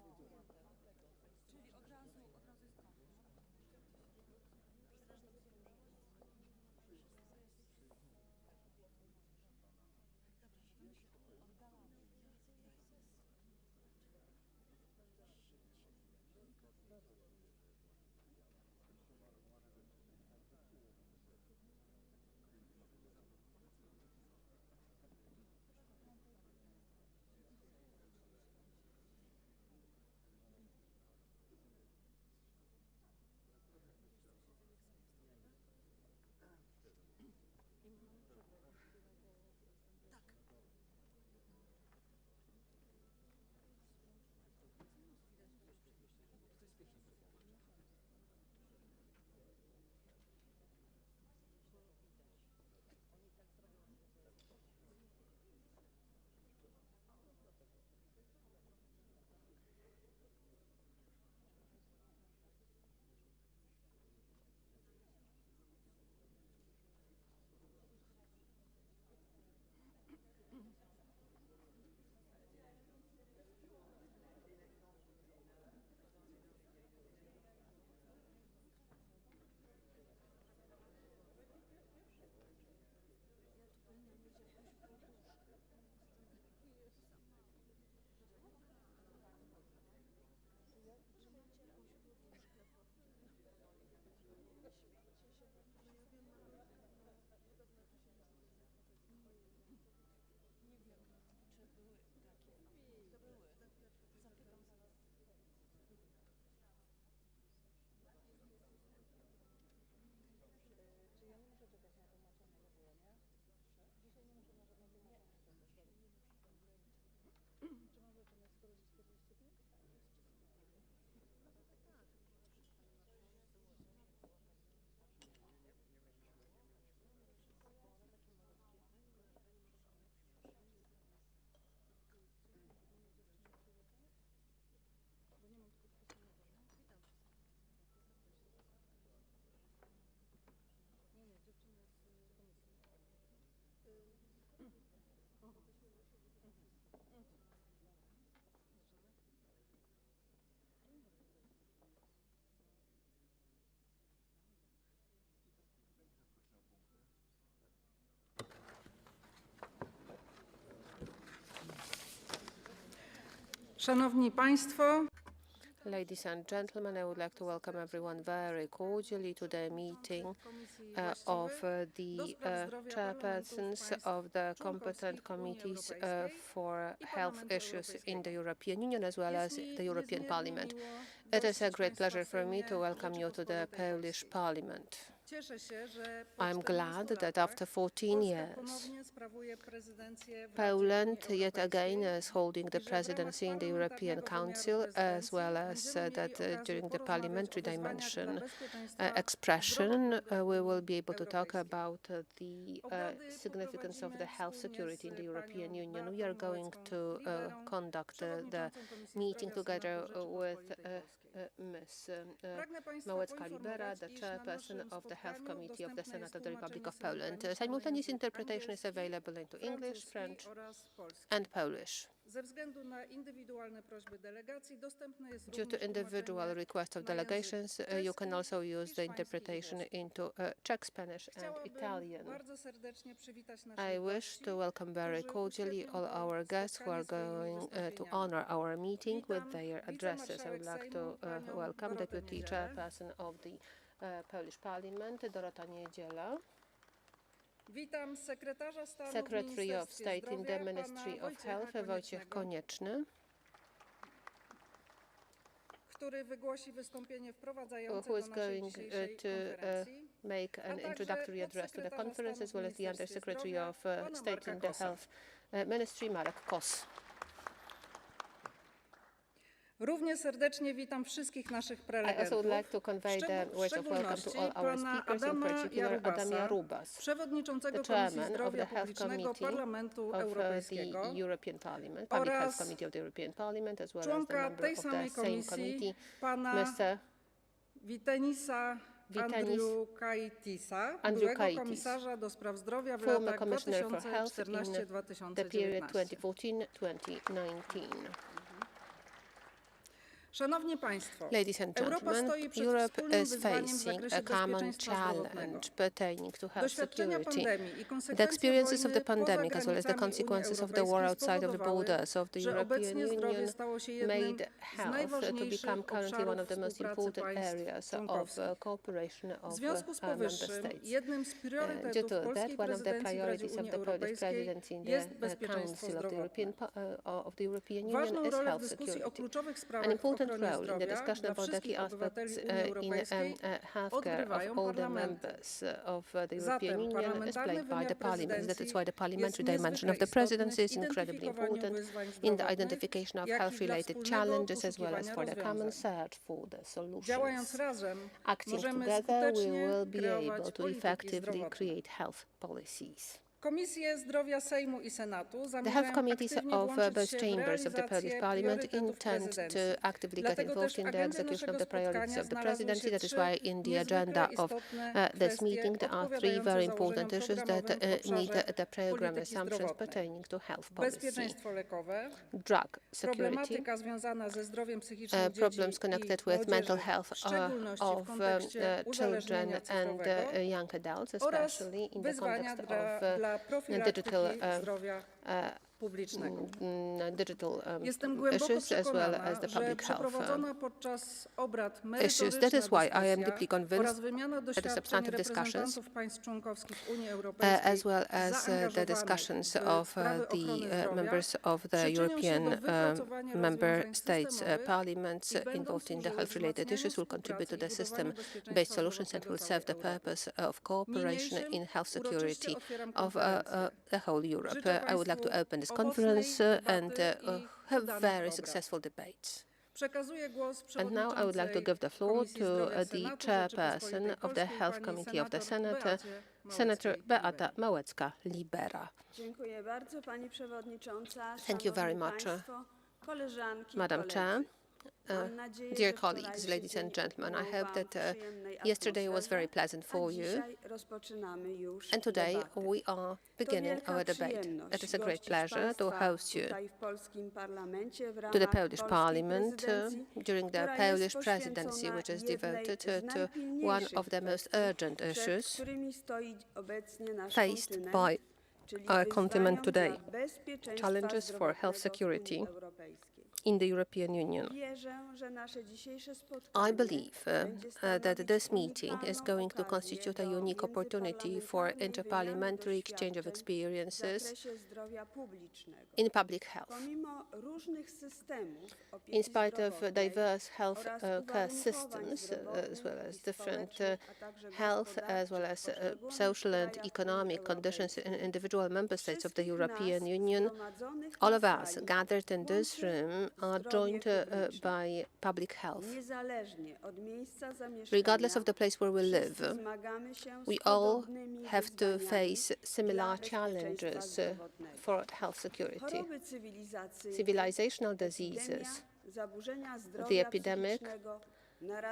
Czyli od razu jest konkurs. Szanowni Państwo, Ladies and gentlemen, I would like to welcome everyone very cordially to the meeting of the chairpersons of the competent committees for health issues in the European Union as well as the European Parliament. It is a great pleasure for me to welcome you to the Polish Parliament. I'm glad that after 14 years, Poland yet again is holding the presidency in the European Council, as well as that during the parliamentary dimension expression, we will be able to talk about the significance of the health security in the European Union. We are going to conduct the meeting together with Ms. Małecka-Libera, the chairperson of the Health Committee of the Senate of the Republic of Poland. Simultaneous interpretation is available into English, French, and Polish. Due to individual requests of delegations, you can also use the interpretation into Czech, Spanish, and Italian. I wish to welcome very cordially all our guests who are going to honor our meeting with their addresses. I would like to welcome Deputy Chairperson of the Polish Parliament, Dorota Niedziela. Secretary of State in the Ministry of Health, Wojciech Konieczny, who is going to make an introductory address to the conference, as well as the Undersecretary of State in the Health Ministry, Marek Kos. Równie serdecznie witam wszystkich naszych prelegentów. I also would like to convey the words of welcome to all our speakers, in particular Adama Jarubasa, przewodniczącego the Komisji chairman of Zdrowia the Health Publicznego Committee Parlamentu of Europejskiego, the European Parliament, Public Health Committee of the European Parliament, as well as the member of the same committee, pana Mr. Witenisa Vitanis Andriukaitisa, Andriukaitis, byłego komisarza do spraw zdrowia w former latach Commissioner for Health in the period 2014-2019. 2014-2019. Szanowni Państwo, Ladies and Europa gentlemen, stoi przed Europe wspólnym is wyzwaniem w facing zakresie a common bezpieczeństwa zdrowotnego. challenge pertaining to health Doświadczenia security. pandemii i The konsekwencje experiences of the wojny poza pandemic, as well as the granicami Unii consequences of the war Europejskiej outside of the spowodowały, borders of the że European obecnie zdrowie Union, stało się jednym made z health to najważniejszych become currently one obszarów of the most współpracy important państw areas of członkowskich. cooperation W of związku z member powyższym states. jednym z Due priorytetów to that, polskiej one of the prezydencji w Radzie priorities of Unii the Polish Europejskiej presidency in jest the bezpieczeństwo Council of the European Union Ważną is rolę w health dyskusji o security. kluczowych An sprawach important ochrony role in the zdrowia discussion dla about the key wszystkich obywateli aspects Unii in Europejskiej healthcare of odgrywają all the parlamenty. members of the European Zatem Union is parlamentarny played by wymiar the parliaments. That is prezydencji why the parliamentary jest dimension of niezwykle the presidency is istotny w incredibly identyfikowaniu important wyzwań in the zdrowotnych, identification of jak i dla health-related wspólnego challenges, as well as poszukiwania for the common rozwiązań. search for the solutions. Działając razem, Acting możemy together, we skutecznie will be kreować able to polityki effectively zdrowotne. create health policies. Komisje Zdrowia Sejmu i Senatu The health zamierzają committees aktywnie of włączyć both się w chambers of the Polish realizację Parliament priorytetów intend prezydencji. to actively get Dlatego involved też in w the agendzie execution of naszego the priorities spotkania of the znalazły presidency. się That is trzy why in the agenda niezwykle of istotne this kwestie meeting there are three odpowiadające very important założeniom issues that programowym w need obszarze the program polityki assumptions zdrowotnej. pertaining to health policy. Bezpieczeństwo lekowe, Drug security, problematyka związana ze zdrowiem psychicznym dzieci problems i connected with mental młodzieży, health w szczególności of w kontekście children uzależnienia and cyfrowego young adults, oraz especially in the wyzwania context dla of profilaktyki digital zdrowia publicznego. digital Jestem głęboko issues as well as przekonana, the że public health przeprowadzona podczas obrad issues. That is why I am merytoryczna deeply dyskusja convinced oraz wymiana that the doświadczeń substantive discussions reprezentantów państw członkowskich Unii Europejskiej as well as the zaangażowanych discussions w of sprawy ochrony the zdrowia members of the przyczynią się European do wypracowania member rozwiązań states systemowych parliaments i będą involved in the służyły health-related wzmacnianiu issues will contribute to the współpracy i budowaniu system-based bezpieczeństwa solutions and will serve the zdrowotnego w purpose of cooperation Niniejszym in health uroczyście security otwieram of konferencję. the whole Europe. Życzę I would like to Państwu open this owocnej conference and debaty i have udanych very obrad. successful debates. Przekazuję głos And now I would like to give the floor Komisji to Zdrowia the Senatu chairperson Rzeczypospolitej of the Polskiej, Health pani Committee of the senator Senate, Beacie Senator Małeckiej-Libera. Beata Małecka-Libera. Dziękuję bardzo, Pani Przewodnicząca. Thank you very Szanowni much, Państwo, koleżanki, Madam koledzy. Chair. Mam nadzieję, Dear że colleagues, wczorajszy ladies dzień and gentlemen, I upływał hope w that przyjemnej yesterday was very atmosferze, pleasant a for you. dzisiaj rozpoczynamy już And today debatę. we are To beginning wielka our debate. przyjemność It is a great gościć pleasure to Państwa host you tutaj w polskim parlamencie w to the ramach Polish polskiej Parliament prezydencji, during the która Polish jest presidency, poświęcona which is jednej devoted z to one najpilniejszych of the most kwestii, urgent przed issues którymi stoi obecnie nasz faced kontynent, by czyli our continent wyzwaniom today. dla bezpieczeństwa Challenges for health zdrowotnego w security Unii Europejskiej. in the European Union. Wierzę, że nasze dzisiejsze spotkanie I believe będzie that stanowić this meeting is unikalną going to okazję constitute a do unique opportunity for międzyparlamentarnej interparliamentary wymiany exchange of doświadczeń w experiences zakresie zdrowia publicznego. in public health. Pomimo różnych systemów opieki In spite of zdrowotnej diverse health oraz care uwarunkowań systems, zdrowotnych as well as i different społecznych, a także health, as well as gospodarczych w poszczególnych social and krajach economic Unii conditions in Europejskiej. individual member states of the Wszystkich European nas Union, zgromadzonych all na of us sali gathered in this łączy room are zdrowie joined publiczne. by public health. Niezależnie od miejsca zamieszkania, Regardless of the place where we live, wszyscy zmagamy się z we all podobnymi have to wyzwaniami face similar dla challenges bezpieczeństwa zdrowotnego. for health security. Choroby cywilizacyjne, Civilizational epidemia, diseases, zaburzenia zdrowia the epidemic, psychicznego,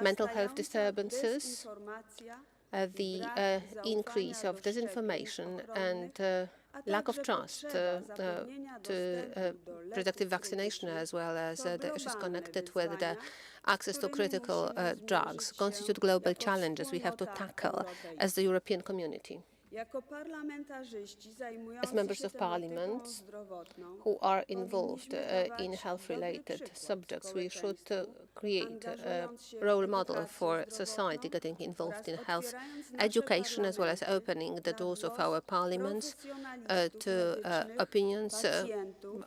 mental health narastająca disturbance, dezinformacja, the brak zaufania increase of do disinformation szczepień and ochronnych, a lack of także trust potrzeba zapewnienia to dostępu do leków productive vaccination, krytycznych as well as to the issues globalne connected with the wyzwania, access to którymi critical musimy drugs, zmierzyć się constitute global jako challenges we have to wspólnota tackle europejska. as the European community. Jako parlamentarzyści As zajmujący members się of tematyką parliament zdrowotną, who are involved powinniśmy in dawać health-related dobry przykład subjects, we should społeczeństwu, create a angażując się w role model edukację for zdrowotną society getting involved in oraz health otwierając nasze education, as well as parlamenty opening the na doors of głos our parliaments profesjonalistów to medycznych, opinions pacjentów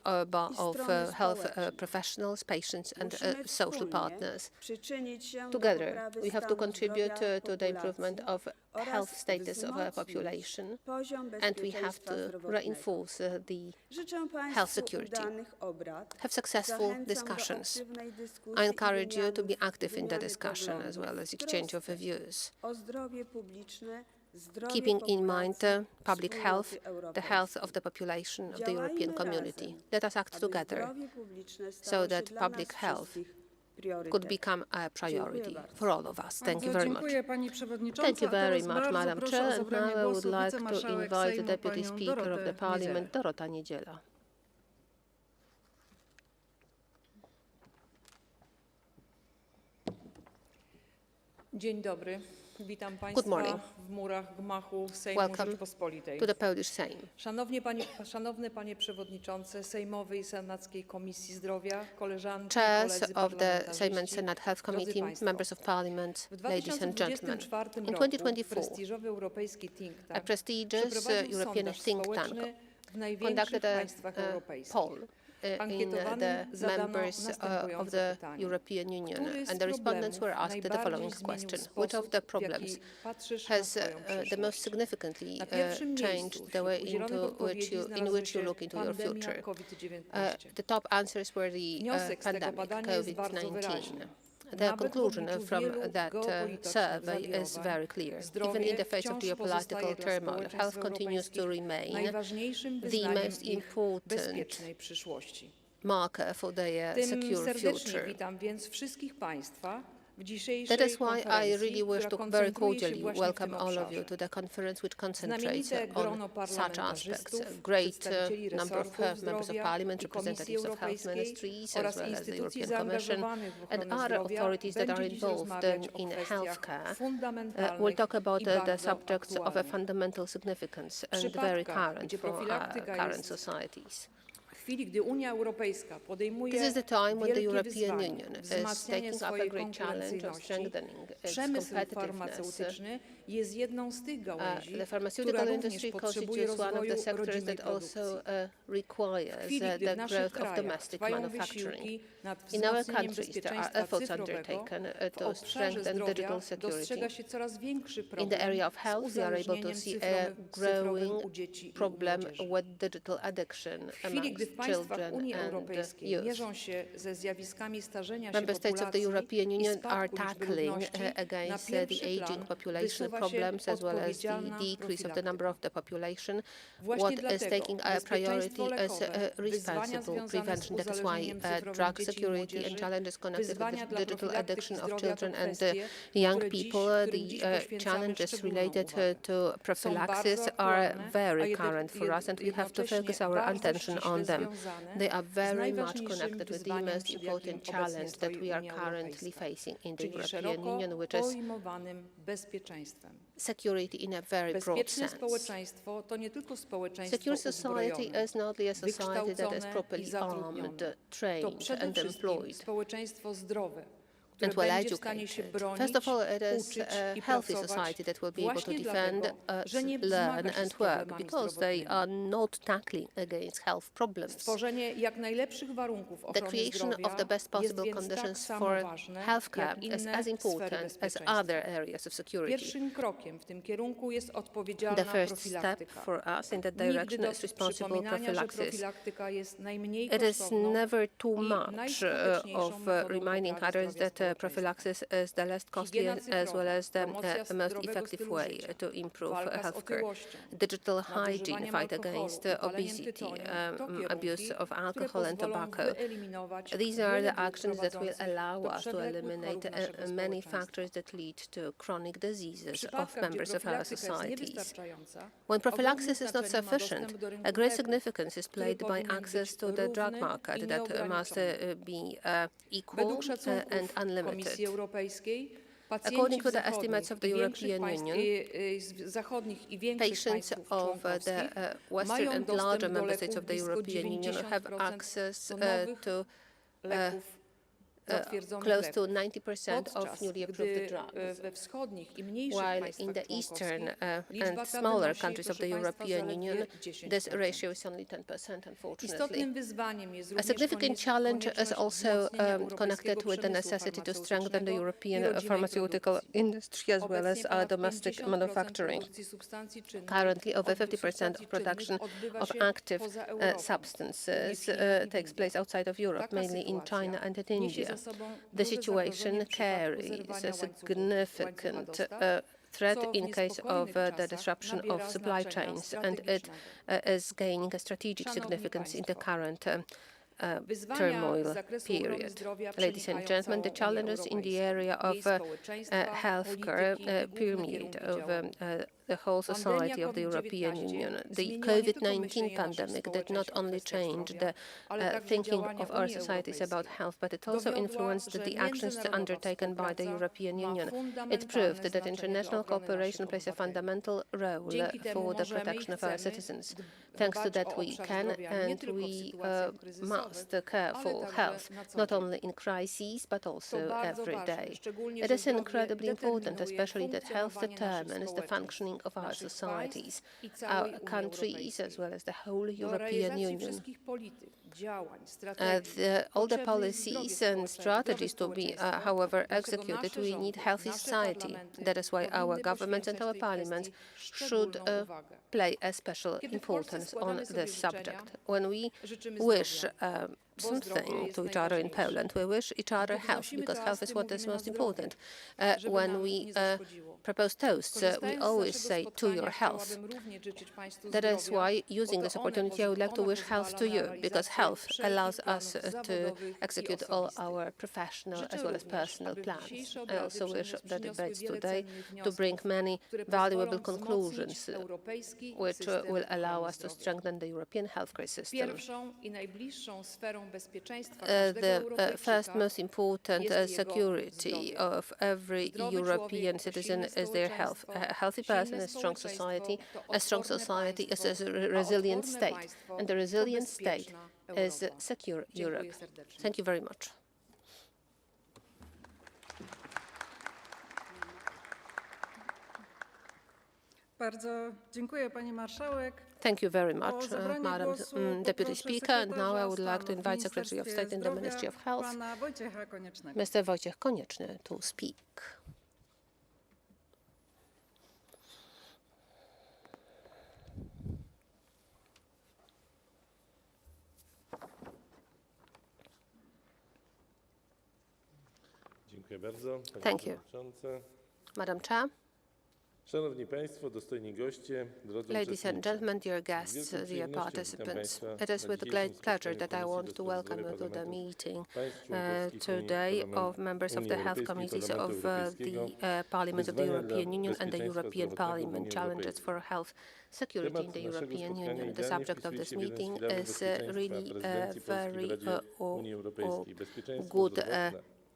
of i strony health społecznej. professionals, patients, and Musimy social wspólnie partners. przyczynić się Together, do poprawy we have to stanu contribute zdrowia to the improvement populacji of oraz health status of our wzmocnić population, poziom and we have bezpieczeństwa to zdrowotnego. reinforce the Życzę health Państwu security. udanych obrad. Have successful Zachęcam do discussions. aktywnej dyskusji I i encourage you to be wymiany active in the discussion as poglądów well as w exchange of trosce views, o zdrowie publiczne, zdrowie keeping in mind populacji public health, wspólnoty the health of the population of the European Działajmy community. razem, Let us act aby together zdrowie publiczne so stało się that dla nas public health wszystkich could become a priority for all of us. Thank you Bardzo very much. dziękuję, pani przewodnicząca. Thank you A very teraz much, bardzo Madam proszę o Chair. And zabranie now I would głosu like to wicemarszałek invite the Sejmu, Deputy panią Speaker of the Dorotę Parliament, Niedzielę. Dorota Niedziela. Dzień dobry. Witam Państwa morning. w murach gmachu Sejmu Welcome Rzeczpospolitej. to the Polish Sejm. Szanowne Panie Przewodniczące Sejmowej i Senackiej Komisji Zdrowia, koleżanki, Chairs koledzy of the Sejm and parlamentarzyści, Senate Health drodzy Committee, Państwo. members of Parliament, W ladies and gentlemen. 2024 In roku 2024, prestiżowy europejski think a tank prestigious przeprowadził European sondaż think tank społeczny w największych conducted a państwach europejskich. poll in Ankietowanym the zadano members of następujące the pytanie. European Union, Który z and the respondents were problemów asked the following najbardziej zmienił question: sposób, which of the w jaki problems patrzysz na has swoją the most przyszłość? significantly Na pierwszym changed miejscu the way wśród udzielonych odpowiedzi in znalazły which you się look into your pandemia future? COVID-19. The top answers were the Wniosek z tego pandemic, badania jest bardzo COVID-19. wyraźny. The Nawet w conclusion obliczu from wielu that geopolitycznych survey is zawirowań, very clear. zdrowie Even in the face of wciąż geopolitical pozostaje dla turmoil, społeczeństw health continues to europejskich remain najważniejszym the wyznaniem most ich important bezpiecznej przyszłości. marker for their Tym secure serdecznie future. witam więc wszystkich Państwa w dzisiejszej That is why I konferencji, really wish która to very koncentruje się cordially właśnie w welcome tym all of you obszarze. to the conference which concentrates Znamienite grono on such aspects. parlamentarzystów, A great przedstawicieli number of resortów members of zdrowia Parliament, i Komisji representatives of health Europejskiej ministries, as oraz well as the instytucji European Commission zaangażowanych w and ochronę other zdrowia authorities that are będzie dziś involved rozmawiać o in kwestiach healthcare. fundamentalnych We'll talk about i the bardzo subjects of a aktualnych. fundamental significance W and very przypadkach, current gdzie for our profilaktyka current jest societies. W chwili, gdy Unia Europejska podejmuje This is the time when the wielkie European wyzwanie, Union is wzmacnianie taking up a swojej great challenge of konkurencyjności, strengthening its przemysł competitiveness. farmaceutyczny jest jedną z tych gałęzi, The która pharmaceutical również industry potrzebuje constitutes one of rozwoju the sectors rodzimej that also produkcji. W requires chwili, gdy the w naszych growth of krajach domestic trwają manufacturing. wysiłki nad In our wzmocnieniem countries, there are bezpieczeństwa efforts cyfrowego, undertaken w to obszarze strengthen zdrowia digital security. dostrzega się coraz większy In the problem area of z health, we are able to uzależnieniem see a cyfrowym u growing dzieci i problem młodzieży. with digital addiction W chwili, gdy w amongst państwach children Unii and Europejskiej youth. mierzą się ze zjawiskami starzenia się Member states of the populacji European i Union are spadku liczby tackling ludności, na against the pierwszy aging plan population wysuwa się problems as well as the odpowiedzialna decrease of the number of the population. Właśnie What is dlatego taking a priority bezpieczeństwo is lekowe, wyzwania responsible związane z prevention. That is why uzależnieniem cyfrowym drug dzieci i security and młodzieży, challenges connected wyzwania with dla digital profilaktyki addiction of zdrowia to children and kwestie, young którym dziś people, the poświęcamy challenges szczególną related uwagę. to prophylaxis bardzo are aktualne, a very current for us, and we have to jednocześnie focus our bardzo attention ściśle on them. związane They are z very much najważniejszym connected with the wyzwaniem, most przed important jakim challenge obecnie that stoi we are Unia currently Europejska, facing in the czyli European szeroko Union, which is pojmowanym bezpieczeństwem. security in a very broad Bezpieczne sense. społeczeństwo to nie tylko społeczeństwo Secure society uzbrojone, is not only a society that is wykształcone properly i zatrudnione. armed, To trained przede and wszystkim employed, społeczeństwo zdrowe, które and well będzie w stanie się educated. bronić, First of all, it is uczyć a i healthy pracować society that will be able to właśnie defend, dlatego, że nie learn zmaga się and z work, problemami because they zdrowotnymi. are not tackling against health problems. Stworzenie jak najlepszych warunków The ochrony creation zdrowia of the best jest possible więc tak conditions samo for ważne, healthcare jak is inne as sfery important as bezpieczeństwa. other areas of security. Pierwszym krokiem w tym kierunku jest odpowiedzialna The first step profilaktyka. for us in that Nigdy direction is dosyć responsible przypominania, że prophylaxis. profilaktyka jest najmniej It is kosztowną never too i much najskuteczniejszą of metodą reminding poprawy others zdrowia that społeczeństwa. prophylaxis is the least costly Higiena as well cyfrowa, as the promocja most zdrowego effective stylu way życia, to improve walka z healthcare. otyłością, Digital hygiene, nadużywaniem fight alkoholu, against paleniem obesity, tytoniu, to abuse kierunki, of które alcohol and pozwolą tobacco. wyeliminować These are wiele the actions that will prowadzących allow do us to przewlekłych eliminate chorób naszego many społeczeństwa. factors that lead to chronic W diseases of przypadkach, gdzie members of our profilaktyka jest societies. niewystarczająca, When prophylaxis ogromne is not znaczenie ma sufficient, dostęp do rynku a great leków, significance is który played by powinien access być to the drug równy market i that must nieograniczony. be equal Według szacunków and unlimited. Komisji Europejskiej According to the pacjenci estimates of the European Union, z zachodnich i większych patients państw of członkowskich the Western mają and dostęp larger do member states of leków the blisko European Union have 90% access do nowych to leków zatwierdzonych close to leków. 90% of Podczas newly gdy approved drugs. we wschodnich i mniejszych While państwach in the eastern członkowskich liczba ta and smaller wynosi, countries of the proszę państwa, European Union, zaledwie this 10%. ratio is only 10%, unfortunately. Istotnym wyzwaniem jest A również significant challenge is konieczność also wzmocnienia connected with the europejskiego necessity to przemysłu strengthen the farmaceutycznego European i rodzimej pharmaceutical produkcji. industry as well as Obecnie our ponad domestic 50% manufacturing. produkcji substancji czynnych, Currently, over odbyw 50% substancji of production czynnych odbywa of się active poza Europą, substances głównie w Chinach i w takes Indiach. place outside of Europe, Taka mainly in sytuacja China and in niesie India. ze sobą The duże situation zagrożenie w przypadku carries zerwania a łańcucha significant dostaw, threat co w in case of niespokojnych the czasach disruption nabiera of supply znaczenia chains, and it strategicznego. is gaining a strategic Szanowni significance in the Państwo, current Wyzwania turmoil z zakresu ochrony period. zdrowia Ladies and przenikają gentlemen, the całą Unię challenges in the Europejską. area of Jej społeczeństwa, healthcare polityki i główne permeate kierunki over działania. the whole Pandemia society of the European COVID-19 Union. The zmieniła nie tylko COVID-19 myślenie naszych pandemic did not społeczeństw w only kwestiach change zdrowia, the ale także thinking działania of our Unii societies about Europejskiej. health, but it also Dowiodła, influenced że the actions międzynarodowa undertaken by the współpraca European ma Union. It fundamentalne proved that znaczenie international dla ochrony cooperation naszych plays a obywateli. fundamental role Dzięki temu for the możemy i protection of our chcemy citizens. Thanks to dbać that o we obszar can zdrowia nie and tylko w we sytuacjach kryzysowych, must care ale for także health, na co not dzień. only in crises but also To bardzo every ważne, day. szczególnie, It że is zdrowie incredibly important, determinuje especially that health funkcjonowanie naszych determines the społeczeństw, functioning of our naszych societies, państw i całej our Unii countries, Europejskiej. as well as the whole Do European realizacji Union. wszystkich polityk, działań, strategii All the potrzebne jest zdrowie policies and strategies to be, społeczeństwo, however, dlatego executed, nasze we rządy, need healthy nasze society. parlamenty That is why our powinny governments and poświęcać our tej parliaments kwestii should szczególną uwagę. play a special Kiedy w Polsce importance on składamy sobie this życzenia, subject. When we życzymy wish zdrowia, bo zdrowie something jest to each other in najważniejsze. Poland, we wish each other Kiedy health, wznosimy because health is toasty, what is mówimy most na zdrowie, important. żeby When nam we nie zaszkodziło. propose toasts, we Korzystając z always naszego say to spotkania, your health. chciałabym również życzyć Państwu That is zdrowia, why, using bo this to opportunity, I would like to ono wish health to pozwala na you, because realizację health wszelkich allows planów us to zawodowych i execute all osobistych. our professional Życzę as well as również, personal aby plans. dzisiejsze I obrady also wish the przyniosły debates wiele today cennych to wniosków, bring many które valuable pozwolą conclusions, wzmocnić europejski which system will allow ochrony us to zdrowia. strengthen the European healthcare system. Pierwszą i najbliższą sferą bezpieczeństwa The każdego Europejczyka first most important jest jego security zdrowie. of every Zdrowy European człowiek to citizen silne is their health. społeczeństwo, A healthy silne person is strong society. społeczeństwo to A strong odporne society is państwo, a a resilient odporne state. państwo And the to resilient state bezpieczna is Europa. secure Dziękuję Europe. serdecznie. Thank you very much. Bardzo dziękuję Pani Marszałek. Thank you very O much, zabranie Madam głosu Deputy poproszę Speaker. And now I sekretarza would like to stanu w invite Secretary of Ministerstwie State in the Ministry of Health, Pana Wojciecha Koniecznego. Mr. Wojciech Konieczny, to speak. Dziękuję bardzo, Pani Thank you. Przewodnicząca. Madam Chair, Szanowni Państwo, dostojni goście, drodzy ladies and uczestnicy. gentlemen, dear guests, wielką dear przyjemnością witam participants, Państwa it is na with dzisiejszym great pleasure spotkaniu that I Komisji want do to Spraw welcome Zdrowia you to the Parlamentów meeting państw członkowskich Unii today Parlamentu of members of Unii the health Europejskiej, committees of Parlamentu Europejskiego. the Parliament of the Wyzwania dla European Union and the bezpieczeństwa European zdrowotnego w Parliament, Unii challenges Europejskiej. for health security in Temat the naszego European spotkania Union. The idealnie subject of wpisuje this się w jeden z meeting filarów is bezpieczeństwa really prezydencji Polski w very Radzie Unii Europejskiej. Bezpieczeństwo good zdrowotne.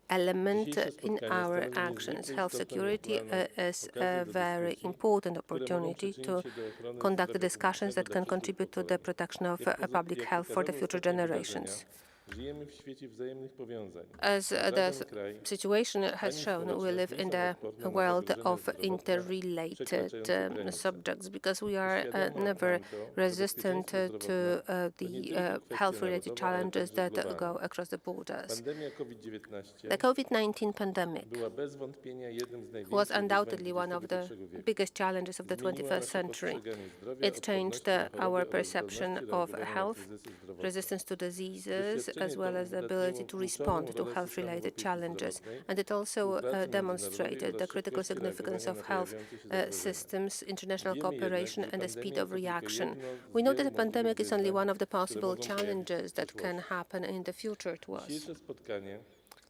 element Dzisiejsze in spotkanie our stanowi actions. niezwykle Health istotną security aktualną is okazję a do very dyskusji, important które mogą opportunity przyczynić to się do ochrony conduct zdrowia discussions that publicznego can dla contribute to przyszłych the pokoleń. protection of Jak public health for the pokazały future ostatnie generations. wydarzenia, żyjemy w świecie wzajemnych powiązań. As the Żaden kraj situation has ani shown, we społeczność live nie in są the odporne na world zagrożenia of zdrowotne interrelated przekraczające granice. subjects because we are Uświadamia never nam to, że resistant bezpieczeństwo to zdrowotne to the nie tylko kwestia health-related narodowa, ale challenges także that globalna. go across the borders. Pandemia COVID-19 The COVID-19 pandemic była bez wątpienia jednym z was największych undoubtedly wyzwań one of the XXI wieku. biggest challenges of the Zmieniła 21st nasze century. postrzeganie zdrowia, It changed odporności na choroby our oraz perception zdolności of reagowania na health, kryzysy zdrowotne. resistance to diseases, Doświadczenie as well to as the uwydatniło ability to kluczową respond to rolę health-related systemu opieki challenges. zdrowotnej, And it also współpracy międzynarodowej demonstrated the oraz critical szybkości significance reagowania of na health pojawiające się zagrożenia. systems, international Wiemy jednak, cooperation, że and the speed pandemia of to tylko reaction. jedno z We know that wielu the pandemic is only wyzwań, one of the które possible mogą pojawić się w challenges that can przyszłości. happen in the future to us. Dzisiejsze spotkanie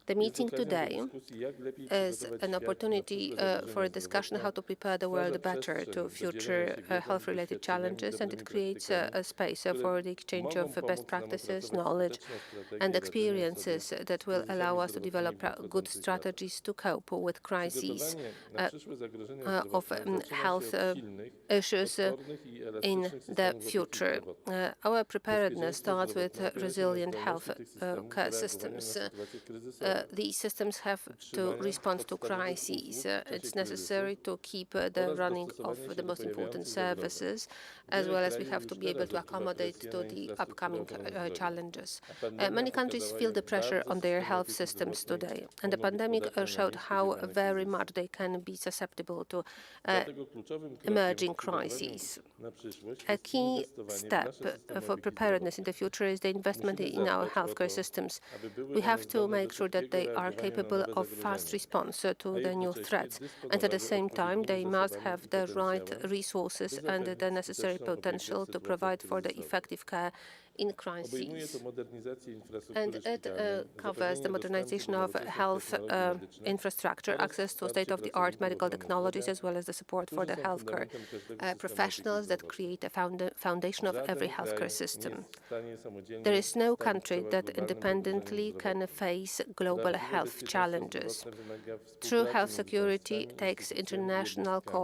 The meeting jest okazją do today dyskusji, jak lepiej is przygotować an świat na opportunity przyszłe for a zagrożenia discussion how to zdrowotne, prepare the stwarza world better przestrzeń to do future dzielenia się wiedzą, health-related doświadczeniami, challenges, and it dobrymi creates praktykami, a space które for the exchange mogą of pomóc best nam practices, opracować knowledge, skuteczną strategię and radzenia experiences sobie that z will kryzysami allow us to develop zdrowotnymi w good nadchodzących latach. strategies to cope with crises Przygotowanie na przyszłe zagrożenia of zdrowotne zaczyna się health od silnych, issues odpornych i in elastycznych the systemów opieki future. zdrowotnej. Our preparedness Bezpieczeństwo starts with zdrowotne opiera się na resilient zdolności health tych systemów do care reagowania na systems. sytuacje kryzysowe, These systems have to utrzymania respond to podstawowych crises. usług w czasie It's necessary to keep the oraz running of dostosowania się the do most important pojawiających zagrożeń. services, as Wiele well as we krajów have już to be able teraz to odczuwa accommodate presję to na the infrastrukturę upcoming ochrony zdrowia. challenges. A pandemia Many countries pokazała, feel the jak pressure bardzo on their systemy health opieki systems zdrowotnej today, and the mogą być pandemic podatne na showed how niespodziewane very kryzysy. much they can be susceptible to Dlatego kluczowym krokiem emerging przygotowania crises. na przyszłość A jest key inwestowanie w step nasze systemy for opieki preparedness in the zdrowotnej. future is the investment Musimy in our zadbać o healthcare to, systems. aby były We one have to zdolne make do sure that szybkiego they are reagowania na capable nowe of fast zagrożenia, response to a the new jednocześnie threats. And at dysponowały the same time, odpowiednimi they must zasobami have i the right potencjałem, resources by and the zapewnić necessary skuteczną opiekę w potential to sytuacjach provide for the kryzysowych. effective care in Obejmuje crises. to modernizację infrastruktury And it szpitalnej, covers the zapewnienie modernization dostępu of do health nowoczesnych technologii medycznych infrastructure, oraz access to wsparcie state-of-the-art pracowników medical ochrony technologies, zdrowia, as well as the support for którzy the są healthcare fundamentem każdego systemu opieki professionals that zdrowotnej. create a foundation of every Żaden kraj healthcare nie system. jest w stanie samodzielnie There is no stawić country czoła that globalnym independently zagrożeniom can zdrowotnym. face global Prawdziwe health bezpieczeństwo challenges. zdrowotne wymaga True współpracy health między security państwami, takes instytucjami i international jednostkami.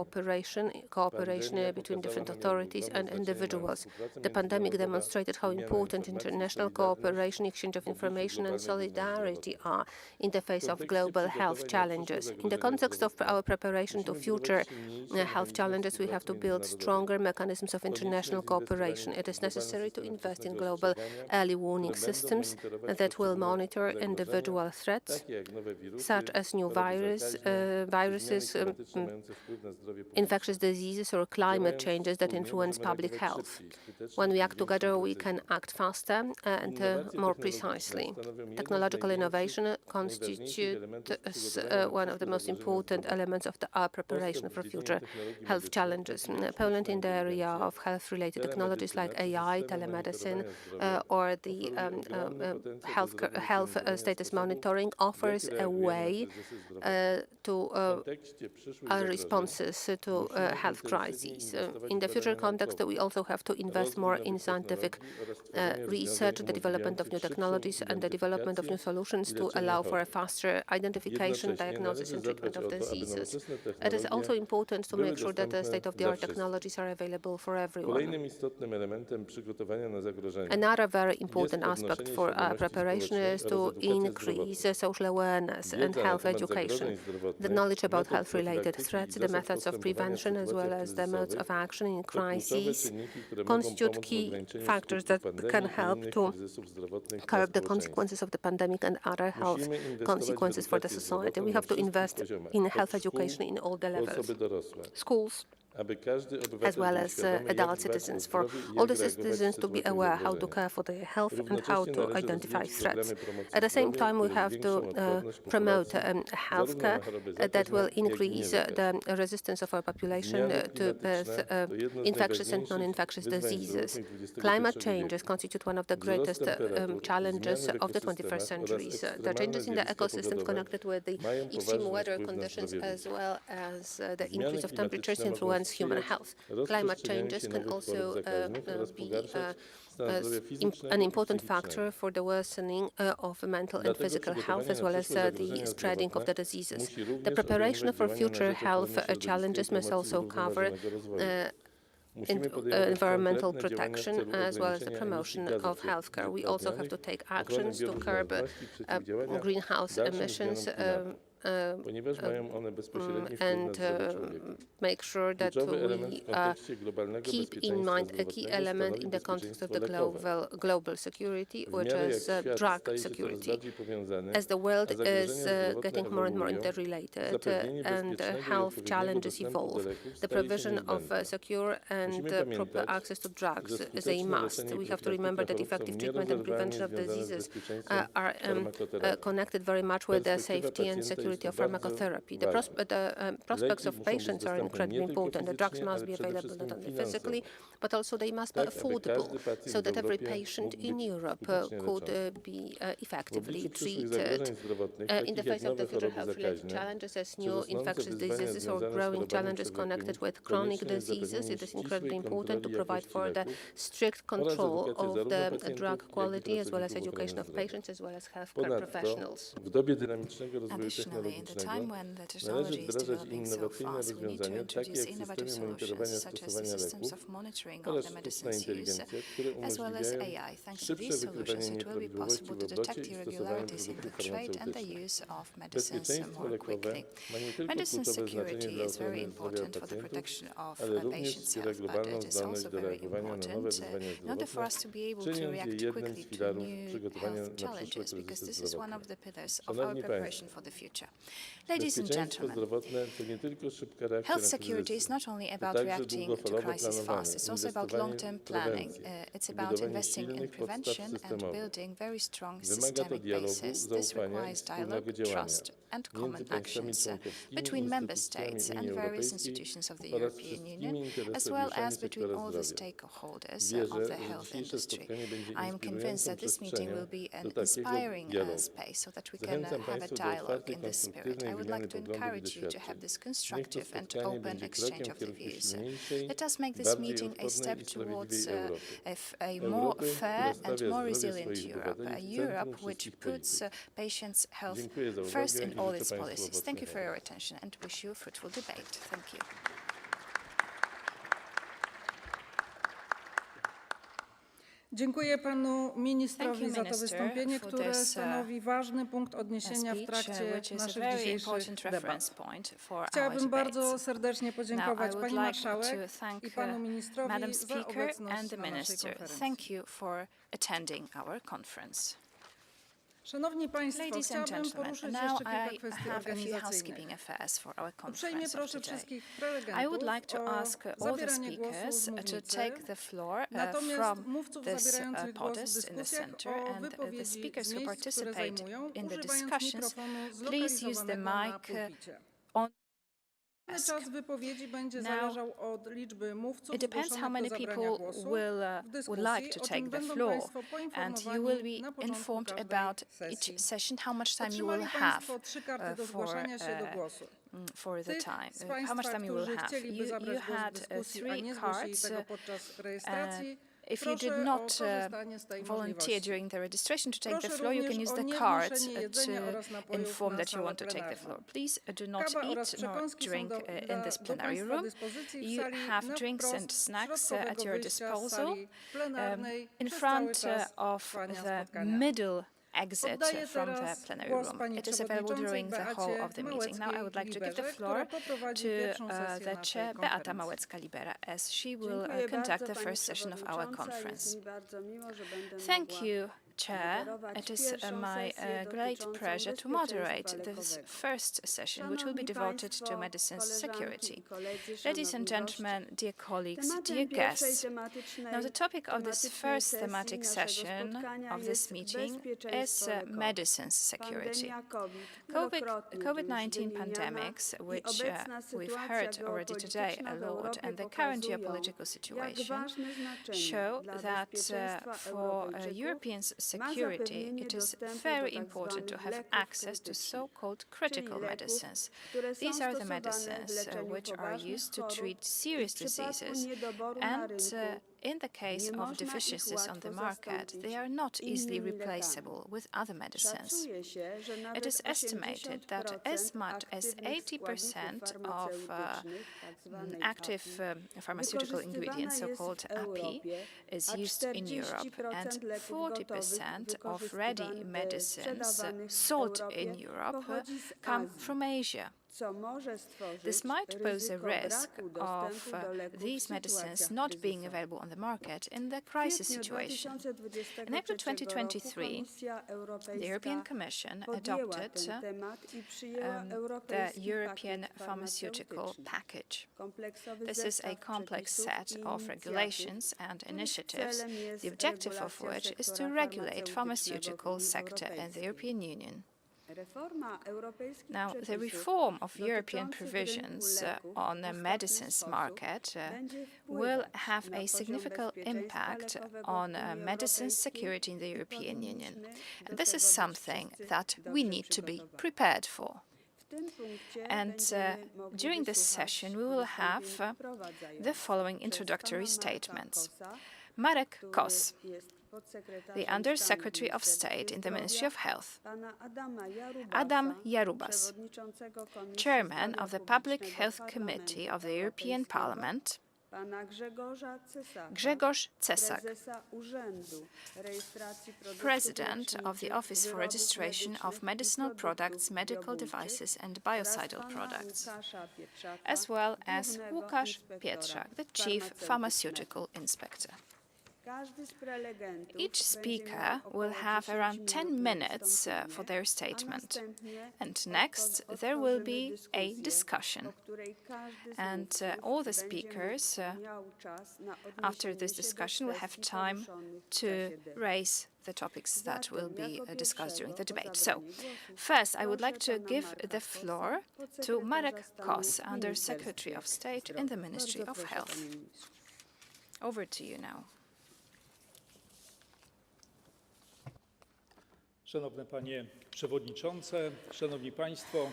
cooperation Pandemia between pokazała, different jak authorities ogromne and znaczenie ma individuals. współpraca The pandemic międzynarodowa, demonstrated how wymiana important informacji i international solidarność cooperation, exchange of w obliczu information, and globalnych wyzwań solidarity zdrowotnych. are in the W face of kontekście global health przygotowań na przyszłe challenges. In the zagrożenia context of zdrowotne our preparation to musimy future budować silniejsze health mechanizmy challenges, we have współpracy to build międzynarodowej. stronger mechanisms of Konieczne international jest inwestowanie cooperation. It w is globalne necessary to systemy invest in wczesnego global ostrzegania, early warning które będą systems monitorować that will poszczególne monitor zagrożenia, individual threats, takie jak nowe wirusy, such as new choroby viruses, zakaźne, czy zmiany klimatyczne mające wpływ na zdrowie publiczne. infectious diseases, or climate Działając changes that wspólnie influence możemy public reagować health. szybciej, skuteczniej When we i act z większą together, we can precyzją. act faster and Innowacje more technologiczne precisely. stanowią jeden z Technological największych, innovation najważniejszych elementów constitutes przygotowania na one of the przyszłe most zagrożenia important zdrowotne. elements of our preparation Postęp for w dziedzinie future technologii health medycznych, challenges. takich jak Poland in the sztuczna area inteligencja, of health-related technologies like telemedyczna AI, czy systemy telemedicine, monitorowania zdrowia or the oferuje ogromny potencjał do health zrównoważonego status sposobu, monitoring w jaki offers a reagujemy na way kryzysy zdrowotne. to W kontekście przyszłych zagrożeń responses to musimy health intensywniej crises. inwestować In w the future badania context, naukowe, we also have to invest rozwój more nowych in scientific technologii oraz tworzenie research, rozwiązań the development of new umożliwiających technologies, szybszą and the development of new identyfikację solutions i to leczenie allow for a chorób. faster identification, Jednocześnie diagnosis, należy and treatment zadbać of o to, aby diseases. nowoczesne It is also technologie important to były make sure that the dostępne dla state-of-the-art wszystkich. technologies are available for everyone. Kolejnym istotnym elementem przygotowania na zagrożenia Another very important jest aspect podnoszenie for our świadomości preparation społecznej is oraz to edukacja increase zdrowotna. social awareness and Wiedza na health temat education. zagrożeń The zdrowotnych, knowledge about metod health-related profilaktyki threats, i the zasad methods of postępowania w prevention, as well sytuacjach as the modes kryzysowych of action in to kluczowe crises, czynniki, które mogą pomóc w constitute ograniczeniu factors skutków that pandemii can i help innych to kryzysów zdrowotnych dla curb the społeczeństwa. consequences of the pandemic and other health Musimy inwestować w consequences for the edukację society. zdrowotną We na have to wszystkich invest poziomach, in od health szkół education in all the po levels. osoby dorosłe, Schools, aby każdy as obywatel well był as świadomy, jak adult dbać o citizens, for zdrowie i all jak the reagować w citizens to be sytuacjach aware how to zagrożenia. care for their health and how Równocześnie to należy identify rozwijać threats. programy promocji At the same zdrowia, time, we które have to zwiększą odporność promote populacji zarówno healthcare na choroby that zakaźne, will jak i increase niezakaźne. the resistance of our population Zmiany to both klimatyczne to jedno z infectious and najważniejszych non-infectious wyzwań diseases. zdrowotnych XXI Climate wieku. changes constitute one of the Wzrost greatest temperatur, challenges zmiany w of the 21st ekosystemach century. oraz The ekstremalne changes in the zjawiska ecosystems pogodowe connected with the mają extreme poważny weather wpływ na conditions, zdrowie as ludzi. well as the Zmiany increase of temperatures klimatyczne mogą influence human sprzyjać health. Climate rozprzestrzenianiu changes się can nowych chorób also zakaźnych oraz be pogarszać stan zdrowia fizycznego an i important psychicznego. factor for the worsening of mental and Dlatego physical health, przygotowanie as na well as przyszłe the zagrożenia spreading of the zdrowotne diseases. musi The również preparation obejmować for działania na future rzecz health ochrony środowiska i challenges must promocji also cover zrównoważonego rozwoju. Musimy and podejmować environmental konkretne działania w protection, celu as well as the ograniczenia promotion emisji of gazów healthcare. We also have to take ochrony actions to curb bioróżnorodności, przeciwdziałania greenhouse dalszym emissions zmianom klimatu, ponieważ mają one bezpośredni wpływ na and zdrowie człowieka. make sure that Kluczowy element w we kontekście globalnego keep in bezpieczeństwa mind a key zdrowotnego element stanowi in the context of the bezpieczeństwo lekowe. global security, W which miarę jak is świat drug staje się coraz security. bardziej powiązany, As the world a zagrożenia is zdrowotne getting more and more ewoluują, interrelated zapewnienie and bezpiecznego i health odpowiedniego challenges dostępu do evolve, leków the staje się provision of niezbędna. secure and Musimy proper pamiętać, access to drugs że is a skuteczne must. leczenie i We have to remember that profilaktyka chorób effective są treatment and nierozerwalnie prevention of związane z diseases bezpieczeństwem are farmakoterapii. connected very much with the Perspektywa safety and pacjenta security jest of pharmacotherapy. The bardzo ważna. prospects Leki of muszą być patients are dostępne incredibly nie tylko important. The drugs fizycznie, must ale be przede available wszystkim not only finansowo. physically, but also they must be Tak, aby affordable, każdy pacjent so w that every Europie patient mógł in być Europe skutecznie could leczony. be W effectively obliczu przyszłych treated. zagrożeń zdrowotnych, In takich the jak face of the nowe future choroby health-related zakaźne, challenges as czy new rosnące infectious wyzwania diseases or związane z growing chorobami challenges przewlekłymi, connected with chronic konieczne jest diseases, zapewnienie it is ścisłej incredibly important to kontroli provide jakości for the leków strict control edukacji of zarówno the pacjentów, drug jak i quality, as well as pracowników education ochrony of zdrowia. patients, as well as healthcare Ponadto professionals. w dobie dynamicznego rozwoju Additionally, in the time technologicznego when the należy technology is wdrażać developing so innowacyjne fast, we need to rozwiązania, takie introduce jak innovative systemy monitorowania solutions such as the stosowania systems leków of monitoring oraz of the sztuczna medicines use, inteligencja, które as well as umożliwiają AI. Thanks to szybsze these solutions, wykrywanie it will be nieprawidłowości possible w to obrocie detect i stosowaniu irregularities in produktów the trade and the farmaceutycznych. use of medicines Bezpieczeństwo more lekowe quickly. ma nie tylko Medicine kluczowe znaczenie security dla is very ochrony zdrowia important for the pacjentów, protection of ale również patients' wspiera health, but globalną it is zdolność also do very reagowania na nowe important wyzwania in order for us to be able to czyniąc je react jednym z quickly to filarów new przygotowania health na przyszłe challenges, because kryzysy this is one zdrowotne. of the pillars of our Szanowni preparation Państwo, for the future. Ladies and Bezpieczeństwo gentlemen, zdrowotne to nie tylko szybka reakcja health na security is kryzysy, not only to about także reacting to długofalowe crisis planowanie, fast, it's also about inwestowanie long-term w planning. prewencję It's i about budowanie investing in silnych podstaw prevention and systemowych. building very strong Wymaga to systemic dialogu, bases. This zaufania i requires wspólnego dialogue, działania trust and między common państwami actions członkowskimi, between member instytucjami states Unii and various Europejskiej institutions of the oraz European wszystkimi Union, as well interesariuszami as between sektora all the zdrowia. stakeholders Wierzę, of the że health dzisiejsze industry. spotkanie będzie I am convinced inspirującą that this meeting przestrzenią will be an do takiego inspiring dialogu. space so that we can Zachęcam have a Państwa do dialogue otwartej, in this spirit. konstruktywnej I would wymiany like to poglądów i encourage you to have doświadczeń. this Niech to constructive and spotkanie open będzie exchange krokiem of w the kierunku views. silniejszej, Let us make this bardziej meeting a odpornej step i towards sprawiedliwej Europy. a more Europy, fair która and stawia more zdrowie resilient swoich Europe, a obywateli w centrum Europe which wszystkich puts polityk. patients' health Dziękuję za first uwagę in i all życzę its Państwu policies. Thank you for owocnego your attention and wish you a fruitful debate. Thank you. Dziękuję panu ministrowi za to Minister, wystąpienie, for które this, stanowi ważny punkt odniesienia w Speech, trakcie which is a naszych very dzisiejszych important debat. reference point for our Chciałabym bardzo debates. serdecznie podziękować Now, I pani would like marszałek to thank i panu ministrowi Madam za Speaker obecność and the na naszej Minister. konferencji. Thank you for attending our conference. Szanowni Państwo, Ladies and chciałabym gentlemen, poruszyć now jeszcze kilka I kwestii have a few organizacyjnych. housekeeping affairs for our Uprzejmie conference of proszę today. wszystkich I prelegentów would like to o ask all the zabieranie głosu speakers z to mównicy. take the floor Natomiast from mówców this zabierających głos w podium in the dyskusjach center o and the wypowiedzi speakers z who miejsc, które participate zajmują, in the używając discussions, mikrofonu please use the zlokalizowanego na mic pulpicie. on Czas wypowiedzi będzie Now, zależał od liczby mówców It depends how zgłoszonych many do zabrania people głosu would w dyskusji, like to o take czym the będą floor, Państwo and you will poinformowani na be początku informed każdej about sesji. each session, how much time you will Otrzymali have Państwo 3 karty do for, zgłaszania się do głosu. for the Tych time, z how much Państwa, time you will którzy have. chcieliby You zabrać głos w had dyskusji, a three nie zgłosili cards. tego podczas rejestracji, If you did proszę o not korzystanie z tej volunteer możliwości. during the registration to take the Proszę floor, you can również use o the niewnoszenie cards jedzenia oraz to napojów inform na that you salę want to take the plenarną. floor. Please do not Kawa oraz eat nor przekąski są drink in this do plenary Państwa room. dyspozycji w You sali have na drinks wprost and snacks środkowego at your wyjścia z disposal sali plenarnej in przez cały front czas of trwania the spotkania. middle exit Oddaję from the teraz plenary głos room. pani It is available przewodniczącej during the whole Beacie of the meeting. Now I would like to give the Małeckiej-Liberze, floor która poprowadzi to pierwszą sesję the naszej chair Beata konferencji. Małecka-Libera as she will Dziękuję conduct bardzo, the pani first session of our przewodnicząca. conference. Jest mi bardzo miło, że będę Thank mogła you, Chair. moderować It is pierwszą my sesję great dotyczącą pleasure to bezpieczeństwa moderate this lekowego. first session, which will be Szanowni devoted państwo, to medicines koleżanki security. i koledzy, Ladies and szanowni goście. gentlemen, dear colleagues, Tematem dear pierwszej guests, tematycznej- now the topic of this tematycznej first sesji thematic naszego session spotkania of this jest meeting is bezpieczeństwo lekowe. medicines security. Pandemia wielokrotnie tu już COVID-19 wymieniana pandemics, i which obecna we've sytuacja heard already today geopolityczna a w lot, Europie and the current pokazują, geopolitical jak situation ważne znaczenie show dla that bezpieczeństwa for Europejczyków Europeans' ma security, zapewnienie it is dostępu very do important to tzw. have leków access to krytycznych, so-called czyli critical leków, medicines. które są These are the stosowane w medicines leczeniu which are poważnych used to chorób treat i serious w przypadku diseases, niedoboru na and rynku in the case nie of można ich deficiencies on the łatwo market, zastąpić they are not easily innymi replaceable lekami. with other medicines. Szacuje się, że It nawet is estimated that as much as 80% of active pharmaceutical ingredients, so-called API, is used in Europe, and 40% of ready medicines sold in Europe come from Asia. This might pose a risk of these medicines not being available on the market in the crisis situation. In April 2023, the European Commission adopted the European Pharmaceutical Package. This is a complex set of regulations and initiatives, the objective of which is to regulate pharmaceutical sector in the European Union. Now, the reform of European provisions on the medicines market will have a significant impact on medicines security in the European Union. And this is something that we need to be prepared for. And during this session, we will have the following introductory statements. Marek Kos, the Under-Secretary of State in the Ministry of Health, Adam Jarubas, Chairman of the Public Health Committee of the European Parliament, Grzegorz Cesak, President of the Office for Registration of Medicinal Products, Medical Devices and Biocidal Products, as well as Łukasz Pietrzak, the Chief Pharmaceutical Inspector. Each speaker will have around 10 minutes for their statement. And next, there will be a discussion. And all the speakers, after this discussion, will have time to raise the topics that will be discussed during the debate. So, first, I would like to give the floor to Marek Kos, Under Secretary of State in the Ministry of Health. Over to you now. Szanowne Panie Przewodniczące, Szanowni Państwo,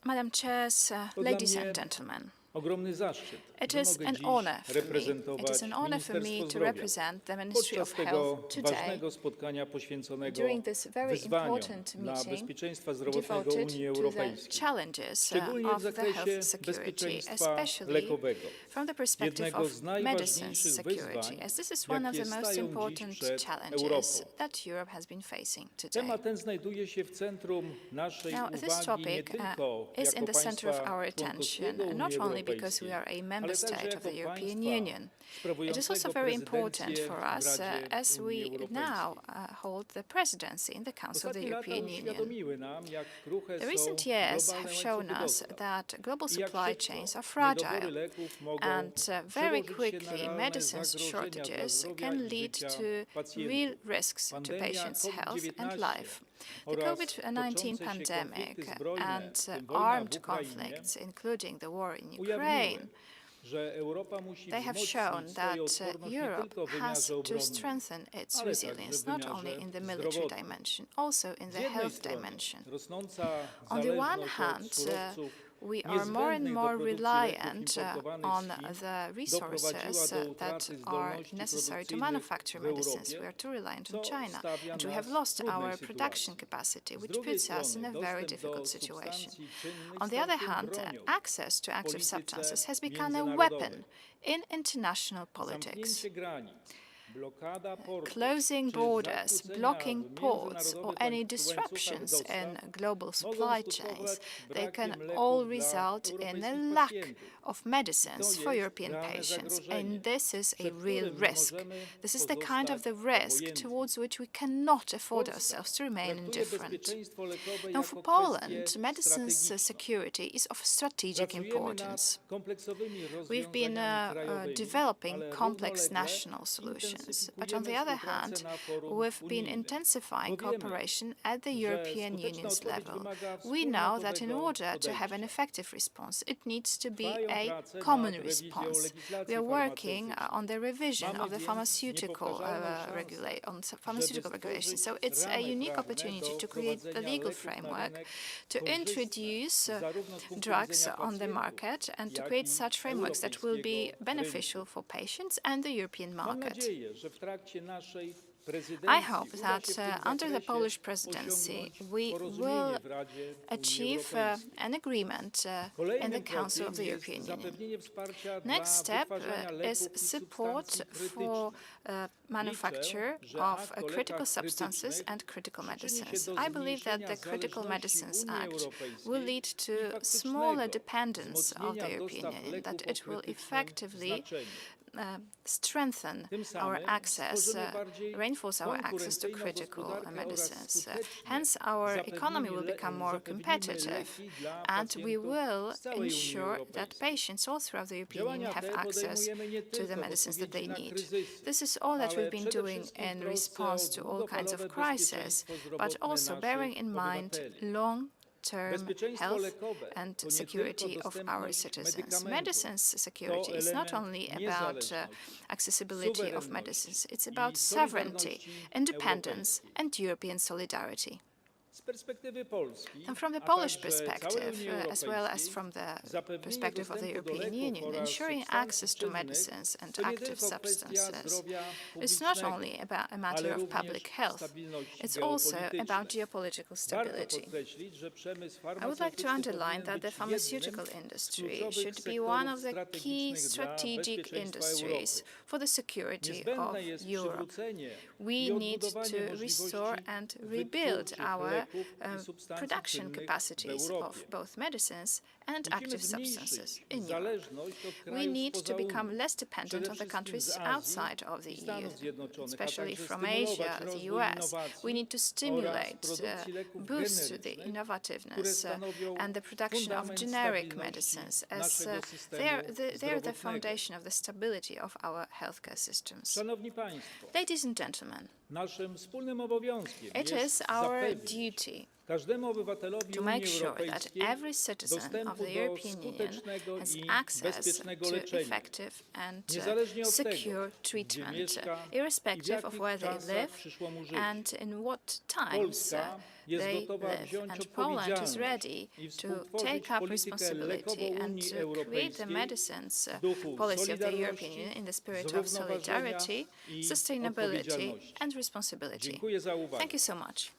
Madam Chairs, ladies and gentlemen. ogromny zaszczyt, It że is mogę an dziś honor for me. It reprezentować is an honor for me Ministerstwo to Zdrowia represent the Ministry podczas of tego Health today ważnego spotkania poświęconego during this very wyzwaniom important dla meeting bezpieczeństwa zdrowotnego devoted Unii to the Europejskiej, challenges szczególnie w of the zakresie health security, bezpieczeństwa especially lekowego, from the perspective jednego of z medicines najważniejszych security, wyzwań, as this is one of jakie the most stają dziś important przed challenges Europą. that Europe has been facing today. Temat ten znajduje się w centrum naszej Now, this uwagi nie topic tylko is jako in the center of państwa our członkowskiego attention, not Unii only because Europejskiej, we are a member ale state także of the jako European państwa Union. It is also sprawującego very important prezydencję for w us Radzie as we Unii now Europejskiej. hold the presidency in the Council of the Ostatnie lata European Union. uświadomiły nam, jak kruche The są recent years globalne have shown łańcuchy us dostaw that global i jak supply szybko chains are niedobory fragile, leków mogą and very przełożyć się na quickly realne medicines zagrożenia dla shortages zdrowia can i lead życia to pacjentów. real risks to Pandemia patients' health and COVID-19 life. The oraz COVID-19 toczące się pandemic konflikty zbrojne, and w tym wojna w armed Ukrainie, conflicts, including the war in ujawniły, Ukraine, że Europa musi they have wzmocnić shown swoją that odporność nie Europe tylko w has wymiarze to obronnym, strengthen its ale także resilience, w not wymiarze only in the military zdrowotnym. dimension, also in Z the jednej health strony dimension. rosnąca On the one zależność hand, od surowców we are more and niezbędnych do more produkcji reliant leków importowanych on z Chin the doprowadziła resources do that utraty are zdolności necessary to produkcyjnych manufacture w medicines. We Europie, are too reliant on co China, stawia and we nas have w lost trudnej our sytuacji. production capacity, Z which drugiej puts us in strony a very dostęp difficult do situation. substancji czynnych On the other staje się hand, bronią access to w active polityce substances has become a międzynarodowej. weapon in international politics. Zamknięcie granic, blokada portów, Closing czy borders, zakłócenia blocking w ports, or międzynarodowych any łańcuchach disruptions dostaw in global mogą supply skutkować chains, they brakiem can leków all dla result in a europejskich lack pacjentów. of medicines for jest European realne patients, zagrożenie, and this is a przed real którym nie risk. możemy This is the kind of the pozostać risk obojętni. towards which we cannot afford Polska ourselves to remain traktuje indifferent. bezpieczeństwo lekowe Now, jako for Poland, kwestię medicines strategiczną. security is of strategic Pracujemy importance. nad kompleksowymi We've been rozwiązaniami krajowymi, developing ale complex równolegle national solutions, but on intensyfikujemy the other współpracę hand, na forum we've been unijnym. intensifying Bo wiemy, cooperation at the że European skuteczna Union's odpowiedź level. wymaga We know that in wspólnotowego order to have an podejścia. effective response, it needs to be Trwają a prace common nad rewizją response. legislacji We are working farmaceutycznej. on the revision Mamy of the więc pharmaceutical niepowtarzalną pharmaceutical żeby regulation. So stworzyć it's a ramy unique prawne opportunity do to create the wprowadzenia legal leków na framework rynek to korzystne introduce zarówno z punktu drugs widzenia on the pacjentów, market and to jak create i such frameworks that will be europejskiego beneficial rynku. for patients and the European Mam market. nadzieję, że w trakcie naszej I prezydencji hope uda that się w tym under the zakresie Polish presidency, osiągnąć we porozumienie will w Radzie Unii achieve Europejskiej. an agreement in the Kolejnym Council of the krokiem European jest Union. zapewnienie wsparcia Next dla step wytwarzania is leków i support substancji for krytycznych. manufacture Liczę, że of akt o critical lekach substances krytycznych and critical przyczyni się medicines. do I believe that the zmniejszenia Critical zależności Medicines Unii Act Europejskiej will lead i to faktycznego smaller dependence of the wzmocnienia European dostaw Union, that leków it o will krytycznym effectively znaczeniu. strengthen Tym our samym access, stworzymy bardziej reinforce our access to konkurencyjną critical gospodarkę oraz medicines. skutecznie Hence, our economy will zapewnimy become more zapewnimy competitive, leki dla and we pacjentów will z całej Unii ensure that Europejskiej. patients all throughout the European Union Działania have te access podejmujemy nie to the tylko w medicines that they odpowiedzi na need. kryzysy, This is all that ale we've been przede doing wszystkim w in trosce response o to all kinds of długofalowe crises, bezpieczeństwo but zdrowotne also bearing in naszych mind obywateli. long-term Bezpieczeństwo health lekowe and to nie security tylko of our dostępność citizens. medykamentów, Medicines security to is not element only about niezależności, accessibility of suwerenności medicines, it's i about sovereignty, solidarności independence, europejskiej. and European solidarity. Z perspektywy Polski, And from the a Polish także całej perspective, Unii as well as Europejskiej, from the zapewnienie perspective of the dostępu do European leków Union, oraz ensuring substancji access to czynnych medicines and to nie active tylko kwestia substances zdrowia is not publicznego, only about a matter ale of również public health, stabilności it's also geopolitycznej. about geopolitical Warto stability. podkreślić, że przemysł I would like to farmaceutyczny underline powinien that the być pharmaceutical jednym z industry kluczowych should be one of the sektorów key strategicznych dla strategic bezpieczeństwa industries Europy. for the security of Niezbędne jest Europe. przywrócenie We i need odbudowanie to możliwości restore and rebuild wytwórczych our leków i substancji production czynnych w capacities Europie. of both medicines and Musimy active substances zmniejszyć in Europe. zależność od We krajów need spoza to become Unii, less dependent on the przede countries wszystkim z Azji outside of the i EU, Stanów Zjednoczonych, a especially także from stymulować Asia, the rozwój US. innowacji We need to oraz stimulate, produkcji leków boost the generycznych, które innovativeness stanowią and the production of fundament generic stabilności medicines, as naszego they systemu are the zdrowotnego. foundation of the stability of our healthcare systems. Szanowni Państwo, Ladies and gentlemen, naszym wspólnym obowiązkiem it jest is our zapewnić duty każdemu obywatelowi to Unii make sure that Europejskiej every citizen of dostępu the do European Union skutecznego has i access bezpiecznego to leczenia, effective and niezależnie od tego, secure gdzie treatment, mieszka i w irrespective of jakich where they czasach live przyszło mu żyć. and in what times Polska jest they gotowa live. wziąć And Poland is odpowiedzialność ready i to współtworzyć take up politykę responsibility lekową and Unii to create the Europejskiej medicines w duchu policy of the European solidarności, Union in the spirit of zrównoważenia solidarity, i sustainability odpowiedzialności. and responsibility. Dziękuję za uwagę. Thank you so much.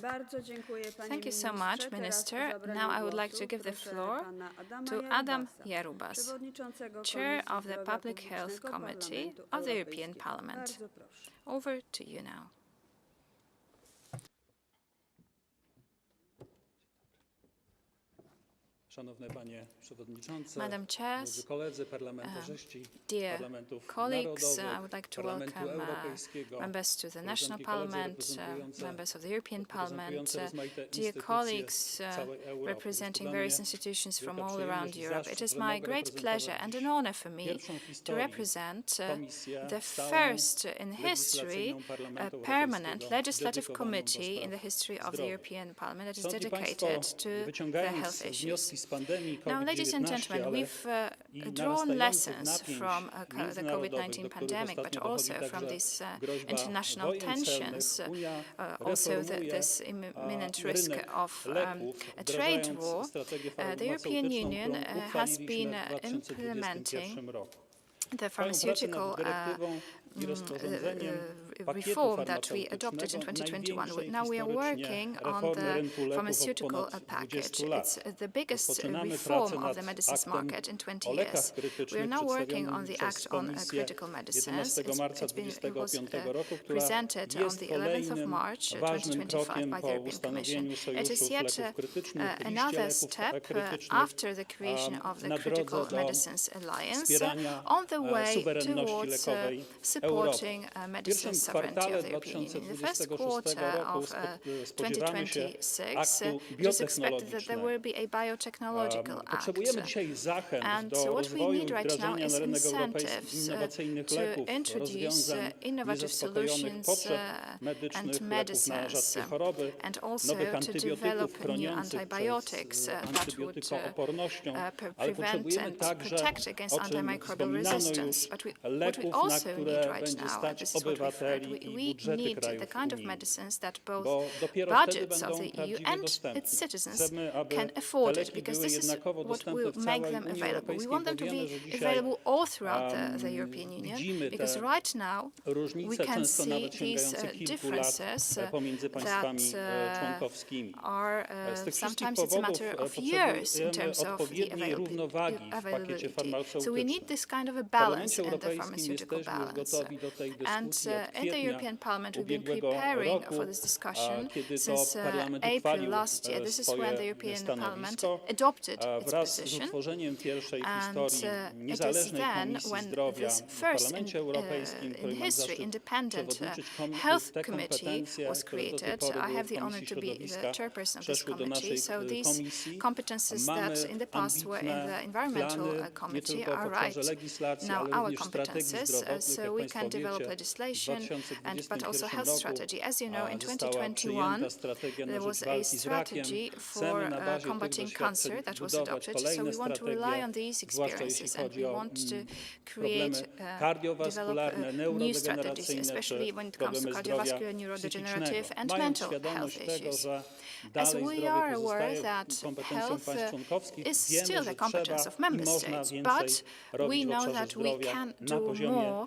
Bardzo dziękuję, panie Thank you so ministrze. much, Teraz o Minister. zabranie Now I would like głosu to give the proszę floor pana to Adam Jarubas, przewodniczącego Chair Komisji of the Zdrowia Public Health Publicznego Committee Parlamentu of the European Europejskiego. Parliament. Bardzo proszę. Over to you now. Szanowne Panie Przewodniczące, Madam Chairs, drodzy koledzy parlamentarzyści dear parlamentów colleagues, narodowych, I would like to Parlamentu welcome Europejskiego, members to the national koleżanki, koledzy parliament, reprezentujące- members of the European Parliament, reprezentujące rozmaite dear instytucje colleagues z całej Europy. representing Jest to dla various mnie institutions from wielka all around przyjemność i Europe. It zaszczyt, is że my mogę great pleasure and an honor for me pierwszą w to historii represent Komisję the stałą first in history legislacyjną Parlamentu permanent Europejskiego legislative dedykowaną do committee in the spraw history of the zdrowia. European Parliament that is Szanowni dedicated Państwo, to the wyciągając health issues. wnioski z pandemii Now, ladies and COVID-19, gentlemen, ale we've i drawn narastających lessons napięć from the międzynarodowych, COVID-19 do których pandemic, but ostatnio also dochodzi from także these groźba international wojen tensions, celnych, Unia also reformuje, this imminent risk rynek of leków, a trade wdrażając war. strategię The European farmaceutyczną, Union którą has uchwaliliśmy been w 2021 implementing roku. the Trwają prace pharmaceutical nad dyrektywą i rozporządzeniem pakietu reform that we adopted in farmaceutycznego, 2021. Now we are największej working historycznie on reformy the rynku leków od pharmaceutical ponad package. 20 lat. It's the biggest Rozpoczynamy reform pracę of the nad medicines aktem market in 20 o lekach years. We are krytycznych now working przedstawionym on the przez Act on Komisję critical medicines. 11 marca It was 2025 roku, która presented on jest the 11th of kolejnym March ważnym 2025 krokiem by the po European Commission. ustanowieniu It sojuszu is yet leków krytycznych, liście another leków step krytycznych, after the creation of the na Critical drodze do Medicines Alliance wspierania on the way suwerenności towards lekowej supporting W pierwszym medicines sovereignty kwartale of the European Union. In the first 2026 quarter roku of spodziewamy się 2026, aktu it is expected that there biotechnologicznego. will be a biotechnological act. Potrzebujemy dzisiaj zachęt And do what we rozwoju need i right now wdrażania is na rynek europejski incentives innowacyjnych to leków, introduce rozwiązań innovative niezaspokojonych solutions potrzeb and medycznych, leków na medicines, rzadkie choroby, and also nowych to antybiotyków develop new chroniących antibiotics przed that would antybiotykoopornością, ale prevent potrzebujemy and także, protect against o czym antimicrobial wspominano resistance. już, But what we leków, na also need które right będzie now, and stać this is what we've heard, obywateli we i budżety need the krajów kind of unijnych. medicines that both Bo dopiero wtedy budgets of będą the EU prawdziwie and dostępne. its citizens Chcemy, aby can te afford it, leki because były this is jednakowo what dostępne will w make całej them Unii available. We Europejskiej, want bo them to wiemy, be że dzisiaj available all throughout the European Union, widzimy because te right now we różnice, can często see nawet these sięgające kilku lat differences pomiędzy państwami that członkowskimi. are Z tych wszystkich sometimes it's a powodów matter of years in potrzebujemy terms of the odpowiedniej równowagi w pakiecie availability. So we farmaceutycznym. need this kind of a W balance Parlamencie in the Europejskim pharmaceutical jesteśmy już balance. gotowi do tej And dyskusji od in the kwietnia European Parliament we've been ubiegłego preparing roku, for this discussion kiedy to since Parlament April uchwalił last year. This is when the swoje European Parliament stanowisko adopted its wraz z position. utworzeniem pierwszej w And historii it is niezależnej then Komisji when Zdrowia this w first Parlamencie Europejskim, której in mam history zaszczyt independent przewodniczyć, health te committee kompetencje, was które do tej created. pory I były have w the honor Komisji to be the Środowiska, chairperson of this przeszły do committee. naszej So these komisji. competences Mamy that in the past were in the ambitne environmental plany, nie committee tylko w are obszarze right legislacji, now ale our również strategii competences. zdrowotnych, So jak we Państwo can develop wiecie. W legislation but also 2021 health roku strategy. As you know, in została 2021 przyjęta strategia na there was rzecz a walki z rakiem. strategy for Chcemy na bazie tych combating doświadczeń cancer that was budować adopted. So kolejne we want to rely strategie, on these zwłaszcza jeśli experiences, and chodzi we o want to problemy create, develop kardiowaskularne, new strategies, neurodegeneracyjne especially czy when it comes to problemy zdrowia cardiovascular, neurodegenerative, psychicznego. and Mając mental świadomość health tego, issues. że As dalej we zdrowie are aware pozostaje that kompetencją health państw członkowskich, is wiemy, still że the trzeba competence of i member można states, więcej but we robić w know obszarze that we zdrowia can na do poziomie more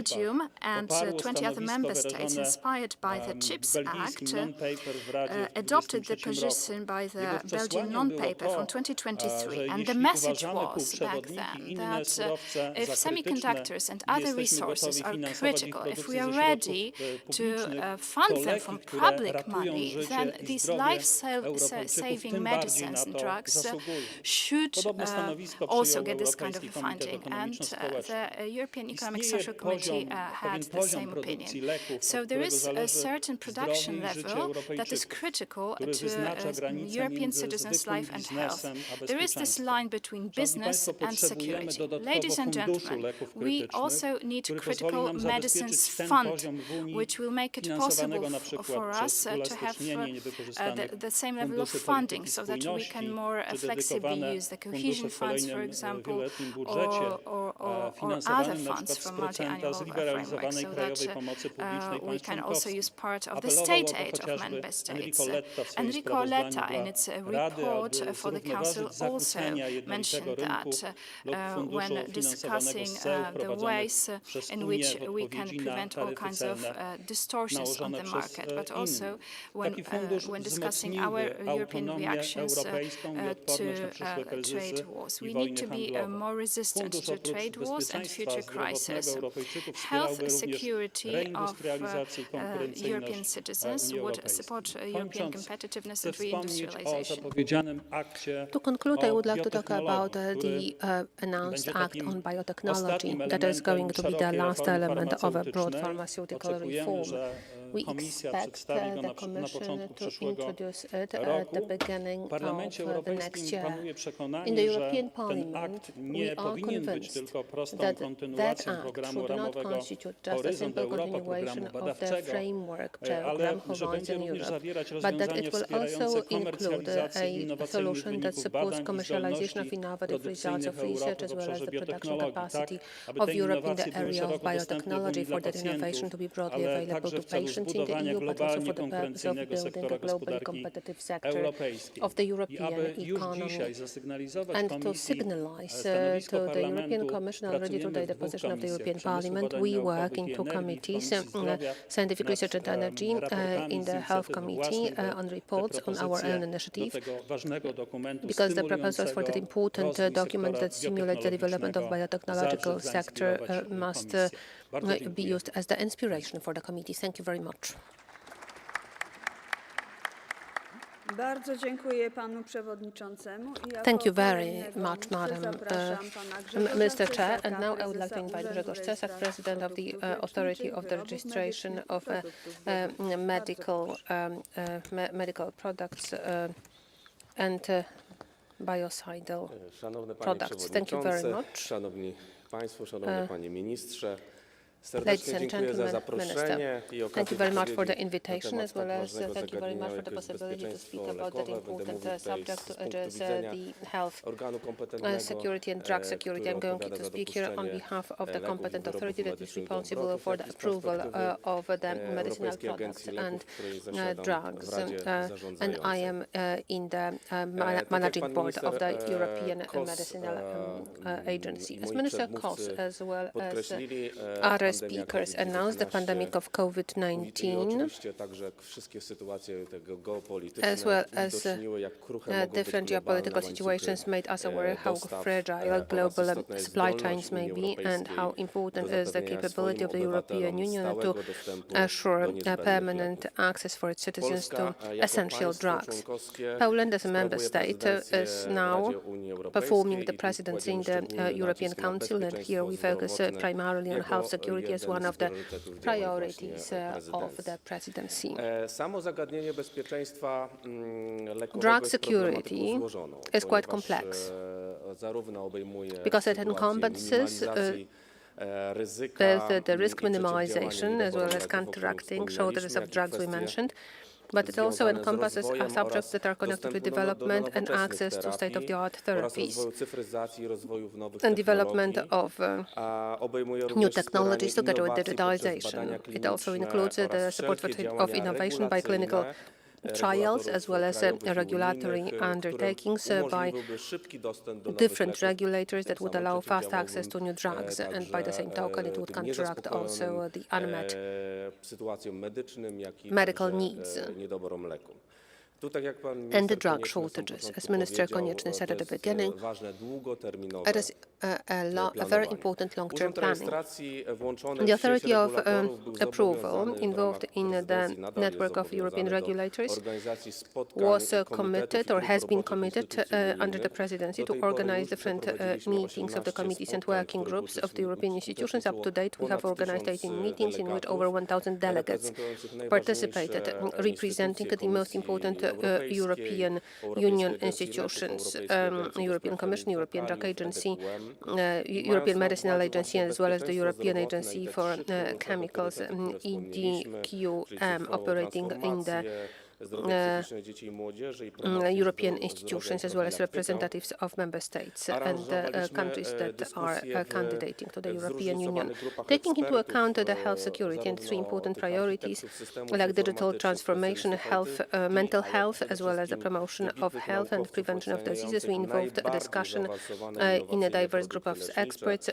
Belgium and poparło 20 other member stanowisko states, wyrażone inspired by the w CHIPS belgijskim Act, non-paper w Radzie w adopted the 2023 roku. position by the Jego Belgian przesłaniem non-paper było from to, 2023. że And the jeśli message uważamy was back półprzewodniki i then inne that surowce if za semiconductors krytyczne, and other the jesteśmy resources gotowi are finansować ich critical, if produkcję we are ze ready środków to publicznych, fund to them leki, from które public ratują money, życie then i these zdrowie Europejczyków, life-saving tym bardziej na medicines and to drugs zasługują. should Podobne stanowisko also przyjął get this kind of Europejski Komitet funding. And Ekonomiczno-Społeczny. the European Economic Istnieje Social Committee pewien had the poziom same produkcji opinion. leków, So od there którego is a zależy certain production zdrowie i życie level that is Europejczyków, critical który wyznacza to granicę European między citizens' zwykłym life and health. biznesem a There is this bezpieczeństwem. line between Szanowni business Państwo, and potrzebujemy security. dodatkowo Ladies and funduszu gentlemen, leków we krytycznych, also need który critical pozwoli nam medicines zabezpieczyć ten fund, poziom w Unii which will make it finansowanego possible na przykład for us przez to have uelastycznienie niewykorzystanych the same level of funduszy funding, polityki so that we spójności, can more czy flexibly dedykowane use the fundusze cohesion w funds, for kolejnym example, wieloletnim budżecie, or other finansowanym na funds przykład z from procenta multi-annual framework, zliberalizowanej so krajowej that pomocy publicznej we państw can also członkowskich. use part of the Apelował state o to aid of chociażby member states. Enrico Letta w swoim Enrico sprawozdaniu Letta in its dla Rady, report aby for the Council zrównoważyć also zakłócenia jednolitego mentioned rynku that lub funduszu when finansowanego discussing z cel the wprowadzonych ways przez in Unię which w we can odpowiedzi na prevent all taryfy kinds of celne distortions on nałożone the przez market, but also innych. Taki fundusz when discussing our wzmocniłby European autonomię reactions europejską i odporność na to przyszłe kryzysy trade wars. i We need wojny to be handlowe. more resistant Fundusz to oprócz trade wars and bezpieczeństwa future zdrowotnego crises. Europejczyków wspierałby Health również security of reindustrializację i European konkurencyjność citizens Unii would Europejskiej. support European Kończąc, competitiveness chcę and wspomnieć o reindustrialization. zapowiedzianym akcie To conclude, I o would like to talk about biotechnologii, the który announced będzie act takim on biotechnology ostatnim that is going to be the szerokiej last reformy element of a broad farmaceutycznej. pharmaceutical Oczekujemy, reform. że We Komisja expect przedstawi go the na Commission początku to przyszłego introduce it at roku. the beginning W of Parlamencie the Europejskim next year. panuje In the przekonanie, że European ten Parliament, akt nie we are powinien być convinced tylko prostą that kontynuacją act programu should not ramowego constitute just a Horyzont simple Europa, continuation programu of the badawczego, framework ale program że będzie Horizon również Europe, zawierać but that rozwiązanie it will wspierające also include komercjalizację a innowacyjnych solution that wyników supports badań i commercialization zdolności of innovative results produkcyjnych of research Europy as w well as obszarze the production bioteknologii, tak, capacity aby of te Europe in innowacje the były area of szeroko dostępne w Unii biotechnology dla for that innovation pacjentów, to be broadly ale available także to w celu patients in the zbudowania EU, but also globalnie for the purpose of konkurencyjnego building a sektora globally gospodarki competitive sector europejskiej. of the I European aby już economy. dzisiaj zasygnalizować And to Komisji signalize stanowisko to the European Parlamentu, Commission already pracujemy today w the dwóch position of the komisjach: European Przemysłu Parliament. Badań We work Naukowych in i two Energii, w committees, Komisji Zdrowia, Scientific nad Research and Energy raportami in z the Health inicjatywy Committee własnej, bo on te reports on our propozycje own do initiative, tego ważnego dokumentu because the proposals for that important rozwój document sektora that stimulates the development of biotechnological zawsze sector zainspirować must Komisję. Bardzo be dziękuję. used as the inspiration for the committee. Thank you very much. Bardzo dziękuję panu przewodniczącemu. I jako Thank you very kolejnego much, mówcę Madam zapraszam pana Grzegorza Mr. Chair. Cesarka, And now I would like to prezesa invite Urzędu Grzegorz Cesar, Rejestracji President of the Produktów Authority Leczniczych, of the Wyrobów Registration Medycznych of i Produktów Biobójczych. medical Bardzo medical products and biocidal Szanowny Panie products. Thank you very Przewodniczący, much. Szanowni Państwo, Szanowny Panie Ministrze, Ladies serdecznie and dziękuję za gentlemen, zaproszenie i okazję thank you very much for the wypowiedzi invitation, na as temat well tak as ważnego thank you very much zagadnienia, for the jakim jest possibility to speak bezpieczeństwo about that lekowe. Będę important mówił tutaj subject z to punktu address widzenia the health organu kompetentnego, security and drug security. który I'm going odpowiada to za speak here on dopuszczenie behalf of the leków i competent wyrobów authority that is medycznych do responsible obrotu, for tak the i z perspektywy approval of the medicinal Europejskiej products Agencji and Leków, której zasiadam drugs. w Radzie And Zarządzającej. I am in the Tak managing jak pan board of the minister European Kos, Medicinal Agency. i As moi Minister przedmówcy Kos, as well as podkreślili, other pandemia speakers COVID-19 announced, the pandemic of i COVID-19, oczywiście także wszystkie sytuacje tego geopolityczne as well as uwidoczniły, jak kruche mogą być different globalne geopolitical situations łańcuchy made us aware how dostaw, fragile oraz global istotna jest supply zdolność chains may Unii be and how Europejskiej important do is the zapewnienia capability of the swoim European obywatelom Union to stałego dostępu assure do niezbędnych permanent leków. access for its citizens to Polska jako essential państwo drugs. członkowskie Poland as a member sprawuje state prezydencję is w now Radzie Unii Europejskiej performing the i tu presidency in kładziemy the szczególny European nacisk na Council, and here we bezpieczeństwo focus zdrowotne primarily on jako health security as jeden one z of the priorytetów działań priorities właśnie of the prezydencji. presidency. Samo zagadnienie bezpieczeństwa lekowego Drug jest security problematyką złożoną, is quite ponieważ, complex zarówno obejmuje because it sytuację encompasses minimalizacji ryzyka, both the risk i przeciwdziałania minimization as well as niedoborem leków, o którym counteracting shoulders of wspominaliśmy, drugs we jak i mentioned, but it also związane z encompasses rozwojem subjects that are connected with dostępu do development and nowoczesnych access to terapii state-of-the-art oraz therapies rozwoju cyfryzacji, rozwoju nowych and development technologii, of a obejmuje new również technologies wspieranie together with innowacji poprzez digitalization. badania It also kliniczne includes the oraz support wszelkie of działania innovation by clinical regulacyjne, trials as well as regulatorów krajowych i regulatory unijnych, undertakings które by umożliwiłyby szybki dostęp do nowych different leków. regulators that Tym would samym allow fast przeciwdziałałbym access to new drugs, and by the same także token it would tym counteract also niezaspokojonym the unmet sytuacjom medycznym, jak i medical także, needs. niedoborom leków. Tu, tak jak pan and the minister drug Konieczny na samym shortages. As początku Minister powiedział, Konieczny said at the to jest, beginning, ważne długoterminowe it is a very important long-term Urząd planning. Rejestracji włączony The w sieć authority of regulatorów był approval zobowiązany w involved ramach in the prezydencji, nadal jest network of European zobowiązany do regulators organizacji spotkań was komitetów i committed or grup has been roboczych committed instytucji under the unijnych. presidency Do to tej pory organize już different przeprowadziliśmy meetings of the 18 committees and spotkań, working w których groups of the European institutions. Up to uczestniczyło date, we have ponad organized 1000 18 meetings in which delegatów, over 1,000 delegates reprezentujących najważniejsze participated, representing the most instytucje important Komisji Europejskiej, European Europejskiej Union Agencji institutions, Leków, Europejskiej Agencji do European Spraw Commission, European Drug Chemikalii, Agency, EDQM. European na Medicinal uwadze Agency, właśnie as well as the bezpieczeństwo European zdrowotne Agency i te for trzy kluczowe Chemicals, priorytety, które wspomnieliśmy, czyli EDQM, cyfrową operating in the transformację, zdrowie psychiczne dzieci i młodzieży i promocję European zdrowia i institutions, as well as profilaktykę. representatives of member states and Aranżowaliśmy, countries that dyskusje are w candidating to the European zróżnicowanych Union, grupach taking into ekspertów, account the health security and three zarówno important tych priorities architektów systemów like digital informatycznych, transformation, specjalistów health, IT, mental ale health, przede as well as the wszystkim promotion of wybitnych health and naukowców prevention of diseases. We oceniających involved a najbardziej discussion zaawansowane in a innowacyjne diverse group of produkty lecznicze. experts,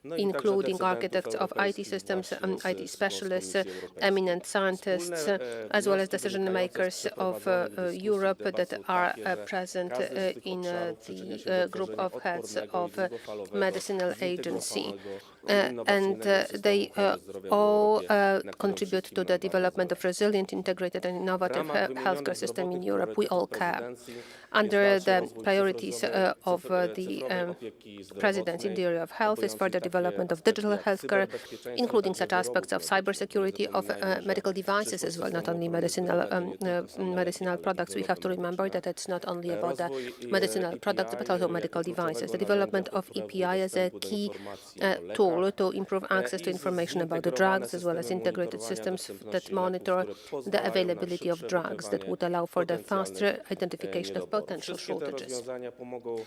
No i także including decydentów architects of IT europejskich systems, właśnie IT z specialists, Komisji Europejskiej. eminent scientists, Wspólne as well as wnioski decision wynikające z makers of przeprowadzonych dyskusji, Europe debat that są are takie, że present każdy z tych in obszarów przyczynia się do the group tworzenia of heads odpornego i of długofalowego, Medicinal Agency. zintegrowanego i And innowacyjnego they systemu ochrony zdrowia w all Europie, na którym contribute wszystkim to nam the bardzo development of zależy. resilient, integrated and W innovative ramach wymienionych healthcare system in zdrowotnych Europe. We all priorytetów care. prezydencji jest Under dalszy the rozwój priorities of the cyfrowej opieki presidency in the zdrowotnej, area of health is further obejmującej development of takie digital aspekty jak healthcare, cyberbezpieczeństwo, including także such aspects of wyrobów medycznych. cybersecurity, of Zapominajmy, że medical devices przyszłość as well, not systemu only ochrony zdrowia to nie tylko same leki, medicinal ale i products. We have to wyroby remember medyczne. that it's not only about the Rozwój medicinal EPI products, but also jako medical kluczowego devices. The narzędzia development of poprawę EPI as a dostępu do key informacji o lekach, tool to improve access to i information about the zintegrowane drugs, as well as systemy integrated monitorowania systems that dostępności monitor leków, które the pozwalają na availability of szybsze drugs that wykrywanie would allow for the potencjalnych, faster identification of niedoborów. potential Wszystkie te shortages. rozwiązania pomogą All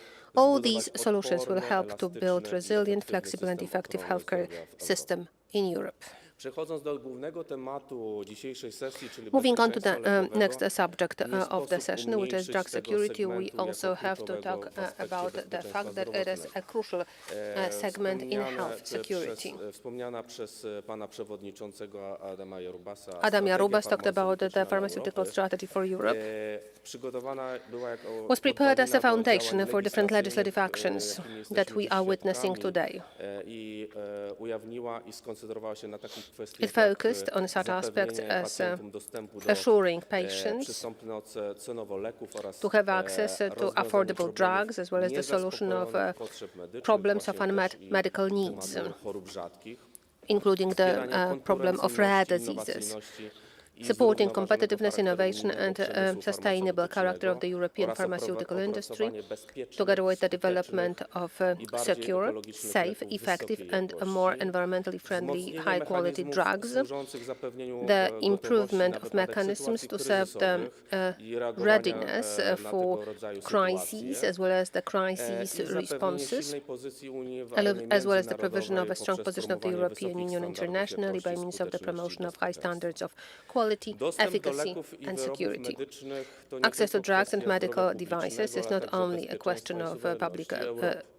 zbudować these solutions will odporny, help to build elastyczny i resilient, efektywny flexible and system effective ochrony healthcare zdrowia w Europie. system in Europe. Przechodząc do głównego tematu dzisiejszej sesji, czyli Moving on to the bezpieczeństwa lekowego, next subject nie of the sposób session, which is umniejszyć drug tego security, we segmentu also jako have to kluczowego talk w aspekcie about the bezpieczeństwa fact that it is zdrowotnego. a crucial segment in health security. Wspomniana przez pana przewodniczącego Adama Jarubasa Adam strategia Jarubas talked about the farmaceutyczna dla pharmaceutical Europy, strategy for Europe. przygotowana była jako Was prepared as a podwalina do foundation działań for different legislative legislacyjnych, actions jakimi jesteśmy that we dziś are witnessing świadkami, today. I ujawniła i skoncentrowała się na takich kwestiach It focused on such aspects zapewnienie as pacjentom dostępu do assuring patients przystępne cenowo leków oraz to have access to rozwiązanie affordable problemów drugs, as well as the solution of niezaspokojonych potrzeb medycznych, problems of właśnie unmet też i medical needs, tematu chorób rzadkich, including the wspierania problem of rare konkurencyjności, diseases, innowacyjności i supporting zrównoważonego competitiveness, charakteru innovation, unijnego and przemysłu sustainable character of the farmaceutycznego European oraz pharmaceutical industry, opracowanie bezpiecznych, together with the skutecznych development of i bardziej secure, ekologicznych safe, leków effective, wysokiej and jakości, more environmentally friendly, wzmocnienie high-quality mechanizmów drugs, służących zapewnieniu the gotowości improvement na of wypadek mechanisms sytuacji to serve the kryzysowych i reagowania, readiness na for tego rodzaju crises, sytuacje, as well as the i crisis zapewnienie responses, silnej pozycji Unii w arenie as well as the provision of a międzynarodowej strong poprzez position of the promowanie European wysokich Union standardów internationally by jakości, means of the skuteczności i promotion of high bezpieczeństwa. standards of quality, Dostęp do efficacy, leków i and wyrobów security. medycznych to nie Access to tylko drugs and kwestia medical zdrowia devices is publicznego, not ale only także a question bezpieczeństwa i of public suwerenności Europy.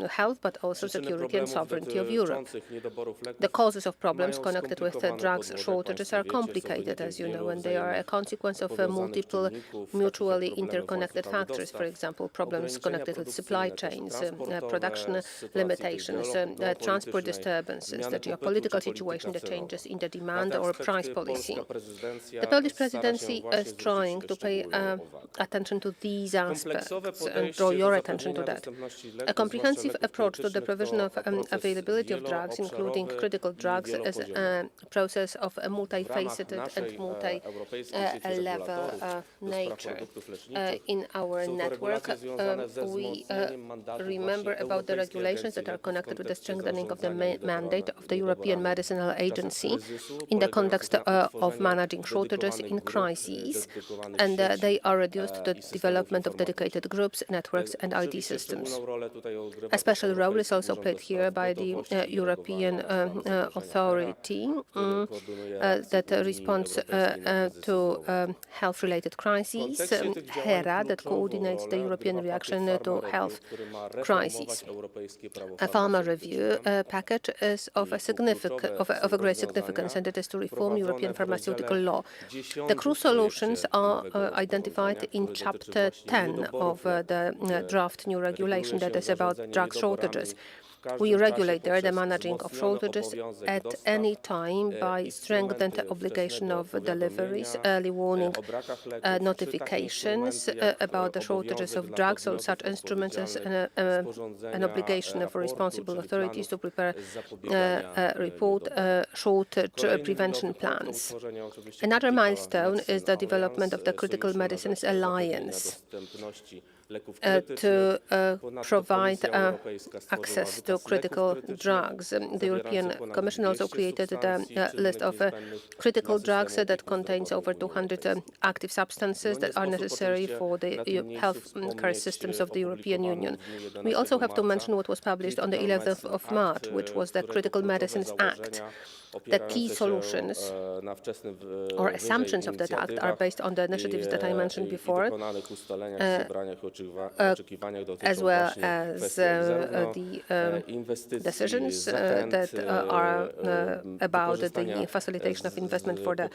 health, but also Przyczyny security and problemów sovereignty of Europe. dotyczących niedoborów leków The causes of problems mają connected with the skomplikowaną drugs podłoże, shortages państwo are wiecie, są complicated, wynikiem as you wielu know, and they are a wzajemnych consequence of powiązanych multiple czynników, takich mutually jak problemy interconnected łańcucha factors, for dostaw, example, problems ograniczenia connected with supply produkcyjne, też chains, transportowe, production sytuacji limitations, geopolitycznej, transport disturbances, zmiany the popytu geopolitical czy polityka situation, the cenowa. changes in the Na demand te or aspekty price policy. polska prezydencja The Polish stara się presidency właśnie is zwrócić trying to pay szczególną uwagę. attention to these Kompleksowe aspects and podejście draw do your attention to zapewnienia that. dostępności A leków, comprehensive zwłaszcza leków approach to the krytycznych, provision to of proces availability of drugs, including wieloobszarowy critical i drugs, is a wielopoziomowy. process of a W ramach multifaceted naszej and europejskiej sieci level regulatorów do spraw nature. produktów leczniczych In our są to network, regulacje związane ze we wzmocnieniem mandatu remember właśnie about the Europejskiej regulations Agencji that are Leków w connected with the kontekście strengthening of the zarządzania mandate of the European niedoborami. Medicinal W czasach Agency kryzysu in the polegających context na of utworzeniu managing shortages in dedykowanych grup, crises, dedykowanych and sieci, they are reduced to the i systemów development of informatycznych. dedicated groups, networks, and IT Oczywiście systems. szczególną rolę tutaj A special role is also played here by the European authority that responds to health-related crises, HERA, that coordinates the European reaction to health crises. A pharma review package is of a great significance, and it is to reform European pharmaceutical law. The crucial solutions are identified in Chapter 10 of the draft new regulation that is about drug shortages. We regulate there the managing of shortages at any time by strengthened obligation of deliveries, early warning notifications about the shortages of drugs, or such instruments as an obligation for responsible authorities to prepare report shortage prevention plans. Another milestone is the development of the Critical Medicines Alliance to provide access to critical drugs. The European Commission also created the list of critical drugs that contains over 200 active substances that are necessary for the health care systems of the European Union. We also have to mention what was published on the 11th of March, which was the Critical Medicines Act. The key solutions or assumptions of that act are based on the initiatives that I mentioned before, as well as the decisions that are about the facilitation of investment for the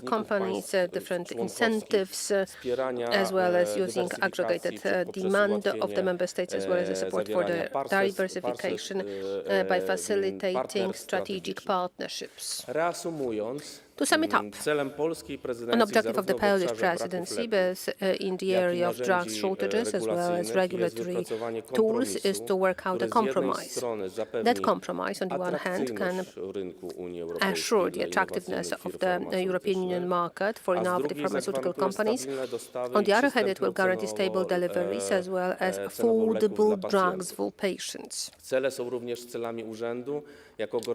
companies, different incentives, as well as using aggregated demand of the member states, as well as the support for the diversification by facilitating strategic partnerships. To sum it up, an objective of the Polish presidency, both in the area of drugs shortages as well as regulatory tools, is to work out a compromise. That compromise, on the one hand, can assure the attractiveness of the European Union market for innovative pharmaceutical companies. On the other hand, it will guarantee stable deliveries as well as affordable drugs for patients.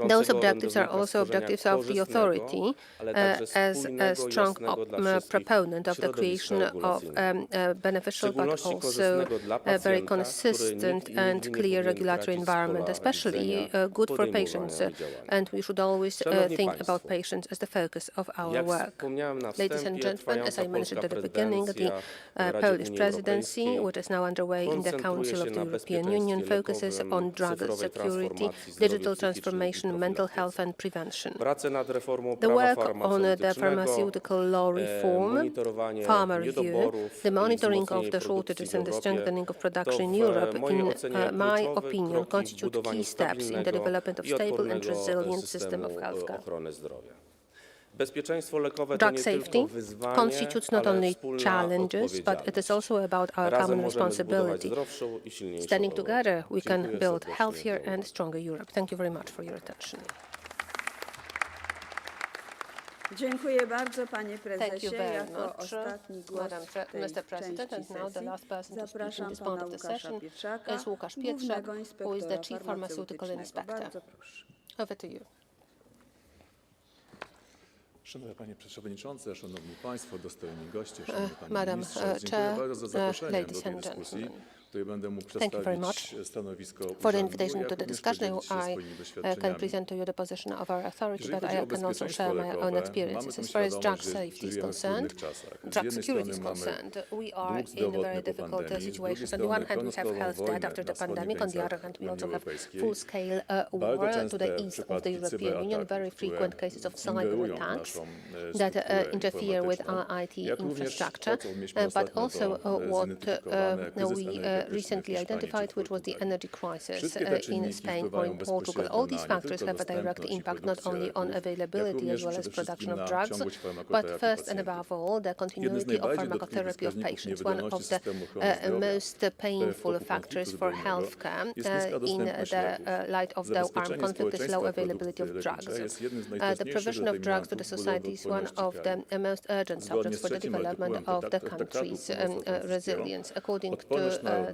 Those objectives are also objectives of the authority, as a strong proponent of the creation of a beneficial but also a very consistent and clear regulatory environment, especially good for patients. And we should always think about patients as the focus of our work. Ladies and gentlemen, as I mentioned at the beginning, the Polish presidency, which is now underway in the Council of the European Union, focuses on drug security, digital transformation, mental health and prevention. The work on the pharmaceutical law reform, pharma review, the monitoring of the shortages and the strengthening of production in Europe, in my opinion, constitute key steps in the development of stable and resilient system of healthcare. Drug safety constitutes not only challenges, but it is also about our common responsibility. Standing together, we can build healthier and stronger Europe. Thank you very much for your attention. Dziękuję bardzo, panie prezesie. Thank you very Jako much, ostatni głos w tej Mr. President. części And now the sesji last person to speak in zapraszam this part pana of the Łukasza session Pietrzaka, is Łukasz Pietrzak, głównego who is the inspektora Chief Pharmaceutical Inspector. Bardzo proszę. Over to you. Szanowny Panie Przewodniczący, Szanowni Państwo, dostojni goście, Szanowny Panie Madam Ministrze, Chair, dziękuję bardzo za zaproszenie do ladies tej and dyskusji. gentlemen. Tutaj będę mógł Thank you very przedstawić much stanowisko for the urzędu, invitation jak to the również discussion. podzielić się I swoimi can doświadczeniami. present to you the position of our authority, Jeżeli but chodzi o I can also bezpieczeństwo share my own lekowe, mamy experiences. tę As far as drug świadomość, że safety is żyjemy w trudnych concerned, czasach. Z drug jednej security is strony mamy concerned, we are dług in a very zdrowotny po difficult pandemii, z drugiej situation. On the one strony hand, we have health pełnoskalową debt after wojnę the na pandemic. On the other wschodnich hand, we granicach also Unii have Europejskiej. full-scale Bardzo war to częste the east of the przypadki European Union, cyberataków, very frequent które cases of cyber ingerują w attacks naszą that strukturę interfere with informatyczną, our IT jak również infrastructure, to, co mieliśmy but ostatnio, also to what zidentyfikowane kryzys we energetyczny recently w Hiszpanii identified, czy which was the Portugalii. energy crisis Wszystkie te in czynniki Spain or wpływają in Portugal. bezpośrednio All these na nie factors tylko have a direct dostępność i impact not produkcję only on leków, jak availability as również well as przede production wszystkim of na drugs, ciągłość but farmakoterapii first and pacjentów. above all, the Jednym z continuity of najbardziej dotkliwych pharmacotherapy of wskaźników patients. One niewydolności of the systemu ochrony zdrowia most painful factors for healthcare jest niska in dostępność the leków. light of the armed Zabezpieczenie conflict is low społeczeństwa availability of produkcji drugs. leczniczej jest jednym z The najważniejszych provision of drugs to the determinantów society is one budowy of odporności the most urgent Zgodnie subjects z for the trzecim development artykułem of the traktatu country's północnoatlantyckiego resilience. According to odporność narodów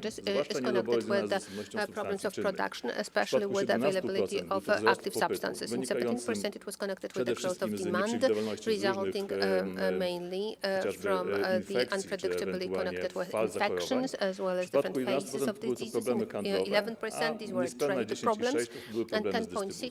shortages zwłaszcza is niedobór connected with zasobnością the problems substancji of czynnych. production, W especially przypadku with the 17% availability był of to wzrost active popytu, substances. In wynikający 17% it was connected with the przede growth of wszystkim z demand, nieprzewidywalności resulting różnych mainly chociażby from the infekcji, czy unpredictability ewentualnie connected with fal zachorowań. infections, as well W as different przypadku phases 11% of były to diseases. problemy handlowe, 11% a these were niespełna trade problems, 10,6% były and problemy z 10.6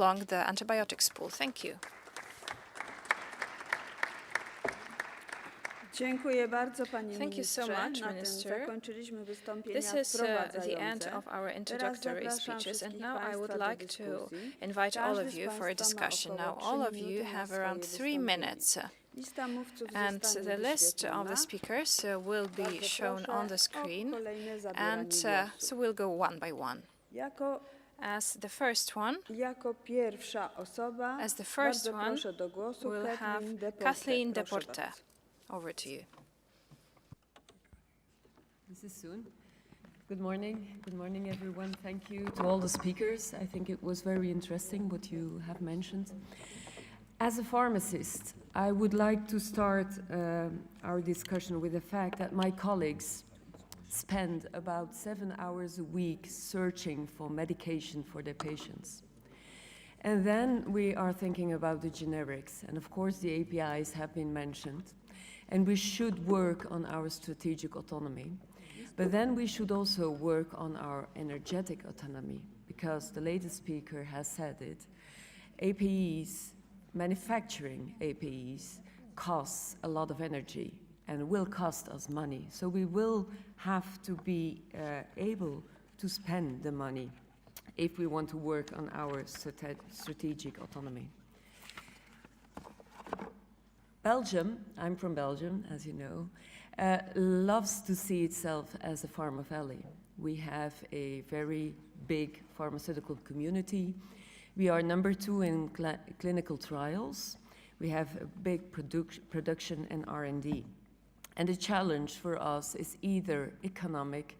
along the antibiotics pool. Thank you. Dziękuję bardzo, panie Thank you so ministrze. much, Na tym Minister. zakończyliśmy wystąpienia This is the end wprowadzające. of our Teraz introductory zapraszam speeches, and wszystkich now I would państwa do like to dyskusji. invite all Każdy of z you for a państwa ma discussion. około Now, 3 all of you minuty na have swoje around 3 wystąpienie. minutes, Lista mówców and zostanie the list of wyświetlona. the speakers will be Bardzo shown proszę on the o screen, kolejne zabieranie and głosu. so we'll go one by one. As the first one, Jako pierwsza osoba As the first bardzo one, proszę do głosu we'll have Kathleen Kathleen Deporte. Deporte. Over to you. This is soon. Good morning everyone. Thank you to all the speakers. I think it was very interesting what you have mentioned. As a pharmacist, I would like to start our discussion with the fact that my colleagues spend about 7 hours a week searching for medication for their patients. And then we are thinking about the generics, and of course the APIs have been mentioned, and we should work on our strategic autonomy. But then we should also work on our energetic autonomy, because the latest speaker has said it. APEs, manufacturing APEs, costs a lot of energy and will cost us money. So we will have to be able to spend the money if we want to work on our strategic autonomy. Belgium, I'm from Belgium, as you know, loves to see itself as a pharma valley. We have a very big pharmaceutical community. We are number 2 in clinical trials. We have a big production and R&D. And the challenge for us is either economic,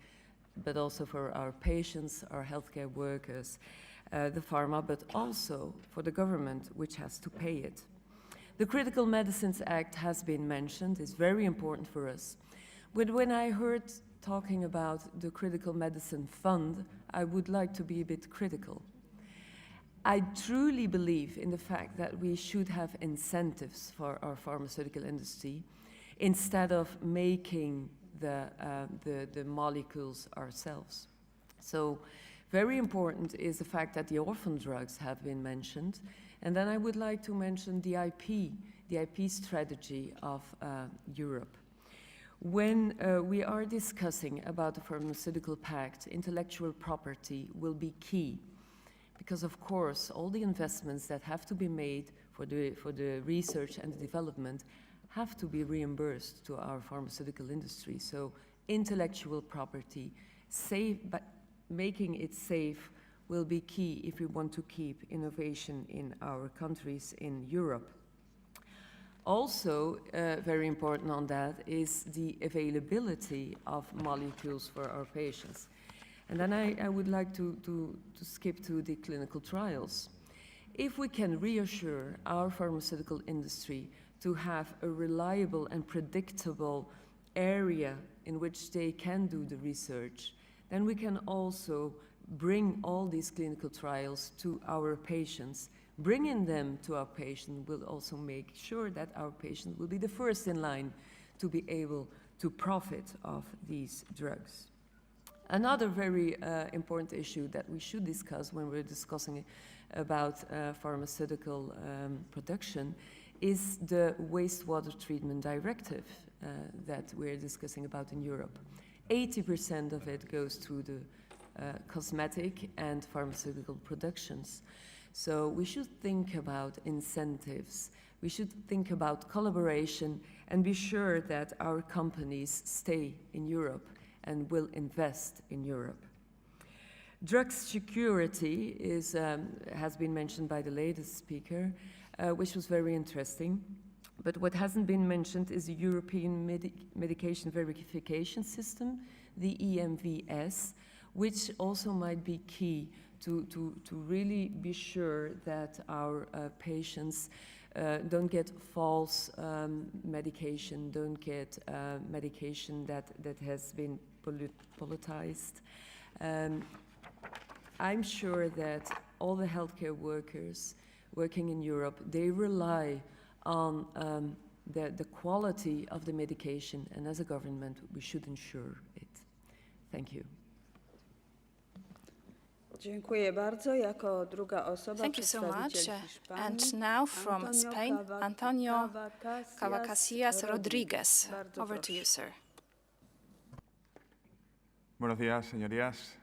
but also for our patients, our healthcare workers, the pharma, but also for the government, which has to pay it. The Critical Medicines Act has been mentioned. It's very important for us. But when I heard talking about the Critical Medicine Fund, I would like to be a bit critical. I truly believe in the fact that we should have incentives for our pharmaceutical industry instead of making the molecules ourselves. So very important is the fact that the orphan drugs have been mentioned. And then I would like to mention the IP strategy of Europe. When we are discussing about the pharmaceutical pact, intellectual property will be key, because of course all the investments that have to be made for the research and the development have to be reimbursed to our pharmaceutical industry. So intellectual property, making it safe, will be key if we want to keep innovation in our countries in Europe. Also, very important on that is the availability of molecules for our patients. And then I would like to skip to the clinical trials. If we can reassure our pharmaceutical industry to have a reliable and predictable area in which they can do the research, then we can also bring all these clinical trials to our patients. Bringing them to our patient will also make sure that our patient will be the first in line to be able to profit of these drugs. Another very important issue that we should discuss when we're discussing about pharmaceutical production is the wastewater treatment directive that we're discussing about in Europe. 80% of it goes to the cosmetic and pharmaceutical productions. So we should think about incentives. We should think about collaboration and be sure that our companies stay in Europe and will invest in Europe. Drug security has been mentioned by the latest speaker, which was very interesting. But what hasn't been mentioned is the European Medication Verification System, the EMVS, which also might be key to really be sure that our patients don't get false medication, don't get medication that has been politicized. I'm sure that all the healthcare workers working in Europe, they rely on the quality of the medication, and as a government, we should ensure it. Thank you. Dziękuję bardzo. Jako druga osoba Thank you so much. przedstawiciel Hiszpanii, And now from Spain, Antonio Cavacasillas Rodriguez. Bardzo Over to proszę. you, sir. Buenos días, señorías.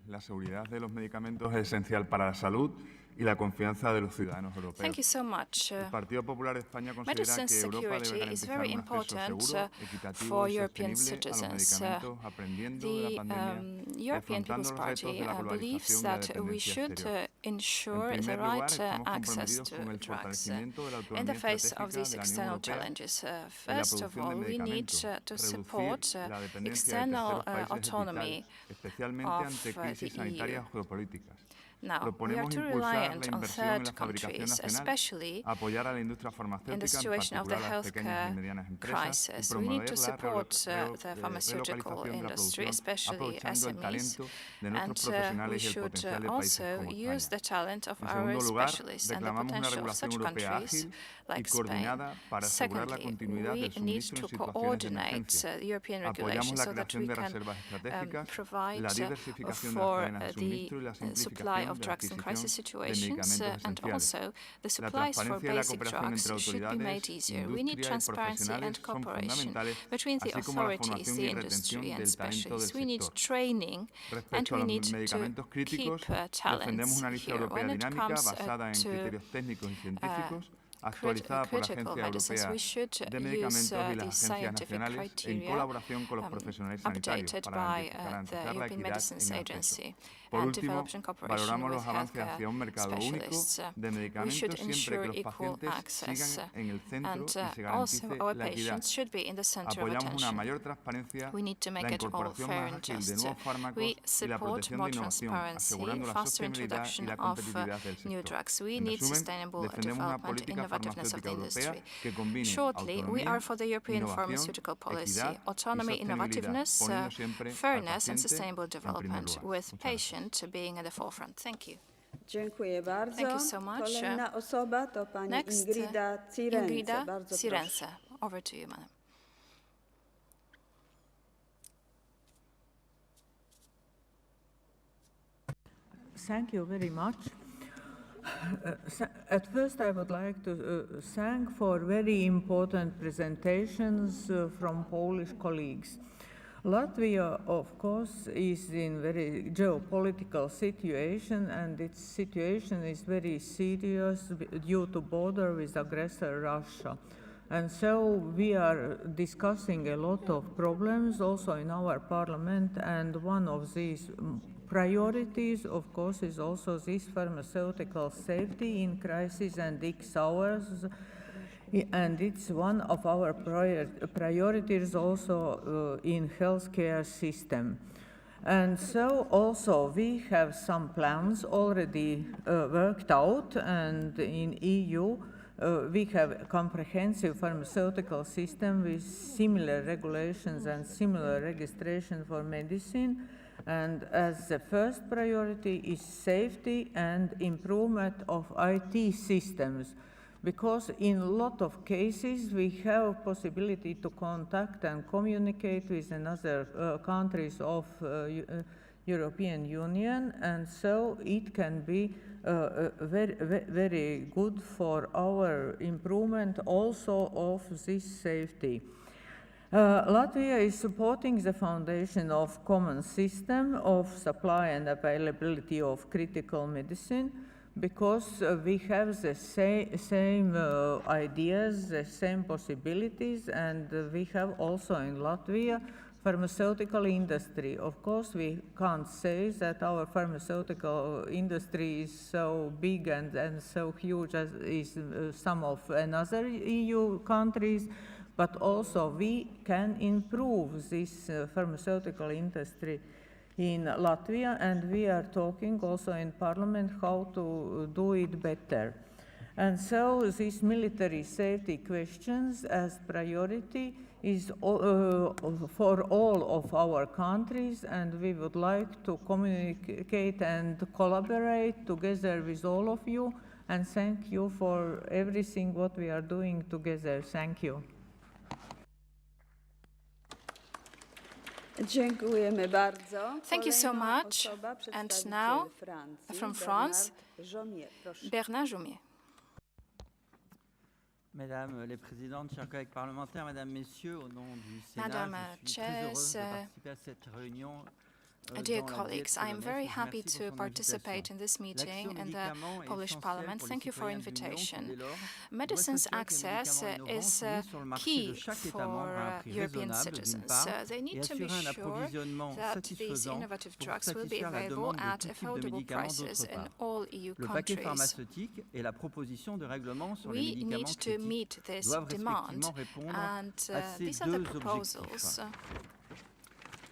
La seguridad de los medicamentos es esencial para la salud y la confianza de los ciudadanos europeos. Thank you so much. El Partido Popular de España considera Medicine que Europa debe security is garantizar very un acceso important seguro, equitativo for y European sostenible a los citizens. medicamentos, aprendiendo de la pandemia y European afrontando People's los retos Party de la believes globalización y la that we dependencia should exterior. ensure En the primer lugar, right estamos access comprometidos to con el drugs fortalecimiento de la in the autonomía face of estratégica these de la Unión external Europea challenges. en la First of producción all, de we need medicamentos, to reducir support la dependencia de external terceros países es autonomy vital, especialmente of ante crisis the sanitarias EU. o geopolíticas. Now, we are Proponemos too impulsar reliant la on inversión en la third fabricación countries, nacional, especially apoyar a la industria in the farmacéutica, en situation of the particular a las pequeñas y healthcare medianas empresas, y crisis. We promover need to la support the pharmaceutical relocalización de la industry, producción, especially aprovechando el SMEs, talento de and nuestros we profesionales y el should potencial de países also como use España. the talent of En our segundo lugar, specialists and the reclamamos una potential of regulación such europea countries ágil y like Spain. coordinada para asegurar la Secondly, continuidad we del need suministro to en situaciones de coordinate emergencia. the European Apoyamos regulations la so that creación we de can reservas estratégicas, provide la diversificación de las for cadenas de the suministro y la supply simplificación of de la drugs in crisis adquisición de situations medicamentos and esenciales. also the La supplies for transparencia y la basic cooperación drugs entre should be made autoridades, easier. We need industria y transparency and profesionales son cooperation fundamentales, between the así como la authorities, formación the y retención industry and del talento del specialists. We need sector. training and Respecto we a need los to medicamentos keep críticos, talents defendemos una lista here. europea When it dinámica comes basada en to criterios técnicos y científicos, actualizada por la critical Agencia medicines, Europea we should de use Medicamentos y the las agencias scientific nacionales en criteria colaboración con los profesionales sanitarios updated para by the garantizar la European equidad Medicines en el acceso. Agency Por and último, developed in cooperation valoramos with los avances healthcare hacia un mercado único specialists. de We medicamentos should siempre que ensure los equal pacientes access sigan en el centro and y se also garantice our la equidad. patients should be in the center of Apoyamos una attention. mayor transparencia, We need to la make it all incorporación fair más and ágil de just. nuevos fármacos We y la support protección more de innovación, transparency, asegurando la faster sostenibilidad y introduction la of competitividad del new sector. drugs. We En need resumen, sustainable defendemos una development, política innovativeness of farmacéutica the europea industry. que combine Shortly, we are autonomía, for the European innovación, pharmaceutical policy, equidad y autonomy, sostenibilidad, innovativeness, poniendo siempre al fairness, and paciente sustainable en primer development, lugar. with Muchas gracias. patient being at the forefront. Thank you. Dziękuję bardzo. Thank you so much. Kolejna osoba to pani Next, Ingrida Cirence. Ingrida Bardzo proszę. Cirence. Over to you, madam. Thank you very much. At first, I would like to thank for very important presentations from Polish colleagues. Latvia, of course, is in very geopolitical situation, and its situation is very serious due to border with aggressor Russia. And so we are discussing a lot of problems also in our parliament, and one of these priorities, of course, is also this pharmaceutical safety in crisis and X hours, and it's one of our priorities also in healthcare system. And so also we have some plans already worked out, and in EU we have a comprehensive pharmaceutical system with similar regulations and similar registration for medicine. And as the first priority is safety and improvement of IT systems, because in a lot of cases we have possibility to contact and communicate with another countries of European Union, and so it can be very good for our improvement also of this safety. Latvia is supporting the foundation of common system of supply and availability of critical medicine, because we have the same ideas, the same possibilities, and we have also in Latvia pharmaceutical industry. Of course, we can't say that our pharmaceutical industry is so big and so huge as is some of another EU countries, but also we can improve this pharmaceutical industry in Latvia, and we are talking also in Parliament how to do it better. And so these military safety questions as priority is for all of our countries, and we would like to communicate and collaborate together with all of you, and thank you for everything what we are doing together. Thank you. Dziękujemy bardzo. Thank you so Kolejna much. osoba, And przedstawiciel now, Francji, from France, Bernard Jomier. Proszę. Bernard Jomier. Mesdames les présidentes, chers collègues parlementaires, Mesdames, Messieurs, au nom du Sénat, Madame je suis très heureuse de Chairs, participer à cette réunion. Dear colleagues, I am very happy to participate in this meeting in the Polish Parliament. Thank you for invitation. Medicines access is key for European citizens. They need to be sure that these innovative drugs will be available at affordable prices in all EU Le paquet countries. pharmaceutique et la proposition de règlement sur les We médicaments need to critiques meet this doivent demand, respectivement répondre and à ces these are the deux proposals. objectifs.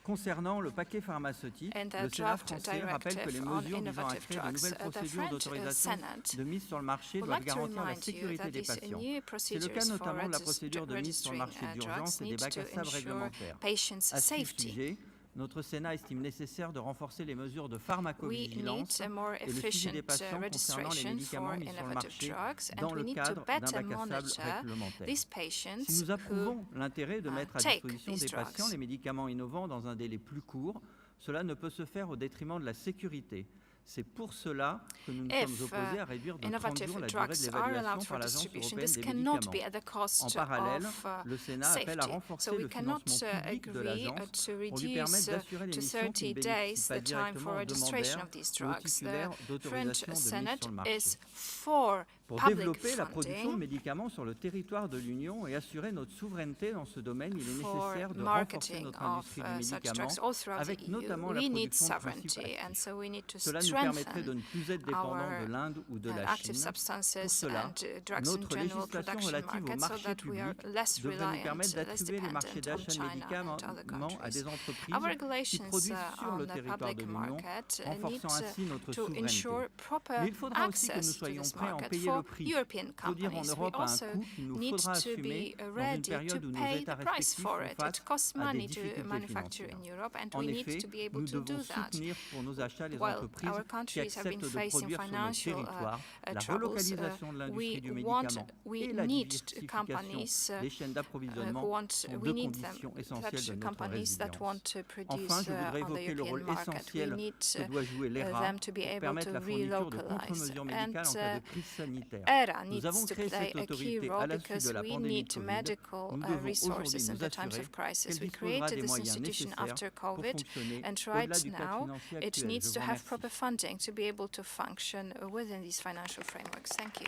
Concernant le paquet pharmaceutique, And the le Sénat draft français rappelle que les directive on mesures visant à innovative créer de drugs, nouvelles the procédures French d'autorisation Senate de mise sur le marché would doivent like to garantir la remind you sécurité that des these patients. new C'est le procedures cas for notamment de la procédure de mise sur le marché registering d'urgence et des drugs bacs need à to sable ensure réglementaires. patients' À ce safety. sujet, notre Sénat estime nécessaire de renforcer les mesures de We pharmacovigilance need a more et le suivi des efficient patients concernant les registration médicaments for mis sur le innovative marché drugs, and dans we le need to cadre d'un better bac à sable monitor réglementaire. these patients Si nous who approuvons l'intérêt de mettre à take disposition these des patients drugs. les médicaments innovants dans un délai plus court, cela ne peut se faire au détriment de la sécurité. C'est pour cela que nous nous sommes opposés à réduire de 30 innovative jours la durée de drugs are allowed l'évaluation for par l'Agence distribution, européenne this des cannot médicaments. be at the cost En parallèle, of le Sénat appelle à safety. renforcer So we le cannot financement public de agree l'Agence to pour lui reduce permettre d'assurer to l'émission 30 qui ne days bénéficie pas the time directement for aux registration demandeurs of these ou aux drugs. titulaires The French d'autorisation de mise Senate sur le marché. is for Pour public développer la production de funding médicaments sur le territoire de l'Union et assurer notre souveraineté dans ce domaine, il est for nécessaire de renforcer marketing notre of industrie du such médicament, drugs all throughout avec the EU. notamment la We need production de principes sovereignty, and actifs. so we need to Cela nous permettrait de strengthen ne plus être dépendants de our l'Inde ou de la active Chine. Pour substances cela, and drugs in notre general législation production relative aux market, so marchés that we are publics less devrait nous reliant, permettre less d'attribuer les marchés dependent on d'achat de China and médicaments other à countries. des entreprises Our qui regulations produisent sur on le the territoire public de l'Union, market need renforçant ainsi notre to ensure souveraineté. proper Mais il faudra aussi que nous access to soyons this prêts à en market payer for le prix. European Produire en companies. We Europe a un also coût qu'il nous need faudra to assumer be dans une ready to période où nos pay États the price respectifs for font it. It face costs à des money to difficultés manufacture in financières. Europe, and En we need effet, to be able nous to devons do that. soutenir pour nos achats les While entreprises our qui countries have been acceptent de facing produire sur notre financial territoire. La troubles, relocalisation de l'industrie du we médicament et la need diversification companies des chaînes who d'approvisionnement want, sont we deux need them, conditions essentielles de such notre companies that want résilience. to produce Enfin, je voudrais on the évoquer le European rôle market. We essentiel need que doit jouer l'ERA them to be pour able permettre to la fourniture de relocalize. contre-mesures And médicales en cas de crise sanitaire. ERA Nous needs avons to créé play cette a key autorité role à la suite because de la we pandémie need Covid. medical Nous devons resources aujourd'hui in nous the times assurer of crisis. qu'elle We disposera created des this moyens institution nécessaires after pour COVID, fonctionner and au-delà right du cadre now financier it actuel. needs Je to vous have remercie. proper funding to be able to function within these financial frameworks. Thank you.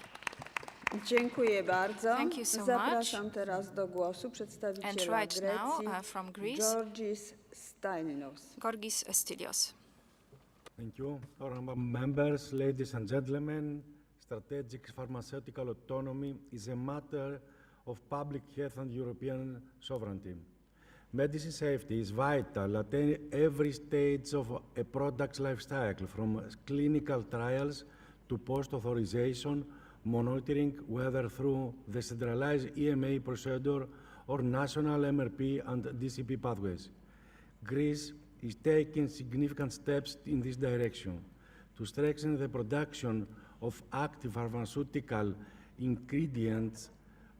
Dziękuję bardzo. Thank you so much. Zapraszam teraz do głosu And przedstawiciela right now, Grecji, from Greece, Georgis Stylinos. Gorgis Stylios. Thank you. Honorable members, ladies and gentlemen, strategic pharmaceutical autonomy is a matter of public health and European sovereignty. Medicine safety is vital at every stage of a product's life cycle, from clinical trials to post-authorization monitoring, whether through the centralized EMA procedure or national MRP and DCP pathways. Greece is taking significant steps in this direction. To strengthen the production of active pharmaceutical ingredients,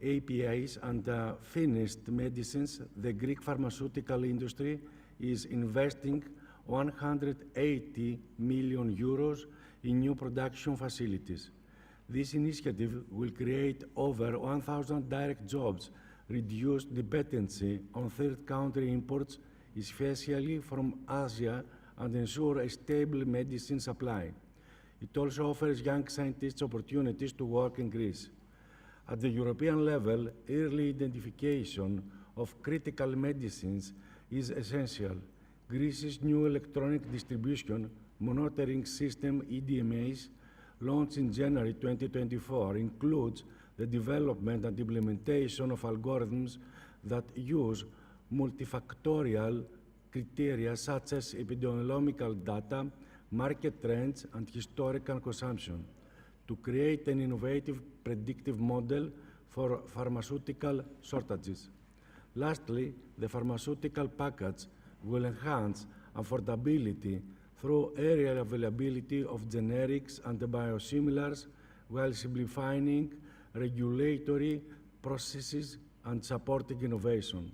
APIs, and finished medicines, the Greek pharmaceutical industry is investing 180 million euros in new production facilities. This initiative will create over 1,000 direct jobs, reduce dependency on third country imports, especially from Asia, and ensure a stable medicine supply. It also offers young scientists opportunities to work in Greece. At the European level, early identification of critical medicines is essential. Greece's new electronic distribution monitoring system, EDMAs, launched in January 2024, includes the development and implementation of algorithms that use multifactorial criteria such as epidemiological data, market trends, and historical consumption to create an innovative predictive model for pharmaceutical shortages. Lastly, the pharmaceutical package will enhance affordability through area availability of generics and biosimilars while simplifying regulatory processes and supporting innovation.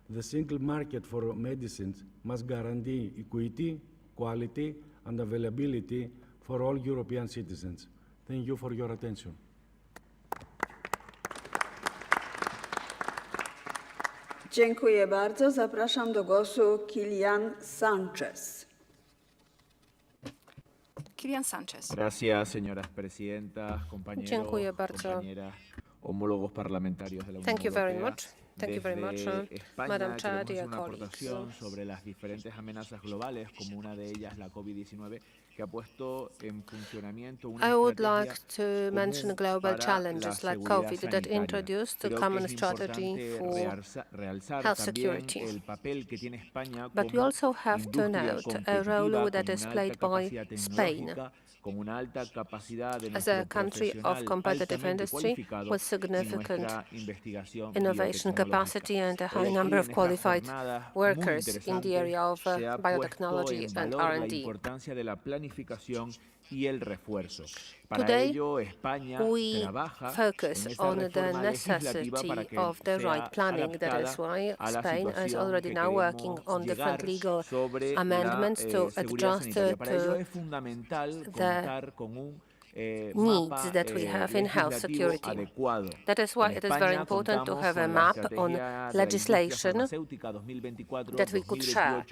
The single market for medicines must guarantee equity, quality, and availability for all European citizens. Thank you for your attention. Dziękuję bardzo. Zapraszam do głosu Kilian Sanchez. Kilian Sanchez. Gracias, señoras presidentas, Dziękuję compañeros, bardzo. compañeras, homólogos parlamentarios de la Unión Thank you very Europea. much. Thank you very much, Desde España Madam Chair, queremos dear hacer una colleagues. aportación sobre las diferentes amenazas globales, como una de ellas la COVID-19, que ha puesto en funcionamiento una I would estrategia like to mention común global para challenges la like seguridad COVID that sanitaria. introduced a Creo common que es strategy importante for realzar health también security. el papel que tiene España But we como also have to industria note a role competitiva, that con is una played alta by capacidad Spain tecnológica, con una alta capacidad de as a nuestro country of profesional competitive altamente industry cualificado with y significant nuestra investigación innovation biotecnológica. capacity and a high Hoy number of aquí en esta qualified jornada muy workers in the interesante area of se ha puesto biotechnology en and valor la R&D. importancia de la planificación y el refuerzo. Para Today, ello, España we trabaja focus en esa on the reforma legislativa para necessity que of the sea right planning. That is adaptada why a la Spain is situación already que now working queremos on different llegar legal sobre amendments la to seguridad adjust sanitaria. Para ello to es fundamental the contar con un needs mapa that we have in health legislativo security. adecuado. That is why En it is very España important to contamos have a con la map estrategia on de la legislation industria farmacéutica 2024-2028 that we could share.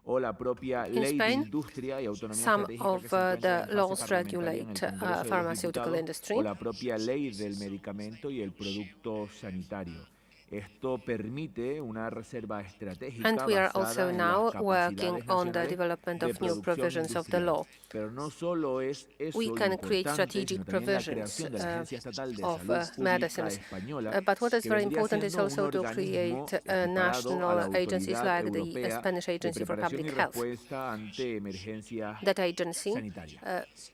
o la propia In Ley de Spain, Industria y Autonomía some Estratégica of que se encuentra the en fase laws parlamentaria en el regulate Congreso de los pharmaceutical Diputados, industry. o la propia Ley del Medicamento y el Producto Sanitario. Esto permite una reserva estratégica And we are basada also en now las working capacidades on the nacionales development de of new producción provisions of the industrial. law. Pero no solo es eso We lo can create importante, strategic sino también la provisions creación de la Agencia Estatal de of Salud Pública medicines. Española, But what is que very vendría important is siendo un also to organismo create equiparado a la national agencies Autoridad like the Europea Spanish de Agency for Preparación y Public Health. Respuesta ante Emergencias That agency Sanitarias.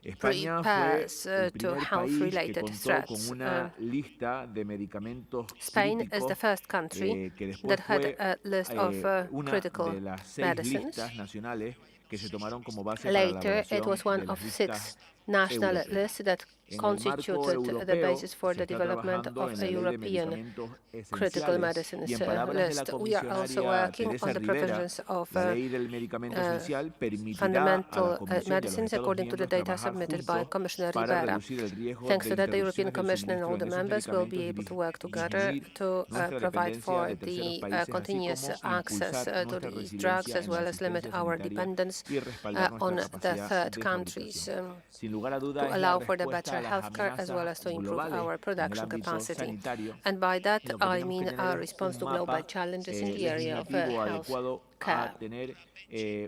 España fue prepares el to primer país que health-related contó threats. con una lista de medicamentos Spain is críticos the first country que después that had fue a list of una critical de las 6 medicines. listas nacionales que se tomaron como base para la Later, it was elaboración one de of las 6 listas national europeas. lists that En el marco constituted the europeo basis for se the está development trabajando of en a la ley de European medicamentos critical esenciales medicines y en palabras de la list. We are also comisionaria working Teresa on the Rivera, provisions of la ley del medicamento esencial permitirá a fundamental la Comisión y a los medicines Estados according to the miembros data trabajar submitted by juntos Commissioner para Rivera. reducir el riesgo Thanks de to that, the European interrupciones del Commission and all suministro the en esos members will be medicamentos able to y work together disminuir to nuestra provide dependencia for de terceros the países, así continuous como access impulsar to nuestra these drugs, resiliencia as en well la as limit asistencia our sanitaria dependence y respaldar on nuestra the capacidad third de countries fabricación. Sin lugar a duda to es la allow for the respuesta better a las healthcare as well as amenazas to improve globales our en el production ámbito capacity. sanitario. And by that, Lo que I tenemos mean que our tener response es to un global mapa challenges in the area of legislativo health adecuado care. a tener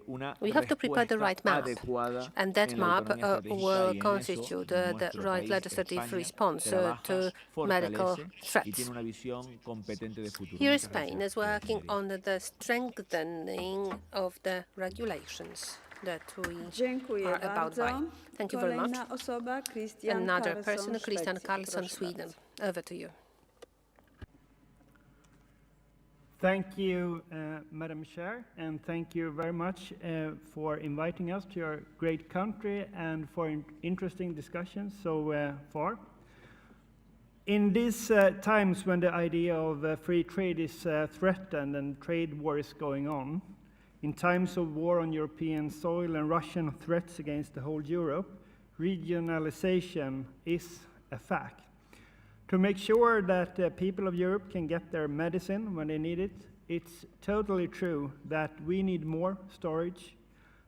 una We have to prepare the right respuesta map, adecuada and that en la map autonomía estratégica will y en eso constitute the nuestro right país, legislative España, response trabaja, to medical fortalece y threats. tiene una visión competente de futuro. Here, Muchas Spain gracias, is working on the strengthening of the regulations that we Dziękuję are about bardzo. by. Thank you very much. Kolejna osoba, Christian Another Carlsson, person, Christian Szwecja. Carlsson, Proszę Sweden. bardzo. Over to you. Thank you, Madam Chair, and thank you very much for inviting us to your great country and for interesting discussions so far. In these times when the idea of free trade is threatened and trade war is going on, in times of war on European soil and Russian threats against the whole Europe, regionalization is a fact. To make sure that people of Europe can get their medicine when they need it, it's totally true that we need more storage.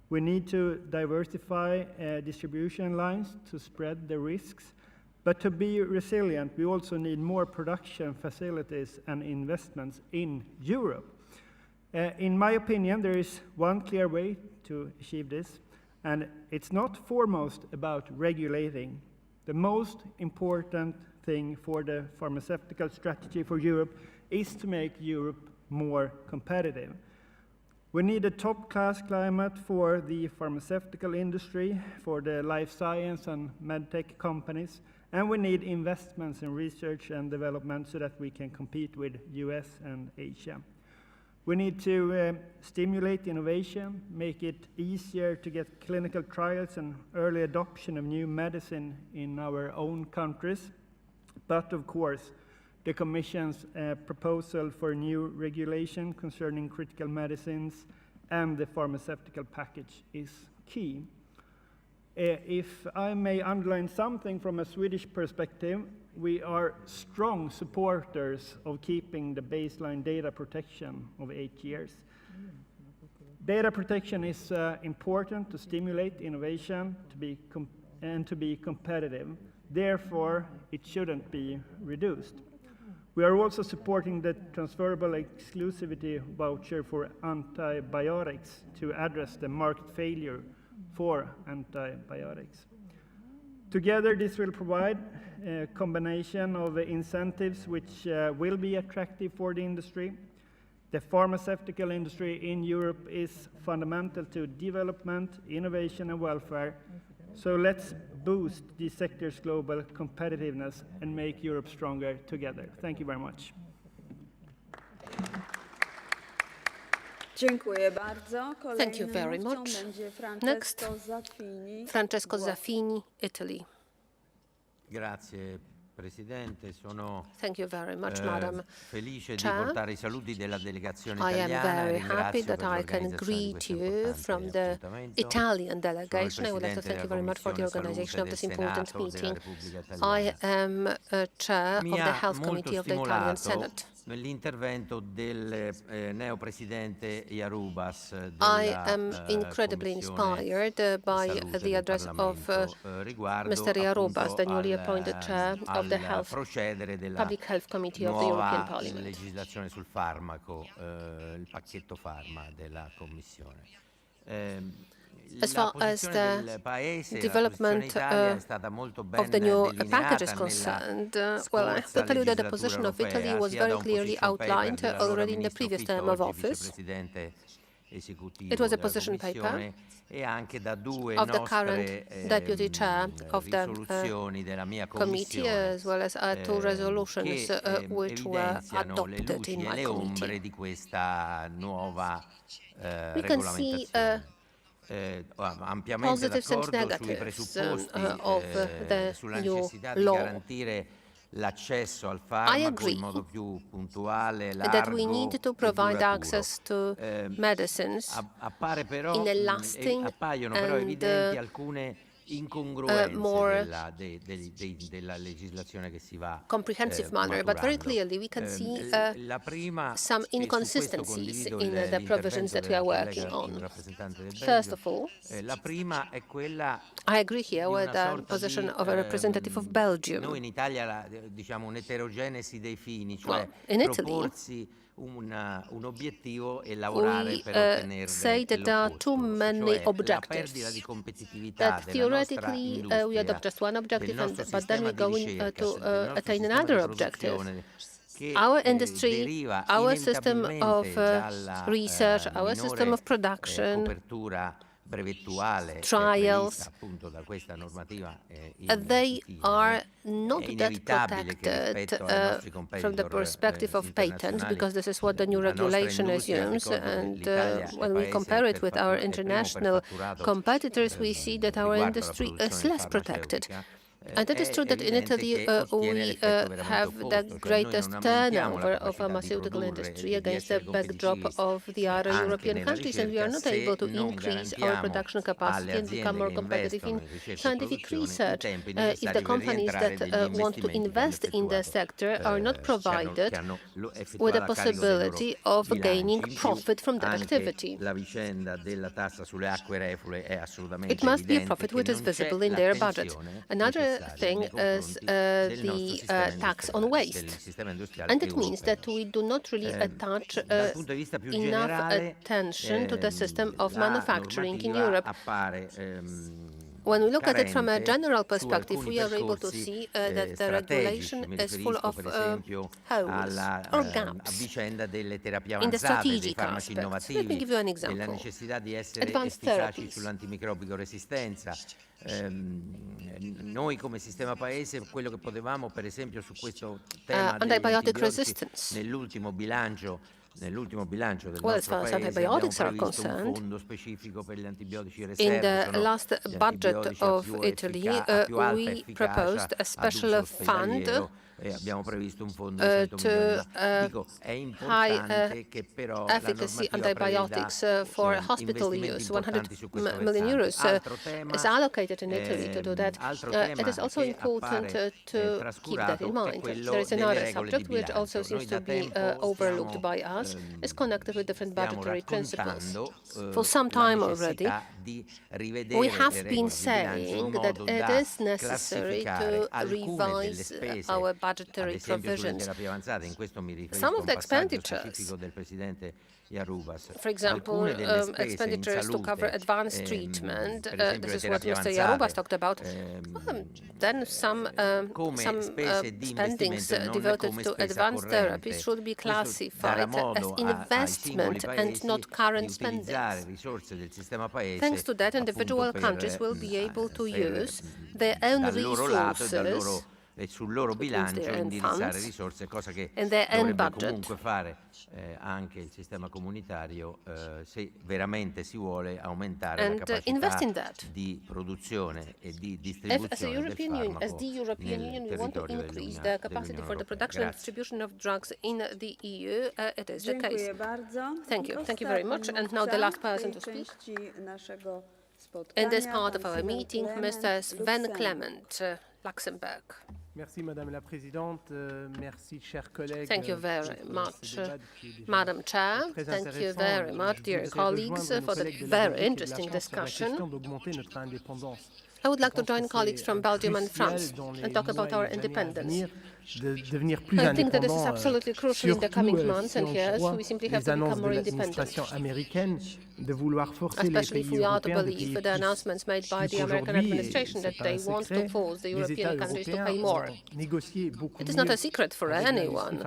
We need to diversify distribution lines to spread the risks. But to be resilient, we also need more production facilities and investments in Europe. In my opinion, there is one clear way to achieve this, and it's not foremost about regulating. The most important thing for the pharmaceutical strategy for Europe is to make Europe more competitive. We need a top-class climate for the pharmaceutical industry, for the life science and medtech companies, and we need investments in research and development so that we can compete with US and Asia. We need to stimulate innovation, make it easier to get clinical trials and early adoption of new medicine in our own countries. But of course, the Commission's proposal for new regulation concerning critical medicines and the pharmaceutical package is key. If I may underline something from a Swedish perspective, we are strong supporters of keeping the baseline data protection of 8 years. Data protection is important to stimulate innovation and to be competitive. Therefore, it shouldn't be reduced. We are also supporting the transferable exclusivity voucher for antibiotics to address the market failure for antibiotics. Together, this will provide a combination of incentives which will be attractive for the industry. The pharmaceutical industry in Europe is fundamental to development, innovation, and welfare. So let's boost the sector's global competitiveness and make Europe stronger together. Thank you very much. Dziękuję bardzo. Thank you very Kolejnym much. mówcą będzie Next, Francesco Zaffini. Francesco Zaffini, Italy. Grazie Presidente, sono Thank you very much, Madam felice di Chair. portare i saluti della delegazione I am italiana e very happy ringrazio that per I can l'organizzazione di greet questo you importante from the appuntamento. Italian Sono il delegation. I would like to Presidente thank you della very much for the Commissione organization of Salute this del important Senato della meeting. Repubblica I Italiana. am chair Mi of the ha Health molto Committee of the Italian stimolato Senate. l'intervento del neopresidente Yarubas I della am incredibly Commissione inspired by Salute the del address of Parlamento, riguardo Mr. Yarubas, the newly appunto appointed chair of the al Health procedere della Public Health Committee of the European nuova Parliament. legislazione sul farmaco, il pacchetto farma della Commissione. As far as the development of the new package is concerned, well, I have to tell you that the position of Italy was very clearly outlined already in the previous term of office. It was a position paper of the current deputy chair of the committee, as well as two resolutions which were adopted in my committee. We can see positives and negatives of the new law. I agree that we need to provide access to medicines in a lasting and more comprehensive manner, but very clearly we can see some inconsistencies in the provisions that we are working on. First of all, I agree here with the position of a representative of Belgium. Well, in Italy, we say that there are too many objectives, that theoretically we adopt just one objective, but then we go to attain another objective. Our industry, our system of research, our system of production, trials, they are not that protected from the perspective of patents, because this is what the new regulation assumes, and when we compare it with our international competitors, we see that our industry is less protected. And it is true that in Italy we have the greatest turnover of pharmaceutical industry against the backdrop of the other European countries, and we are not able to increase our production capacity and become more competitive in scientific research if the companies that want to invest in the sector are not provided with the possibility of gaining profit from that activity. It must be a profit which is visible in their budget. Another thing is the tax on waste, and it means that we do not really attach enough attention to the system of manufacturing in Europe. When we look at it from a general perspective, we are able to see that the regulation is full of holes or gaps in the strategic aspects. Let me give you an example. Advanced therapies. Noi come sistema paese quello che potevamo per esempio su questo tema degli antibiotic antibiotici resistance. Nell'ultimo bilancio del Well, as nostro far as paese antibiotics are abbiamo previsto un concerned, fondo specifico per gli antibiotici in riserve. the last budget of Italy, we proposed a special fund abbiamo previsto un fondo di 100 milioni. Dico, è importante che però la efficacy normativa antibiotics preveda for hospital investimenti use. 100 importanti su questo million euros Altro tema, is allocated in Italy to do that. altro It is tema also che important appare, to keep that in trascurato è mind. quello There is delle another regole di subject which bilancio. also Noi seems da to be tempo overlooked by us. Is connected with different stiamo budgetary principles. raccontando For some la time already, necessità di rivedere we le have regole been di bilancio in saying that modo it da is necessary classificare to alcune delle revise spese, our ad budgetary esempio sulle provisions. terapie avanzate, in questo mi riferisco Some a of un the passaggio expenditures, specifico del Presidente Yarubas. for example, Alcune delle spese in expenditures to cover salute, advanced treatment, per esempio this le is what terapie Mr. Yarubas avanzate, talked about. Then some spese di spendings investimento e non devoted come to spesa advanced corrente. therapies should be Questo darà classified as modo ai singoli investment and paesi not di current utilizzare spendings. risorse del sistema paese Thanks to that, individual appunto countries will be able to use their own dal loro lato resources e sul loro which means bilancio their own indirizzare funds, risorse, cosa che and their own dovrebbe budget. comunque fare anche il sistema comunitario se veramente si vuole aumentare la And invest capacità in that. di produzione e di If, distribuzione as the del European Union, farmaco we want to territorio increase the capacity for the production and distribution of drugs in the EU, it is the case. Dziękuję bardzo. Thank you. Thank you very much. And now the last person to speak. In this part of our meeting, Mr. Sven Clement, Luxembourg. Merci Madame la Présidente, merci chers collègues. Thank you very much, Madam Chair. Thank you very much, dear colleagues, for the very interesting discussion. I would like to join colleagues from Belgium and France and talk about our independence. I think that this is absolutely crucial in the coming months and years. We simply have to become more independent. Especially if we are to believe the announcements made by the American administration that they want to force the European countries to pay more. It is not a secret for anyone.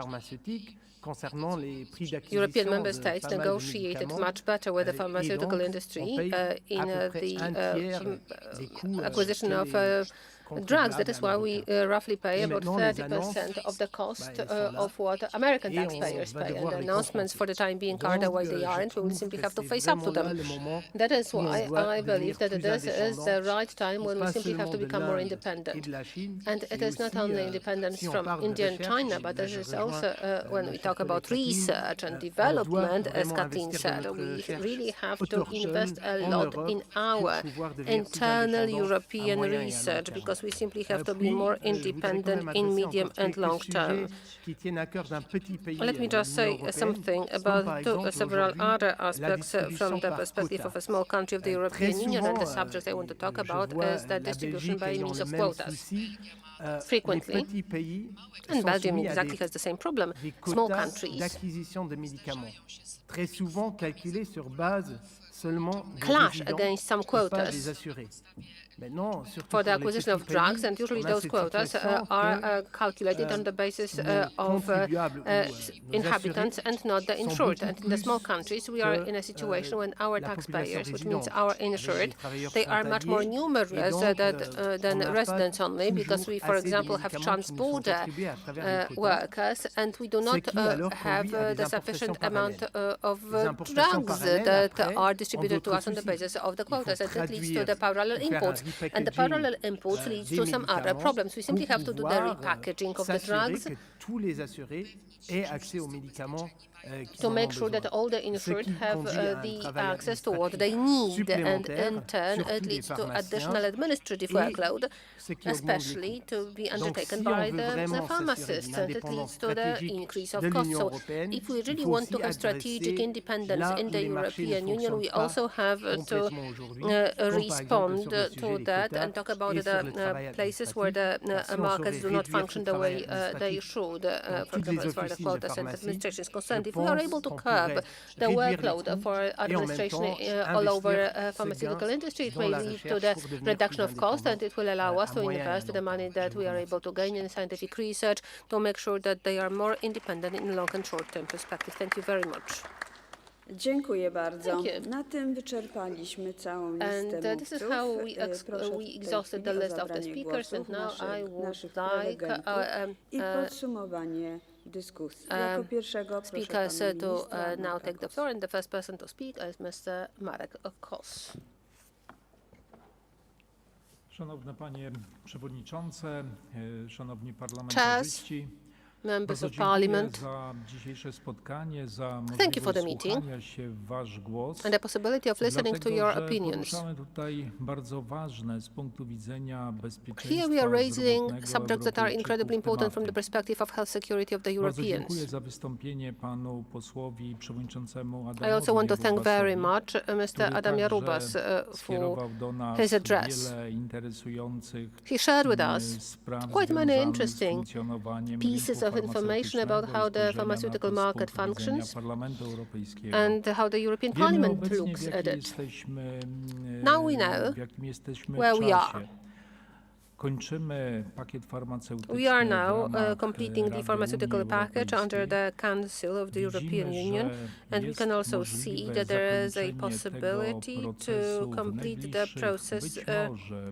European member states negotiated much better with the pharmaceutical industry in the acquisition of drugs. That is why we roughly pay about 30% of the cost of what American taxpayers pay. And the announcements for the time being are the way they are, and we will simply have to face up to them. That is why I believe that this is the right time when we simply have to become more independent. And it is not only independence from India and China, but it is also when we talk about research and development, as Katin said, we really have to invest a lot in our internal European research, because we simply have to be more independent in medium and long term. Let me just say something about several other aspects from the perspective of a small country of the European Union, and the subject I want to talk about is the distribution by means of quotas. Frequently, and Belgium exactly has the same problem, small countries clash against some quotas for the acquisition of drugs, and usually those quotas are calculated on the basis of inhabitants and not the insured. And in the small countries, we are in a situation when our taxpayers, which means our insured, they are much more numerous than residents only, because we, for example, have trans-border workers, and we do not have the sufficient amount of drugs that are distributed to us on the basis of the quotas, and that leads to the parallel imports. And the parallel imports leads to some other problems. We simply have to do the repackaging of the drugs to make sure that all the insured have the access to what they need, and in turn it leads to additional administrative workload, especially to be undertaken by the pharmacists, and it leads to the increase of costs. So if we really want to have strategic independence in the European Union, we also have to respond to that and talk about the places where the markets do not function the way they should, for example, as far as the quotas and administration is concerned. If we are able to curb the workload for administration all over pharmaceutical industry, it may lead to the reduction of cost, and it will allow us to invest the money that we are able to gain in scientific research to make sure that they are more independent in long and short-term perspective. Thank you very much. Dziękuję bardzo. Na tym wyczerpaliśmy całą listę This is how we exhausted the list of the speakers, and now I would like i podsumowanie dyskusji. Jako pierwszego speakers to now take the floor, and the first person to speak is Mr. Marek Kos. Szanowne Panie Przewodniczące, Szanowni Parlamentarzyści, Members of dziękuję Parliament, za dzisiejsze spotkanie, za thank you for the możliwość meeting wsłuchania się w Wasz głos. and the possibility of listening to Dlatego, your że opinions. poruszamy tutaj bardzo ważne z punktu widzenia bezpieczeństwa Here we are raising zdrowotnego subjects that are incredibly Europejczyków important from the tematy. perspective of health security of the Bardzo dziękuję Europeans. za wystąpienie panu posłowi przewodniczącemu I Adamowi also want to thank very Jarubasowi, much Mr. który Adam Jarubas także for skierował do nas his address. wiele interesujących He shared with us spraw quite many związanych z interesting funkcjonowaniem pieces rynku of information about how the farmaceutycznego i pharmaceutical spojrzenia na to z market punktu widzenia functions Parlamentu Europejskiego. and how the European Wiemy Parliament obecnie, looks at it. jesteśmy, Now we know w jakim jesteśmy where we czasie. are. Kończymy pakiet farmaceutyczny We are w now ramach completing the Rady pharmaceutical Unii package under Europejskiej. the Council of the European Widzimy, Union, że and we jest can also możliwe see that there is a zakończenie possibility tego to procesu w complete the najbliższych, process być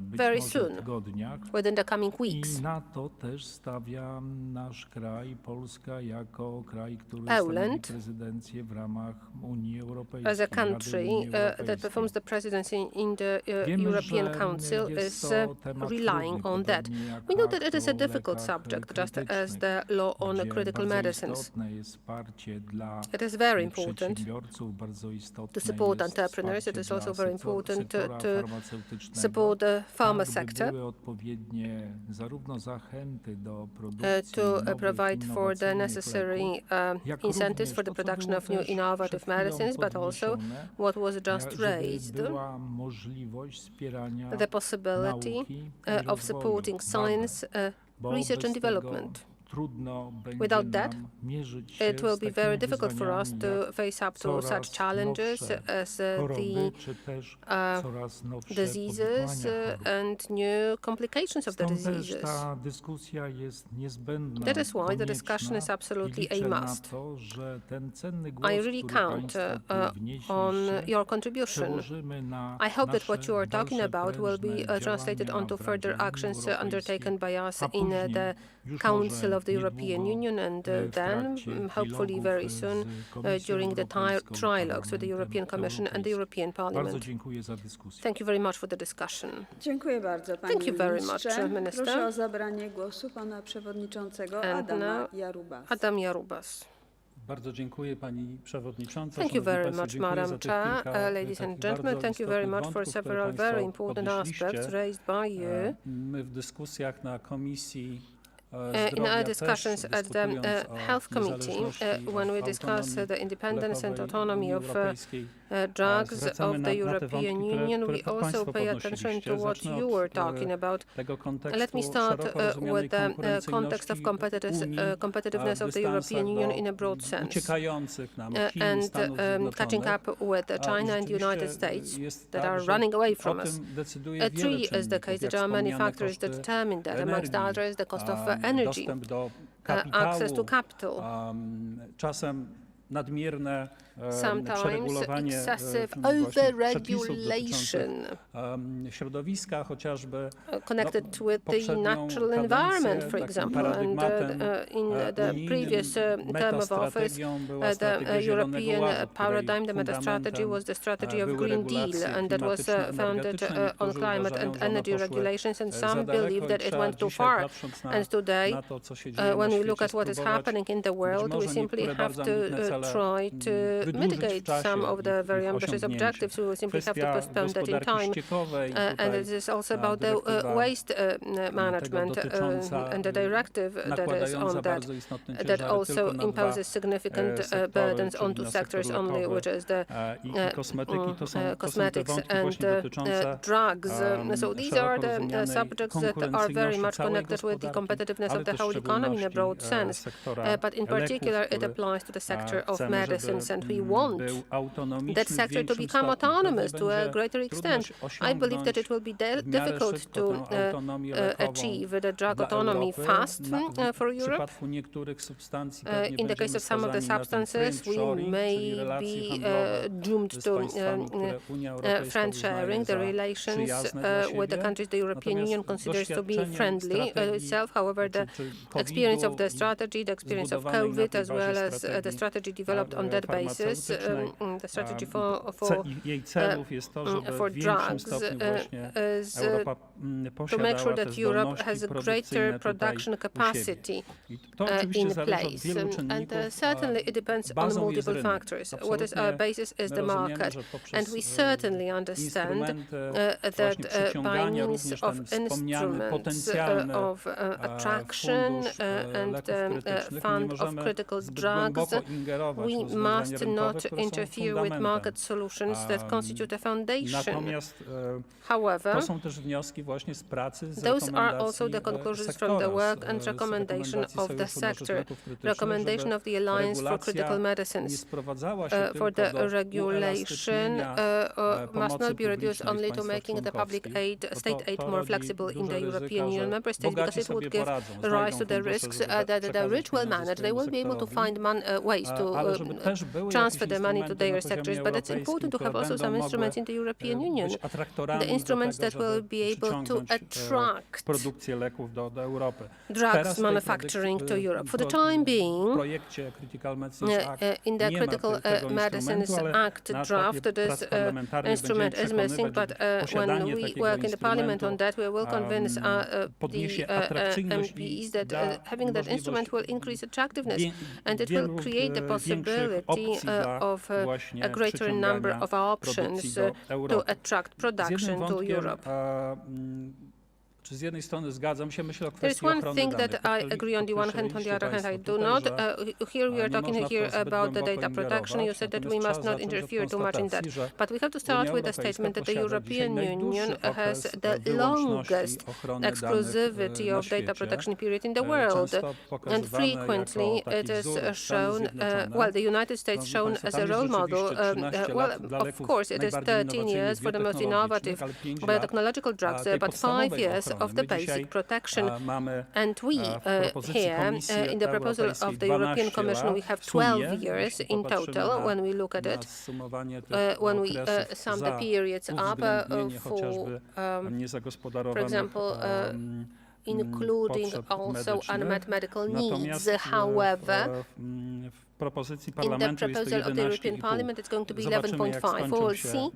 very może soon, tygodniach. within the coming weeks. I na to też stawia nasz kraj, Polska, jako kraj, który Poland, stanowi prezydencję w ramach Unii Europejskiej. as a Rady country Unii that Europejskiej. performs the presidency in the Wiemy, European że Council jest is to temat relying trudny, on that. podobnie jak We know that akt it is a o difficult lekach subject, just as krytycznych, the law on gdzie critical bardzo medicines. istotne jest wsparcie dla It is very important przedsiębiorców, bardzo istotne to support jest entrepreneurs. It wsparcie is also dla very important sektora to farmaceutycznego, support the pharma tak, by sector, były odpowiednie zarówno zachęty do produkcji to nowych, provide for the innowacyjnych necessary leków, jak incentives for the również to, co production było of new też innovative przed chwilą medicines, but also podniesione, what was just żeby raised, była możliwość wspierania the possibility nauki i of rozwoju, supporting badań, science, bo research and bez tego development. trudno będzie Without that, nam mierzyć się it will z be takimi very difficult for us wyzwaniami to jak face up to such coraz challenges nowsze as choroby, czy też coraz nowsze diseases powikłania chorób. and new complications of the Stąd też diseases. ta dyskusja jest niezbędna, That is why the discussion konieczna is absolutely i liczę a na must. to, że ten cenny głos, I really który count państwo tu wnieśliście, on your contribution. przełożymy na I hope that what nasze you are talking dalsze about will be prężne translated działania onto w further Radzie Unii actions Europejskiej, undertaken by us a in później the już Council może of the European niedługo Union, and w then trakcie hopefully trilogów very z soon Komisją during the Europejską, trilogues with the Parlamentem European Commission and the Europejskim. European Bardzo Parliament. dziękuję za dyskusję. Thank you very much for the discussion. Dziękuję bardzo, panie Thank you very much, ministrze. Minister. Proszę o zabranie głosu pana przewodniczącego And Adama now, Jarubasa. Adam Jarubas. Bardzo dziękuję pani przewodnicząca. Thank you Szanowni very państwo, much, dziękuję Madam za tych Chair, kilka ladies and takich gentlemen. bardzo Thank you very istotnych much for wątków, które several very państwo important podnieśliście. aspects raised by you. My w dyskusjach na Komisji In our discussions at the Health Committee, when we discuss the independence and autonomy of drugs of the European Union, we also pay attention to what you were talking about. Let me start with the context of competitiveness of the European Union in a broad sense, and catching up with China and the United States that are running away from us. Three is the case. There are many factors that determine that, amongst others the cost of energy, access to capital, sometimes excessive over-regulation connected with the natural environment, for example. And in the previous term of office, the European paradigm, the meta-strategy, was the strategy of Green Deal, and that was founded on climate and energy regulations, and some believe that it went too far. And today, when we look at what is happening in the world, we simply have to try to mitigate some of the very ambitious objectives. We will simply have to postpone that in time. And it is also about the waste management and the directive that is on that also imposes significant burdens onto sectors only, which is the cosmetics and drugs. So these are the subjects that are very much connected with the competitiveness of the whole economy in a broad sense. But in particular, it applies to the sector of medicines, and we want that sector to become autonomous to a greater extent. I believe that it will be difficult to achieve the drug autonomy fast for Europe. In the case of some of the substances, we may be doomed to friend sharing. The relations with the countries the European Union considers to be friendly itself. However, the experience of the strategy, the experience of COVID, as well as the strategy developed on that basis, is the strategy jej celów jest to, żeby for w większym drugs stopniu właśnie is Europa to make sure posiadała te that Europe zdolności has a produkcyjne greater production tutaj u capacity siebie. I to oczywiście in zależy od place. wielu And czynników. certainly it depends on Bazą jest multiple rynek. factors. What is Absolutnie our basis is my the rozumiemy, market. że poprzez And we certainly understand instrumenty that właśnie by przyciągania, means również of ten wspomniany instruments potencjalny of attraction fundusz and leków the krytycznych nie fund of możemy critical zbyt drugs, głęboko ingerować w we rozwiązania must rynkowe, not które są interfere with fundamentem. market solutions that constitute a foundation. Natomiast However, to są też wnioski właśnie z pracy, z those are also rekomendacji the conclusions sektora, from the work z and recommendation rekomendacji of the Sojuszu na rzecz sector, leków krytycznych, recommendation żeby of the Alliance for regulacja Critical nie Medicines. sprowadzała się For tylko the do regulation uelastycznienia must not be reduced publicznej only w to państwach making the public członkowskich, aid, bo state aid to more rodzi flexible in duże the ryzyka, European Union że member states, because bogaci it would sobie give poradzą, rise to the znajdą risks fundusze, żeby that the przekazać rich will pieniądze manage. They will be able to sektorowi. find ways to Ale żeby też były transfer jakieś the money to instrumenty na their sectors, poziomie but it's important to europejskim, have also które some będą instruments mogły in the European Union. być atraktorami The do instruments tego, that will żeby be able to przyciągnąć attract produkcję leków do Europy. drugs Teraz w tej manufacturing to Europe. For the w time being, projekcie Critical Medicines Act in the nie ma Critical tego Medicines instrumentu, ale Act na draft, etapie prac this parlamentarnych instrument is będziemy missing, przekonywać, but że when posiadanie we takiego work in the Parliament on instrumentu that, we will convince podniesie the atrakcyjność MPs i that da having that instrument will increase attractiveness, and it will create the possibility of a greater number of options to attract production to Europe. Czy z jednej strony zgadzam się, myślę o There is kwestii one ochrony thing danych. that I agree on the one hand, on the other hand I do not. Here we are talking here about the data protection. You said that we must not interfere too much in that. But we have to start with the statement that the European Union has the longest exclusivity of data protection period in the world. And frequently it is shown, well, the United States shown as a role model. Well, of course, it is 13 years for the most innovative biotechnological drugs, but 5 years of the basic protection. And we here, in the proposal of the European Commission, we have 12 years in total when we look at it, when we sum the periods up for example, including also unmet medical needs. However, in the proposal of the European Parliament, it's going to be 11.5. We will see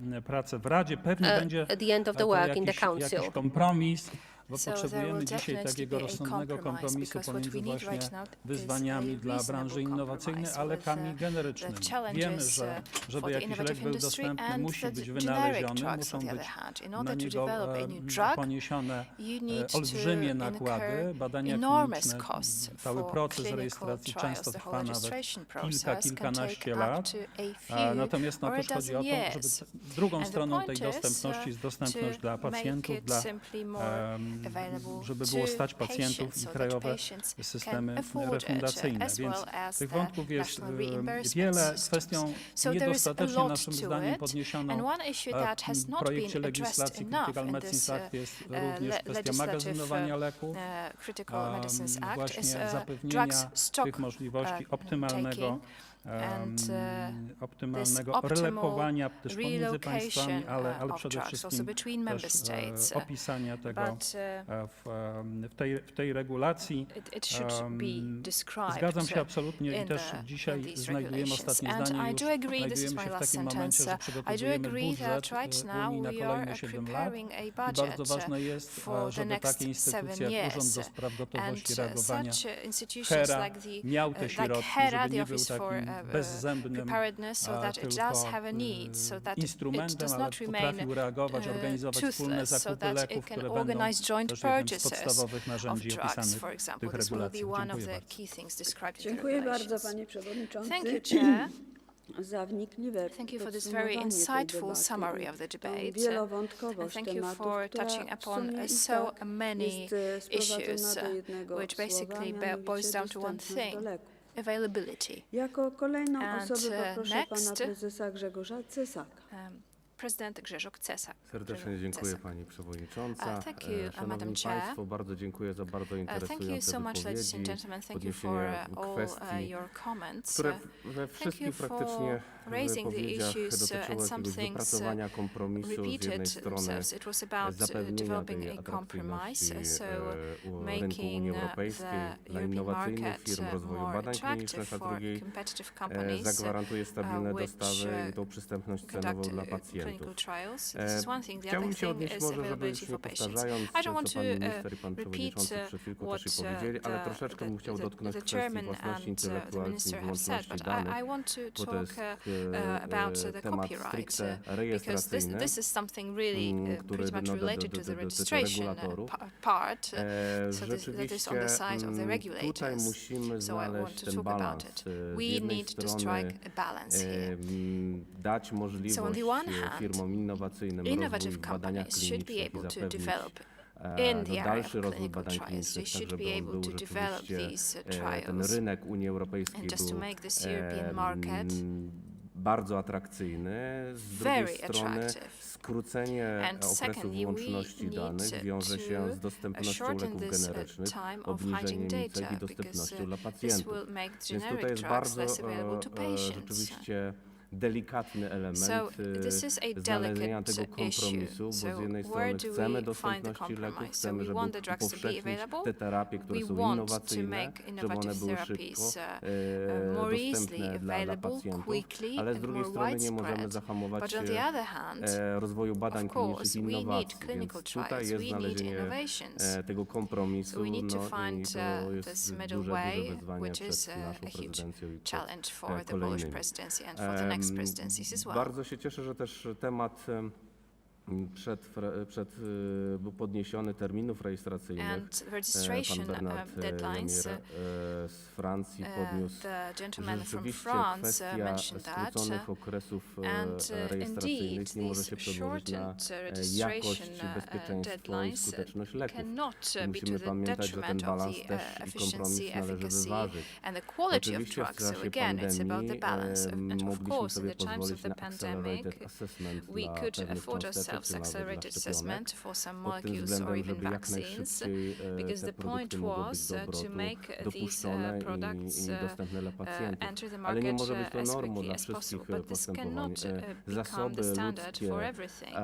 at the end of the work in the Council. Bo potrzebujemy dzisiaj takiego rozsądnego kompromisu pomiędzy właśnie wyzwaniami dla branży innowacyjnej, a lekami generycznymi. Wiemy, że żeby jakiś lek był dostępny, musi być wynaleziony, muszą być na niego poniesione olbrzymie nakłady, badania kliniczne, cały proces rejestracji często trwa nawet kilkanaście lat. Natomiast też chodzi o to, żeby drugą stroną tej dostępności jest dostępność dla pacjentów, żeby było stać pacjentów i krajowe systemy refundacyjne. Więc tych wątków jest wiele. Kwestią niedostatecznie naszym zdaniem podniesioną w projekcie legislacji Critical Medicines Act jest również kwestia magazynowania leków, właśnie zapewnienia tych możliwości optymalnego relekowania też pomiędzy państwami, ale przede wszystkim też opisania tego w tej regulacji. Zgadzam się absolutnie i też dzisiaj znajdujemy ostatnie zdanie, już znajdujemy się w takim momencie, że przygotowujemy budżet Unii na kolejne 7 lat i bardzo ważne jest, żeby takie instytucje jak Urząd do Spraw Gotowości Reagowania, HERA, miał te środki, żeby nie był takim bezzębnym tylko instrumentem, ale potrafił reagować, organizować wspólne zakupy leków, które będą też jednym z podstawowych narzędzi opisanych w tych regulacjach. Dziękuję bardzo, panie przewodniczący. Za wnikliwe podsumowanie tej debaty, wielowątkowość tematów, która w sumie jest sprowadzona do jednego słowa, mianowicie dostępność do leków. Jako kolejną osobę poproszę pana prezesa Grzegorza Cesaka. Prezydent Grzegorz Cesak. Serdecznie dziękuję Pani Przewodnicząca. Thank you, Madam Szanowni Chair. Państwo, bardzo dziękuję za bardzo Thank you interesujące so much, ladies and wypowiedzi, gentlemen. Thank you for podniesienie all kwestii, your comments. które we Thank wszystkich you for praktycznie raising the wypowiedziach issues dotyczyło and some jakiegoś things wypracowania kompromisu z jednej repeated strony themselves. It was about zapewnienia developing tej a compromise, atrakcyjności so rynku making Unii Europejskiej the dla European innowacyjnych market firm, rozwoju more badań klinicznych, a attractive z for drugiej competitive companies zagwarantuje stabilne which dostawy i tą przystępność cenową dla pacjentów. clinical trials. This is one thing. The Chciałbym other się thing odnieść is może, żeby availability już for nie patients. powtarzając, I don't co want to Pan Minister i Pan repeat Przewodniczący przed chwilką what też powiedzieli, ale the troszeczkę bym chciał dotknąć the kwestii chairman własności and the intelektualnej i minister have said, wyłączności but danych, I want to bo to jest talk about the temat copyright, stricte because rejestracyjny, this is something really który pretty much related to the dotyczy registration regulatorów. part, so that is on the side of the Tutaj regulators. musimy So I want znaleźć to ten talk about balans. it. Z We jednej need to strony strike a balance here. dać możliwość So on the one hand, firmom innowacyjnym innovative rozwój w badaniach companies should be klinicznych i able to zapewnić develop in the area of dalszy rozwój clinical badań trials. They klinicznych, tak should żeby be on able był to develop rzeczywiście these ten trials. rynek Unii Europejskiej And just to był make this European market bardzo atrakcyjny. Z drugiej strony skrócenie okresu wyłączności danych wiąże się z dostępnością leków generycznych, obniżeniem cen i dostępnością dla pacjentów. Więc tutaj jest bardzo rzeczywiście delikatny element znalezienia tego kompromisu, bo z jednej strony chcemy dostępności leków, chcemy, żeby upowszechnić te terapie, które są innowacyjne, żeby one były szybko dostępne dla pacjentów, ale z drugiej strony nie możemy zahamować rozwoju badań klinicznych i innowacji, więc tutaj jest znalezienie tego kompromisu, no i to jest duże wyzwanie przed naszą prezydencją i przed kolejnymi. Bardzo się cieszę, że też temat był podniesiony terminów rejestracyjnych. Pan Bernard z Francji podniósł, że rzeczywiście kwestia skróconych okresów rejestracyjnych nie może się przełożyć na jakość, bezpieczeństwo i skuteczność leków. Musimy pamiętać, że ten balans też i kompromis należy wyważyć. Oczywiście w czasie pandemii mogliśmy sobie pozwolić na accelerated assessment dla pewnych cząsteczek, accelerated assessment for some molecules or even vaccines, because the point was to make these products enter the market as quickly as possible. But this cannot become the standard for everything,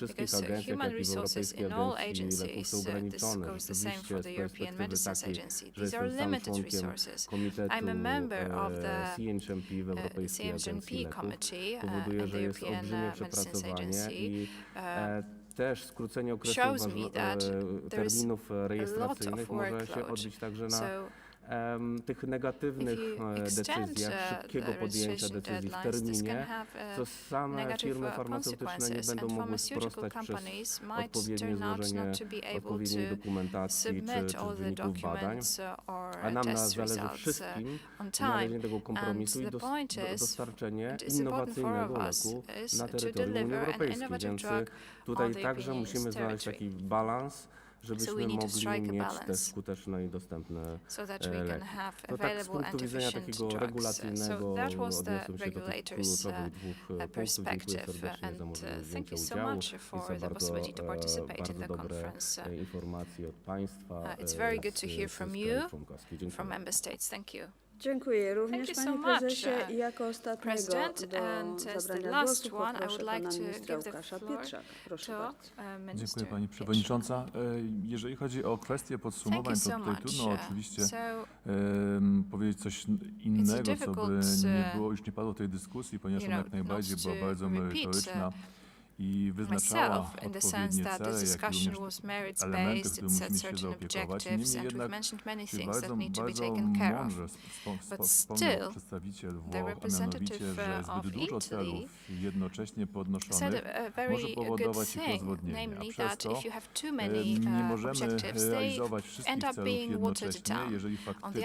because human resources in all agencies, this goes the same for the European Medicines Agency. These are limited resources. I'm a member of the sejm.gov.pl committee in the European Medicines Agency. Też skrócenie okresu terminów rejestracyjnych może się odbić także na tych negatywnych decyzjach, szybkiego podjęcia decyzji w terminie, co same firmy farmaceutyczne nie będą mogły sprostać przez odpowiednie złożenie odpowiedniej dokumentacji czy wyników badań, a nam zależy wszystkim znalezienie tego kompromisu i dostarczenie innowacyjnego leku na terytorium Unii Europejskiej, więc tutaj także musimy znaleźć taki balans, żebyśmy mogli mieć też skuteczne i dostępne leki. To tak z punktu widzenia takiego regulacyjnego odniosłem się do tych kluczowych dwóch punktów. Dziękuję serdecznie za możliwość wzięcia udziału i za bardzo dobre informacje od Państwa z krajów członkowskich. Dziękuję. Dziękuję również Panie Prezesie i jako ostatniego do zabrania głosu poproszę Pana Ministra Łukasza Pietrzaka. Proszę bardzo. Dziękuję Pani Przewodnicząca. Jeżeli chodzi o kwestię podsumowań, to tutaj trudno oczywiście powiedzieć coś innego, co by nie było, już nie padło w tej dyskusji, ponieważ ona jak najbardziej była bardzo merytoryczna i wyznaczała odpowiednie cele, jak również elementy, którymi musimy się zaopiekować. Niemniej jednak bardzo mądrze wspomniał przedstawiciel Włoch, a mianowicie, że zbyt dużo celów jednocześnie podnoszonych może powodować ich rozwodnienie, a przez to nie możemy realizować wszystkich celów jednocześnie, jeżeli faktycznie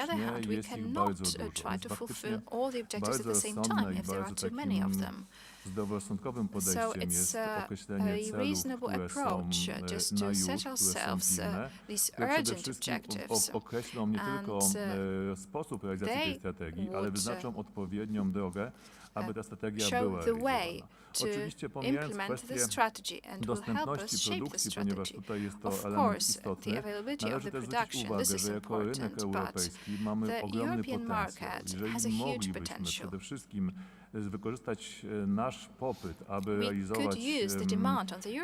jest ich bardzo dużo. Więc faktycznie bardzo rozsądne i bardzo takim Zdroworozsądkowym podejściem jest określenie celów, które są na już, które są pilne, które przede wszystkim określą nie tylko sposób realizacji tej strategii, ale wyznaczą odpowiednią drogę, aby ta strategia była realizowana. Oczywiście pomijając kwestię dostępności produkcji, ponieważ tutaj jest to element istotny, należy też zwrócić uwagę, że jako rynek europejski mamy ogromny potencjał. Jeżeli moglibyśmy przede wszystkim wykorzystać nasz popyt, aby realizować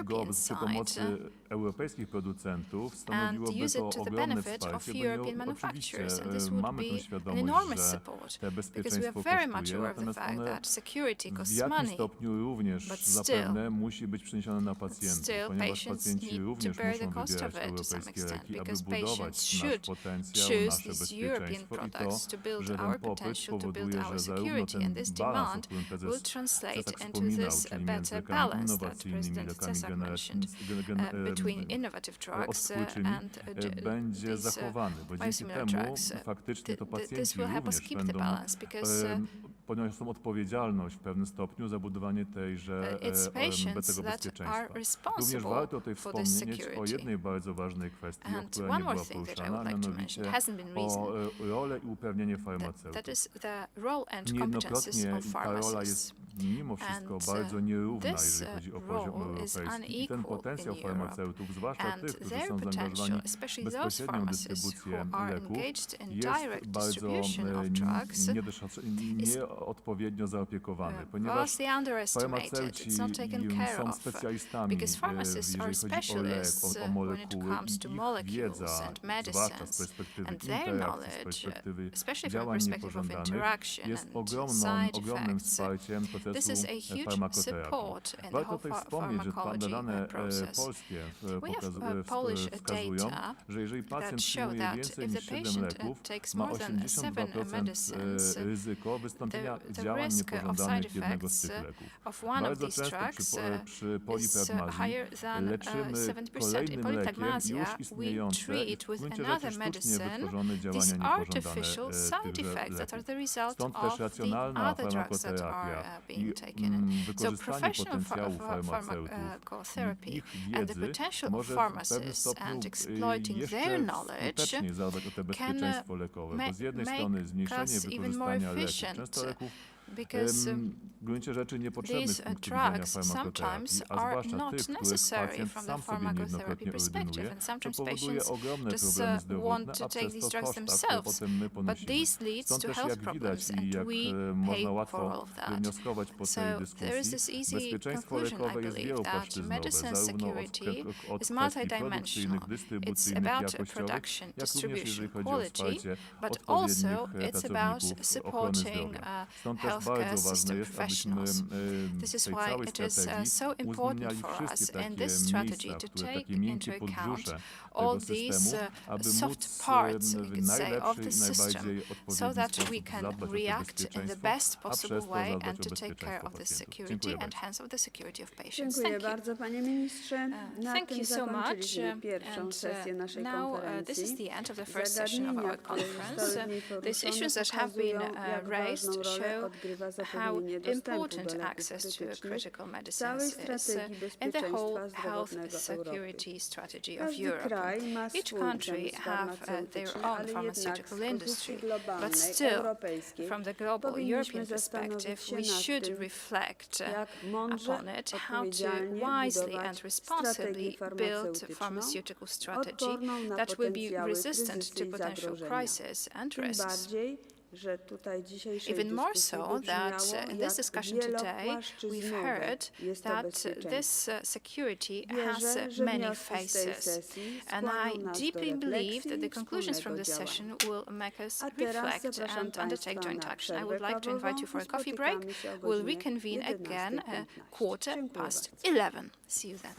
go przy pomocy europejskich producentów, stanowiłoby to ogromne wsparcie, bo oczywiście mamy tę świadomość, że te bezpieczeństwo kosztuje, natomiast one w jakimś stopniu również zapewne musi być przeniesione na pacjentów, ponieważ pacjenci również muszą wybierać europejskie leki, aby budować nasz potencjał, nasze bezpieczeństwo i to, że ten popyt powoduje, że zarówno ten balans, o którym prezes tak wspominał, czyli między lekami innowacyjnymi, lekami odtwórczymi, będzie zachowany, bo dzięki temu faktycznie to pacjenci również będą poniosą odpowiedzialność w pewnym stopniu za budowanie tego bezpieczeństwa. Również warto tutaj wspomnieć o jednej bardzo ważnej kwestii, która nie była poruszana, a mianowicie o rolę i uprawnienie farmaceutów. Niejednokrotnie ta rola jest mimo wszystko bardzo nierówna, jeżeli chodzi o poziom europejski. I ten potencjał farmaceutów, zwłaszcza tych, którzy są zaangażowani bezpośrednio w dystrybucję leków, jest bardzo nieodpowiednio zaopiekowany, ponieważ farmaceuci są specjalistami, jeżeli chodzi o lek, o molekuły i ich wiedza, zwłaszcza z perspektywy interakcji, z perspektywy działań niepożądanych, jest ogromnym wsparciem procesu farmakoterapii. Warto tutaj wspomnieć, że dane polskie wskazują, że jeżeli pacjent przyjmuje więcej niż 7 leków, ma 82% ryzyko wystąpienia działań niepożądanych jednego z tych leków. Bardzo często przy poliplasmazji leczymy kolejnym lekiem już istniejące i w gruncie rzeczy sztucznie wytworzone działania niepożądane tychże leków. Stąd też racjonalna farmakoterapia i wykorzystanie potencjału farmaceutów i ich wiedzy może w pewnym stopniu jeszcze skuteczniej zadbać o to bezpieczeństwo lekowe, bo z jednej strony zmniejszenie wykorzystania leków, często leków w gruncie rzeczy niepotrzebnych z punktu widzenia farmakoterapii, a zwłaszcza tych, których pacjent sam sobie niejednokrotnie ordynuje, to powoduje ogromne problemy zdrowotne, a przez to koszta, które potem my ponosimy. Stąd też jak widać i jak można łatwo wnioskować po tej dyskusji, bezpieczeństwo lekowe jest wielopłaszczyznowe, zarówno od kwestii produkcyjnych, dystrybucyjnych, jakościowych, jak również jeżeli chodzi o wsparcie odpowiednich pracowników ochrony zdrowia. Stąd też bardzo ważne jest, abyśmy w tej całej strategii uwzględniali wszystkie takie miejsca, takie miękkie podbrzusze tego systemu, aby móc w najlepszy i najbardziej odpowiedni sposób zadbać o to bezpieczeństwo, a przez to zadbać o bezpieczeństwo pacjentów. Dziękuję bardzo, panie ministrze. Na tym zakończyliśmy pierwszą sesję naszej konferencji. Zagadnienia, które zostały poruszone, pokazują, jak ważną rolę odgrywa zapewnienie dostępu do leków krytycznych w całej strategii bezpieczeństwa zdrowotnego Europy. Każdy kraj ma swój przemysł farmaceutyczny, ale jednak z pozycji globalnej, europejskiej, powinniśmy zastanowić się nad tym, jak mądrze, odpowiedzialnie budować strategię farmaceutyczną odporną na potencjały kryzysy i zagrożenia. Tym bardziej, że tutaj dzisiejszej dyskusji wybrzmiało, in this discussion today, we've heard that this security has many faces. And I deeply believe that the conclusions from this session will make us reflect and undertake joint action. I would like to invite you for a coffee break. We'll reconvene again at 11:15. See you then.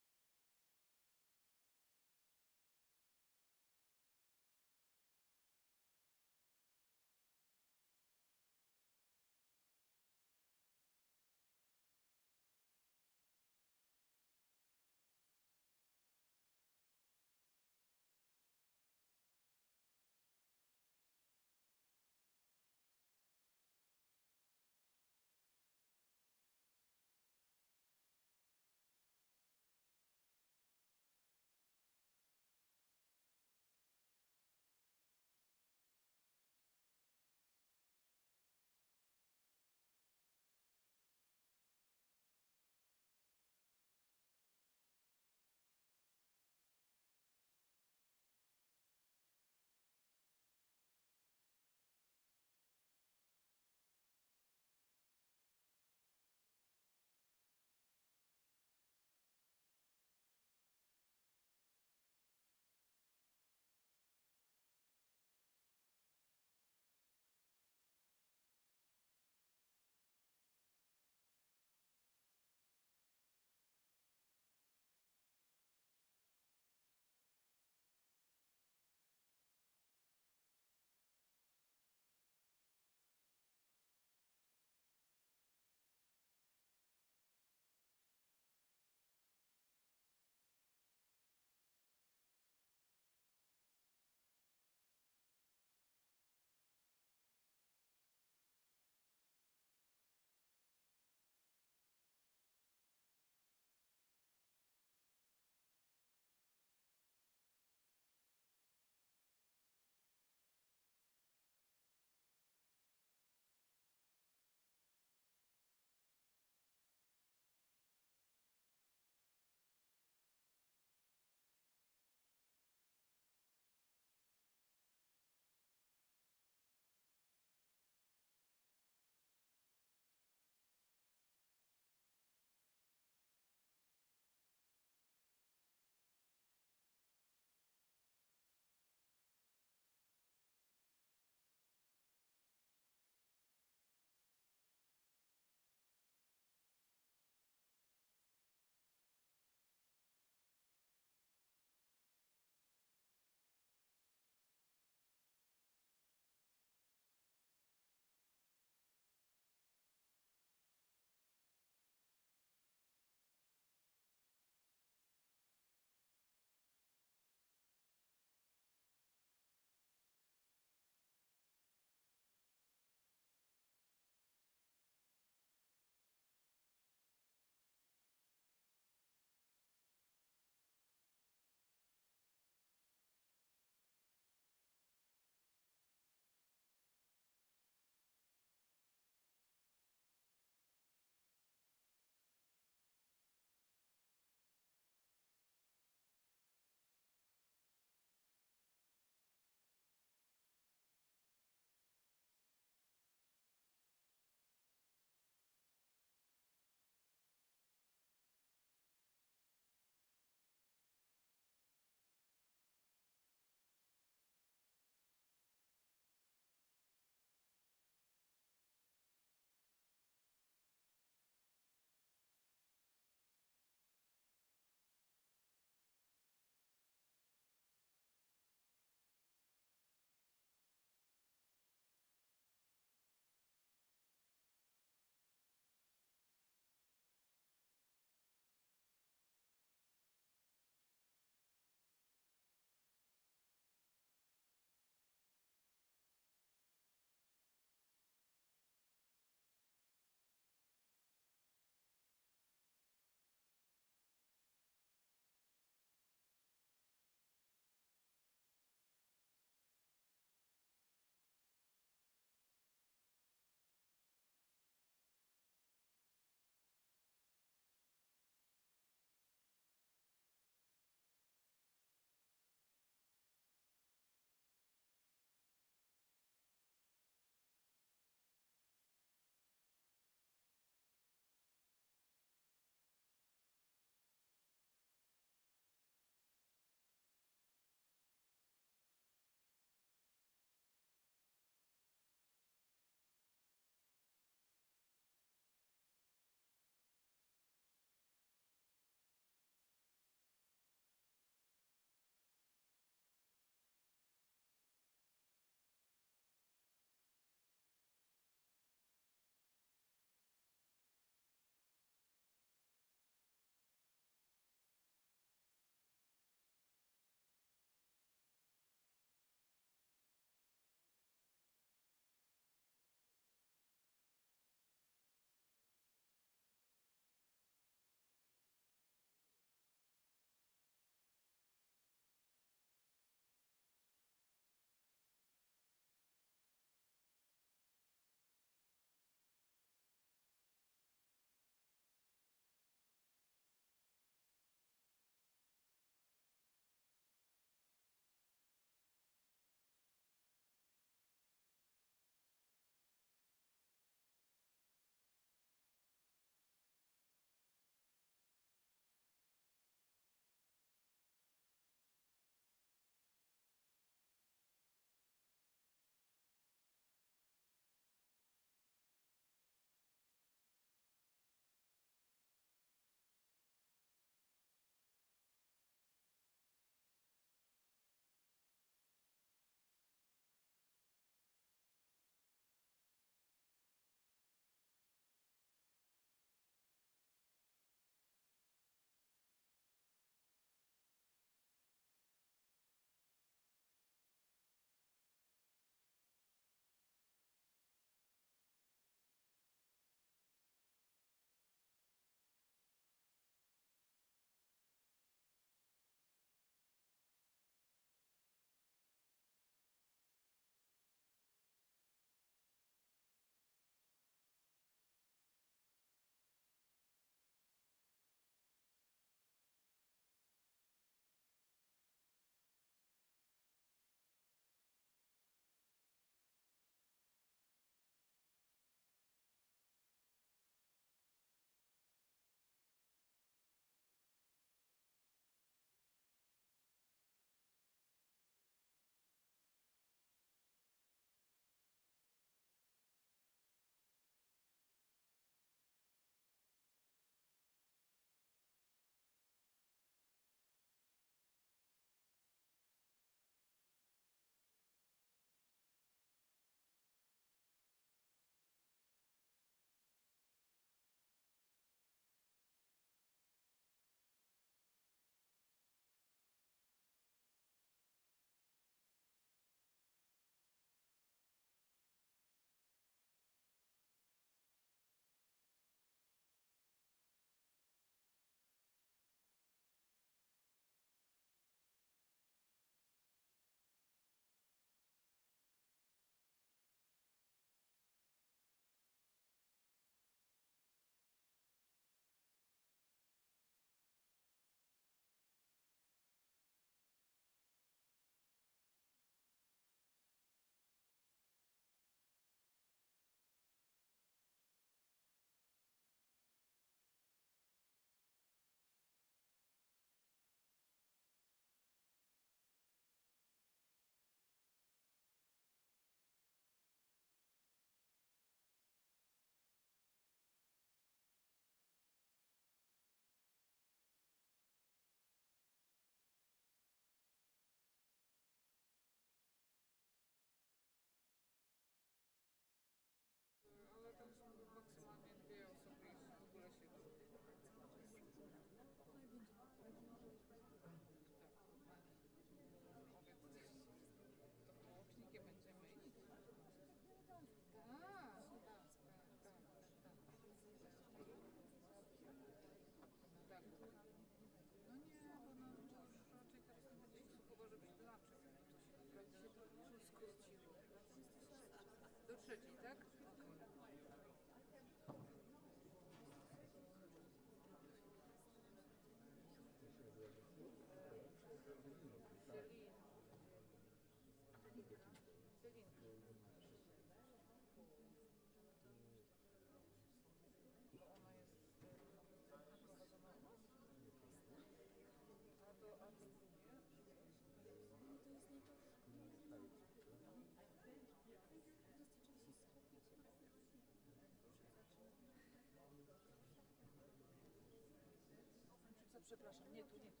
Przepraszam, nie tu, nie tu.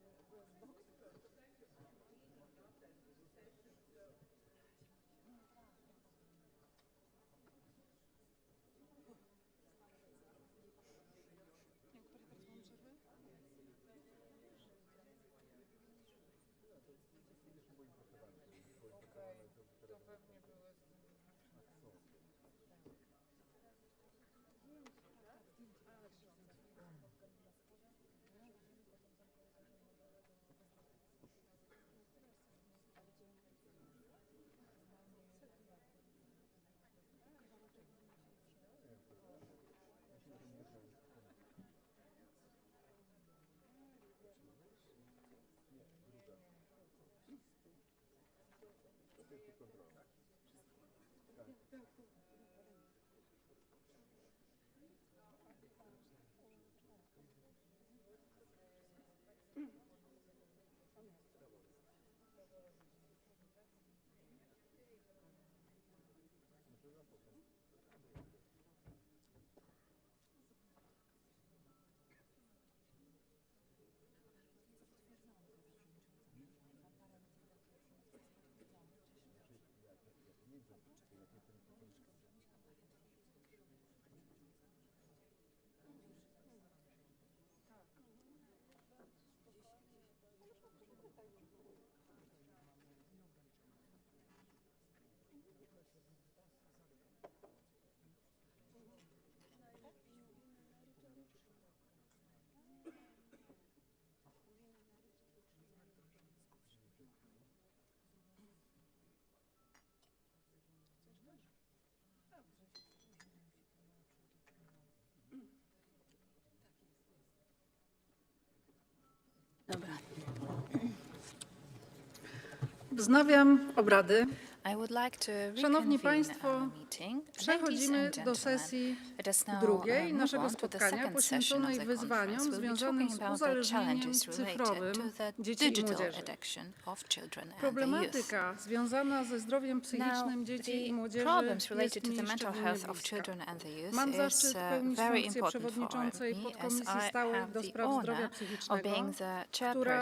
Dobra. Wznawiam obrady. Szanowni Państwo, przechodzimy do sesji drugiej naszego spotkania poświęconej wyzwaniom związanym z uzależnieniem cyfrowym dzieci i młodzieży. Problematyka związana ze zdrowiem psychicznym dzieci i młodzieży jest mi szczególnie bliska. Mam zaszczyt pełnić funkcję przewodniczącej podkomisji stałej do spraw zdrowia psychicznego, która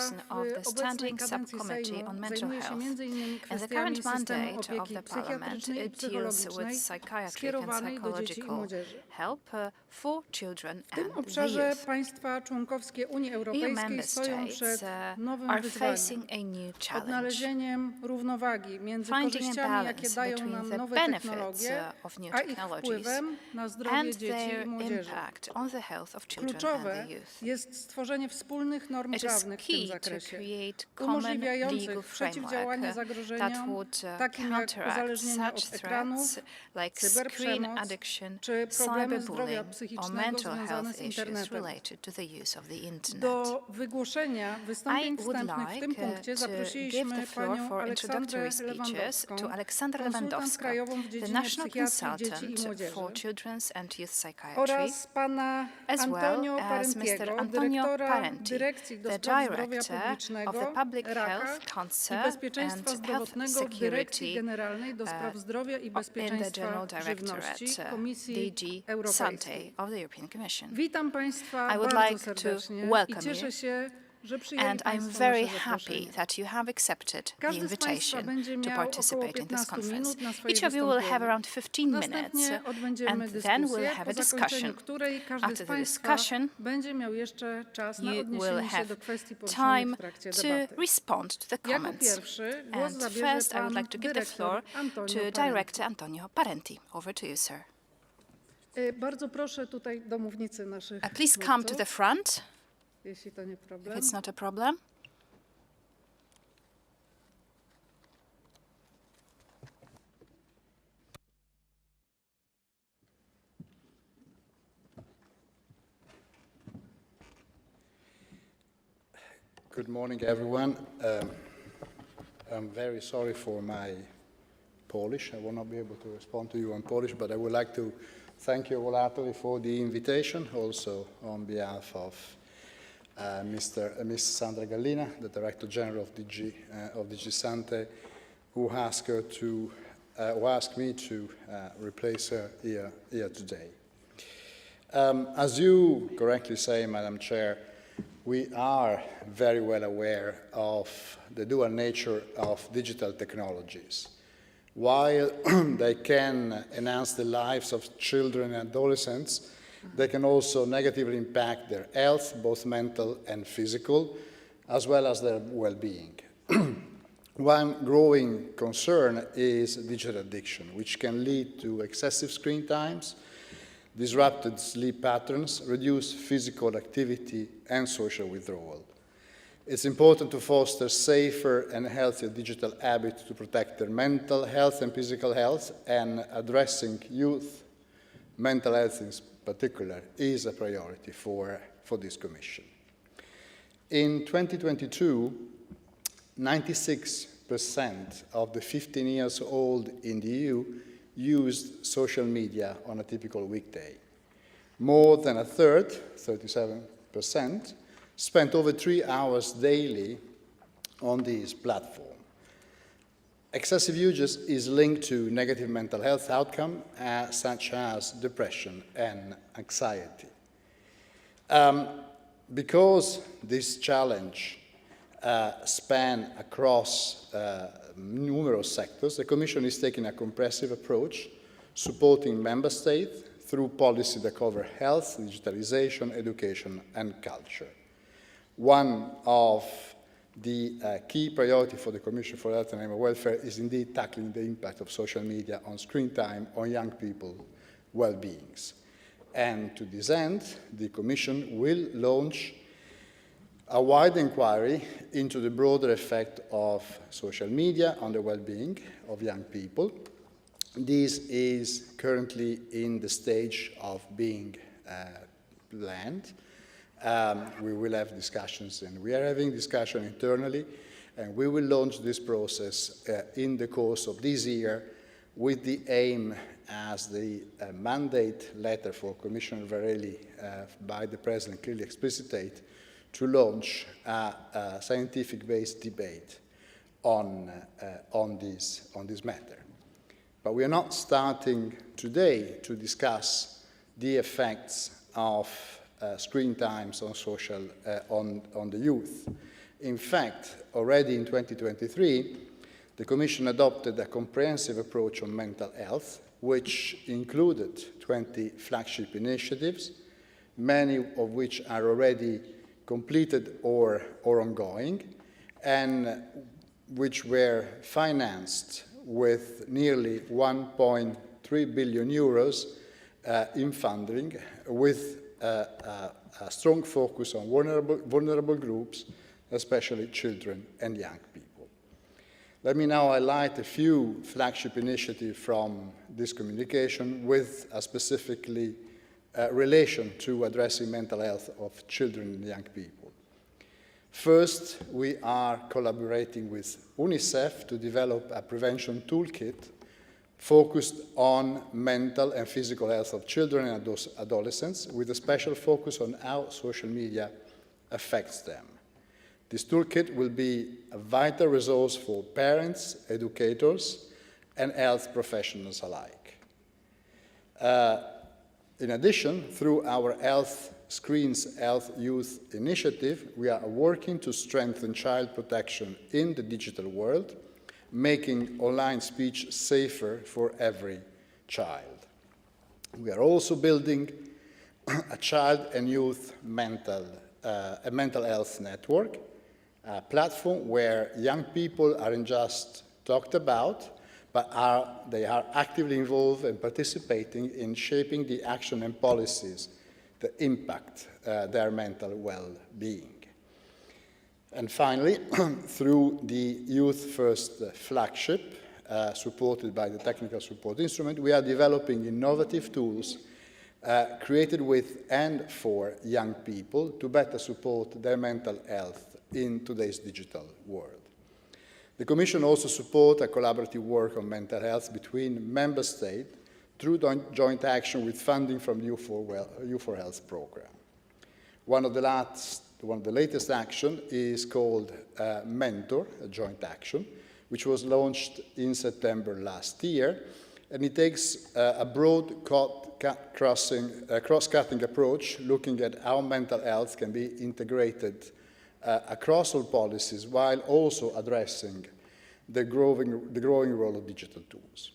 w obecnej kadencji Sejmu zajmuje się m.in. kwestiami systemu opieki psychiatrycznej i psychologicznej skierowanej do dzieci i młodzieży. W tym obszarze państwa członkowskie Unii Europejskiej stoją przed nowym wyzwaniem, odnalezieniem równowagi między korzyściami, jakie dają nam nowe technologie, a ich wpływem na zdrowie dzieci i młodzieży. Kluczowe jest stworzenie wspólnych norm prawnych w tym zakresie, umożliwiających przeciwdziałanie zagrożeniom, takim jak uzależnienie od ekranów, cyberprzemoc czy problemy zdrowia psychicznego związane z internetem. Do wygłoszenia wystąpień wstępnych w tym punkcie zaprosiliśmy panią Aleksandrę Lewandowską, konsultant krajową w dziedzinie psychiatrii dzieci i młodzieży, oraz pana Antonio Parentiego, dyrektora Dyrekcji do Spraw Zdrowia Publicznego, Raka i Bezpieczeństwa Zdrowotnego w Dyrekcji Generalnej do Spraw Zdrowia i Bezpieczeństwa Żywności Komisji Europejskiej. Witam Państwa bardzo serdecznie i cieszę się, że przyjęli Państwo nasze zaproszenie. Każdy z Państwa będzie miał około 15 minut na swoje wystąpienie. Następnie odbędziemy dyskusję, po zakończeniu której każdy z Państwa będzie miał jeszcze czas na odniesienie się do kwestii poruszonych w trakcie debaty. Jako pierwszy głos zabierze pan dyrektor Antonio Parenti. Bardzo proszę tutaj do mównicy naszych Please come to the front, jeśli to nie problem. if it's not a problem. Good morning, everyone. I'm very sorry for my Polish. I will not be able to respond to you in Polish, but I would like to thank you wholeheartedly for the invitation, also on behalf of Ms. Sandra Gallina, the Director General of DG Sante, who asked me to replace her here today. As you correctly say, Madam Chair, we are very well aware of the dual nature of digital technologies. While they can enhance the lives of children and adolescents, they can also negatively impact their health, both mental and physical, as well as their well-being. One growing concern is digital addiction, which can lead to excessive screen times, disrupted sleep patterns, reduced physical activity, and social withdrawal. It's important to foster safer and healthier digital habits to protect their mental health and physical health, and addressing youth mental health in particular is a priority for this Commission. In 2022, 96% of the 15 years old in the EU used social media on a typical weekday. More than a third, 37%, spent over 3 hours daily on this platform. Excessive usage is linked to negative mental health outcomes such as depression and anxiety. Because this challenge spans across numerous sectors, the Commission is taking a comprehensive approach, supporting Member States through policies that cover health, digitalization, education, and culture. One of the key priorities for the Commission for Health and Animal Welfare is indeed tackling the impact of social media on screen time on young people's well-beings. And to this end, the Commission will launch a wide inquiry into the broader effect of social media on the well-being of young people. This is currently in the stage of being planned. We will have discussions, and we are having discussion internally, and we will launch this process in the course of this year with the aim, as the mandate letter for Commissioner Varela by the President clearly explicitate, to launch a scientific-based debate on this matter. But we are not starting today to discuss the effects of screen times on on the youth. In fact, already in 2023, the Commission adopted a comprehensive approach on mental health, which included 20 flagship initiatives, many of which are already completed or ongoing, and which were financed with nearly 1.3 billion euros in funding, with a strong focus on vulnerable groups, especially children and young people. Let me now highlight a few flagship initiatives from this communication with a specifically relation to addressing mental health of children and young people. First, we are collaborating with UNICEF to develop a prevention toolkit focused on mental and physical health of children and adolescents, with a special focus on how social media affects them. This toolkit will be a vital resource for parents, educators, and health professionals alike. In addition, through our Health Screens Health Youth initiative, we are working to strengthen child protection in the digital world, making online speech safer for every child. We are also building a child and youth mental health network, a platform where young people aren't just talked about, but they are actively involved and participating in shaping the action and policies that impact their mental well-being. And finally, through the Youth First flagship, supported by the Technical Support Instrument, we are developing innovative tools created with and for young people to better support their mental health in today's digital world. The Commission also supports a collaborative work on mental health between Member States through joint action with funding from the U4Health program. One of the latest action is called Mentor, a joint action, which was launched in September last year, and it takes a broad cross-cutting approach, looking at how mental health can be integrated across all policies, while also addressing the growing role of digital tools.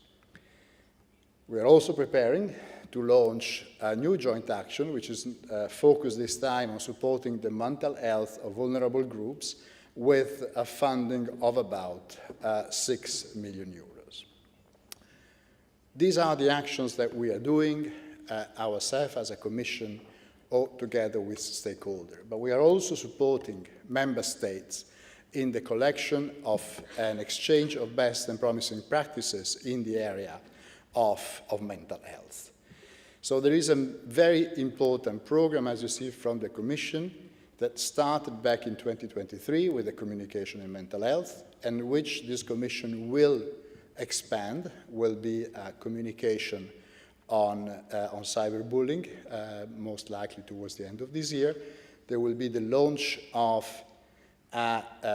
We are also preparing to launch a new joint action, which is focused this time on supporting the mental health of vulnerable groups with a funding of about 6 million euros. These are the actions that we are doing ourselves as a Commission or together with stakeholders. But we are also supporting Member States in the collection of an exchange of best and promising practices in the area of mental health. So there is a very important program, as you see from the Commission, that started back in 2023 with the communication in mental health, and which this Commission will expand, will be a communication on cyberbullying, most likely towards the end of this year. There will be the launch of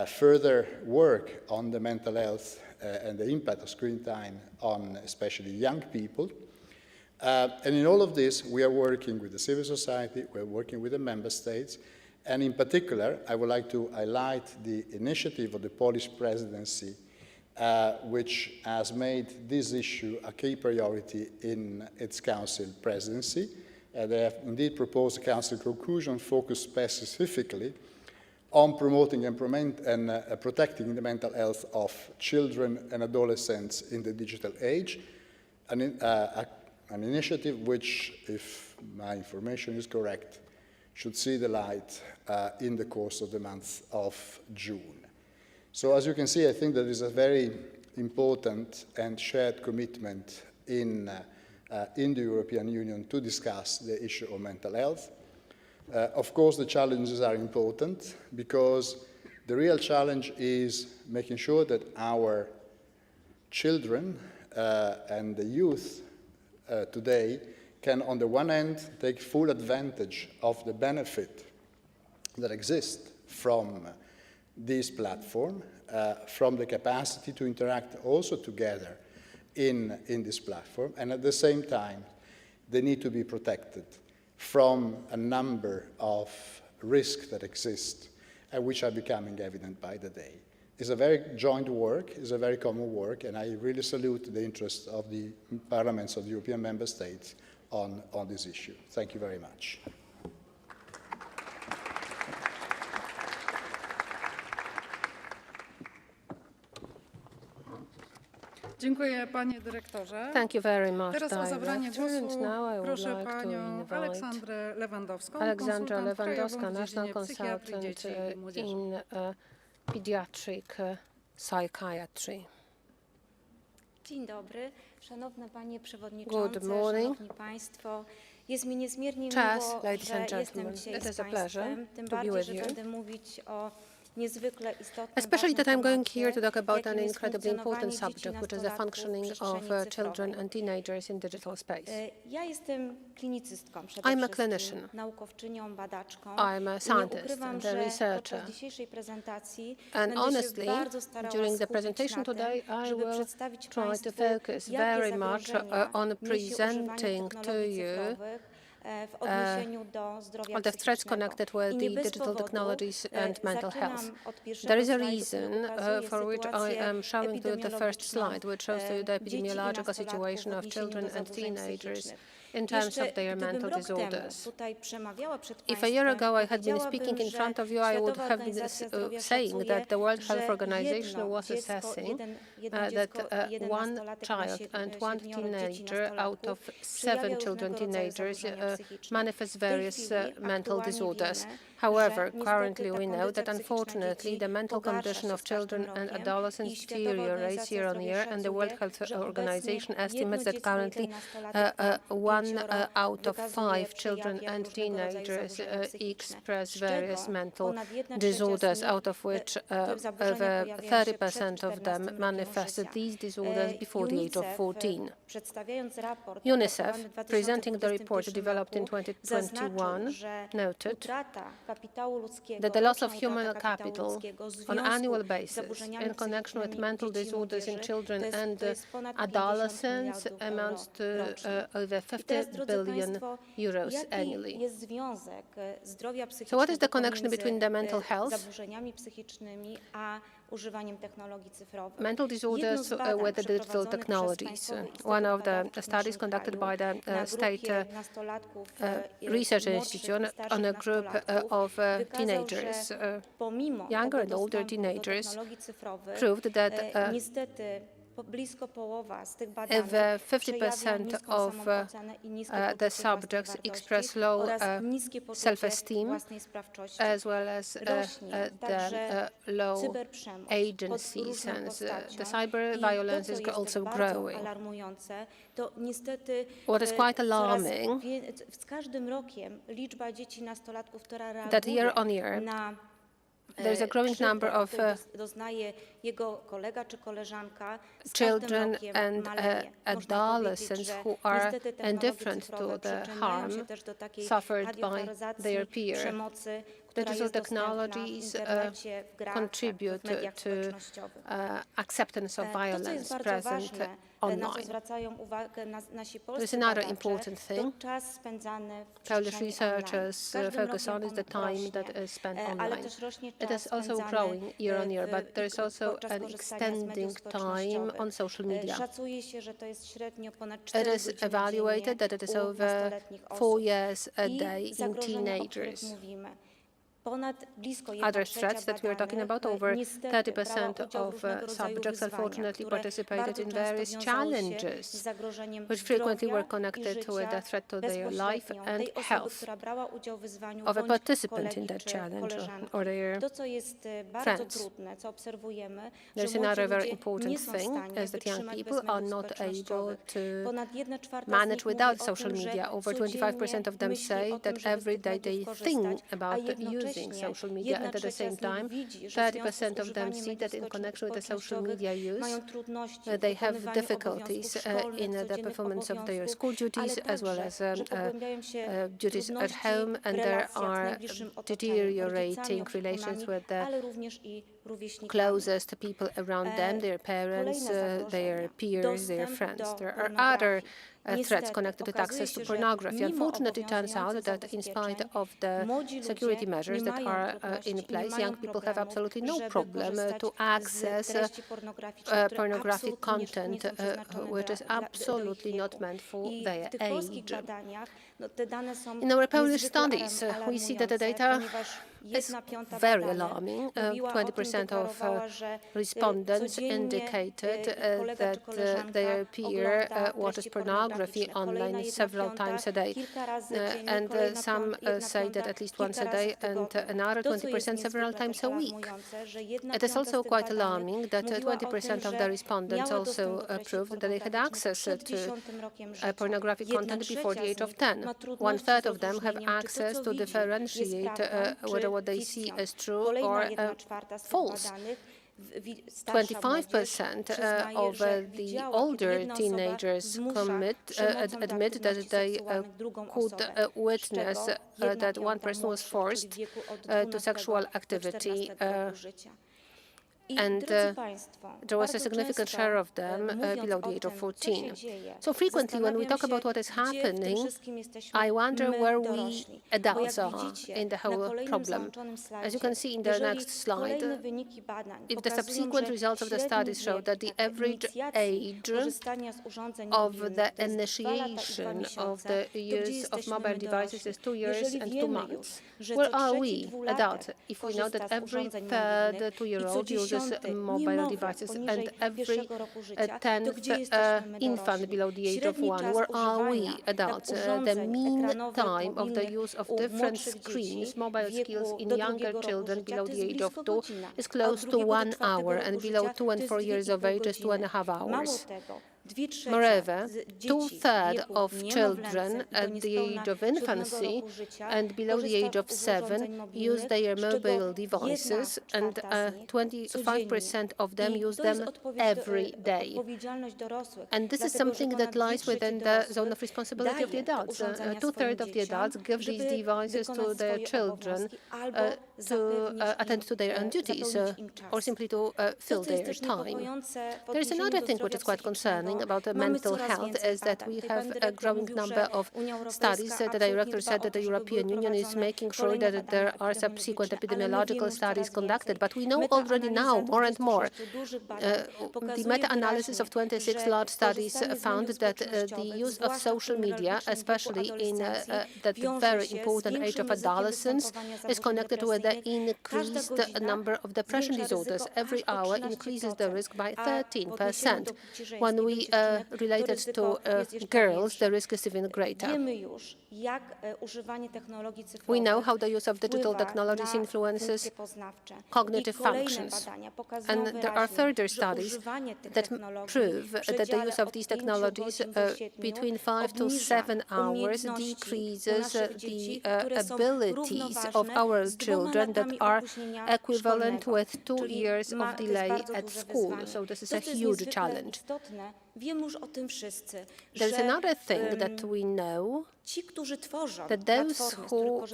further work on the mental health and the impact of screen time on especially young people. And in all of this, we are working with the civil society, we're working with the Member States, and in particular, I would like to highlight the initiative of the Polish presidency, which has made this issue a key priority in its Council presidency. They have indeed proposed a Council conclusion focused specifically on promoting and protecting the mental health of children and adolescents in the digital age, an initiative which, if my information is correct, should see the light in the course of the month of June. So as you can see, I think that is a very important and shared commitment in the European Union to discuss the issue of mental health. Of course, the challenges are important because the real challenge is making sure that our children and the youth today can, on the one hand, take full advantage of the benefit that exists from this platform, from the capacity to interact also together in this platform, and at the same time, they need to be protected from a number of risks that exist and which are becoming evident by the day. It's a very joint work, it's a very common work, and I really salute the interest of the parliaments of the European member states on this issue. Thank you very much. Dziękuję, panie dyrektorze. Thank you very much, Teraz o zabranie Director. głosu And now I would proszę like to panią invite Aleksandrę Lewandowską, Alexandra konsultant Lewandowska, krajową w National dziedzinie psychiatrii Consultant dzieci i młodzieży. in Pediatric Psychiatry. Dzień dobry, szanowny panie przewodniczący, Good morning. szanowni państwo. Jest mi niezmiernie Chairs, miło, ladies że and jestem gentlemen, dzisiaj it z is a pleasure państwem, tym to be bardziej, with że you. będę mówić o niezwykle istotnym, Especially that I'm going here to temacie, talk about jakim an jest incredibly important funkcjonowanie dzieci i subject, which is the nastolatków w functioning of przestrzeni children cyfrowej. and teenagers in digital space. Ja jestem klinicystką przede I'm a wszystkim, clinician. naukowczynią, badaczką. I'm a I nie scientist ukrywam, and a że researcher. podczas dzisiejszej prezentacji And będę honestly, się bardzo starała during the skupić presentation na tym, today, I żeby will przedstawić try to państwu, focus jakie very much zagrożenia on niesie presenting używanie to technologii you cyfrowych w odniesieniu do zdrowia all the threats psychicznego. connected with I nie the bez digital powodu, technologies and mental zaczynam health. od pierwszego There is a slajdu, reason który pokazuje for which I sytuację am showing you the first slide, which shows you the dzieci i epidemiological nastolatków situation w of odniesieniu children do and zaburzeń teenagers psychicznych. in terms Jeszcze of their gdybym mental rok temu disorders. tutaj przemawiała przed If a year państwem, ago I had been powiedziałabym, speaking in że front of you, I would Światowa have been Organizacja Zdrowia saying szacuje, that the World Health że Organization jedno was dziecko, assessing jedno dziecko, jeden one nastolatek na child and one siedmioro dzieci, teenager out of nastolatków przejawia 7 children różnego rodzaju teenagers zaburzenia psychiczne. manifest W tej various chwili mental aktualnie disorders. wiemy, However, currently we know that unfortunately the mental condition of children and adolescents deteriorates year on year, and the World Health Organization estimates that currently 1 out of 5 children and teenagers express various mental disorders, out of which over 30% of them manifested these disorders before the age of 14. UNICEF, presenting the report developed in 2021, noted that the loss of human capital on an annual basis in connection with mental disorders in children and adolescents amounts to over 50 billion euros annually. So what is the connection between the mental health, mental disorders with the digital technologies? One of the studies conducted by the State Research Institute on a group of teenagers, younger and older teenagers, proved that if 50% of the subjects express low self-esteem, as well as the low agency sense, the cyber violence is also growing. What is quite alarming, that year on year, there is a growing number of children and adolescents who are indifferent to the harm suffered by their peer. Digital technologies contribute to acceptance of violence present online. There's another important thing Polish researchers focus on is the time that is spent online. It is also growing year on year, but there is also an extending time on social media. It is evaluated that it is over 4 years a day in teenagers. Other threats that we are talking about, over 30% of subjects unfortunately participated in various challenges, which frequently were connected with a threat to their life and health of a participant in that challenge or their friends. There's another very important thing, is that young people are not able to manage without social media. Over 25% of them say that every day they think about using social media, and at the same time 30% of them see that in connection with the social media use they have difficulties in the performance of their school duties as well as duties at home, and there are deteriorating relations with the closest people around them, their parents, their peers, their friends. There are other threats connected with access to pornography. Unfortunately, it turns out that in spite of the security measures that are in place, young people have absolutely no problem to access pornographic content, which is absolutely not meant for their age. In our Polish studies, we see that the data is very alarming. 20% of respondents indicated that their peer watches pornography online several times a day, and some say that at least once a day, and another 20% several times a week. It is also quite alarming that 20% of the respondents also proved that they had access to pornographic content before the age of 10. 1/3 of them have access to differentiate whether what they see as true or false. 25% of the older teenagers admit that they could witness that one person was forced to sexual activity, and there was a significant share of them below the age of 14. So frequently when we talk about what is happening, I wonder where we adults are in the whole problem. As you can see in the next slide, if the subsequent results of the studies show that the average age of the initiation of the use of mobile devices is 2 years and 2 months. Where are we, adults, if we know that every third 2-year-old uses uses mobile devices, and every 10th infant below the age of 1. Where are we, adults? The mean time of the use of different screens, mobile skills in younger children below the age of 2 is close to 1 hour, and below 2 and 4 years of age is 2.5 hours. Moreover, 2/3 of children at the age of infancy and below the age of 7 use their mobile devices, and 25% of them use them every day. And this is something that lies within the zone of responsibility of the adults. 2/3 of the adults give these devices to their children to attend to their own duties or simply to fill their time. There is another thing which is quite concerning about mental health, is that we have a growing number of studies. The director said that the European Union is making sure that there are subsequent epidemiological studies conducted, but we know already now more and more. The meta-analysis of 26 large studies found that the use of social media, especially in that very important age of adolescence, is connected with the increased number of depression disorders. Every hour increases the risk by 13%. When we relate it to girls, the risk is even greater. We know how the use of digital technologies influences cognitive functions. And there are further studies that prove that the use of these technologies between 5 to 7 hours decreases the abilities of our children that are equivalent with 2 years of delay at school. So this is a huge challenge. There is another thing that we know, that those who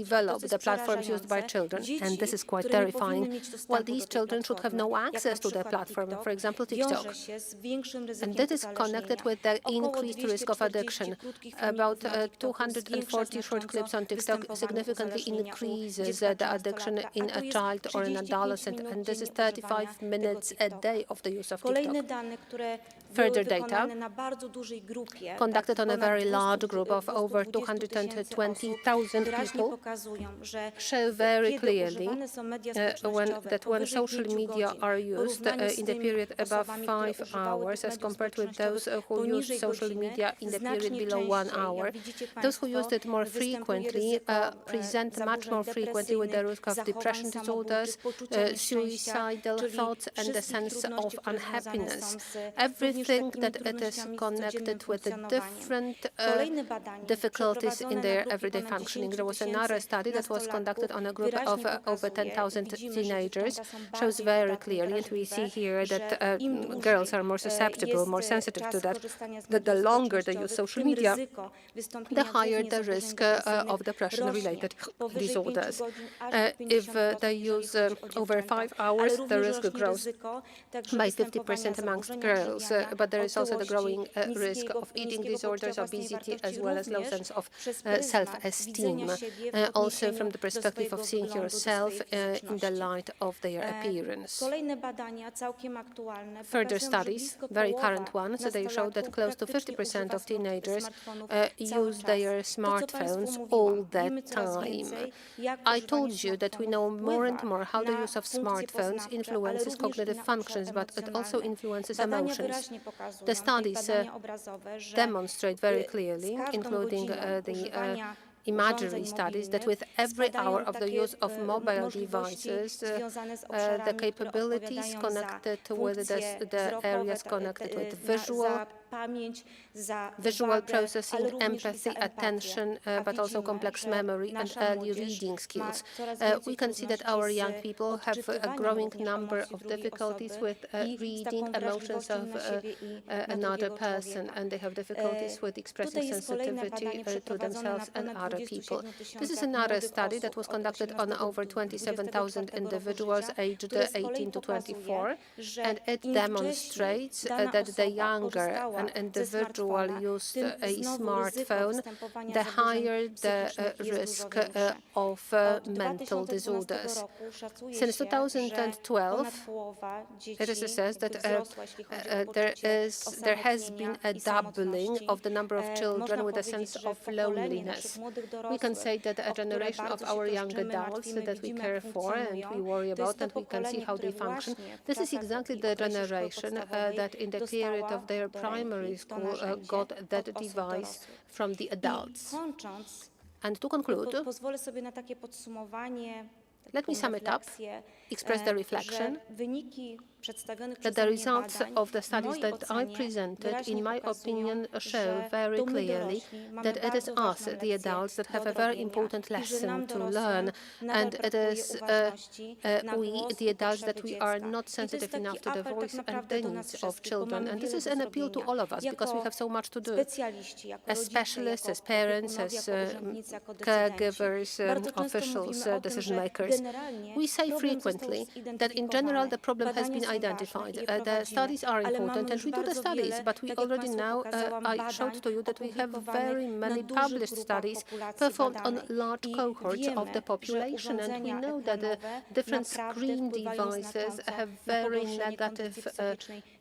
develop the platforms used by children, and this is quite terrifying, well, these children should have no access to the platform, for example, TikTok. And that is connected with the increased risk of addiction. About 240 short clips on TikTok significantly increases the addiction in a child or an adolescent, and this is 35 minutes a day of the use of TikTok. Further data, conducted on a very large group of over 220,000 people, show very clearly that when social media are used in the period above 5 hours, as compared with those who use social media in the period below 1 hour, those who used it more frequently present much more frequently with the risk of depression disorders, suicidal thoughts, and a sense of unhappiness. Everything that it is connected with different difficulties in their everyday functioning. There was another study that was conducted on a group of over 10,000 teenagers, shows very clearly, and we see here that girls are more susceptible, more sensitive to that the longer they use social media, the higher the risk of depression-related disorders. If they use over 5 hours, the risk grows by 50% amongst girls. But there is also the growing risk of eating disorders, obesity, as well as low sense of self-esteem. Also from the perspective of seeing yourself in the light of their appearance. Further studies, very current ones, they show that close to 50% of teenagers use their smartphones all the time. I told you that we know more and more how the use of smartphones influences cognitive functions, but it also influences emotions. The studies demonstrate very clearly, including the imagery studies, that with every hour of the use of mobile devices, the capabilities connected with the areas connected with visual processing, empathy, attention, but also complex memory and early reading skills. We can see that our young people have a growing number of difficulties with reading emotions of another person, and they have difficulties with expressing sensitivity to themselves and other people. This is another study that was conducted on over 27,000 individuals aged 18 to 24, and it demonstrates that the younger an individual used a smartphone, the higher the risk of mental disorders. Since 2012, it is assessed that there has been a doubling of the number of children with a sense of loneliness. We can say that a generation of our young adults that we care for and we worry about, and we can see how they function, this is exactly the generation that in the period of their primary school got that device from the adults. And to conclude, let me sum it up, express the reflection that the results of the studies that I presented, in my opinion, show very clearly that it is us, the adults, that have a very important lesson to learn, and it is we, the adults, that we are not sensitive enough to the voice and the needs of children. And this is an appeal to all of us, because we have so much to do. As specialists, as parents, as caregivers, officials, decision makers, we say frequently that in general the problem has been identified. The studies are important, and we do the studies, but we already now, I showed to you that we have very many published studies performed on large cohorts of the population, and we know that the different screen devices have very negative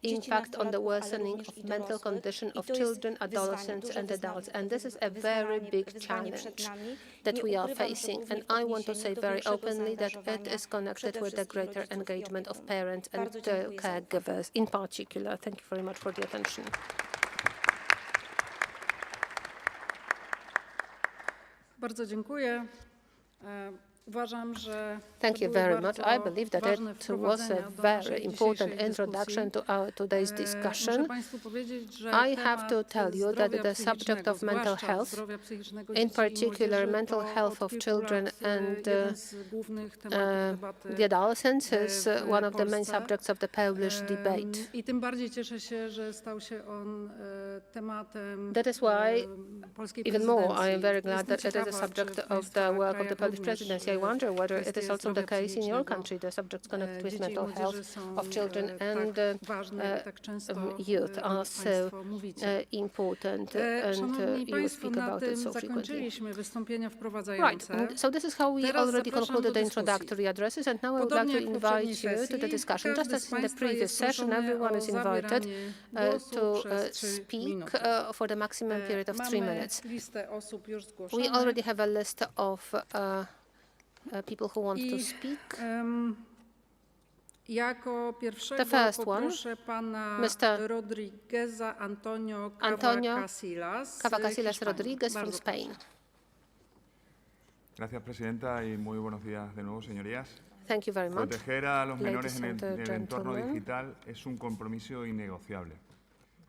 impact on the worsening of mental condition of children, adolescents, and adults. And this is a very big challenge that we are facing. And I want to say very openly that it is connected with the greater engagement of parents and caregivers in particular. Thank you very much for the attention. Bardzo dziękuję. Thank you very much. I believe that it was a very important introduction to our today's discussion. I have to tell you that the subject of mental health, in particular mental health of children and the adolescents, is one of the main subjects of the Polish debate. That is why, even more, I am very glad that it is a subject of the work of the Polish presidency. I wonder whether it is also the case in your country, the subjects connected with mental health of children and youth are so important, and you speak about it so frequently. Right, and so this is how we already concluded the introductory addresses, and now I would like to invite you to the discussion. Just as in the previous session, everyone is invited to speak for the maximum period of 3 minutes. We already have a list of people who want to speak. The first one, Mr. Antonio Cavacasillas Rodriguez from Spain. Gracias, Presidenta, y muy buenos días de nuevo, señorías. Thank you very much. Proteger a los menores en el entorno digital es un compromiso innegociable.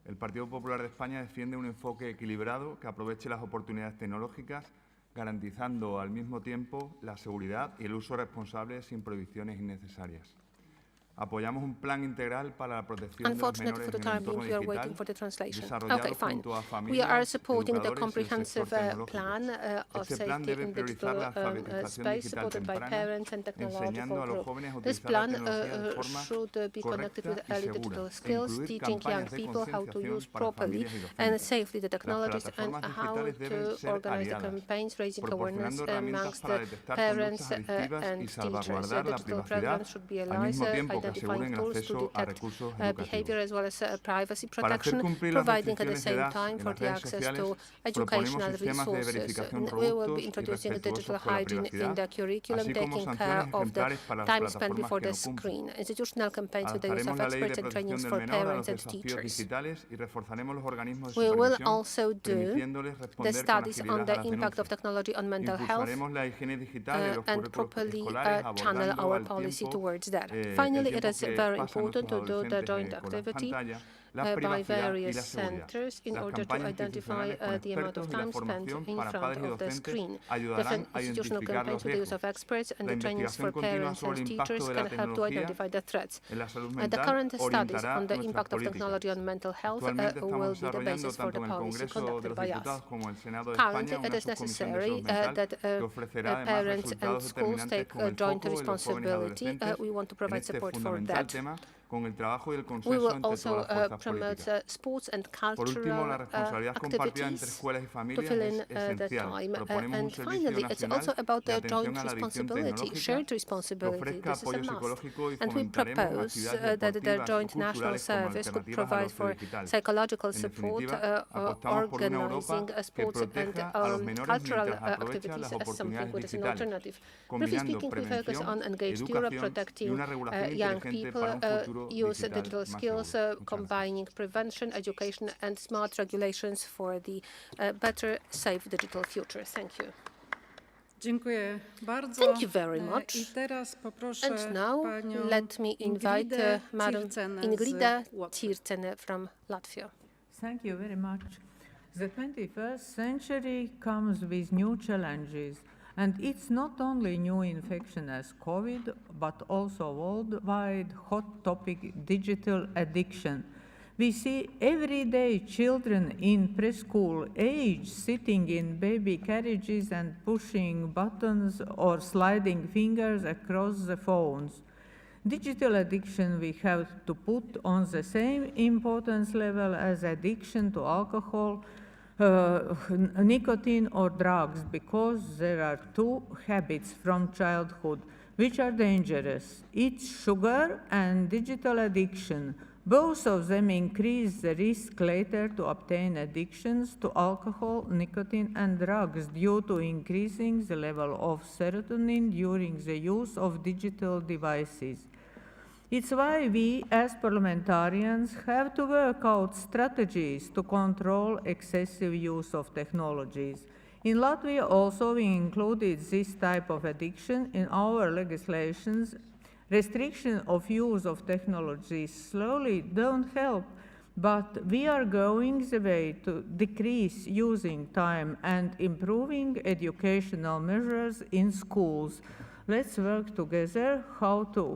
El Partido Popular de España defiende un enfoque equilibrado que aproveche las oportunidades tecnológicas, garantizando al mismo tiempo la seguridad y el uso responsable sin prohibiciones innecesarias. Apoyamos un plan integral para la protección de los menores en el entorno digital, desarrollado junto a familias, educadores y el sector tecnológico. Este plan debe priorizar la alfabetización digital temprana, enseñando a los jóvenes a utilizar la tecnología de forma correcta y segura, incluir campañas de concienciación para familias y docentes. Las plataformas digitales deben ser aliadas, proporcionando herramientas para detectar conductas adictivas y salvaguardar la privacidad, al mismo tiempo que aseguren el acceso a recursos educativos. Para hacer cumplir las restricciones de edad en las redes sociales, proponemos sistemas de verificación robustos y respetuosos con la privacidad, así como sanciones ejemplares para las plataformas que no cumplen. Adaptaremos la ley de protección del menor a los desafíos digitales y reforzaremos los organismos de supervisión, permitiéndoles responder con agilidad a las denuncias. Impulsaremos la higiene digital en los currículos escolares, abordando al tiempo It is very important to do the joint activity by various centers in order to identify the amount of time spent in front of the screen. Different institutional campaigns with the use of experts and the trainings for parents and teachers can help to identify the threats. The current studies on the impact of technology on mental health will be the basis for the policy conducted by us. Currently, it is necessary that parents and schools take joint responsibility. We want to provide support for that. con el trabajo y el We consenso will entre also todas las fuerzas promote políticas. sports and Por último, la cultural responsabilidad compartida entre activities escuelas y to familias fill in es the esencial. time. Proponemos un And servicio finally, it's nacional also about de the atención joint a la adicción responsibility, tecnológica shared que responsibility. ofrezca This is a apoyo must. psicológico y And we fomentaremos propose actividades that the deportivas o joint national culturales como service could alternativas a lo provide for digital. psychological En support, definitiva, apostamos por una Europa organizing que sports and proteja a los menores cultural mientras aprovecha activities las as something oportunidades which is an digitales, alternative. Briefly combinando speaking, we focus prevención, on engaged Europe, educación y protecting una regulación young inteligente people, para un futuro use digital digital más skills, seguro. Muchas combining prevention, education, and smart regulations for the better, safe digital future. Thank you. Dziękuję bardzo. Thank you very much. I teraz poproszę And now panią let me invite Ingridę Madam Tircenę Ingrida z Łotwy. Tircene from Latvia. Thank you very much. The 21st century comes with new challenges, and it's not only new infection as COVID, but also worldwide hot topic digital addiction. We see every day children in preschool age sitting in baby carriages and pushing buttons or sliding fingers across the phones. Digital addiction we have to put on the same importance level as addiction to alcohol, nicotine or drugs, because there are two habits from childhood which are dangerous. It's sugar and digital addiction. Both of them increase the risk later to obtain addictions to alcohol, nicotine, and drugs due to increasing the level of serotonin during the use of digital devices. It's why we, as parliamentarians, have to work out strategies to control excessive use of technologies. In Latvia also we included this type of addiction in our legislations. Restriction of use of technologies slowly don't help, but we are going the way to decrease using time and improving educational measures in schools. Let's work together how to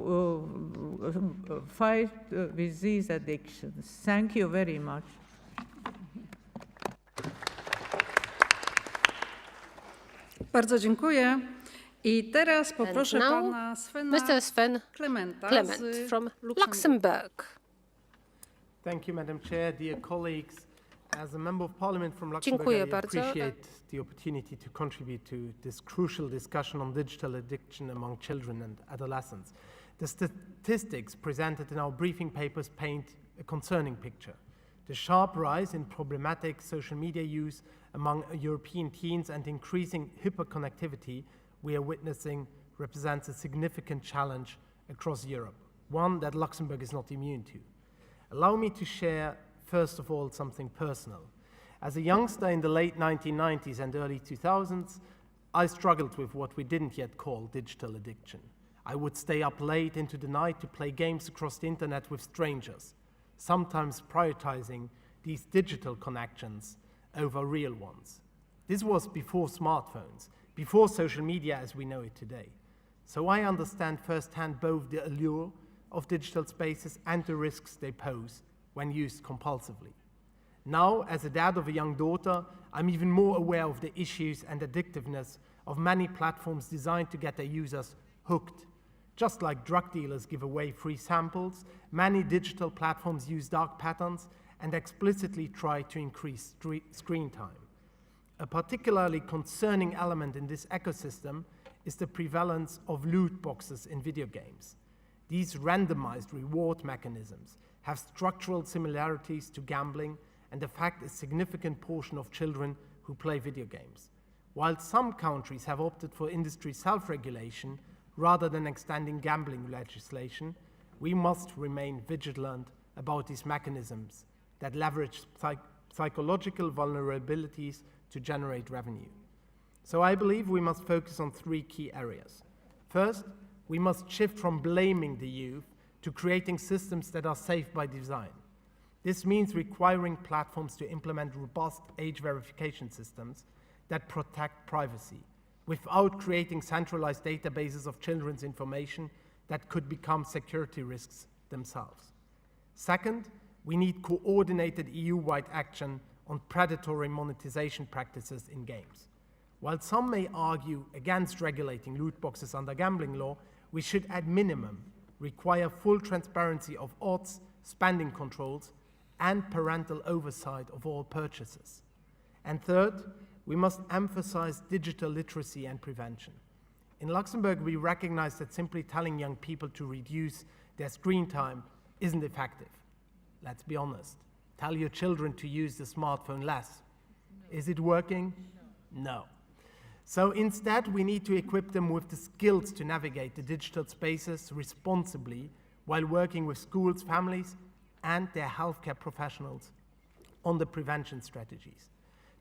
fight with these addictions. Thank you very much. Bardzo dziękuję. I teraz poproszę now, pana Svena Mr. Sven Clement from Luxembourg. Thank you, Madam Chair, dear colleagues. As a member of Parliament from Luxembourg, Dziękuję I bardzo. appreciate the opportunity to contribute to this crucial discussion on digital addiction among children and adolescents. The statistics presented in our briefing papers paint a concerning picture. The sharp rise in problematic social media use among European teens and increasing hyperconnectivity we are witnessing represents a significant challenge across Europe, one that Luxembourg is not immune to. Allow me to share, first of all, something personal. As a youngster in the late 1990s and early 2000s, I struggled with what we didn't yet call digital addiction. I would stay up late into the night to play games across the internet with strangers, sometimes prioritizing these digital connections over real ones. This was before smartphones, before social media as we know it today. So I understand firsthand both the allure of digital spaces and the risks they pose when used compulsively. Now, as a dad of a young daughter, I'm even more aware of the issues and addictiveness of many platforms designed to get their users hooked. Just like drug dealers give away free samples, many digital platforms use dark patterns and explicitly try to increase screen time. A particularly concerning element in this ecosystem is the prevalence of loot boxes in video games. These randomized reward mechanisms have structural similarities to gambling and affect a significant portion of children who play video games. While some countries have opted for industry self-regulation rather than extending gambling legislation, we must remain vigilant about these mechanisms that leverage psychological vulnerabilities to generate revenue. So I believe we must focus on three key areas. First, we must shift from blaming the youth to creating systems that are safe by design. This means requiring platforms to implement robust age verification systems that protect privacy, without creating centralized databases of children's information that could become security risks themselves. Second, we need coordinated EU-wide action on predatory monetization practices in games. While some may argue against regulating loot boxes under gambling law, we should at minimum require full transparency of odds, spending controls, and parental oversight of all purchases. And third, we must emphasize digital literacy and prevention. In Luxembourg, we recognize that simply telling young people to reduce their screen time isn't effective. Let's be honest. Tell your children to use the smartphone less. Is it working? No. So instead, we need to equip them with the skills to navigate the digital spaces responsibly while working with schools, families, and their healthcare professionals on the prevention strategies.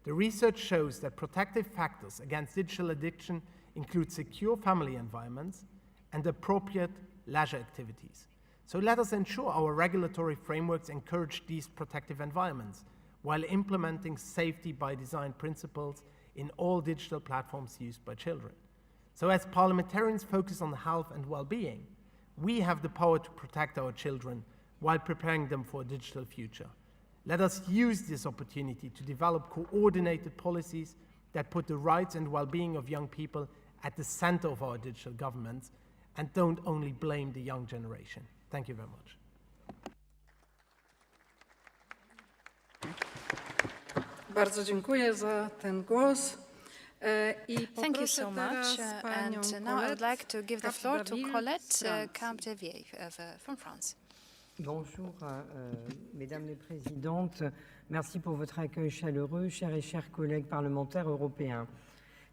The research shows that protective factors against digital addiction include secure family environments and appropriate leisure activities. So let us ensure our regulatory frameworks encourage these protective environments while implementing safety by design principles in all digital platforms used by children. So as parliamentarians focus on health and well-being, we have the power to protect our children while preparing them for a digital future. Let us use this opportunity to develop coordinated policies that put the rights and well-being of young people at the center of our digital governments and don't only blame the young generation. Thank you very much. Bardzo dziękuję za ten głos. Thank you so much. And now I would like to give the floor to Colette Capdevielle from France. Bonjour, Mesdames les Présidentes. Merci pour votre accueil chaleureux, chers et chers collègues parlementaires européens.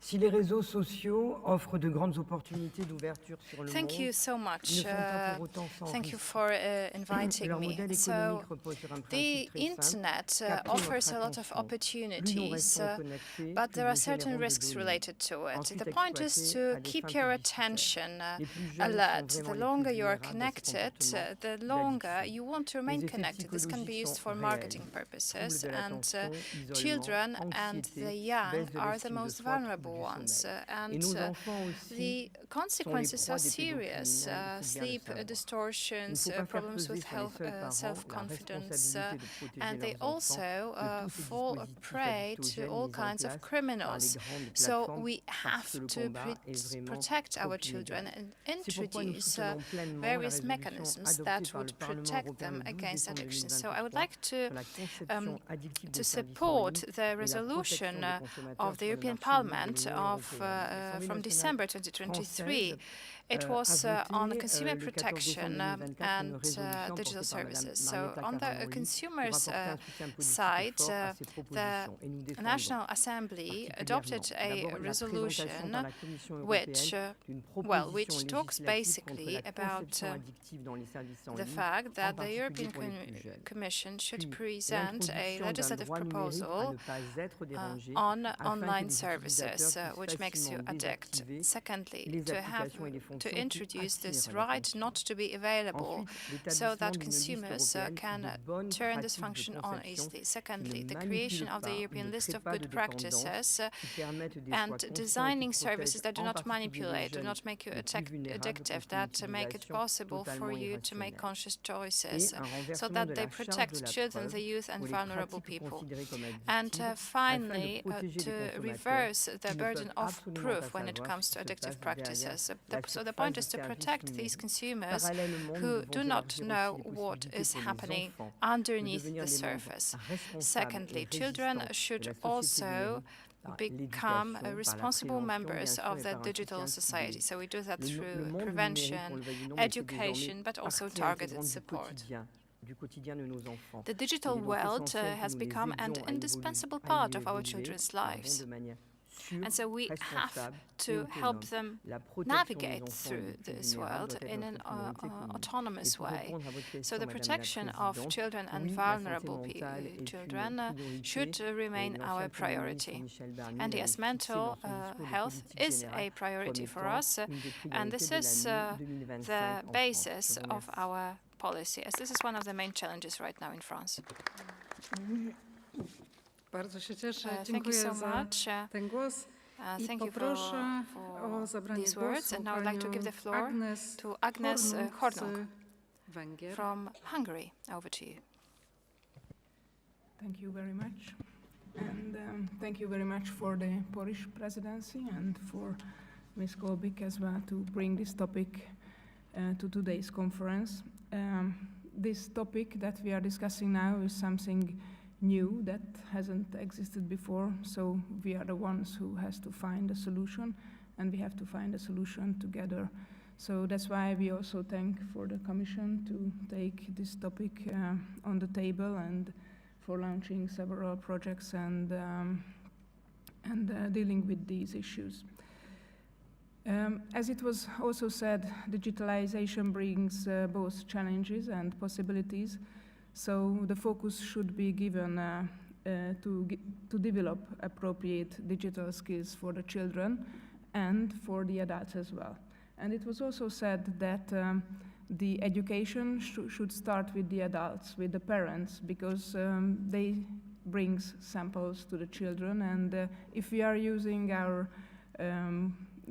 Si les réseaux sociaux offrent de grandes opportunités d'ouverture sur le monde, thank you so much. ils ne font pas pour autant sans Thank you risque. for inviting Leur me. modèle So, économique repose sur un the principe très internet simple, capter offers notre a lot of attention. Plus nous opportunities, restons connectés, but plus there nous are certain générons de risks données. related to it. Ensuite, The point is exploitées to à des keep fins your publicitaires. attention Les plus jeunes alert. sont The vraiment les longer plus you are vulnérables à ce connected, comportement the longer d'addiction. you want to remain Les effets connected. This can be used psychologiques for sont marketing réels. purposes, Troubles de and l'attention, isolement, children and anxiété, the young baisse de are the l'estime de most soi, troubles vulnerable du ones. sommeil. Et And nos enfants aussi the sont les consequences proies are des serious. pédocriminels, il faut bien le Sleep savoir. distortions, Il ne faut pas faire problems peser with sur les seuls parents la self-confidence, responsabilité de protéger and they leurs enfants also de tous ces fall dispositifs prey to addictogènes all mis en kinds place of par criminals. les grandes So plateformes we parce have que le to combat est vraiment protect trop our inégal. children and C'est pourquoi nous introduce soutenons pleinement la various résolution mechanisms adoptée that par le would Parlement protect européen them le 12 against décembre addiction. So 2023 I would like sur la conception addictive des to services en support ligne the et la resolution protection des consommateurs of the sur le European marché Parliament unique de l'Union européenne. from December 2023. It was a on the voté, consumer le 14 protection décembre 2024 and une résolution digital portée par Madame services. So Marietta on the Carvalho consumers pour apporter un soutien politique side, fort à ces the propositions. Et nous défendons National Assembly adopted a d'abord la resolution présentation par la Commission which, européenne d'une which proposition talks législative contre basically la about conception addictive dans les services en the ligne, fact that en the particulier European pour les plus jeunes. Commission should Puis, present a l'introduction d'un legislative droit numérique à proposal ne pas être dérangé on afin que online les services, utilisateurs which puissent makes you facilement addict. désactiver Secondly, les to applications et les fonctions qui introduce this attirent right not to be available, Ensuite, so that l'établissement d'une liste consumers européenne can de bonnes turn this pratiques de function on conception easily. qui Secondly, ne the manipulent creation of the pas, European ne list créent of pas de good dépendance, practices qui permettent des and choix conscients et designing qui services that do protègent en not particulier les manipulate, do jeunes not make you les plus vulnérables addictive, contre une that make it utilisation possible for totalement you to make irrationnelle. conscious Et choices, un so renversement that de they la charge protect de la children, preuve the youth, and pour les vulnerable pratiques people. considérées comme And addictives, finally, afin de protéger les to consommateurs reverse the qui ne burden peuvent of absolument proof pas when it savoir comes ce to qui se addictive passe derrière practices. la So the surface point du is to service protect numérique. these consumers Parallèlement, nous who devons do not élargir know aussi les what possibilités is pour les happening enfants underneath de devenir the des membres surface. responsables Secondly, et children résistants de should la société also numérique par become l'éducation, par la responsible prévention, members bien sûr, of et the par un digital soutien society. ciblé. So we do that Le through monde numérique, on prevention, le veuille ou non, mais c'est education, désormais but also partie targeted intégrante support. du quotidien de nos enfants. The digital Il est donc world essentiel que has nous les become an aidions à indispensable évoluer, part of our children's lives. de manière sûre, And so we have responsable et to help autonome. them La protection navigate des enfants through les plus this vulnérables world doit être in an notre priorité commune. autonomous Et pour way. répondre à votre So question, the Madame la protection of Présidente, children and oui, la santé vulnerable mentale est une children priorité, should remain et our l'ancien Premier ministre priority. Michel Barnier And l'avait yes, fixé mental dans son discours de health politique is générale a priority comme for étant us, une des and this priorités is de l'année 2025 the en France. basis Je vous of remercie. our policy, as this is one of the main challenges right now in France. Bardzo się cieszę. Thank you Dziękuję so za much. ten głos. I Thank you poproszę for o zabranie these words, głosu and now I'd like to give the floor Agnes to Agnes Hornung z Węgier. from Hungary. Over to you. Thank you very much. And thank you very much for the Polish presidency and for Ms. Kolbik as well to bring this topic to today's conference. This topic that we are discussing now is something new that hasn't existed before, so we are the ones who has to find a solution, and we have to find a solution together. So that's why we also thank for the Commission to take this topic on the table and for launching several projects and dealing with these issues. As it was also said, digitalization brings both challenges and possibilities, so the focus should be given to develop appropriate digital skills for the children and for the adults as well. And it was also said that the education should start with the adults, with the parents, because they bring samples to the children, and if we are using our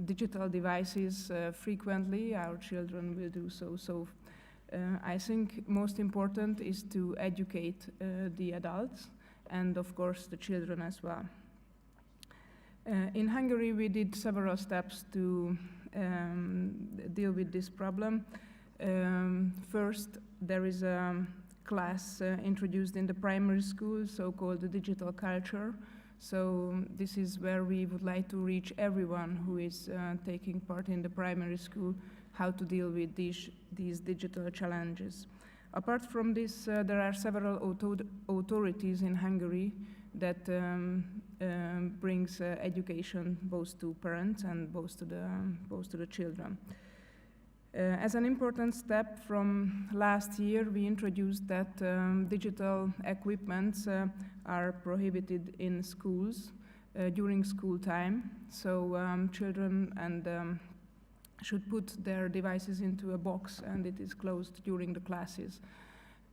digital devices frequently, our children will do so. So I think most important is to educate the adults and of course the children as well. In Hungary we did several steps to deal with this problem. First, there is a class introduced in the primary school, so-called the digital culture. So this is where we would like to reach everyone who is taking part in the primary school, how to deal with these digital challenges. Apart from this, there are several authorities in Hungary that brings education both to parents and both to the children. As an important step from last year, we introduced that digital equipments are prohibited in schools during school time. So children should put their devices into a box and it is closed during the classes.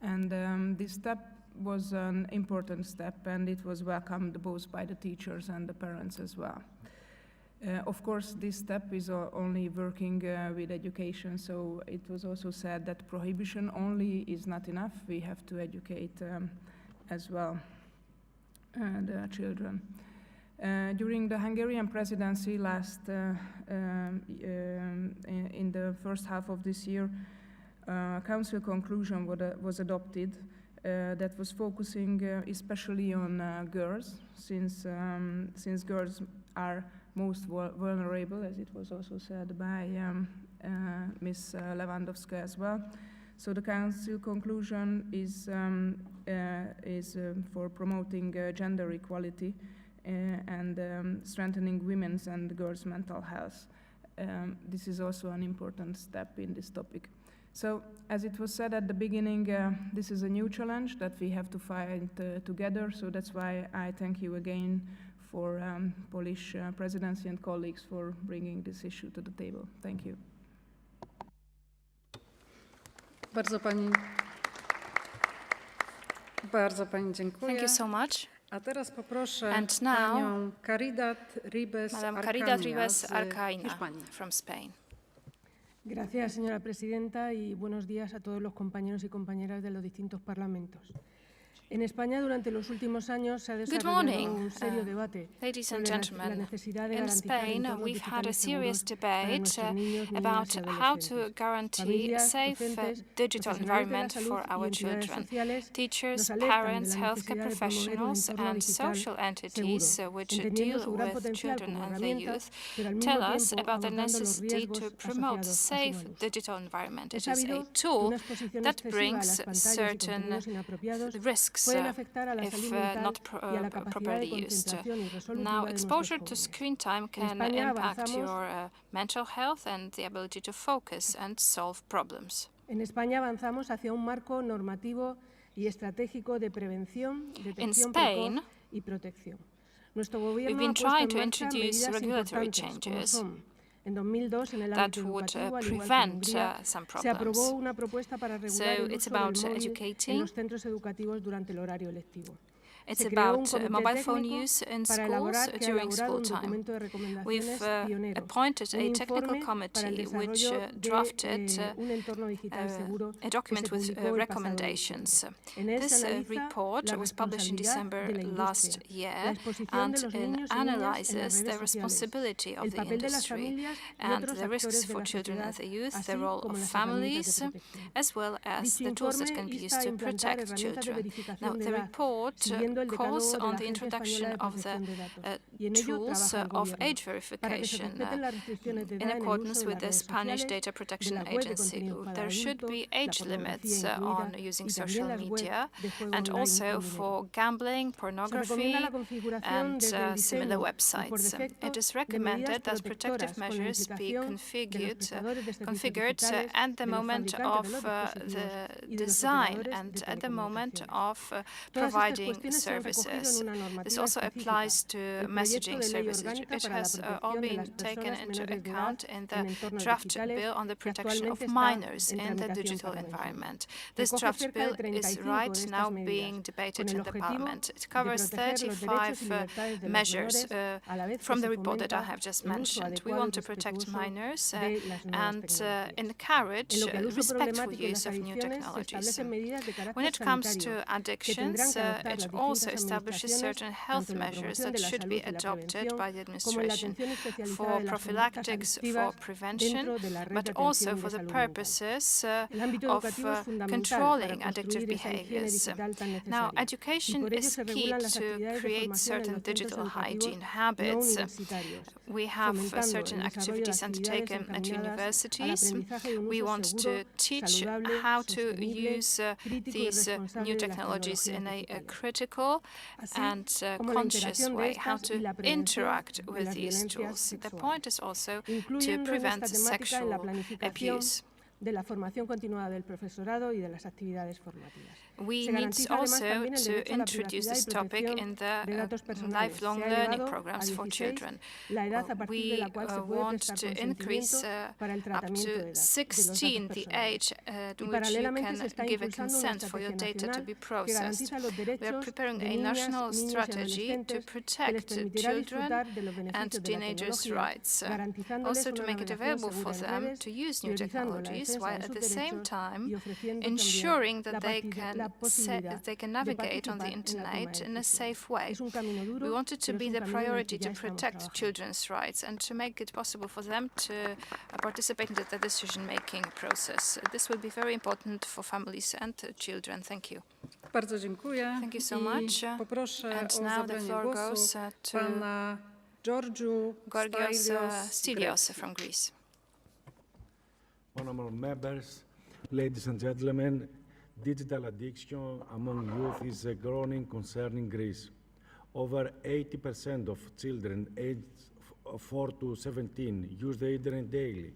And this step was an important step, and it was welcomed both by the teachers and the parents as well. Of course, this step is only working with education, so it was also said that prohibition only is not enough. We have to educate as well the children. During the Hungarian presidency in the first half of this year, Council conclusion was adopted that was focusing especially on girls, since girls are most vulnerable, as it was also said by Ms. Lewandowska as well. So the Council conclusion is for promoting gender equality and strengthening women's and girls' mental health. This is also an important step in this topic. So, as it was said at the beginning, this is a new challenge that we have to fight together, so that's why I thank you again for Polish presidency and colleagues for bringing this issue to the table. Thank you. Bardzo pani dziękuję. Thank you so much. A teraz poproszę And now, panią Caridad Ribes Arcaina from Spain. Gracias, señora presidenta, y buenos días a todos los compañeros y compañeras de los distintos parlamentos. En España, durante los últimos años, se ha desarrollado un serio debate sobre la necesidad de garantizar entornos digitales seguros para nuestros niños, niñas y adolescentes. Familias, docentes, digital environment for our children. Teachers, parents, healthcare professionals, and social entities which deal with children and their youth tell us about the necessity to promote safe digital environment. It is a tool that brings certain risks if not properly used. Now, exposure to screen time can impact your mental health and the ability to focus and solve problems. En España avanzamos hacia un marco normativo y estratégico de prevención, detección precoz y protección. Nuestro gobierno ha puesto en marcha medidas importantes como son: en 2002, en el ámbito educativo, al igual que en Hungría, se aprobó una propuesta para regular el uso del móvil en los centros educativos durante el horario lectivo. It's about mobile phone use in schools during school time. We've appointed a technical committee which drafted a document with recommendations. This report was published in December last year, and it analyzes the responsibility of the industry and the risks for children and the youth, the role of families, as well as the tools that can be used to protect children. Now, the report calls on the introduction of the tools of age verification in accordance with the Spanish Data Protection Agency. There should be age limits on using social media, and also for gambling, pornography, and similar websites. It is recommended that protective measures be configured at the moment of the design and at the moment of providing services. This also applies to messaging services. It has all been taken into account in the draft bill on the protection of minors in the digital environment. This draft bill is right now being debated in the Parliament. It covers 35 measures from the report that I have just mentioned. We want to protect minors and encourage respectful use of new technologies. When it comes to addictions, it also establishes certain health measures that should be adopted by the administration for prophylactics, for prevention, but also for the purposes of controlling addictive behaviors. Now, education is key to create certain digital hygiene habits. We have certain activities undertaken at universities. We want to teach how to use these new technologies in a critical and conscious way, how to interact with these tools. The point is also to prevent sexual abuse. De la formación continuada del profesorado y de las actividades formativas. We need also to introduce this topic in the lifelong learning programs for children. We want to increase up to 16 the age at which you can give a consent for your data to be processed. We are preparing a national strategy to protect children and teenagers' rights, also to make it available for them to use new technologies, while at the same time ensuring that they can navigate on the internet in a safe way. We want it to be the priority to protect children's rights and to make it possible for them to participate in the decision-making process. This will be very important for families and children. Thank you. Bardzo dziękuję. Thank you so much. And now the floor goes to Georgios Stylios from Greece. Honourable members, ladies and gentlemen, digital addiction among youth is a growing concern in Greece. Over 80% of children aged 4 to 17 use the internet daily.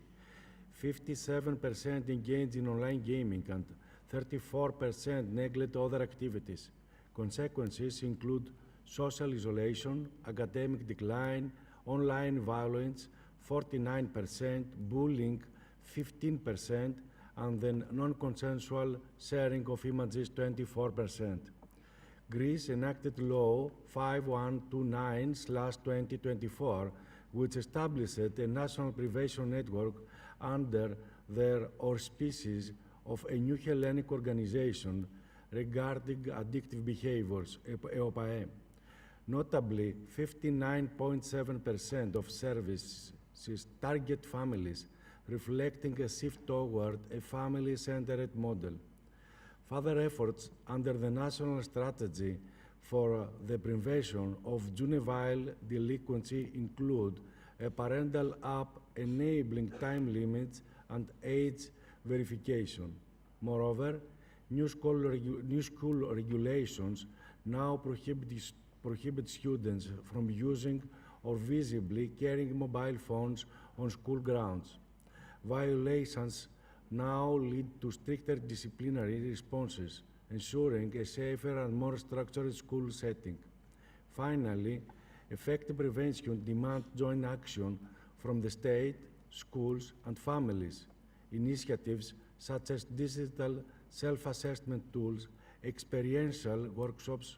57% engage in online gaming and 34% neglect other activities. Consequences include social isolation, academic decline, online violence, 49%, bullying, 15%, and then non-consensual sharing of images, 24%. Greece enacted Law 5129/2024, which established a national prevention network under the auspices of a new Hellenic organization regarding addictive behaviors, EOPAE. Notably, 59.7% of services target families, reflecting a shift toward a family-centered model. Further efforts under the National Strategy for the Prevention of Juvenile Delinquency include a parental app enabling time limits and age verification. Moreover, new school regulations now prohibit students from using or visibly carrying mobile phones on school grounds. Violations now lead to stricter disciplinary responses, ensuring a safer and more structured school setting. Finally, effective prevention demands joint action from the state, schools, and families. Initiatives such as digital self-assessment tools, experiential workshops,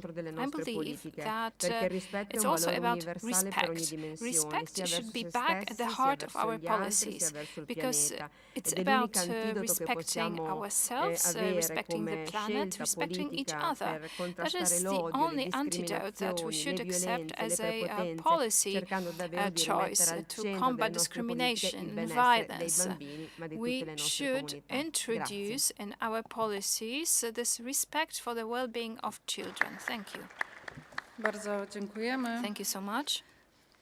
centro delle I nostre believe politiche, that perché il rispetto è it's un also valore about universale per ogni respect. dimensione, Respect sia should verso be se back at the stessi, sia heart of verso our gli altri, policies, sia verso il because pianeta. it's Ed è about l'unico antidoto che respecting possiamo ourselves, avere respecting the come planet, scelta respecting each politica other. per That contrastare is the l'odio, le only antidote that we discriminazioni, should le accept violenze, le as a prepotenze, policy cercando davvero di choice rimettere al to centro combat delle nostre politiche il discrimination and benessere dei violence. bambini, ma di tutte We le nostre should comunità. introduce in our policies this respect for the well-being of children. Thank you. Bardzo dziękujemy. Thank you so much.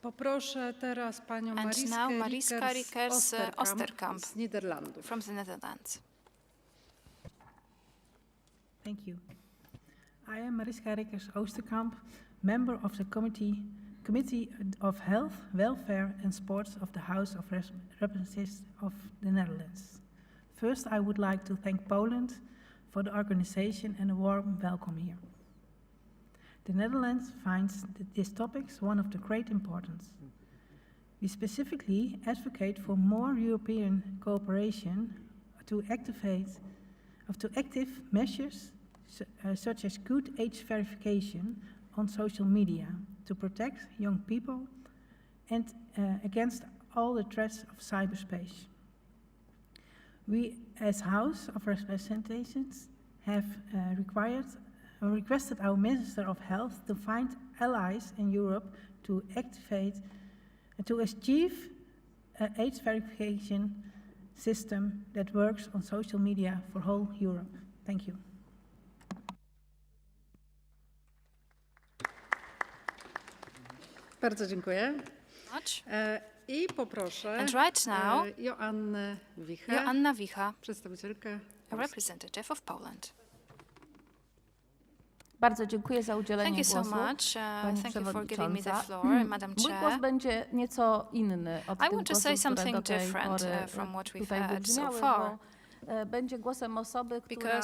Poproszę teraz panią Mariska Rickers Osterkamp z Niderlandów. from the Netherlands. Thank you. I am Mariska Rickers-Oosterkamp, member of the Committee of Health, Welfare and Sports of the House of Representatives of the Netherlands. First, I would like to thank Poland for the organization and a warm welcome here. The Netherlands finds these topics one of the great importance. We specifically advocate for more European cooperation to active measures such as good age verification on social media to protect young people and against all the threats of cyberspace. We, as House of Representatives, have requested our Minister of Health to find allies in Europe to achieve an age verification system that works on social media for whole Europe. Thank you. Bardzo dziękuję. I poproszę Joannę Wichę, przedstawicielkę a representative of Poland. Bardzo dziękuję za udzielenie głosu. Thank you so much. Pani Thank you for giving me the przewodnicząca. floor, Madam Chair. Mój głos będzie nieco inny od tych głosów, które do tej pory tutaj wybrzmiały, bo będzie głosem osoby, która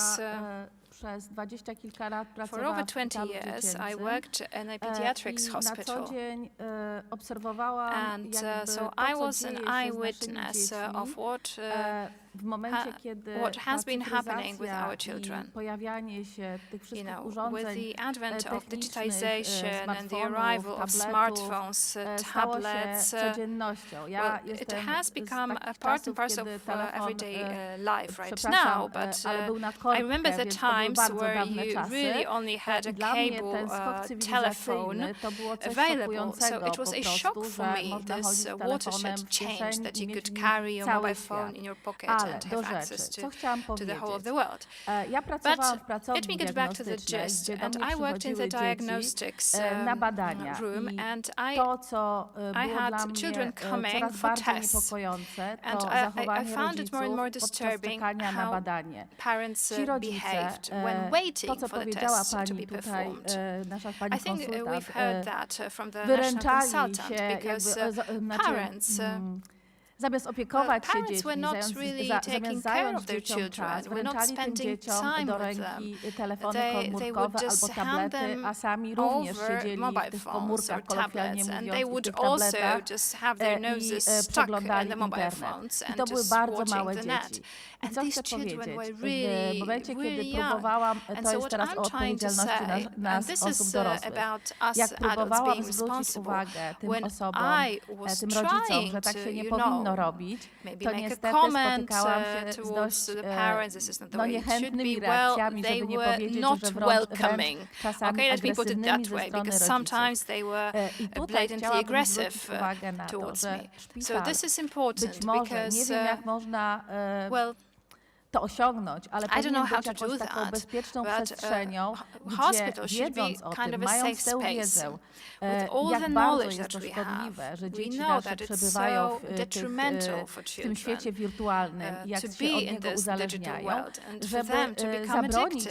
przez 20 kilka lat pracowała w szpitalu dziecięcym i na co dzień obserwowałam, so I was an eyewitness of w momencie, kiedy what has been happening with our children. Pojawianie się tych wszystkich with urządzeń the advent of digitization and the arrival of smartphones, tablets, codziennością. It has become a part and parcel of everyday life right now, but I remember the times where you really only had a cable telephone available, so it was a shock for me, this watershed change that you could carry your mobile phone in your pocket and have access to the whole of the world. But let me get back to the gist. And I worked in the diagnostics room, and I had children coming for tests. And I found it more and more disturbing how parents behaved when waiting for the tests to be performed. I think we've heard that from the national consultant, because parents zamiast opiekować się dziećmi, zamiast zająć dzieciom czas, wręczali tym dzieciom do ręki telefony komórkowe albo tablety, a sami również siedzieli w tych komórkach, kolokwialnie mówiąc, w tych tabletach i przeglądali internet. I to były bardzo małe dzieci. I co chcę powiedzieć? W momencie, kiedy próbowałam, to jest teraz o odpowiedzialności nas, osób dorosłych, jak próbowałam zwrócić uwagę tym osobom, tym rodzicom, że tak się nie powinno robić, to niestety spotykałam się z dość niechętnymi reakcjami, żeby nie powiedzieć, że wręcz czasami agresywnymi ze strony rodziców. I tutaj chciałabym zwrócić uwagę na to, że szpital, być może, nie wiem jak można to osiągnąć, ale powinien być jakąś taką bezpieczną przestrzenią, gdzie wiedząc o tym, mając tę wiedzę, jak bardzo jest to szkodliwe, że dzieci nasze przebywają w tym świecie wirtualnym, jak się od niego uzależniają, żeby zabronić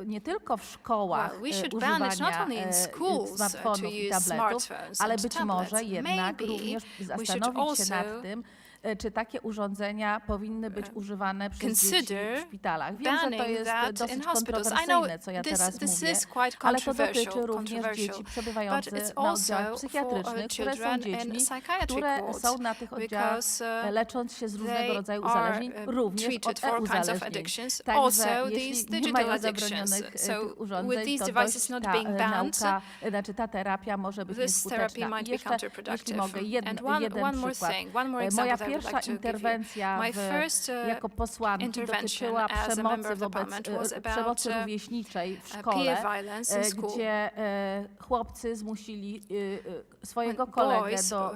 nie tylko w szkołach używania smartfonów i tabletów, ale być może jednak również zastanowić się nad tym, czy takie urządzenia powinny być używane przez dzieci w szpitalach. Wiem, że to jest dosyć kontrowersyjne, co ja teraz mówię, ale to dotyczy również dzieci przebywających na oddziałach psychiatrycznych, które są dziećmi, które są na tych oddziałach, lecząc się z różnego rodzaju uzależnień, również od e-uzależnień. Także jeśli nie mają zabronionych tych urządzeń, to dość ta nauka, znaczy ta terapia może być nieskuteczna. I jeszcze, jeśli mogę, jeden przykład. Moja pierwsza interwencja jako posłanki dotyczyła przemocy rówieśniczej w szkole, gdzie chłopcy zmusili swojego kolegę do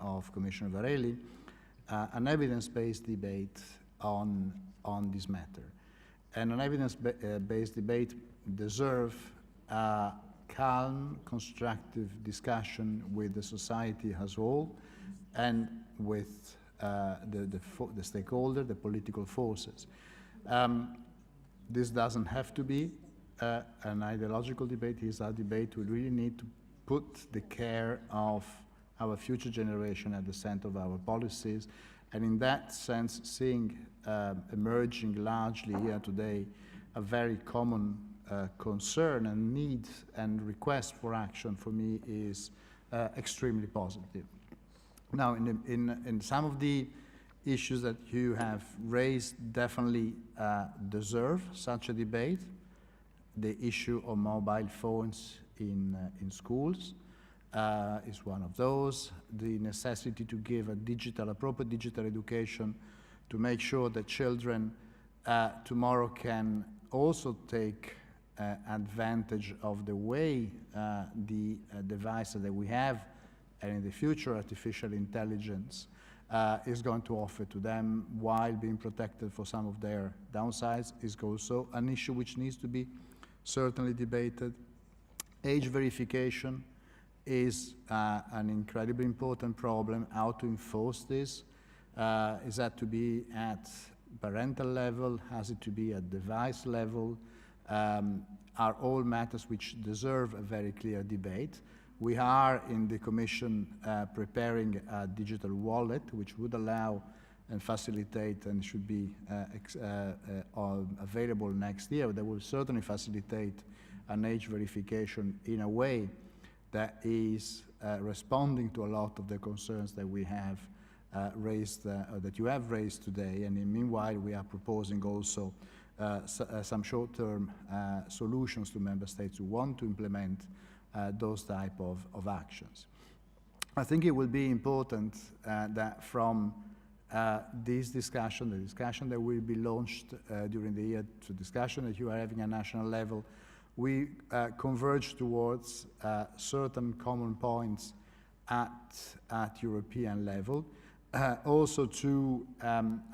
of Commissioner Varela, an evidence-based debate on this matter. And an evidence-based debate deserves a calm, constructive discussion with the society as a whole and with the stakeholder, the political forces. This doesn't have to be an ideological debate. It's a debate we really need to put the care of our future generation at the center of our policies. And in that sense, seeing emerging largely here today a very common concern and need and request for action for me is extremely positive. Now, in some of the issues that you have raised definitely deserve such a debate. The issue of mobile phones in schools is one of those. The necessity to give a proper digital education to make sure that children tomorrow can also take advantage of the way the devices that we have, and in the future artificial intelligence is going to offer to them while being protected for some of their downsides is also an issue which needs to be certainly debated. Age verification is an incredibly important problem. How to enforce this? Is that to be at parental level? Has it to be at device level? Are all matters which deserve a very clear debate. We are in the Commission preparing a digital wallet which would allow and facilitate and should be available next year. That will certainly facilitate an age verification in a way that is responding to a lot of the concerns that we have raised, that you have raised today. And meanwhile, we are proposing also some short-term solutions to member states who want to implement those type of actions. I think it will be important that from this discussion, the discussion that will be launched during the year, the discussion that you are having at national level, we converge towards certain common points at European level, also to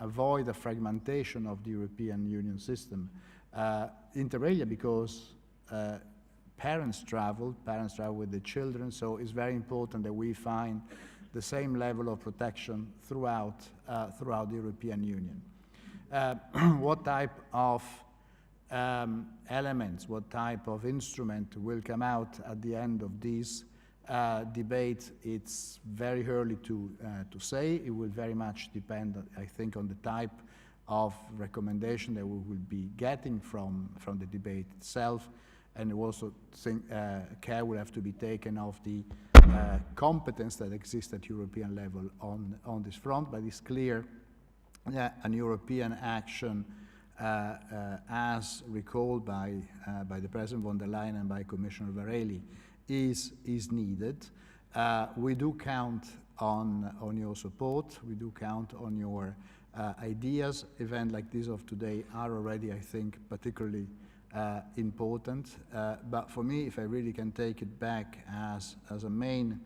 avoid a fragmentation of the European Union system, inter alia, because parents travel with the children, so it's very important that we find the same level of protection throughout the European Union. What type of elements, what type of instrument will come out at the end of this debate? It's very early to say. It will very much depend, I think, on the type of recommendation that we will be getting from the debate itself. And also care will have to be taken of the competence that exists at European level on this front. But it's clear that an European action, as recalled by the President von der Leyen and by Commissioner Varela, is needed. We do count on your support. We do count on your ideas. Events like this of today are already, I think, particularly important, but for me, if I really can take it back as a main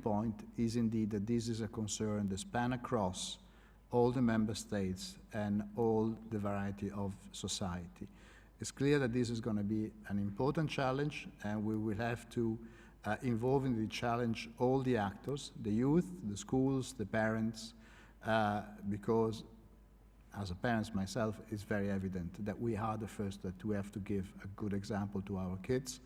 point, is indeed that this is a concern that span across all the member states and all the variety of society. It's clear that this is going to be an important challenge, and we will have to involve in the challenge all the actors, the youth, the schools, the parents, because as a parent myself, it's very evident that we are the first that we have to give a good example to our kids.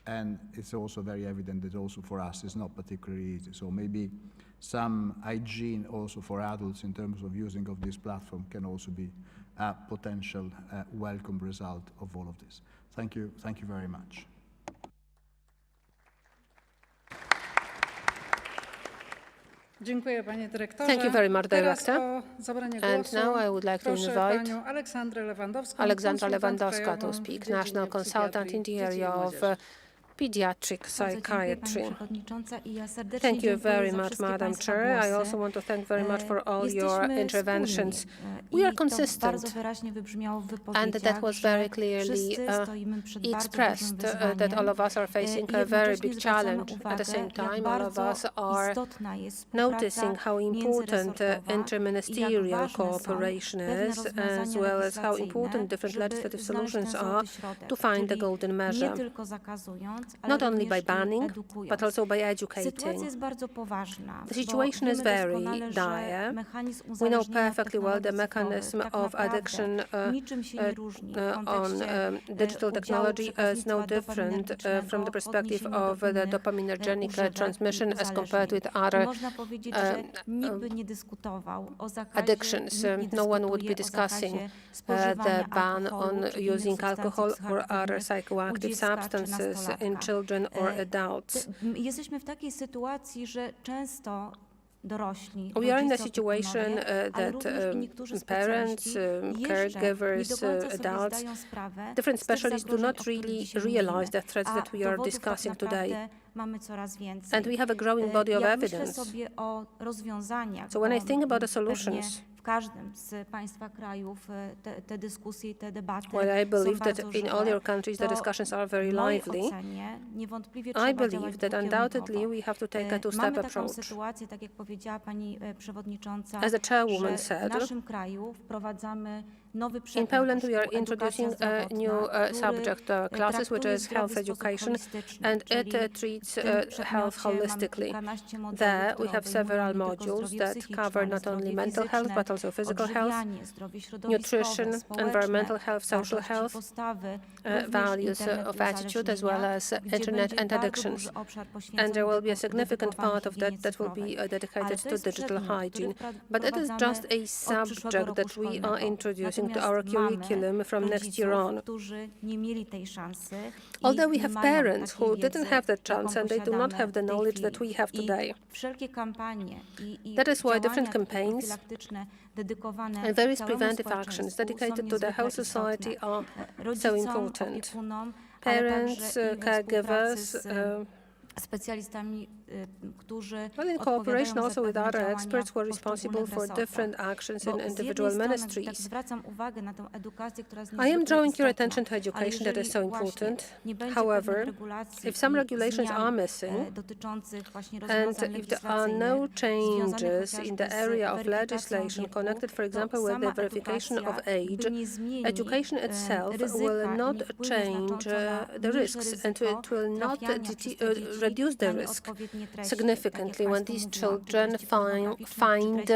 And it's also very evident that also for us it's not particularly easy. So maybe some hygiene also for adults in terms of using of this platform can also be a potential welcome result of all of this. Thank you very much. Thank you very much, Director. And now I would like to invite Aleksandra Lewandowska to speak, National Consultant in the area of pediatric psychiatry. Thank you very much, Madam Chair. I also want to thank very much for all your interventions. We are consistent, and that was very clearly expressed, that all of us are facing a very big challenge. At the same time, all of us are noticing how important interministerial cooperation is, as well as how important different legislative solutions are to find the golden measure. Not only by banning, but also by educating. The situation is very dire. We know perfectly well the mechanism of addiction on digital technology is no different from the perspective of the dopaminergic transmission as compared with other addictions. No one would be discussing the ban on using alcohol or other psychoactive substances in children or adults. We are in the situation that parents, caregivers, adults, different specialists do not really realize the threats that we are discussing today. And we have a growing body of evidence. So when I think about the solutions, well, I believe that in all your countries the discussions are very lively. I believe that undoubtedly we have to take a two-step approach. As the chairwoman said, in Poland we are introducing a new subject, classes, which is health education, and it treats health holistically. There we have several modules that cover not only mental health, but also physical health, nutrition, environmental health, social health, values of attitude, as well as internet and addictions. And there will be a significant part of that that will be dedicated to digital hygiene. But it is just a subject that we are introducing to our curriculum from next year on. Although we have parents who didn't have that chance and they do not have the knowledge that we have today. That is why different campaigns and various preventive actions dedicated to the whole society are so important. Parents, caregivers, well, in cooperation also with other experts who are responsible for different actions in individual ministries. I am drawing your attention to education, that is so important. However, if some regulations are missing, and if there are no changes in the area of legislation connected, for example, with the verification of age, education itself will not change the risks, and it will not reduce the risk significantly when these children find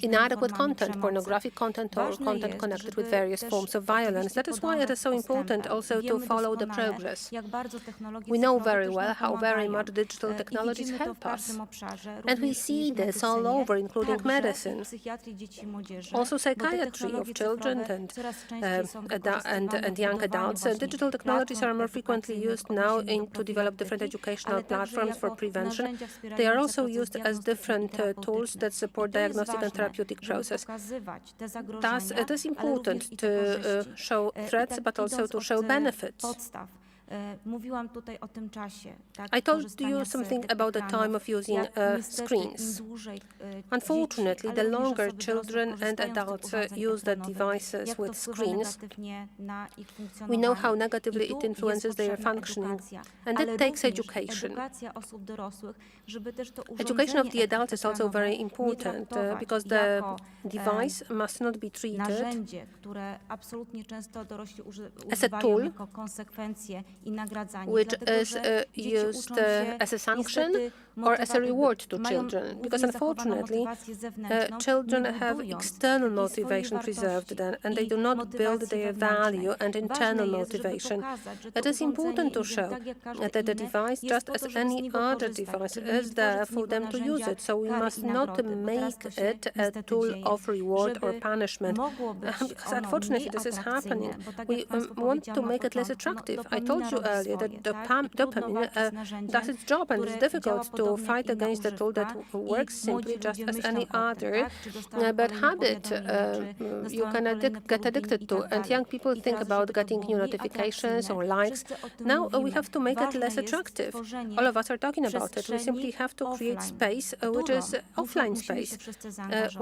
inadequate content, pornographic content, or content connected with various forms of violence. That is why it is so important also to follow the progress. We know very well how very much digital technologies help us. And we see this all over, including medicine. Also psychiatry of children and young adults. Digital technologies are more frequently used now to develop different educational platforms for prevention. They are also used as different tools that support diagnostic and therapeutic process. Thus, it is important to show threats, but also to show benefits. I told you something about the time of using screens. Unfortunately, the longer children and adults use the devices with screens, we know how negatively it influences their functioning, and it takes education. Education of the adults is also very important because the device must not be treated as a tool which is used as a sanction or as a reward to children, because unfortunately children have external motivation preserved then, and they do not build their value and internal motivation. It is important to show that the device, just as any other device, is there for them to use it, so we must not make it a tool of reward or punishment, because unfortunately this is happening. We want to make it less attractive. I told you earlier that dopamine does its job, and it's difficult to to fight against a tool that works simply just as any other bad habit you can get addicted to. And young people think about getting new notifications or likes. Now we have to make it less attractive. All of us are talking about it. We simply have to create space, which is offline space,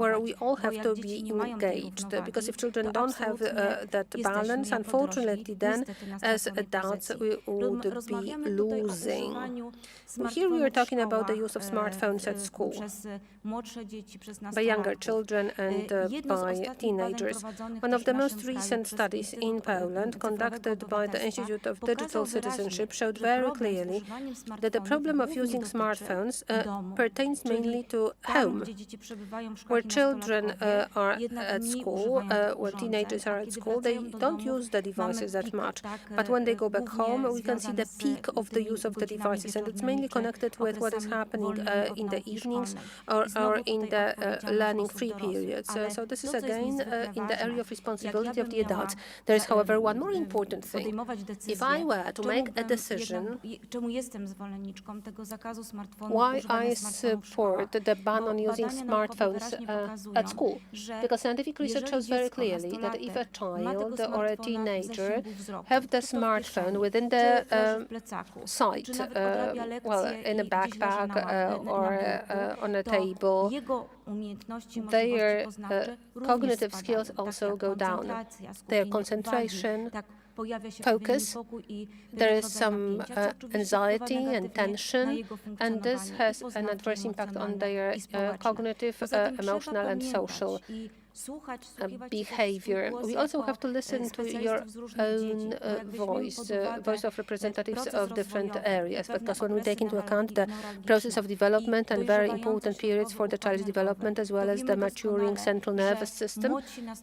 where we all have to be engaged. Because if children don't have that balance, unfortunately, then as adults we would be losing. Here we are talking about the use of smartphones at school by younger children and by teenagers. One of the most recent studies in Poland, conducted by the Institute of Digital Citizenship, showed very clearly that the problem of using smartphones pertains mainly to home, where children are at school, where teenagers are at school. They don't use the devices that much, but when they go back home, we can see the peak of the use of the devices, and it's mainly connected with what is happening in the evenings or in the learning-free periods. So this is again in the area of responsibility of the adults. There is, however, one more important thing. If I were to make a decision why I support the ban on using smartphones at school, because scientific research shows very clearly that if a child or a teenager have the smartphone within the sight, well, in a backpack or on a table, their cognitive skills also go down. Their concentration, focus, there is some anxiety and tension, and this has an adverse impact on their cognitive, emotional and social behavior. We also have to listen to your own voice of representatives of different areas, because when we take into account the process of development and very important periods for the child's development, as well as the maturing central nervous system,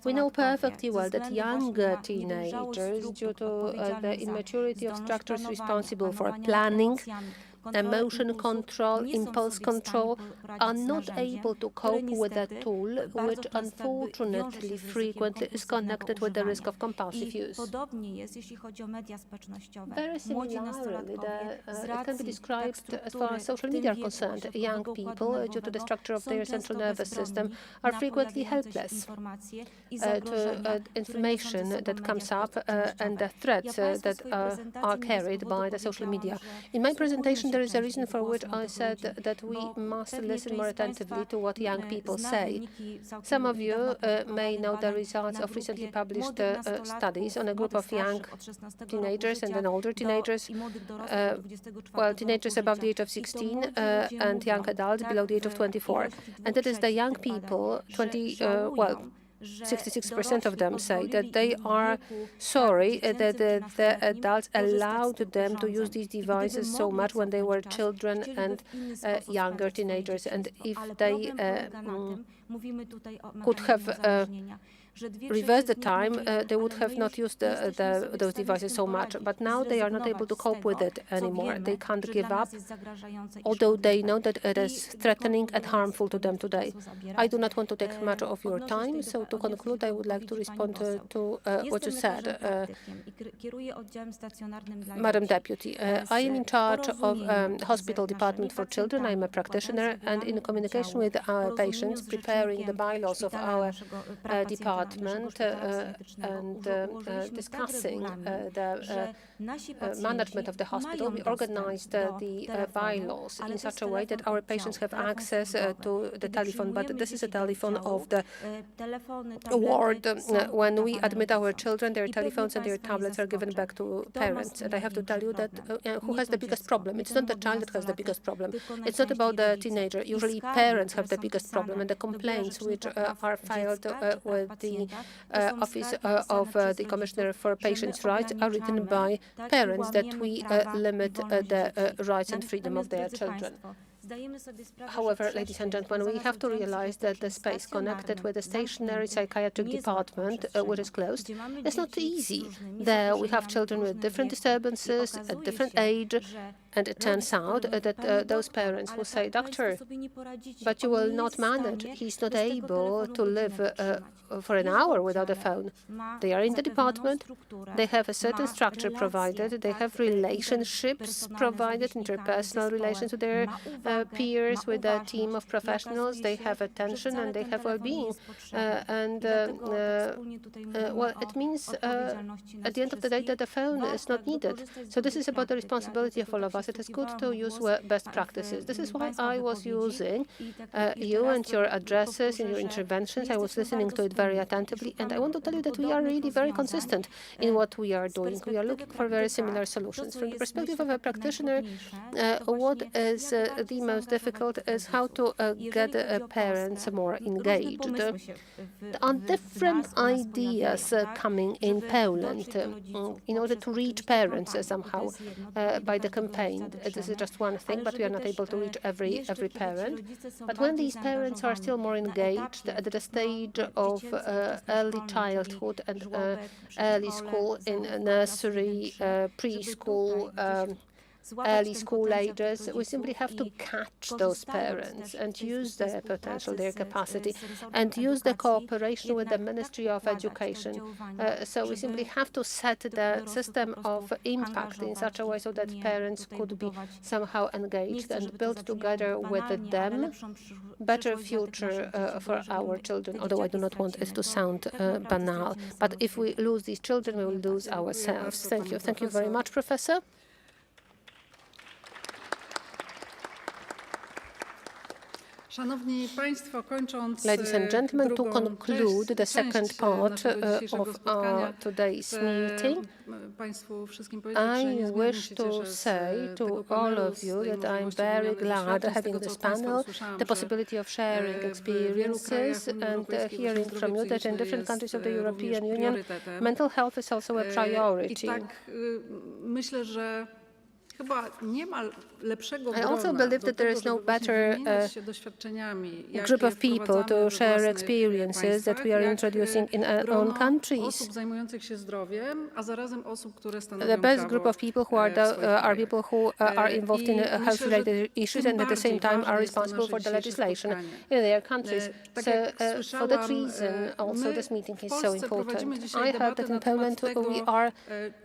we know perfectly well that younger teenagers, due to the immaturity of structures responsible for planning, emotion control, impulse control, are not able to cope with a tool which unfortunately frequently is connected with the risk of compulsive use. Very similarly, it can be described as far as social media are concerned. Young people, due to the structure of their central nervous system, are frequently helpless to information that comes up and the threats that are carried by the social media. In my presentation, there is a reason for which I said that we must listen more attentively to what young people say. Some of you may know the results of recently published studies on a group of young teenagers and then older teenagers, well, teenagers above the age of 16 and young adults below the age of 24. And it is the young people, 66% of them say that they are sorry that the adults allowed them to use these devices so much when they were children and younger teenagers. And if they could have reverse the time, they would have not used those devices so much. But now they are not able to cope with it anymore. They can't give up, although they know that it is threatening and harmful to them today. I do not want to take much of your time, so to conclude, I would like to respond to what you said, Madam Deputy. I am in charge of Hospital Department for Children. I am a practitioner, and in communication with our patients, preparing the bylaws of our department, and discussing the management of the hospital, we organized the bylaws in such a way that our patients have access to the telephone, but this is a telephone of the ward. When we admit our children, their telephones and their tablets are given back to parents. And I have to tell you that who has the biggest problem? It's not the child that has the biggest problem. It's not about the teenager. Usually parents have the biggest problem, and the complaints which are filed with the Office of the Commissioner for Patients' Rights are written by parents that we limit the rights and freedom of their children. However, ladies and gentlemen, we have to realize that the space connected with the stationary psychiatric department, which is closed, is not easy. There we have children with different disturbances at different age, And it turns out that those parents will say, "Doctor, but you will not manage. He's not able to live for an hour without a phone." They are in the department, they have a certain structure provided, they have relationships provided, interpersonal relations with their peers, with a team of professionals, they have attention and they have well-being. Well, it means at the end of the day that the phone is not needed. So this is about the responsibility of all of us. It is good to use best practices. This is why I was using you and your addresses and your interventions. I was listening to it very attentively, and I want to tell you that we are really very consistent in what we are doing. We are looking for very similar solutions. From the perspective of a practitioner, what is the most difficult is how to get parents more engaged. There are different ideas coming in Poland in order to reach parents somehow by the campaign. This is just one thing, but we are not able to reach every parent. But when these parents are still more engaged at the stage of early childhood and early school, in nursery, preschool, early school ages, we simply have to catch those parents and use their potential, their capacity, and use the cooperation with the Ministry of Education. So we simply have to set the system of impact in such a way so that parents could be somehow engaged and build together with them better future for our children, although I do not want it to sound banal. But if we lose these children, we will lose ourselves. Thank you. Thank you very much, Professor. Ladies and gentlemen, to conclude the second part of our today's meeting, I wish to say to all of you that I'm very glad having this panel, the possibility of sharing experiences and hearing from you that in different countries of the European Union, mental health is also a priority. I also believe that there is no better group of people to share experiences that we are introducing in our own countries. The best group of people who are people who are involved in health-related issues and at the same time are responsible for the legislation in their countries. So for that reason, also this meeting is so important. I heard that in Poland we are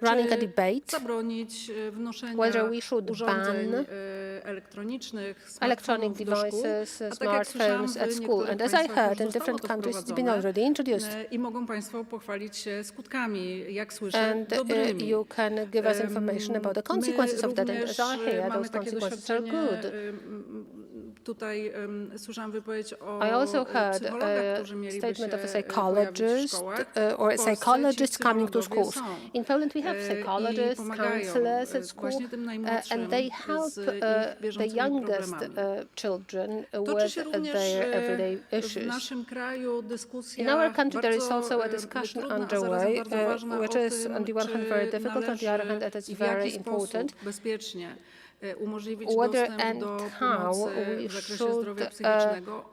running a debate whether we should ban electronic devices, smartphones at school. And as I heard, in different countries it's been already introduced. And you can give us information about the consequences of that. And as I hear, those consequences are good. I also heard a statement of a psychologist or psychologists coming to schools. In Poland we have psychologists, counselors at school, and they help the youngest children with their everyday issues. In our country there is also a discussion underway, which is on the one hand very difficult, on the other hand it is very important. Whether and how we should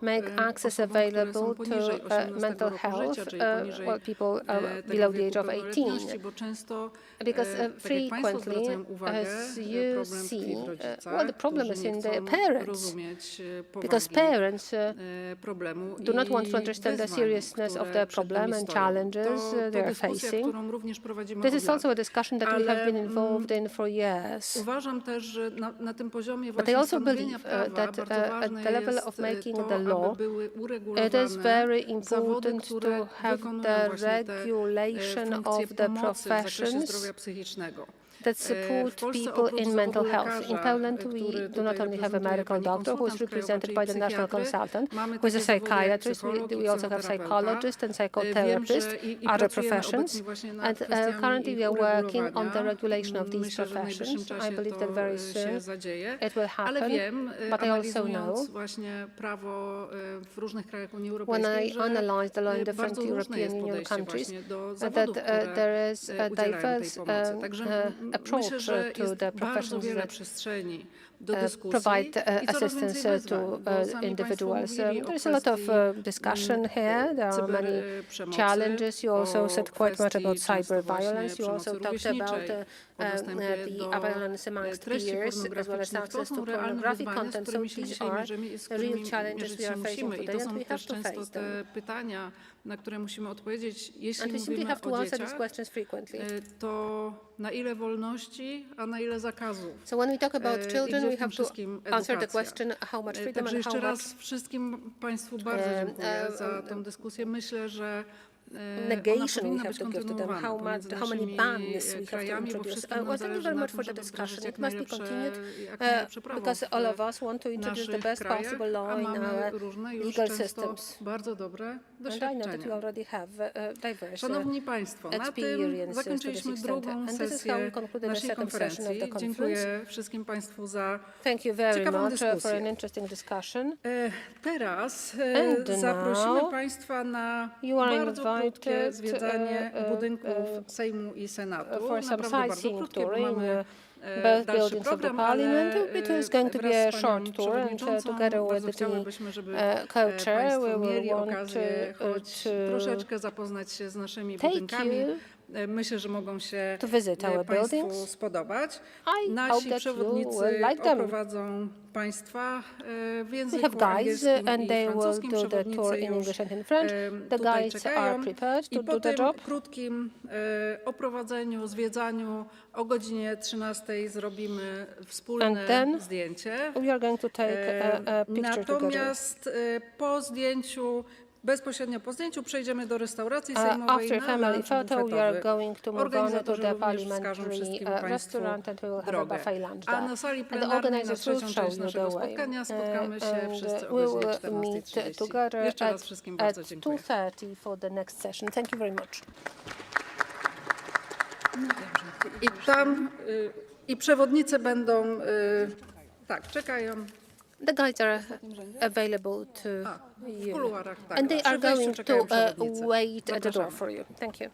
make access available to mental health people below the age of 18. Because frequently, as you see, the problem is in the parents. Because parents do not want to understand the seriousness of the problem and challenges they are facing. This is also a discussion that we have been involved in for years. But I also believe that at the level of making the law, it is very important to have the regulation of the professions that support people in mental health. In Poland, we do not only have a medical doctor who is represented by the national consultant, who is a psychiatrist, we also have psychologists and psychotherapists, other professions. And currently we are working on the regulation of these professions. I believe that very soon it will happen. But I also know, when I analyze the law in different European Union countries, that there is a diverse approach że to jest the bardzo professions wiele that przestrzeni do dyskusji provide i coraz więcej assistance wyzwań, to bo sami państwo individuals. mówili o There is a lot of kwestii discussion here. There are many cyberprzemocy, challenges. You also o said quite much about kwestii często cyber właśnie violence. You also przemocy talked about rówieśniczej, o dostępie the violence do amongst treści peers, as well as pornograficznych. To access to są realne pornographic wyzwania, z content. So którymi się these dzisiaj are mierzymy i z real którymi challenges mierzyć we się are facing musimy. I today, to and są we have też to często face them. te pytania, na które musimy odpowiedzieć, jeśli And we simply mówimy have to o answer these dzieciach, questions frequently. to na ile wolności, a na ile zakazów. So when we talk about I children, gdzie we w tym have to wszystkim answer the edukacja. question how much freedom Także and how jeszcze much raz wszystkim Państwu bardzo dziękuję za tę dyskusję. Myślę, że ona negation we powinna have być to give to them, kontynuowana how pomiędzy many naszymi bans we have to krajami, bo introduce. wszystkim nam Well, thank you zależy very na much tym, for the żeby discussion. wdrożyć It must be continued jak najlepsze prawo because all of us want to introduce the best krajach, possible a law in mamy our różne już legal często systems. bardzo dobre And I know that we doświadczenia. already have diverse Szanowni Państwo, na tym experiences to zakończyliśmy this extent. drugą And this is how we sesję concluded the naszej second session of the konferencji. conference. Dziękuję wszystkim Państwu za Thank you very ciekawą much dyskusję. for an interesting discussion. Teraz And zaprosimy now Państwa na you are bardzo krótkie invited, zwiedzanie budynków Sejmu i Senatu. for some Naprawdę bardzo sightseeing krótkie, tour bo in mamy both dalszy buildings of the program, Parliament. ale It is going to be wraz a z short panią tour, and przewodniczącą together bardzo with chciałybyśmy, żeby the co-chair, Państwo we will mieli want okazję choć to troszeczkę zapoznać się z naszymi take budynkami. you Myślę, że mogą się to visit our Państwu buildings. spodobać. I hope Nasi that you przewodnicy will like them. oprowadzą Państwa w We języku have guides angielskim and i they will francuskim. do the tour Przewodnicy in już English and in French. The tutaj guides are czekają. prepared to I do po the tym job. krótkim oprowadzeniu, zwiedzaniu o godzinie 13 zrobimy wspólne And then zdjęcie. We are going to take a picture together. Natomiast po zdjęciu, bezpośrednio po zdjęciu przejdziemy do restauracji sejmowej After na family lunch photo, we are bufetowy. going to move on to Organizatorzy the również wskażą parliamentary wszystkim Państwu restaurant and we will have a drogę. buffet lunch A there. na sali And the plenarnej na organizers will trzecią show część you naszego the way. spotkania spotkamy się And wszyscy o we godzinie will meet 14:30. together Jeszcze raz wszystkim at bardzo dziękuję. 2:30 for the next session. Thank you very much. I tam i przewodnicy będą tak, czekają. The guides are available to W you. kuluarach, tak. And they Przy are wejściu going czekają to przewodnicy. wait at the door Zapraszamy. for you. Thank you.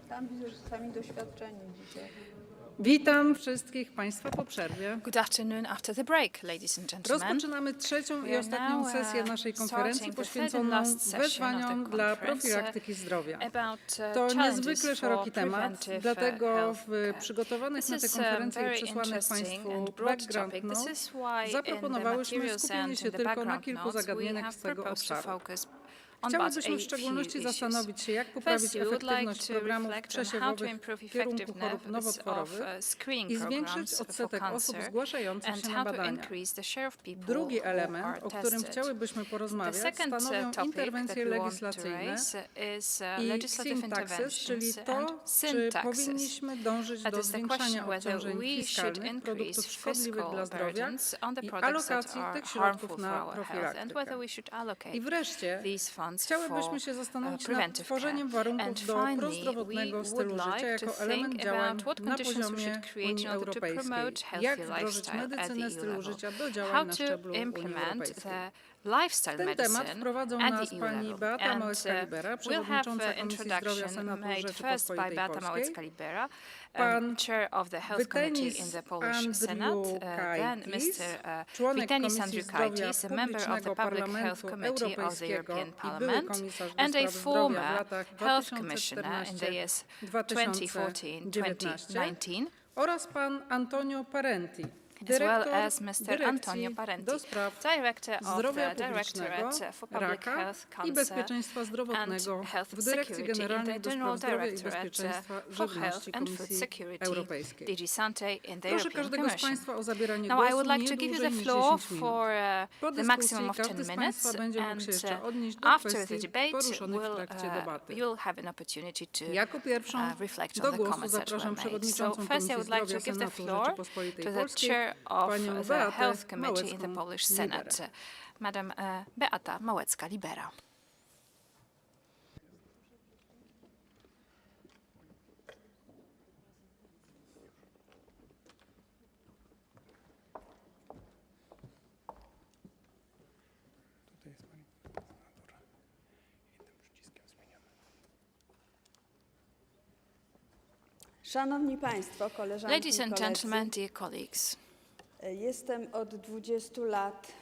Tam widzę, że sami doświadczeni dzisiaj. Witam wszystkich Państwa po przerwie. Good afternoon after the break, ladies and gentlemen. Rozpoczynamy trzecią i ostatnią sesję naszej konferencji poświęconą wezwaniom dla profilaktyki zdrowia. To niezwykle szeroki temat, dlatego w przygotowanych na tę konferencję i przesłanych Państwu background notes zaproponowałyśmy skupienie się tylko na kilku zagadnieniach z tego obszaru. Chciałybyśmy w szczególności zastanowić się, jak poprawić efektywność programów przesiewowych w kierunku chorób nowotworowych i zwiększyć odsetek osób zgłaszających się na badania. Drugi element, o którym chciałybyśmy porozmawiać, stanowią interwencje legislacyjne i sin taxes, czyli to, czy powinniśmy dążyć do zwiększania obciążeń fiskalnych produktów szkodliwych dla zdrowia i alokacji tych środków na profilaktykę. I wreszcie chciałybyśmy się zastanowić nad tworzeniem warunków do prozdrowotnego stylu życia jako element działań na poziomie Unii Europejskiej. Jak wdrożyć medycynę stylu życia do działań na szczeblu Unii Europejskiej. Ten temat wprowadzą nas pani Beata Małecka-Libera, przewodnicząca Komisji Zdrowia Senatu Rzeczypospolitej Polskiej, pan Vytenis Andriukaitis, członek Komisji Zdrowia Publicznego Parlamentu Europejskiego i były komisarz do spraw zdrowia w latach 2014-2019 oraz pan Antonio Parenti, dyrektor do spraw zdrowia publicznego, raka i bezpieczeństwa zdrowotnego w Dyrekcji Generalnej do spraw zdrowia i bezpieczeństwa żywności Komisji Europejskiej. Proszę każdego z Państwa o zabieranie głosu nie dłużej niż 10 minut. Po dyskusji każdy z Państwa będzie mógł się jeszcze odnieść do kwestii poruszonych w trakcie debaty. Jako pierwszą do głosu zapraszam przewodniczącą Komisji Zdrowia Senatu Rzeczypospolitej Polskiej, of the Health Committee in the Polish Senate, Madam Beata Małecka-Libera. Szanowni Państwo, koleżanki Ladies and gentlemen, dear colleagues. Jestem od 20 lat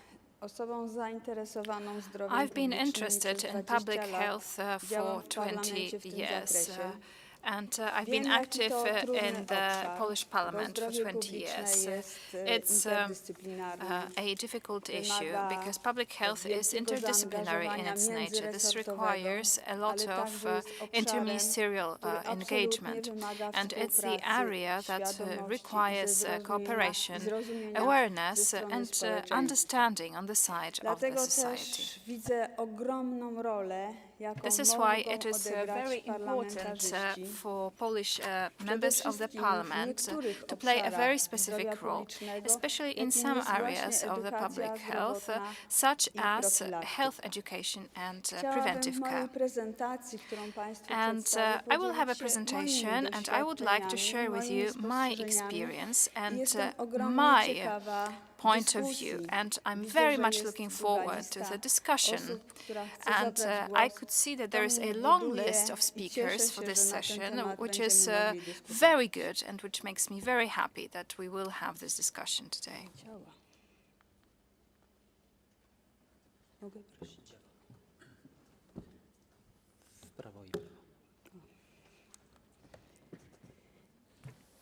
osobą zainteresowaną zdrowiem I've been publicznym interested in public health for 20 years. And I've been active in the Polish Parliament for 20 years. It's a difficult issue because public health is interdisciplinary in its nature. This requires a lot of interministerial engagement, and it's the area that requires cooperation, awareness and understanding on the side of the society. This is why it is very important for Polish members of the parliament to play a very specific role, especially in some areas of the public health, such as health education and preventive care. And I will have a presentation, and I would like to share with you my experience and my point of view, and I'm very much looking forward to the discussion. And I could see that there is a long list of speakers for this session, which is very good and which makes me very happy that we will have this discussion today.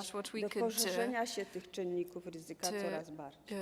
out what we do could do poszerzenia się tych czynników ryzyka coraz bardziej.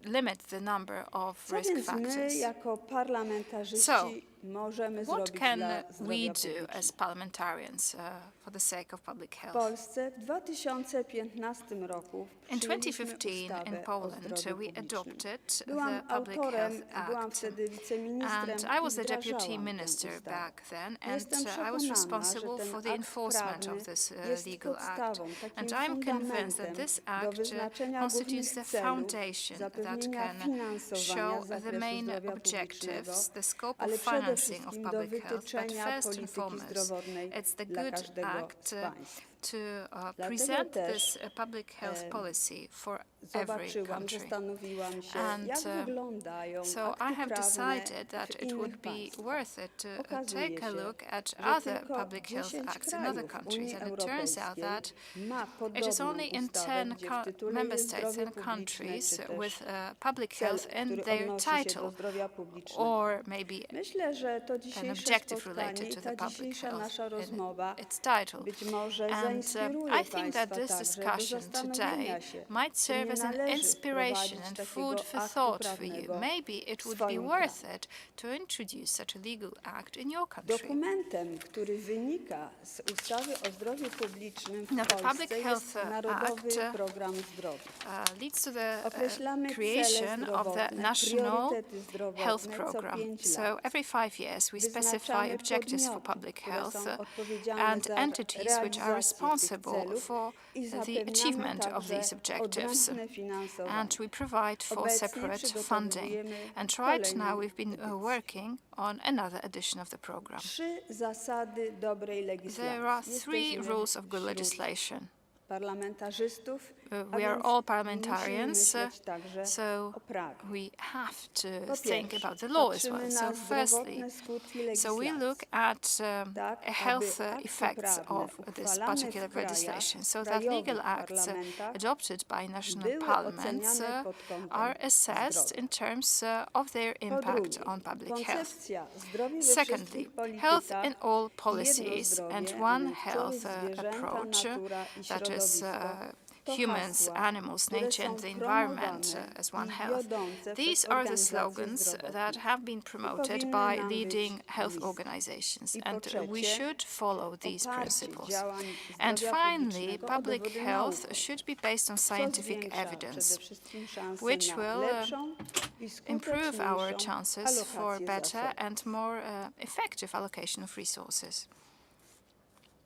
limit the number of Co risk więc my factors. jako parlamentarzyści So, możemy What zrobić can dla we zdrowia do publicznego? as parliamentarians for the sake of public W health? Polsce w 2015 roku In przyjęliśmy 2015 in ustawę o Poland, zdrowiu we publicznym. adopted Byłam the Public autorem, Health byłam Act, wtedy wiceministrem and I was i the deputy wdrażałam tę minister ustawę. back then, and Jestem I was przekonana, że responsible ten for the akt enforcement prawny of this jest legal act. podstawą, takim And I am convinced that fundamentem this do act wyznaczenia constitutes the głównych celów, foundation that zapewnienia can finansowania show z the zakresu main zdrowia objectives, publicznego, the scope ale of przede financing of wszystkim do public health. But wytyczenia first and polityki foremost, zdrowotnej it's the dla good każdego act z państw. to Dlatego present też this public health policy for every zobaczyłam, country. zastanowiłam się, And jak wyglądają so akty I have prawne decided that w it innych would be państwach. worth it to Okazuje take a się, look at że other tylko public health 10 acts in other krajów countries, Unii and it turns out Europejskiej that ma it is only podobną in ustawę, 10 gdzie w tytule member jest states zdrowie and publiczne, countries czy też with public cel, health in który their odnosi się do title, zdrowia publicznego. or maybe Myślę, że to an dzisiejsze objective spotkanie related i to ta the public dzisiejsza health nasza in rozmowa its title. być może And zainspiruje I think that Państwa this także do discussion zastanowienia today się, might czy serve nie as an należy inspiration wprowadzić and takiego food for aktu thought for you. prawnego Maybe it w would be swoim worth kraju. it to introduce such a legal act in your country. Dokumentem, który wynika z ustawy o zdrowiu publicznym w Now, the Public Polsce Health jest Narodowy Act Program Zdrowia. leads to the Określamy creation cele of the zdrowotne, national priorytety zdrowotne health co program. 5 So lat. every 5 years we specify Wyznaczamy objectives for podmioty, public które health są odpowiedzialne and za entities which are realizację tych responsible celów for i the zapewniamy achievement of także these objectives. odrębne finansowanie. And we provide for Obecnie separate funding. przygotowujemy And right kolejną now we've been edycję. working on another edition of the program. 3 zasady dobrej legislacji. There are 3 Jesteśmy rules of good wśród legislation. parlamentarzystów, a We are więc all parliamentarians, musimy myśleć także so o prawie. we have to Po think pierwsze, about the law as patrzymy well. na So firstly, zdrowotne skutki so we legislacji. look at Tak, health aby akty effects prawne of this uchwalane particular w krajach, legislation, so that krajowych legal acts parlamentach adopted by national były parliaments oceniane pod kątem are assessed zdrowia. in terms of their Po impact drugie, on public health. koncepcja zdrowie we Secondly, wszystkich health politykach in all i jedno policies zdrowie, and a one więc health człowiek, zwierzęta, approach, natura i that is środowisko, to humans, hasła, animals, które nature są and the environment promowane as one i health. wiodące These przez are the organizacje slogans zdrowotne. that have been promoted powinny by nam leading być health bliskie. organizations, I po and we trzecie, should follow these oparcie principles. działań And zdrowia finally, publicznego o public dowody health naukowe, should be based on co scientific zwiększa evidence, przede wszystkim szanse which na will lepszą i improve our skuteczniejszą chances for alokację better zasobów. and more effective allocation of resources.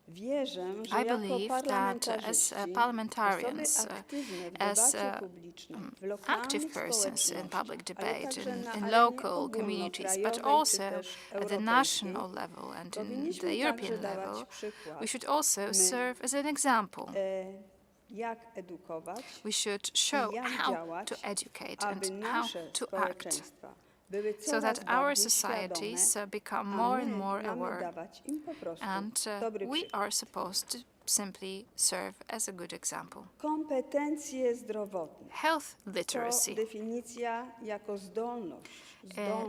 Wierzę, że I jako believe that as parlamentarzyści, parliamentarians, osoby aktywne w as debacie publicznej, w active lokalnych persons in public społecznościach, ale debate, także na in arenie local communities, but ogólnokrajowej also czy też at the europejskiej, national level and in powinniśmy the European także dawać level, przykład. we should also My, serve as an example. Jak edukować We should show i jak how działać, to educate aby and how nasze to act, społeczeństwa były so coraz that our bardziej societies świadome, become a more and my more mamy aware. dawać im po prostu And dobry we przykład. are supposed to simply serve as a good example. Kompetencje zdrowotne. Health literacy. To definicja jako zdolność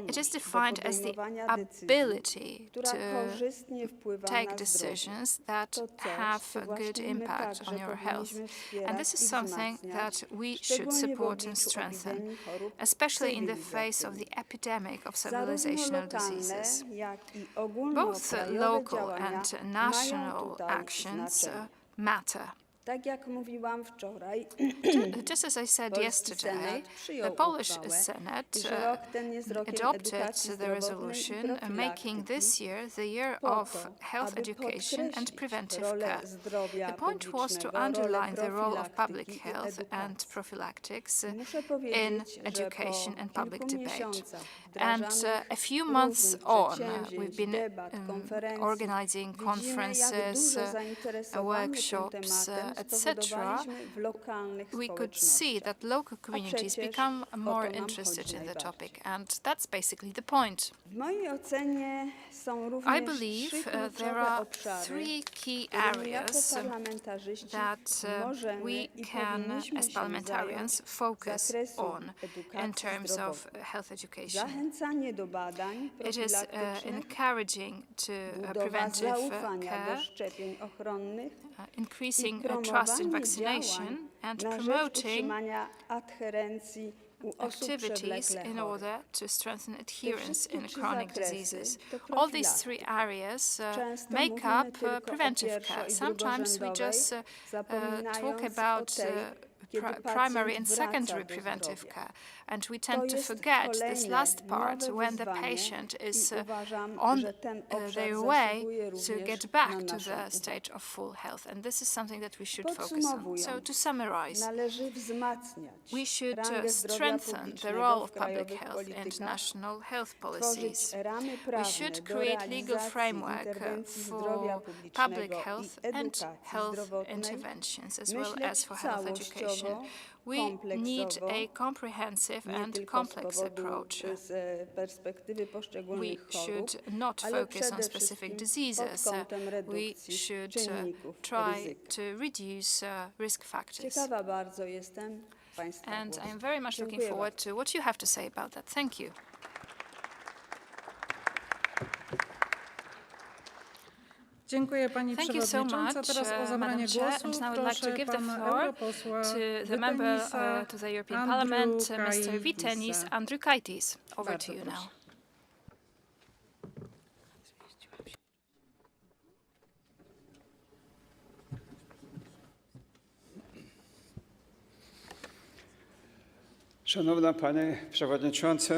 It is do defined as the podejmowania decyzji, ability która to korzystnie wpływa take na zdrowie. decisions that To coś, have co a good właśnie my impact także on your health. powinniśmy wspierać And this is i something wzmacniać, that we should szczególnie w support and obliczu strengthen, epidemii chorób especially in the face of cywilizacyjnych. the epidemic of Zarówno civilizational lokalne, diseases. jak i Both ogólnokrajowe local działania and mają national tutaj actions znaczenie. matter. Tak jak mówiłam wczoraj, Just as I said Polski yesterday, Senat przyjął the Polish uchwałę, Senate że rok ten jest rokiem adopted edukacji the zdrowotnej i resolution making this year the year po of to, health aby education and podkreślić preventive rolę care. zdrowia The point was to publicznego, underline rolę the role of public profilaktyki i health and edukacji. prophylactics Muszę in powiedzieć, że education po and public kilku debate. miesiącach And wdrażanych a few months różnych on, przedsięwzięć, we've been debat, konferencji, organizing widzimy, jak conferences, duże zainteresowanie tym workshops, tematem etc. spowodowaliśmy w lokalnych We could see społecznościach. that local communities przecież become o more to nam interested chodzi in the najbardziej. topic, and that's basically the point. W mojej ocenie są I również believe trzy there kluczowe are obszary, 3 key którymi jako areas parlamentarzyści that możemy we i can, powinniśmy as się parliamentarians, zająć z focus zakresu on in edukacji terms of zdrowotnej. health education. Zachęcanie do badań It is profilaktycznych, encouraging to budowa preventive zaufania care, do szczepień ochronnych increasing i promocja trust in vaccination and na rzecz promoting utrzymania adherencji u osób activities przewlekle in chorych. order to strengthen adherence wszystkie in trzy chronic zakresy diseases. to All these profilaktyka. three areas Często make mówimy up tylko o preventive pierwszo- care. i Sometimes we drugorzędowej, just zapominając talk o about tej, kiedy primary pacjent and wraca secondary do preventive zdrowia. care. And we To tend to jest forget this kolejne last part nowe when the wyzwanie patient i is uważam, on że ten obszar their way zasługuje to również get na back to naszą the uwagę. stage of full health. And this is something that we should focus on. Podsumowując, So to summarize, należy wzmacniać we should rangę zdrowia strengthen the publicznego role w of public krajowych health and politykach, national health tworzyć policies. ramy We prawne should do create legal realizacji framework interwencji zdrowia for public publicznego health i and edukacji health zdrowotnej, interventions, as well myśleć as for health education. całościowo, We need kompleksowo, a comprehensive nie and tylko z complex powodu approach. z perspektywy We poszczególnych chorób, should not ale focus on przede specific wszystkim diseases. pod kątem We redukcji should czynników try ryzyka. to reduce risk factors. Ciekawa bardzo jestem Państwa And głosu. I'm very much looking Dziękuję forward to what you have to say about that. Thank you. Dziękuję Pani Thank you so Przewodnicząca. much, Teraz o zabranie Madam Chair. głosu And now I would like to proszę give the pana floor europosła to the member Vytenisa to the European Parliament, Mr. Vytenis Andriukaitisa. Andriukaitis. Over to Bardzo you proszę. now. Szanowna Pani Przewodnicząca,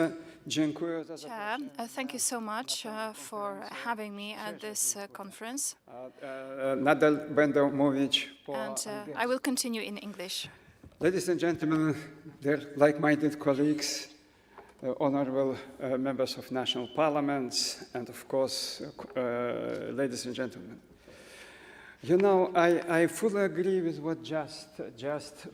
dziękuję za Chair, zaproszenie. thank you so much for having me at this conference. Nadal będę mówić po And angielsku. I will continue in English. Ladies and gentlemen, dear like-minded colleagues, honorable members of national parliaments, and of course, ladies and gentlemen. You know, I fully agree with what just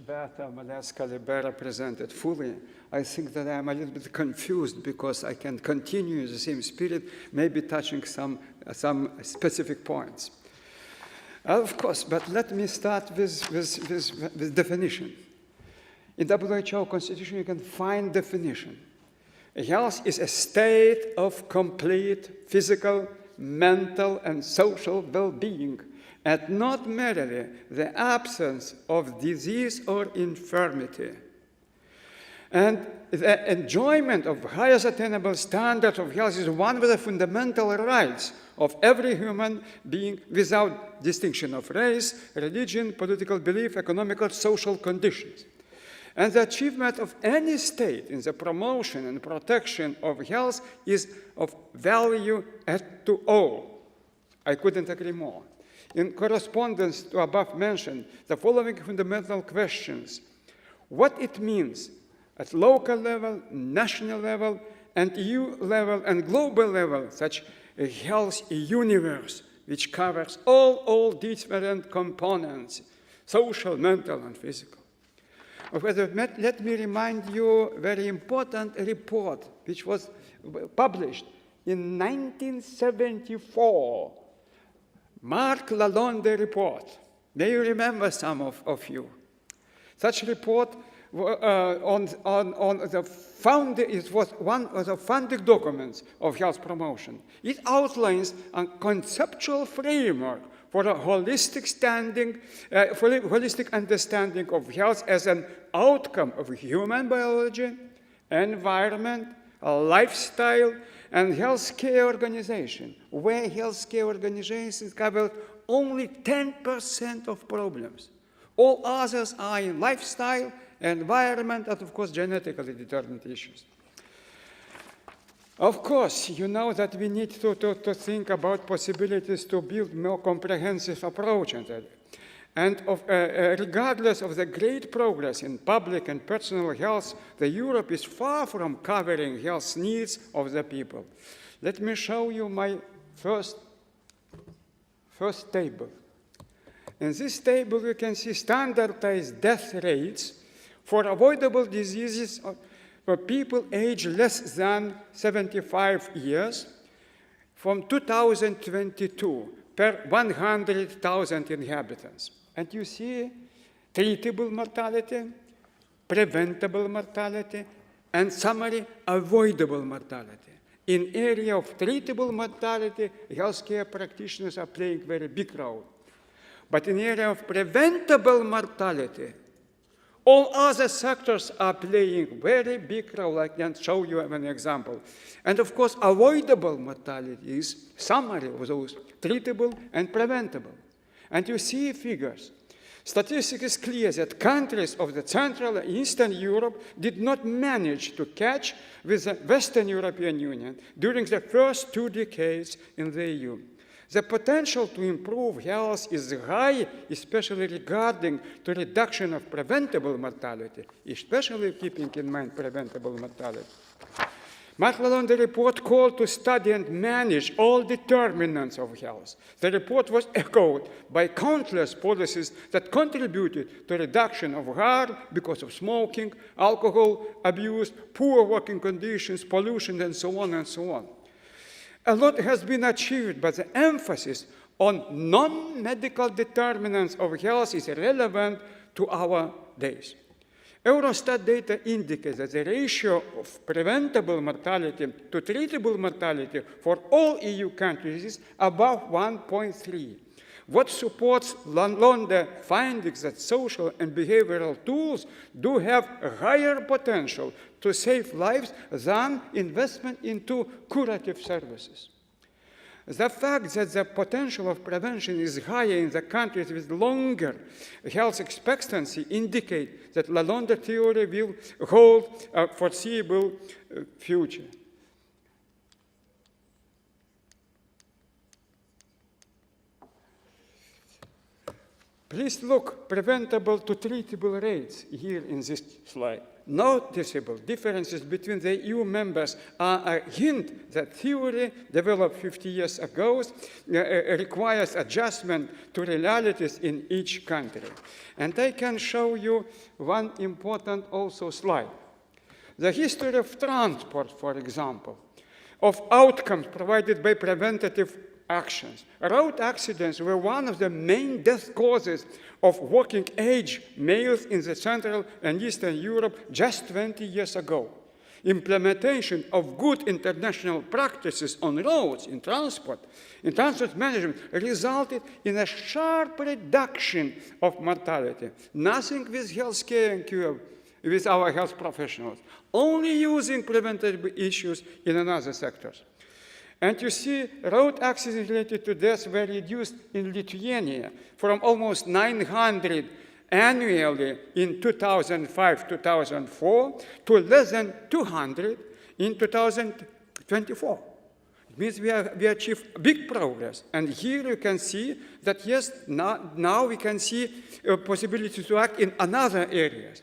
Beata Maleska-Libera presented fully. I think that I'm a little bit confused because I can continue in the same spirit, maybe touching some specific points. Of course, but let me start with definition. In WHO Constitution, you can find definition. Health is a state of complete physical, mental, and social well-being, and not merely the absence of disease or infirmity. And the enjoyment of highest attainable standards of health is one of the fundamental rights of every human being without distinction of race, religion, political belief, economic or social conditions. And the achievement of any state in the promotion and protection of health is of value to all. I couldn't agree more. In correspondence to above mentioned, the following fundamental questions: what it means at local level, national level, and EU level and global level, such a health universe which covers all different components, social, mental, and physical. Let me remind you a very important report which was published in 1974. Marc Lalonde report. May you remember some of you? Such report on the it was one of the founding documents of health promotion. It outlines a conceptual framework for a holistic understanding of health as an outcome of human biology, environment, lifestyle, and healthcare organization, where healthcare organizations cover only 10% of problems. All others are in lifestyle, environment, and of course, genetically determined issues. Of course, you know that we need to think about possibilities to build more comprehensive approach. And regardless of the great progress in public and personal health, Europe is far from covering health needs of the people. Let me show you my first table. In this table, you can see standardized death rates for avoidable diseases for people aged less than 75 years from 2022 per 100,000 inhabitants. And you see treatable mortality, preventable mortality, and summary avoidable mortality. In area of treatable mortality, healthcare practitioners are playing a very big role. But in the area of preventable mortality, all other sectors are playing very big role. I can show you an example. And of course, avoidable mortality is summary of those treatable and preventable. And you see figures. Statistics is clear that countries of the Central and Eastern Europe did not manage to catch with the Western European Union during the first 2 decades in the EU. The potential to improve health is high, especially regarding the reduction of preventable mortality, especially keeping in mind preventable mortality. Mark Lalonde report called to study and manage all determinants of health. The report was echoed by countless policies that contributed to reduction of harm because of smoking, alcohol abuse, poor working conditions, pollution, and so on and so on. A lot has been achieved, but the emphasis on non-medical determinants of health is relevant to our days. Eurostat data indicates that the ratio of preventable mortality to treatable mortality for all EU countries is above 1.3. What supports Lalonde findings that social and behavioral tools do have a higher potential to save lives than investment into curative services. The fact that the potential of prevention is higher in the countries with longer health expectancy indicates that Lalonde theory will hold a foreseeable future. Please look preventable to treatable rates here in this slide. Noticeable differences between the EU members are a hint that theory developed 50 years ago requires adjustment to realities in each country. And I can show you one important also slide. The history of transport, for example, of outcomes provided by preventative actions. Road accidents were one of the main death causes of working age males in the Central and Eastern Europe just 20 years ago. Implementation of good international practices on roads, in transport management, resulted in a sharp reduction of mortality. Nothing with healthcare and cure with our health professionals, only using preventative issues in another sectors. And you see, road accidents related to deaths were reduced in Lithuania from almost 900 annually in 2005-2004 to less than 200 in 2024. It means we achieved big progress. And here you can see that, yes, now we can see a possibility to act in other areas.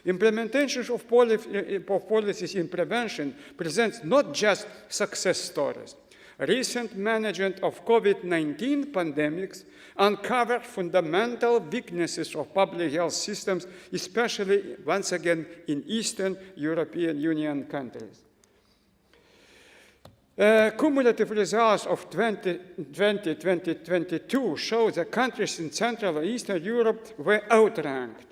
Implementation of policies in prevention presents not just success stories. Recent management of COVID-19 pandemics uncovered fundamental weaknesses of public health systems, especially, once again, in Eastern European Union countries. Cumulative results of 2020-2022 show that countries in Central and Eastern Europe were outranked.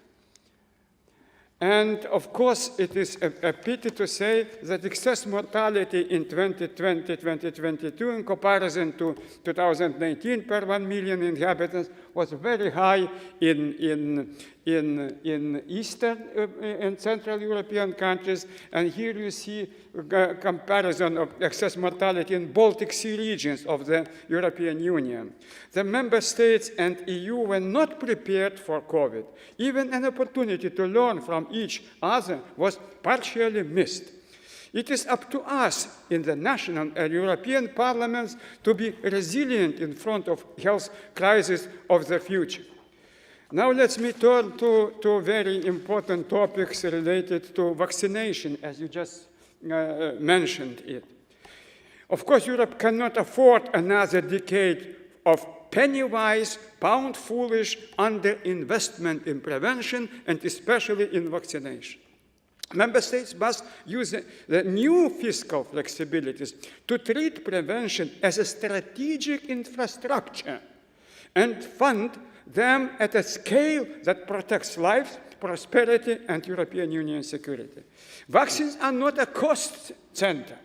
And of course, it is a pity to say that excess mortality in 2020-2022 in comparison to 2019 per 1 million inhabitants was very high in Eastern and Central European countries. And here you see a comparison of excess mortality in Baltic Sea regions of the European Union. The member states and EU were not prepared for COVID. Even an opportunity to learn from each other was partially missed. It is up to us in the national and European parliaments to be resilient in front of health crises of the future. Now let me turn to very important topics related to vaccination, as you just mentioned it. Of course, Europe cannot afford another decade of penny-wise, pound-foolish underinvestment in prevention and especially in vaccination. Member states must use the new fiscal flexibilities to treat prevention as a strategic infrastructure and fund them at a scale that protects lives, prosperity, and European Union security. Vaccines are not a cost center.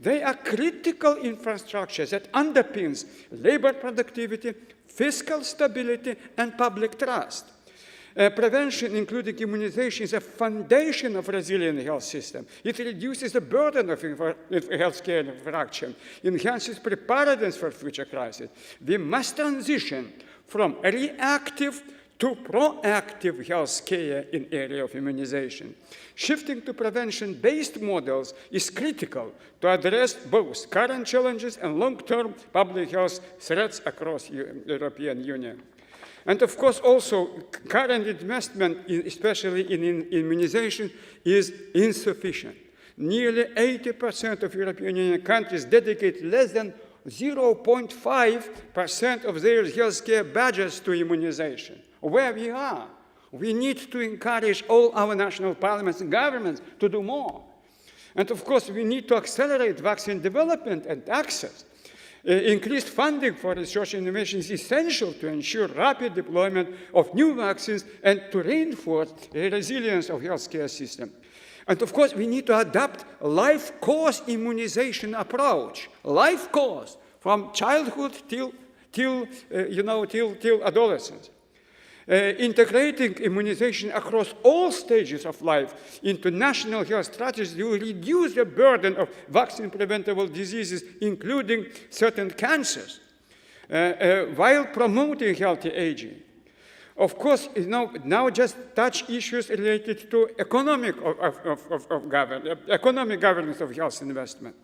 They are critical infrastructure that underpins labor productivity, fiscal stability, and public trust. Prevention, including immunization, is a foundation of a resilient health system. It reduces the burden of healthcare infrastructure, enhances preparedness for future crises. We must transition from reactive to proactive health care in area of immunization. Shifting to prevention-based models is critical to address both current challenges and long-term public health threats across the European Union. And of course, also, current investment, especially in immunization, is insufficient. Nearly 80% of European Union countries dedicate less than 0.5% of their healthcare budgets to immunization. Where we are, we need to encourage all our national parliaments and governments to do more. And of course, we need to accelerate vaccine development and access. Increased funding for research and innovation is essential to ensure rapid deployment of new vaccines and to reinforce the resilience of the healthcare system. And of course, we need to adopt a life course immunization approach. Life course, from childhood till adolescence. Integrating immunization across all stages of life into national health strategies will reduce the burden of vaccine-preventable diseases, including certain cancers, while promoting healthy aging. Of course, now just touch issues related to economic governance of health investment.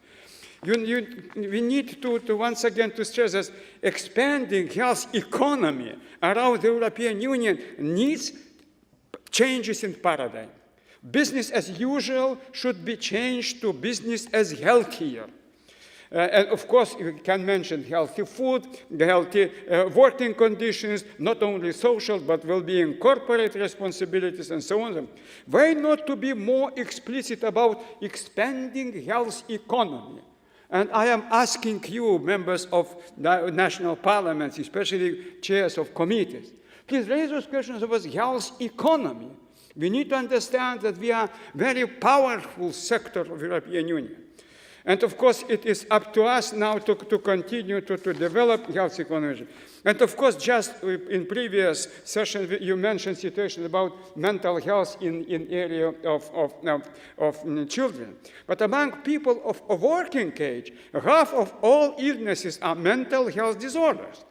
We need to once again to stress that expanding health economy around the European Union needs changes in paradigm. Business as usual should be changed to business as healthier. And of course, we can mention healthy food, healthy working conditions, not only social, but well-being, corporate responsibilities, and so on. Why not to be more explicit about expanding health economy? And I am asking you, members of national parliaments, especially chairs of committees, please raise those questions about health economy. We need to understand that we are a very powerful sector of the European Union. And of course, it is up to us now to continue to develop health economy. And of course, just in previous session, you mentioned situation about mental health in area of children. But among people of working age, half of all illnesses are mental health disorders.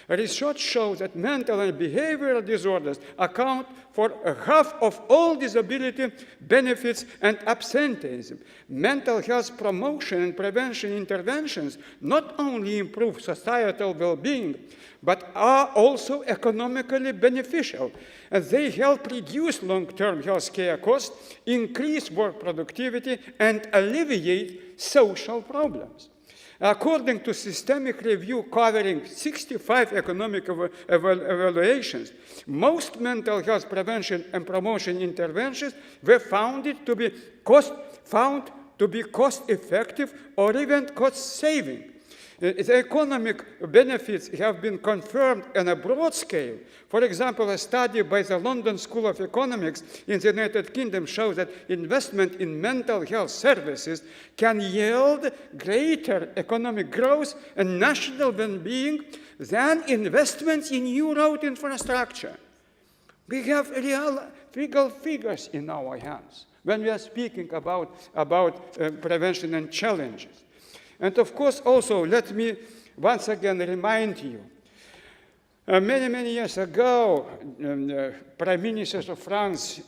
Research shows that mental and behavioral disorders account for half of all disability benefits and absenteeism. Mental health promotion and prevention interventions not only improve societal well-being, but are also economically beneficial, and they help reduce long-term health care costs, increase work productivity, and alleviate social problems. According to systemic review covering 65 economic evaluations, most mental health prevention and promotion interventions were found to be cost-effective or even cost-saving. The economic benefits have been confirmed on a broad scale. For example, a study by the London School of Economics in the United Kingdom shows that investment in mental health services can yield greater economic growth and national well-being than investments in new road infrastructure. We have legal figures in our hands when we are speaking about prevention and challenges. And of course, also, let me once again remind you, many years ago, Prime Minister of France,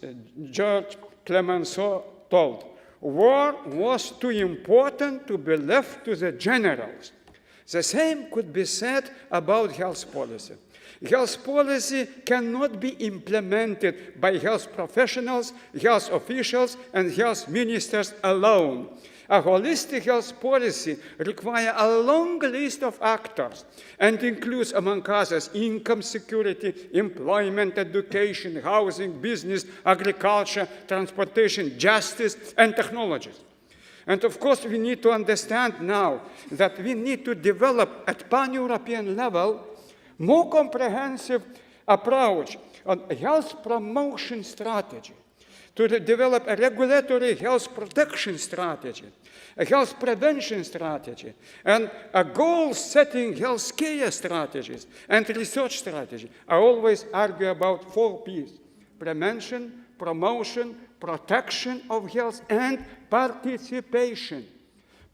Georges Clemenceau, told, war was too important to be left to the generals. The same could be said about health policy. Health policy cannot be implemented by health professionals, health officials, and health ministers alone. A holistic health policy requires a long list of actors and includes, among others, income security, employment, education, housing, business, agriculture, transportation, justice, and technologies. And of course, we need to understand now that we need to develop at pan-European level more comprehensive approach on health promotion strategy. to develop a regulatory health protection strategy, a health prevention strategy, and a goal-setting healthcare strategies and research strategy. I always argue about 4 Ps: prevention, promotion, protection of health, and participation.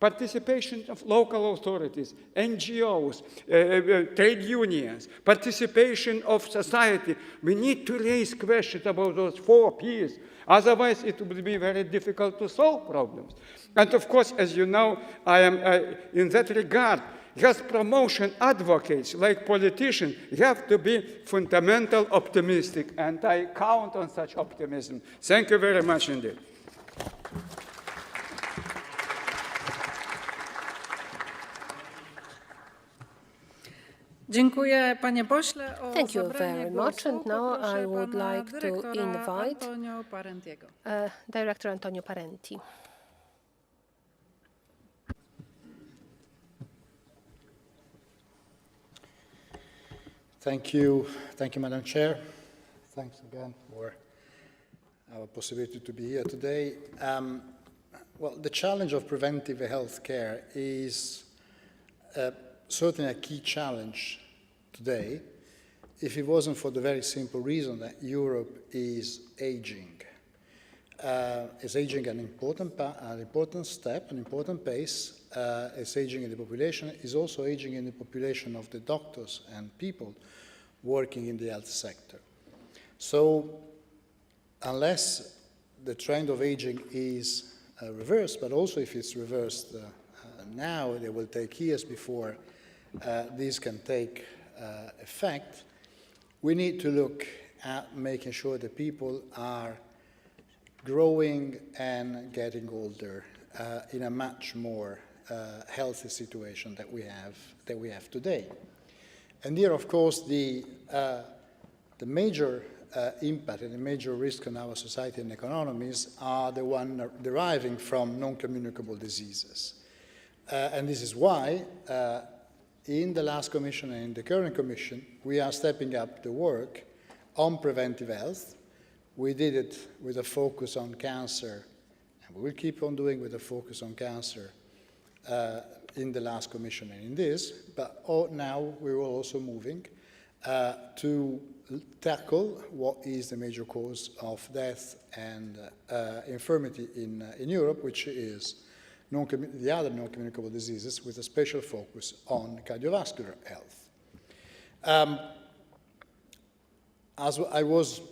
Participation of local authorities, NGOs, trade unions, participation of society. We need to raise questions about those 4 Ps. Otherwise, it will be very difficult to solve problems. And of course, as you know, I am, in that regard, health promotion advocates, like politicians, have to be fundamental optimistic, and I count on such optimism. Thank you very much indeed. Dziękuję, panie pośle, o Thank you zabranie very głosu. much. And now Poproszę I would pana like to dyrektora invite Antonio Parentiego. Director Antonio Parenti. Thank you, Madam Chair. Thanks again for our possibility to be here today. Well, the challenge of preventive health care is certainly a key challenge today, if it wasn't for the very simple reason that Europe is aging. It's aging an important step, an important pace. It's aging in the population. It's also aging in the population of the doctors and people working in the health sector. So unless the trend of aging is reversed, but also if it's reversed now, it will take years before this can take effect, we need to look at making sure that people are growing and getting older in a much more healthy situation that we have today. And here, of course, the major impact and the major risk on our society and economies are the ones deriving from non-communicable diseases. And this is why in the last Commission and in the current Commission, we are stepping up the work on preventive health. We did it with a focus on cancer, and we will keep on doing with a focus on cancer in the last Commission and in this, but now we are also moving to tackle what is the major cause of death and infirmity in Europe, which is the other non-communicable diseases, with a special focus on cardiovascular health. As I was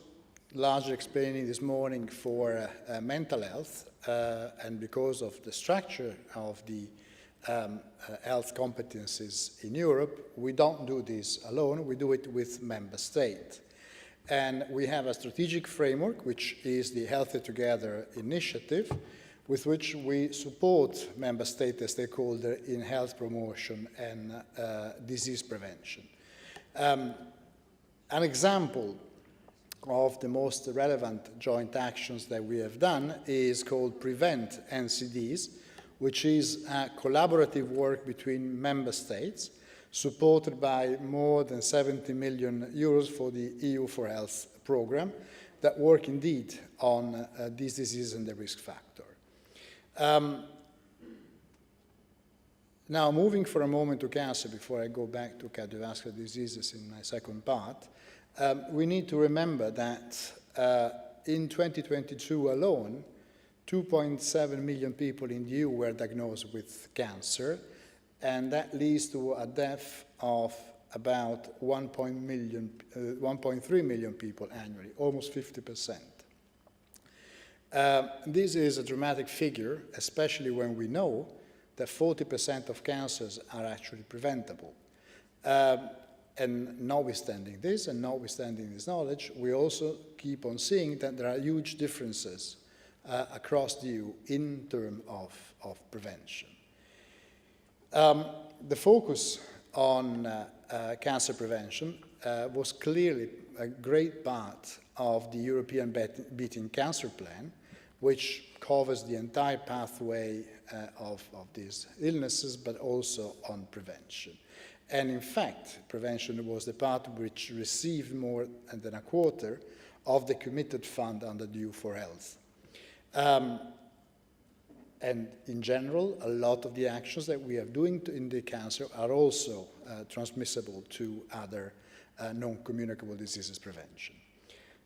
largely explaining this morning for mental health, and because of the structure of the health competencies in Europe, we don't do this alone, we do it with member states. And we have a strategic framework, which is the Healthier Together initiative, with which we support member states as stakeholders in health promotion and disease prevention. An example of the most relevant joint actions that we have done is called Prevent NCDs, which is a collaborative work between member states, supported by more than 70 million euros for the EU for Health program, that work indeed on this disease and the risk factor. Now, moving for a moment to cancer before I go back to cardiovascular diseases in my second part, we need to remember that in 2022 alone, 2.7 million people in the EU were diagnosed with cancer, and that leads to a death of about 1.3 million people annually, almost 50%. This is a dramatic figure, especially when we know that 40% of cancers are actually preventable. And notwithstanding this, and notwithstanding this knowledge, we also keep on seeing that there are huge differences across the EU in terms of prevention. The focus on cancer prevention was clearly a great part of the European Beating Cancer Plan, which covers the entire pathway of these illnesses, but also on prevention. And in fact, prevention was the part which received more than a quarter of the committed fund under the EU4Health. And in general, a lot of the actions that we are doing in the cancer are also transmissible to other non-communicable diseases prevention.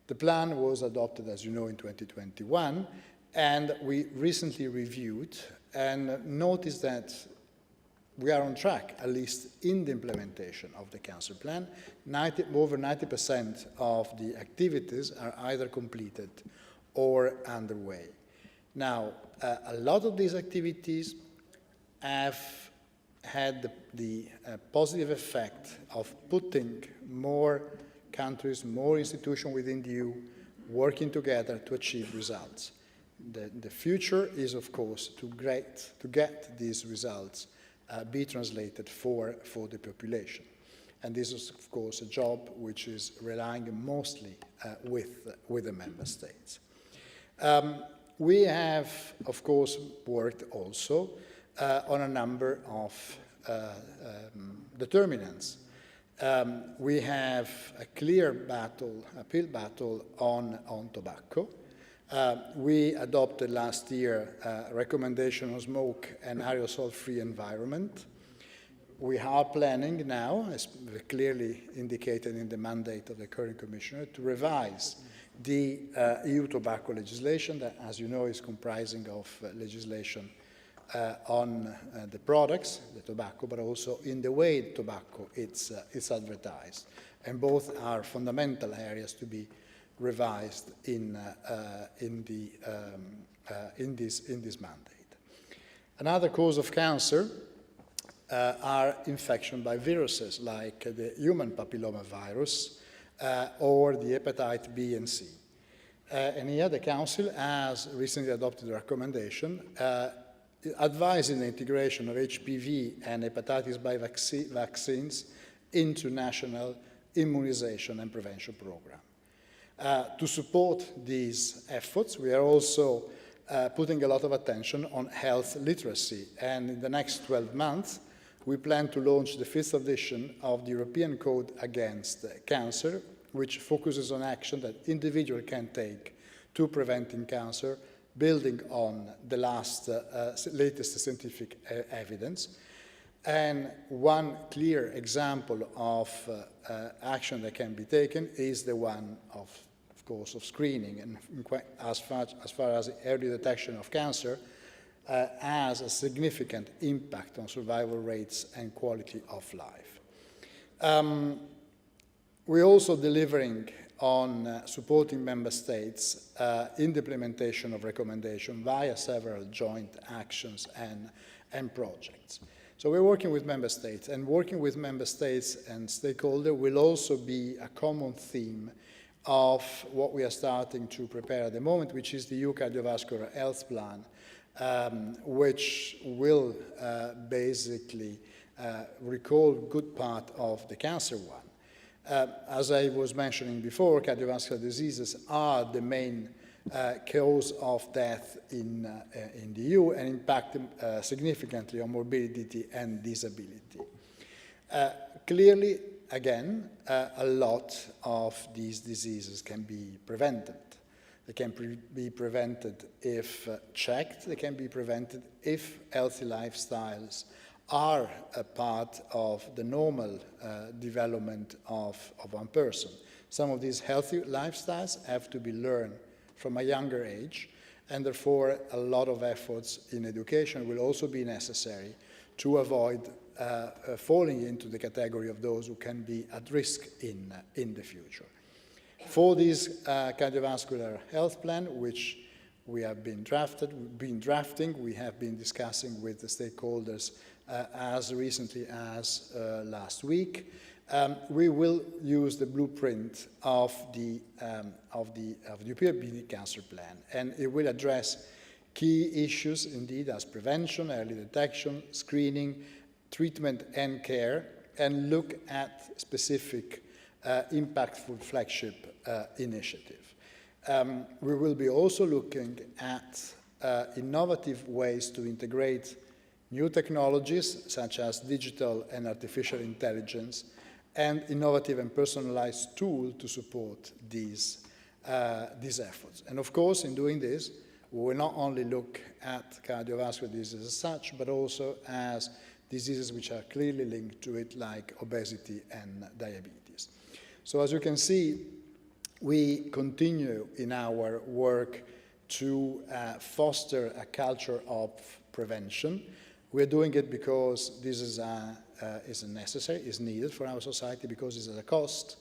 The plan was adopted, as you know, in 2021, and we recently reviewed and noticed that we are on track, at least in the implementation of the cancer plan. Over 90% of the activities are either completed or underway. Now, a lot of these activities have had the positive effect of putting more countries, more institutions within the EU working together to achieve results. The future is, of course, to get these results be translated for the population. And this is, of course, a job which is relying mostly with the member states. We have, of course, worked also on a number of determinants. We have a clear battle, uphill battle on tobacco. We adopted last year a recommendation on smoke and aerosol-free environment. We are planning now, as clearly indicated in the mandate of the current Commissioner, to revise the EU tobacco legislation that, as you know, is comprising of legislation on the products, the tobacco, but also in the way tobacco is advertised. And both are fundamental areas to be revised in this mandate. Another cause of cancer are infection by viruses like the human papillomavirus or the hepatitis B and C. And here the Council has recently adopted a recommendation advising the integration of HPV and hepatitis B vaccines into national immunization and prevention program. To support these efforts, we are also putting a lot of attention on health literacy, and in the next 12 months, we plan to launch the 5th edition of the European Code Against Cancer, which focuses on action that individuals can take to preventing cancer, building on the latest scientific evidence. And one clear example of action that can be taken is the one of course, of screening, and as far as early detection of cancer has a significant impact on survival rates and quality of life. We're also delivering on supporting member states in the implementation of recommendations via several joint actions and projects. So we're working with member states, and working with member states and stakeholders will also be a common theme of what we are starting to prepare at the moment, which is the EU Cardiovascular Health Plan, which will basically recall a good part of the cancer one. As I was mentioning before, cardiovascular diseases are the main cause of death in the EU and impact significantly on morbidity and disability. Clearly, again, a lot of these diseases can be prevented. They can be prevented if checked. They can be prevented if healthy lifestyles are a part of the normal development of one person. Some of these healthy lifestyles have to be learned from a younger age, and therefore a lot of efforts in education will also be necessary to avoid falling into the category of those who can be at risk in the future. For this cardiovascular health plan, which we have been drafting, we have been discussing with the stakeholders as recently as last week. We will use the blueprint of the European Cancer Plan, and it will address key issues indeed as prevention, early detection, screening, treatment and care, and look at specific impactful flagship initiative. We will be also looking at innovative ways to integrate new technologies such as digital and artificial intelligence and innovative and personalized tools to support these these efforts. And of course, in doing this, we will not only look at cardiovascular diseases as such, but also as diseases which are clearly linked to it, like obesity and diabetes. So as you can see, we continue in our work to foster a culture of prevention. We're doing it because this is necessary, is needed for our society, because it's at a cost,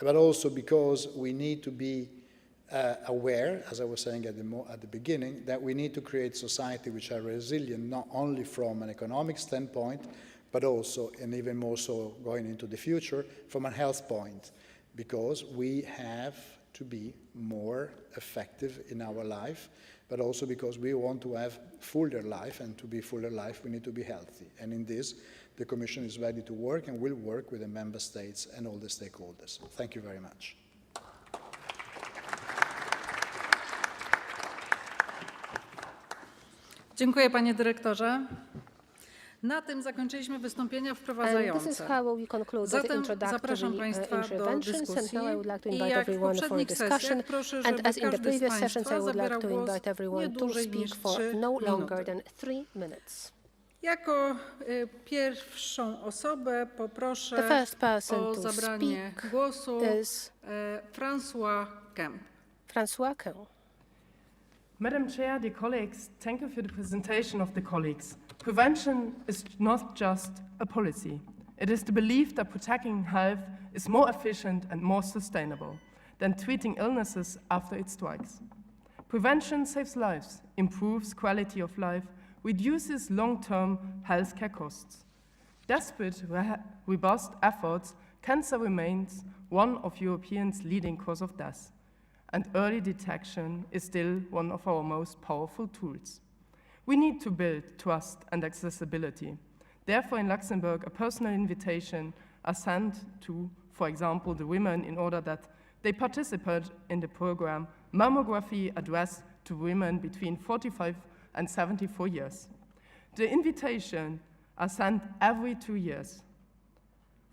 but also because we need to be aware, as I was saying at the beginning, that we need to create society which are resilient not only from an economic standpoint, but also, and even more so going into the future, from a health point, because we have to be more effective in our life, but also because we want to have fuller life, and to be fuller life, we need to be healthy. And in this, the Commission is ready to work and will work with the Member States and all the stakeholders. Thank you very much. Dziękuję, panie dyrektorze. Na tym zakończyliśmy wystąpienia wprowadzające. Zatem zapraszam państwa do dyskusji i jak w poprzednich sesjach proszę, żeby każdy z państwa zabierał głos nie dłużej niż 3 minuty. Jako pierwszą osobę poproszę o zabranie głosu François Kemp. Madam Chair, dear colleagues, thank you for the presentation of the colleagues. Prevention is not just a policy. It is the belief that protecting health is more efficient and more sustainable than treating illnesses after it strikes. Prevention saves lives, improves quality of life, reduces long-term healthcare costs. Despite robust efforts, cancer remains one of Europeans' leading cause of death, and early detection is still one of our most powerful tools. We need to build trust and accessibility. Therefore, in Luxembourg, a personal invitation is sent to, for example, the women in order that they participate in the program Mammography addressed to women between 45 and 74 years. The invitation is sent every 2 years.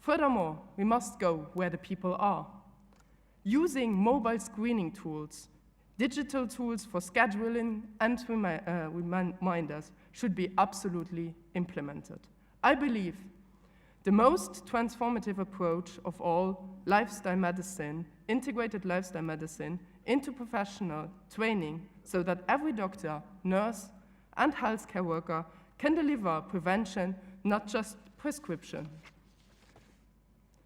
Furthermore, we must go where the people are. Using mobile screening tools, digital tools for scheduling and reminders should be absolutely implemented. I believe the most transformative approach of all, lifestyle medicine, integrated lifestyle medicine into professional training so that every doctor, nurse, and healthcare worker can deliver prevention, not just prescription.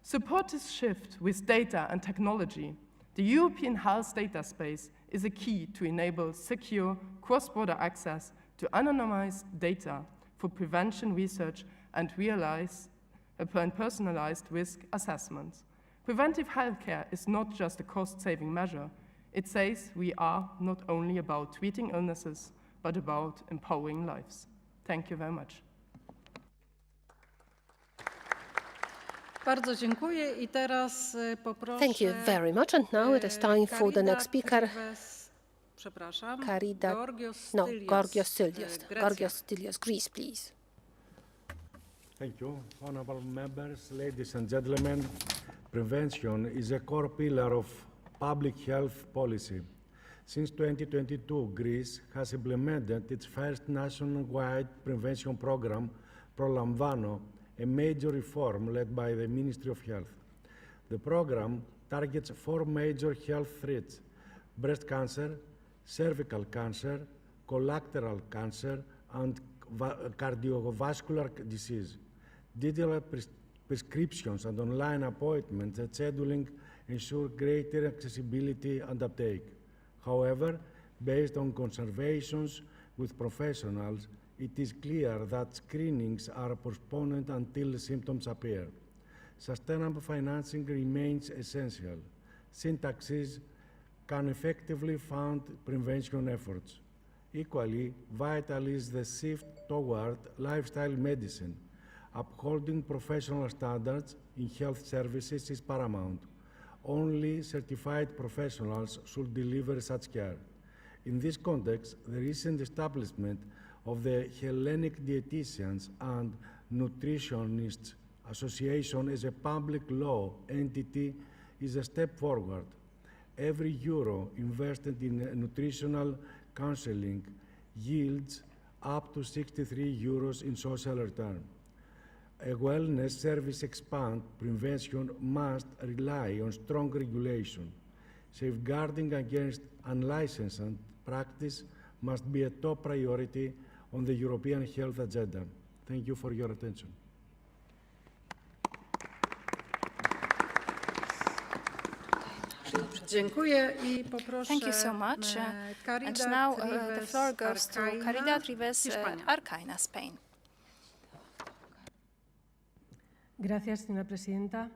Support this shift with data and technology. The European health data space is a key to enable secure cross-border access to anonymized data for prevention research and realize upon personalized risk assessments. Preventive healthcare is not just a cost-saving measure. It says we are not only about treating illnesses, but about empowering lives. Thank you very much. Bardzo dziękuję i teraz poproszę. Thank you very much, and now it is time for the next speaker. Georgios Stylios, Greece, please. Thank you. Honorable members, ladies and gentlemen, prevention is a core pillar of public health policy. Since 2022, Greece has implemented its first nationwide prevention program, Prolambano, a major reform led by the Ministry of Health. The program targets 4 major health threats: breast cancer, cervical cancer, colorectal cancer, and cardiovascular disease. Digital prescriptions and online appointments and scheduling ensure greater accessibility and uptake. However, based on conversations with professionals, it is clear that screenings are postponed until symptoms appear. Sustainable financing remains essential. Syntaxes can effectively fund prevention efforts. Equally vital is the shift toward lifestyle medicine. Upholding professional standards in health services is paramount. Only certified professionals should deliver such care. In this context, the recent establishment of the Hellenic Dietitians and Nutritionists Association as a public law entity is a step forward. Every euro invested in nutritional counseling yields up to 63 euros in social return. A wellness service expand prevention must rely on strong regulation. Safeguarding against unlicensed practice must be a top priority on the European health agenda. Thank you for your attention. Dziękuję i poproszę Thank you so much. And now the floor goes to Caridad Ribes Arcaina, Spain. Gracias, señora presidenta.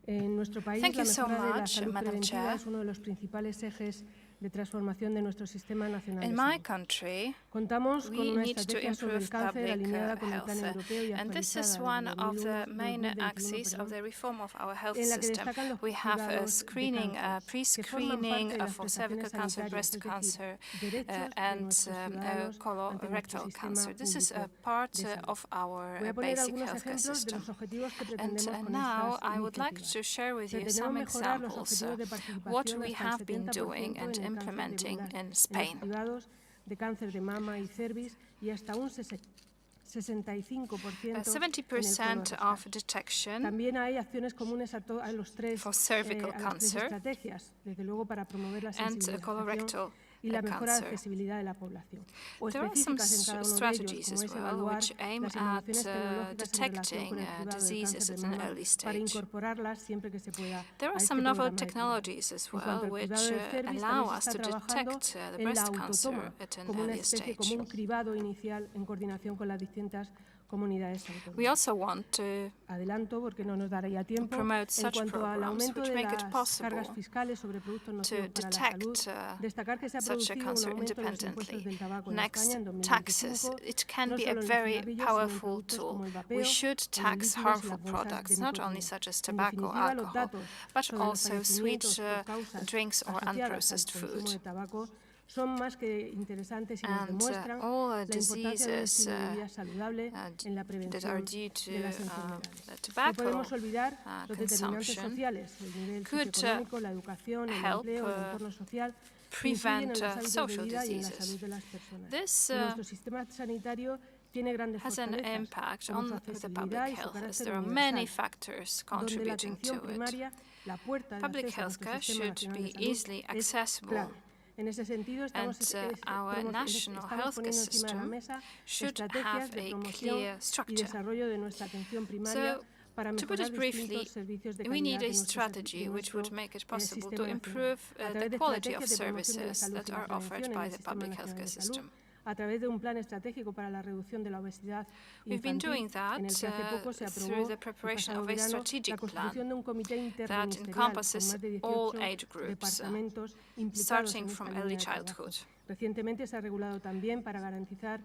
En nuestro país, Thank la you so mejora de la much, salud Madam preventiva Chair. es uno de los principales ejes de transformación de nuestro sistema nacional de In salud. my country, Contamos con we una need to estrategia sobre el improve cáncer public alineada con el Plan health, Europeo y and this is actualizada one de of the 2021, main 2021, axes of the reform of our health en la que system. destacan los We have a cuidados de screening, cáncer, pre-screening que forman parte de las for cervical prestaciones cancer, breast sanitarias, es decir, cancer, derechos de and nuestros ciudadanos ante nuestro colorectal sistema cancer. This is a público part de salud. of our Voy a poner basic algunos healthcare ejemplos de system. los objetivos que And pretendemos con now estas I would like iniciativas. to share with you Pretendemos some mejorar los examples objetivos de what participación we hasta el have been 70% doing en and el cáncer de implementing vulva in en los Spain. privados, de cáncer de mama y cervix y hasta un 65% en el 70% colorectal. of detection También hay acciones comunes a los tres, for cervical a las tres cancer estrategias, desde luego para promover la and sensibilización colorectal y la mejora de cancer. accesibilidad de la población. O There are some específicas en cada uno de ellos, strategies como as es well evaluar which aim las at innovaciones tecnológicas en relación detecting con el cribado del diseases cáncer at de an mama early para stage. incorporarlas siempre que se pueda There a are este some novel programa de technologies as En cuanto well al which cuidado del cervix, allow también us se to está trabajando detect the en la breast autotoma cancer at an como una early especie, stage. como un cribado inicial en coordinación con las distintas comunidades autónomas. We also want to Adelanto porque no nos daría tiempo. promote En such cuanto al programs aumento which de make it las possible cargas fiscales sobre productos to nocivos para la detect salud, destacar que se ha such a producido un cancer aumento de los impuestos independently. del tabaco en Next, España en taxes. 2025, It can no be a solo en los very cigarrillos, sino en powerful productos tool. como el vapeo, We should o los tax líquidos y harmful las bolsas de products, not only nicotina. such as En tobacco, definitiva, los alcohol, datos but sobre los also sweet fallecimientos por causas drinks or asociadas al unprocessed consumo food. de tabaco son más que interesantes y nos And demuestran all la importancia de un diseases estilo de vida saludable en la that are prevención due to de las enfermedades. the No tobacco podemos olvidar los determinantes consumption sociales, el nivel could socioeconómico, la educación, el help empleo, el entorno social, que influyen en prevent los hábitos de social vida y en la diseases. salud de las personas. This Nuestro sistema sanitario tiene grandes has an fortalezas, impact como on su the public accesibilidad y su health, as carácter there are many universal, factors donde la contributing atención to it. primaria, la puerta de Public acceso a nuestro healthcare sistema should nacional be de salud, easily es accessible. clave. En ese sentido, estamos our national estamos healthcare poniendo encima de la system mesa should estrategias have de a promoción clear y structure. desarrollo de nuestra atención primaria So, para to put mejorar it briefly, distintos servicios de we need calidad de a nuestro, strategy which would make it possible to sistema improve nacional, a través the de quality of estrategias de promoción de la services salud that y la are offered prevención en by el the Sistema public Nacional healthcare de Salud, system. a través de un plan estratégico para la reducción de la obesidad We've been infantil, doing that en el que hace poco se through aprobó the el preparation pasado of a verano la strategic constitución plan de un comité that interministerial con encompasses más de 18 all age groups, departamentos implicados starting en esta from línea early de trabajo. childhood. Recientemente se ha regulado también para garantizar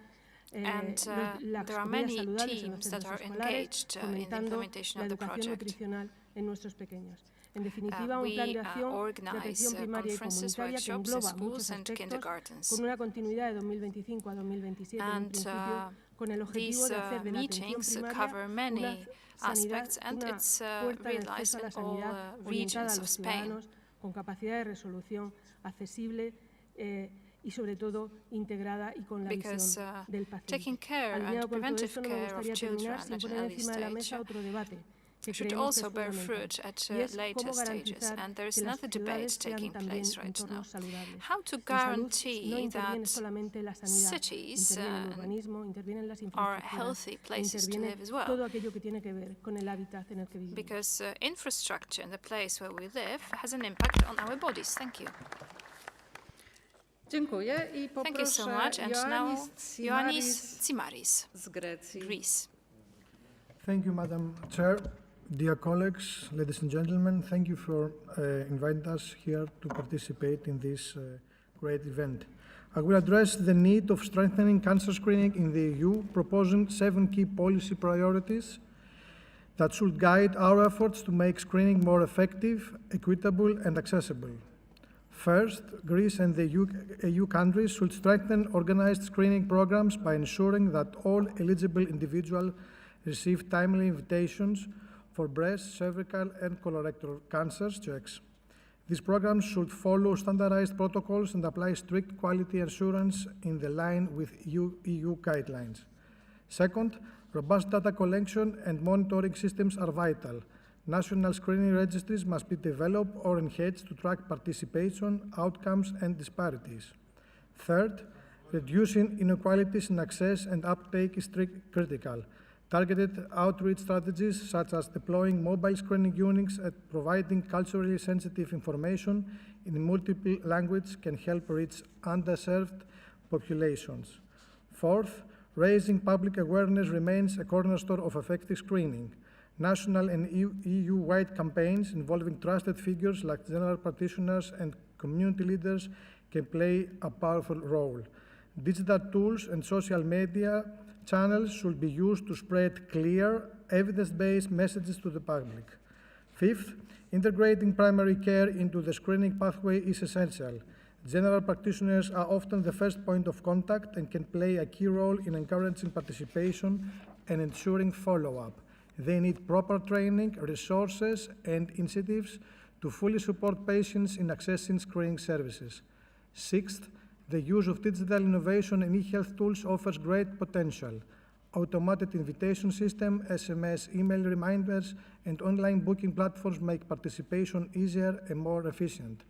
And las there are comidas many saludables en los teams that centros are escolares, engaged in the fomentando implementation la of the educación project. nutricional en nuestros pequeños. En definitiva, un plan de We acción de organize atención primaria y conferences, comunitaria que workshops in engloba muchos schools and aspectos kindergartens. con una continuidad de 2025 a 2027 en un And principio, con el objetivo these de hacer de la atención meetings primaria cover many una sanidad, aspects, and una it's puerta de realized acceso a in la sanidad all orientada regions a of los Spain. ciudadanos con capacidad de resolución accesible y sobre todo integrada y con la Because visión del paciente. taking care Alineado and con todo preventive esto, no me care of gustaría children terminar at sin an poner early encima de la mesa stage otro debate que should creemos que also es bear fundamental, fruit at y es later cómo stages, garantizar and there's que las another debate ciudades sean taking también place right now. entornos saludables. How to En salud no guarantee interviene that solamente la sanidad, cities interviene el urbanismo, intervienen las are infraestructuras, healthy places to interviene live as well? todo aquello que tiene que ver con el hábitat en el que vivimos. Because infrastructure in the place where we live has an impact on our bodies. Thank you. Dziękuję i Thank you so poproszę much. And now, Ioannis Tsimaris Tsimaris, z Grecji. Greece. Thank you, Madam Chair. Dear colleagues, ladies and gentlemen, thank you for inviting us here to participate in this great event. I will address the need of strengthening cancer screening in the EU, proposing 7 key policy priorities that should guide our efforts to make screening more effective, equitable, and accessible. First, Greece and the EU countries should strengthen organized screening programs by ensuring that all eligible individuals receive timely invitations for breast, cervical, and colorectal cancers checks. These programs should follow standardized protocols and apply strict quality assurance in line with EU guidelines. Second, robust data collection and monitoring systems are vital. National screening registries must be developed or enhanced to track participation, outcomes, and disparities. Third, reducing inequalities in access and uptake is critical. Targeted outreach strategies such as deploying mobile screening units and providing culturally sensitive information in multiple languages can help reach underserved populations. Fourth, raising public awareness remains a cornerstone of effective screening. National and EU-wide campaigns involving trusted figures like general practitioners and community leaders can play a powerful role. Digital tools and social media channels should be used to spread clear, evidence-based messages to the public. Fifth, integrating primary care into the screening pathway is essential. General practitioners are often the first point of contact and can play a key role in encouraging participation and ensuring follow-up. They need proper training, resources, and incentives to fully support patients in accessing screening services. Sixth, the use of digital innovation and e-health tools offers great potential. Automated invitation system, SMS email reminders, and online booking platforms make participation easier and more efficient.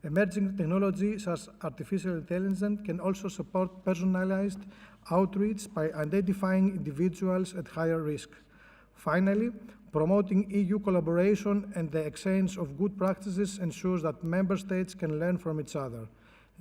Emerging technology such as artificial intelligence can also support personalized outreach by identifying individuals at higher risk. Finally, promoting EU collaboration and the exchange of good practices ensures that member states can learn from each other.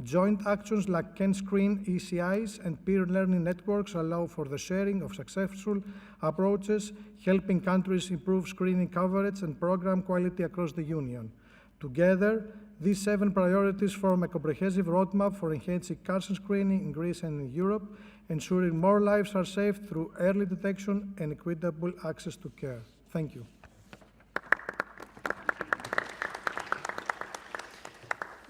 Joint actions like CanScreen, ECIs, and peer learning networks allow for the sharing of successful approaches, helping countries improve screening coverage and program quality across the Union. Together, these 7 priorities form a comprehensive roadmap for enhancing cancer screening in Greece and in Europe, ensuring more lives are saved through early detection and equitable access to care. Thank you.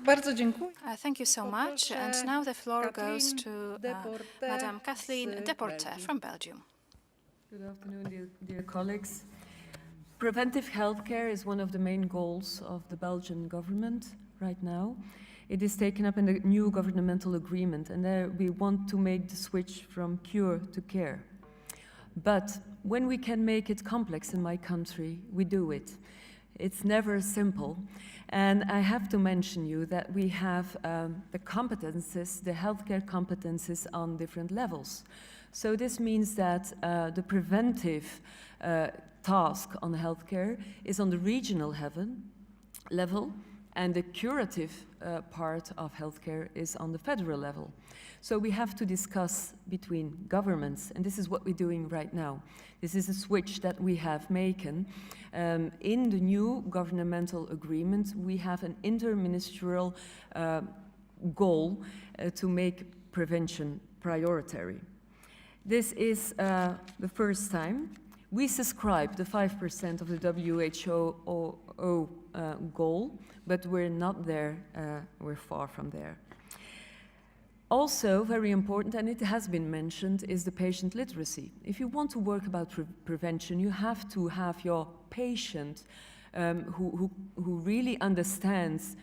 Bardzo dziękuję. Thank you so much. And now the floor goes to Madame Kathleen Deporte from Belgium. Good afternoon, dear colleagues. Preventive healthcare is one of the main goals of the Belgian government right now. It is taken up in the new governmental agreement, and there we want to make the switch from cure to care. But when we can make it complex in my country, we do it. It's never simple. And I have to mention you that we have the competences, the healthcare competences on different levels. So this means that the preventive task on healthcare is on the regional level, and the curative part of healthcare is on the federal level. So we have to discuss between governments, and this is what we're doing right now. This is a switch that we have made. In the new governmental agreement, we have an interministerial goal to make prevention priority. This is the first time. We subscribe the 5% of the WHO goal, but we're not there, we're far from there. Also, very important, and it has been mentioned, is the patient literacy. If you want to work about prevention, you have to have your patient who really understands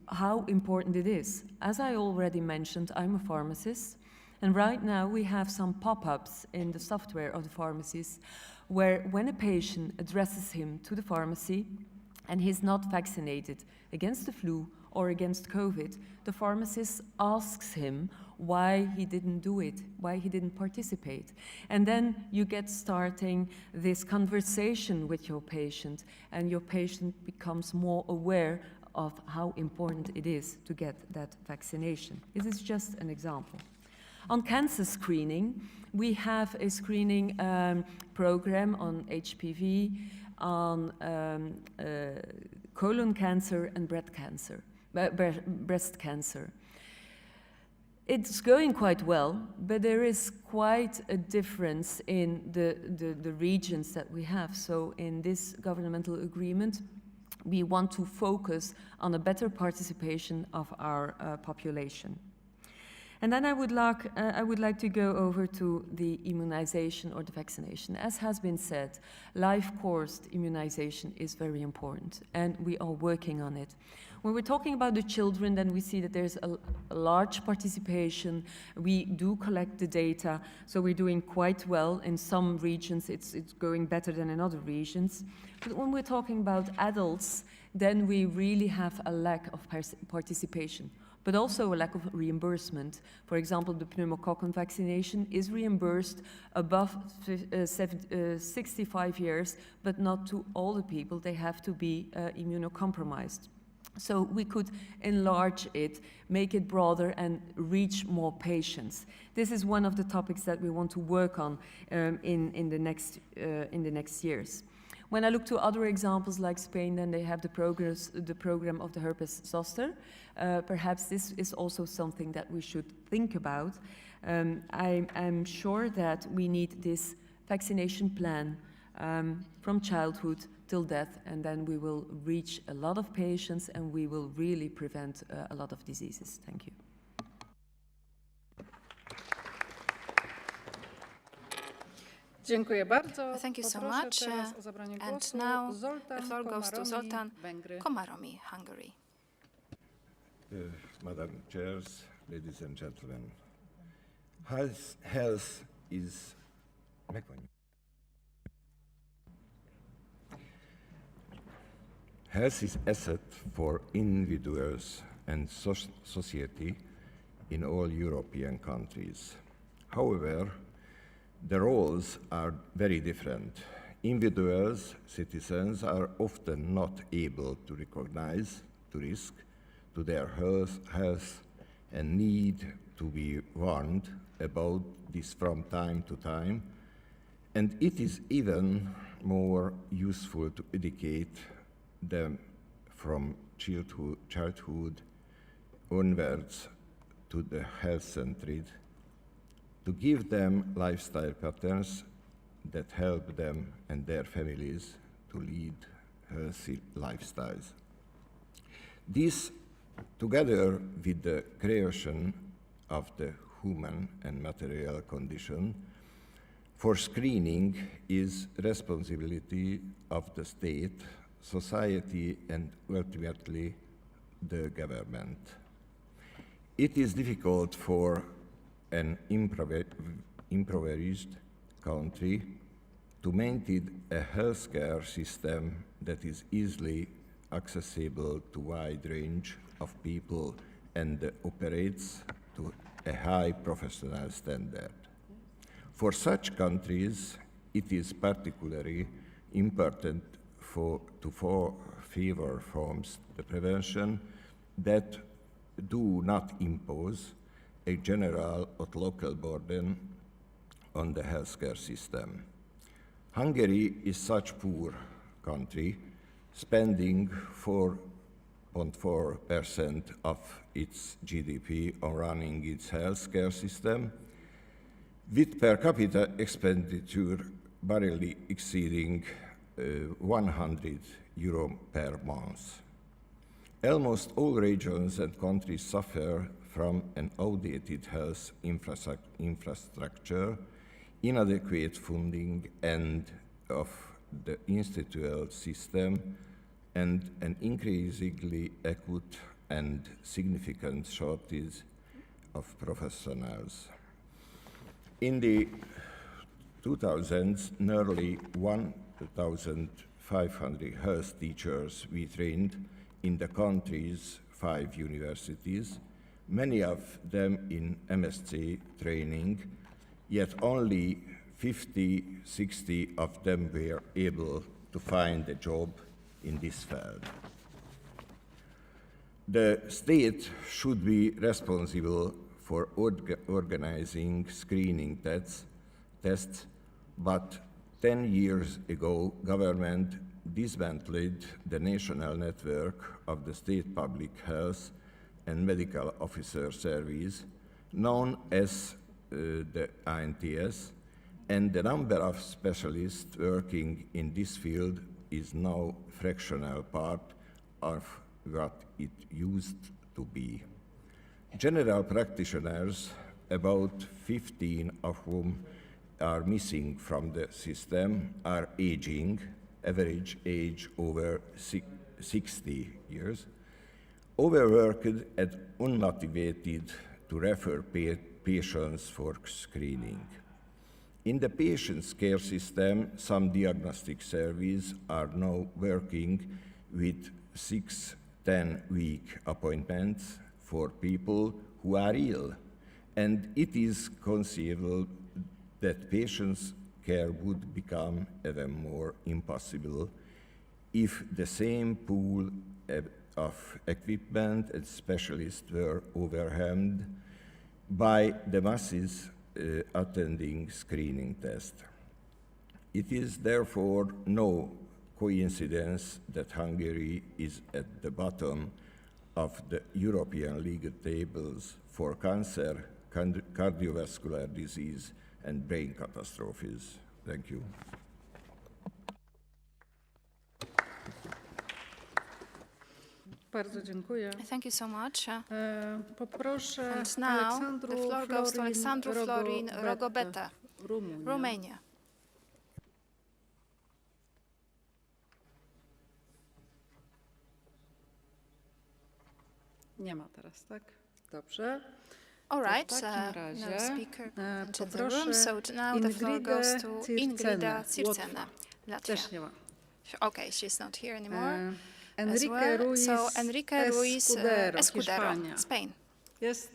how important it is. As I already mentioned, I'm a pharmacist, and right now we have some pop-ups in the software of the pharmacies where when a patient addresses him to the pharmacy and he's not vaccinated against the flu or against COVID, the pharmacist asks him why he didn't do it, why he didn't participate. And then you get starting this conversation with your patient, and your patient becomes more aware of how important it is to get that vaccination. This is just an example. On cancer screening, we have a screening program on HPV, on colon cancer and breast cancer. It's going quite well, but there is quite a difference in the regions that we have. So in this governmental agreement, we want to focus on a better participation of our population. And then I would like to go over to the immunization or the vaccination. As has been said, life-course immunization is very important, and we are working on it. When we're talking about the children, then we see that there's a large participation. We do collect the data, so we're doing quite well. In some regions, it's going better than in other regions. But when we're talking about adults, then we really have a lack of participation, but also a lack of reimbursement. For example, the pneumococcal vaccination is reimbursed above 65 years, but not to all the people. They have to be immunocompromised. So we could enlarge it, make it broader, and reach more patients. This is one of the topics that we want to work on in the next years. When I look to other examples like Spain, then they have the program of the herpes zoster. Perhaps this is also something that we should think about. I'm sure that we need this vaccination plan from childhood till death, and then we will reach a lot of patients and we will really prevent a lot of diseases. Thank you. Thank you so much. And now the floor goes to Zoltán Komáromi, Hungary. Madam Chairs, ladies and gentlemen, health is asset for individuals and society in all European countries. However, the roles are very different. Individuals, citizens, are often not able to recognize the risk to their health and need to be warned about this from time to time. And it is even more useful to educate them from childhood onwards to the health centered, to give them lifestyle patterns that help them and their families to lead healthy lifestyles. This, together with the creation of the human and material condition for screening, is responsibility of the state, society, and ultimately the government. It is difficult for an impoverished country to maintain a healthcare system that is easily accessible to a wide range of people and operates to a high professional standard. For such countries, it is particularly important to favor forms the prevention that do not impose a general or local burden on the healthcare system. Hungary is such poor country, spending 4.4% of its GDP on running its healthcare system, with per capita expenditure barely exceeding €100 per month. Almost all regions and countries suffer from an outdated health infrastructure, inadequate funding of the institutional system, and an increasingly acute and significant shortage of professionals. In the 2000s, nearly 1,500 health teachers we trained in the country's 5 universities, many of them in MSc training, yet only 50-60 of them were able to find a job in this field. The state should be responsible for organizing screening tests, but 10 years ago, government dismantled the national network of the State Public Health and Medical Officer Service, known as the INTS, and the number of specialists working in this field is now a fractional part of what it used to be. General practitioners, about 15 of whom are missing from the system, are aging, average age over 60 years, overworked and unmotivated to refer patients for screening. In the patient's care system, some diagnostic services are now working with 6-10-week appointments for people who are ill, and it is conceivable that patients' care would become even more impossible if the same pool of equipment and specialists were overwhelmed by the masses attending screening tests. It is therefore no coincidence that Hungary is at the bottom of the European League tables for cancer, cardiovascular disease, and brain catastrophes. Thank you. Bardzo dziękuję. Thank you so much. Poproszę And now the floor goes to Alexandru Florin Rogobeta, Romania. Nie ma teraz, tak? Dobrze. All right, W takim razie no speaker to the poproszę room, so now the floor goes to Ingrida Circena, Latvia. Też nie ma. Okay, she's not here anymore. Enrique Ruiz, So Enrique Ruiz Escudero, Escudero, Hiszpania. Spain. Jest,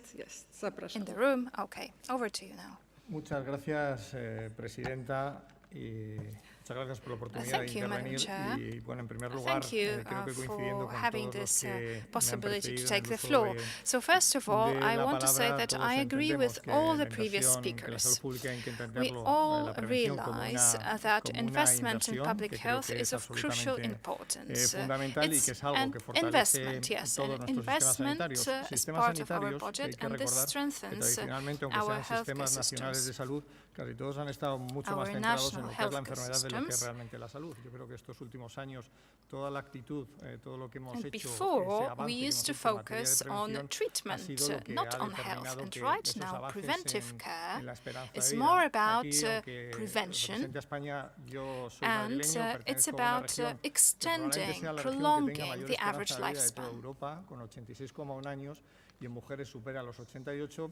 zapraszam. In the room, okay. Over to you now. Muchas gracias, presidenta. Y muchas gracias por la oportunidad de intervenir. Y bueno, en primer lugar, creo que coincidiendo con todos los que possibility to me han take the precedido floor. en el uso So first of all, de I la want to say palabra, that todos I agree with entendemos que all the la previous inversión, que la speakers. salud pública hay que We entenderlo, all la prevención como realize una that investment in inversión, public que creo health que is es of crucial absolutamente importance. fundamental y que It's es algo an que fortalece investment, yes, todos an nuestros sistemas investment sanitarios. as Sistemas part of our sanitarios, que hay budget, que and this recordar que strengthens tradicionalmente, aunque our sean healthcare sistemas nacionales de systems. salud, casi todos han estado mucho Our más centrados en national lo que es la healthcare enfermedad de lo que es systems. realmente la salud. Yo creo que estos últimos años, toda la actitud, todo lo que hemos And hecho, before, ese avance we que used to hemos hecho en materia de focus on prevención, ha treatment, sido lo que not ha on health. determinado And que right esos now, avances preventive en care la esperanza de is vida. more about Aquí, aunque prevention, represente a España, yo soy and madrileño, it's pertenezco a una about región que probablemente extending, sea la región que tenga prolonging mayor the average esperanza de vida de toda lifespan. Europa, con 86,1 años, y en mujeres supera los 88,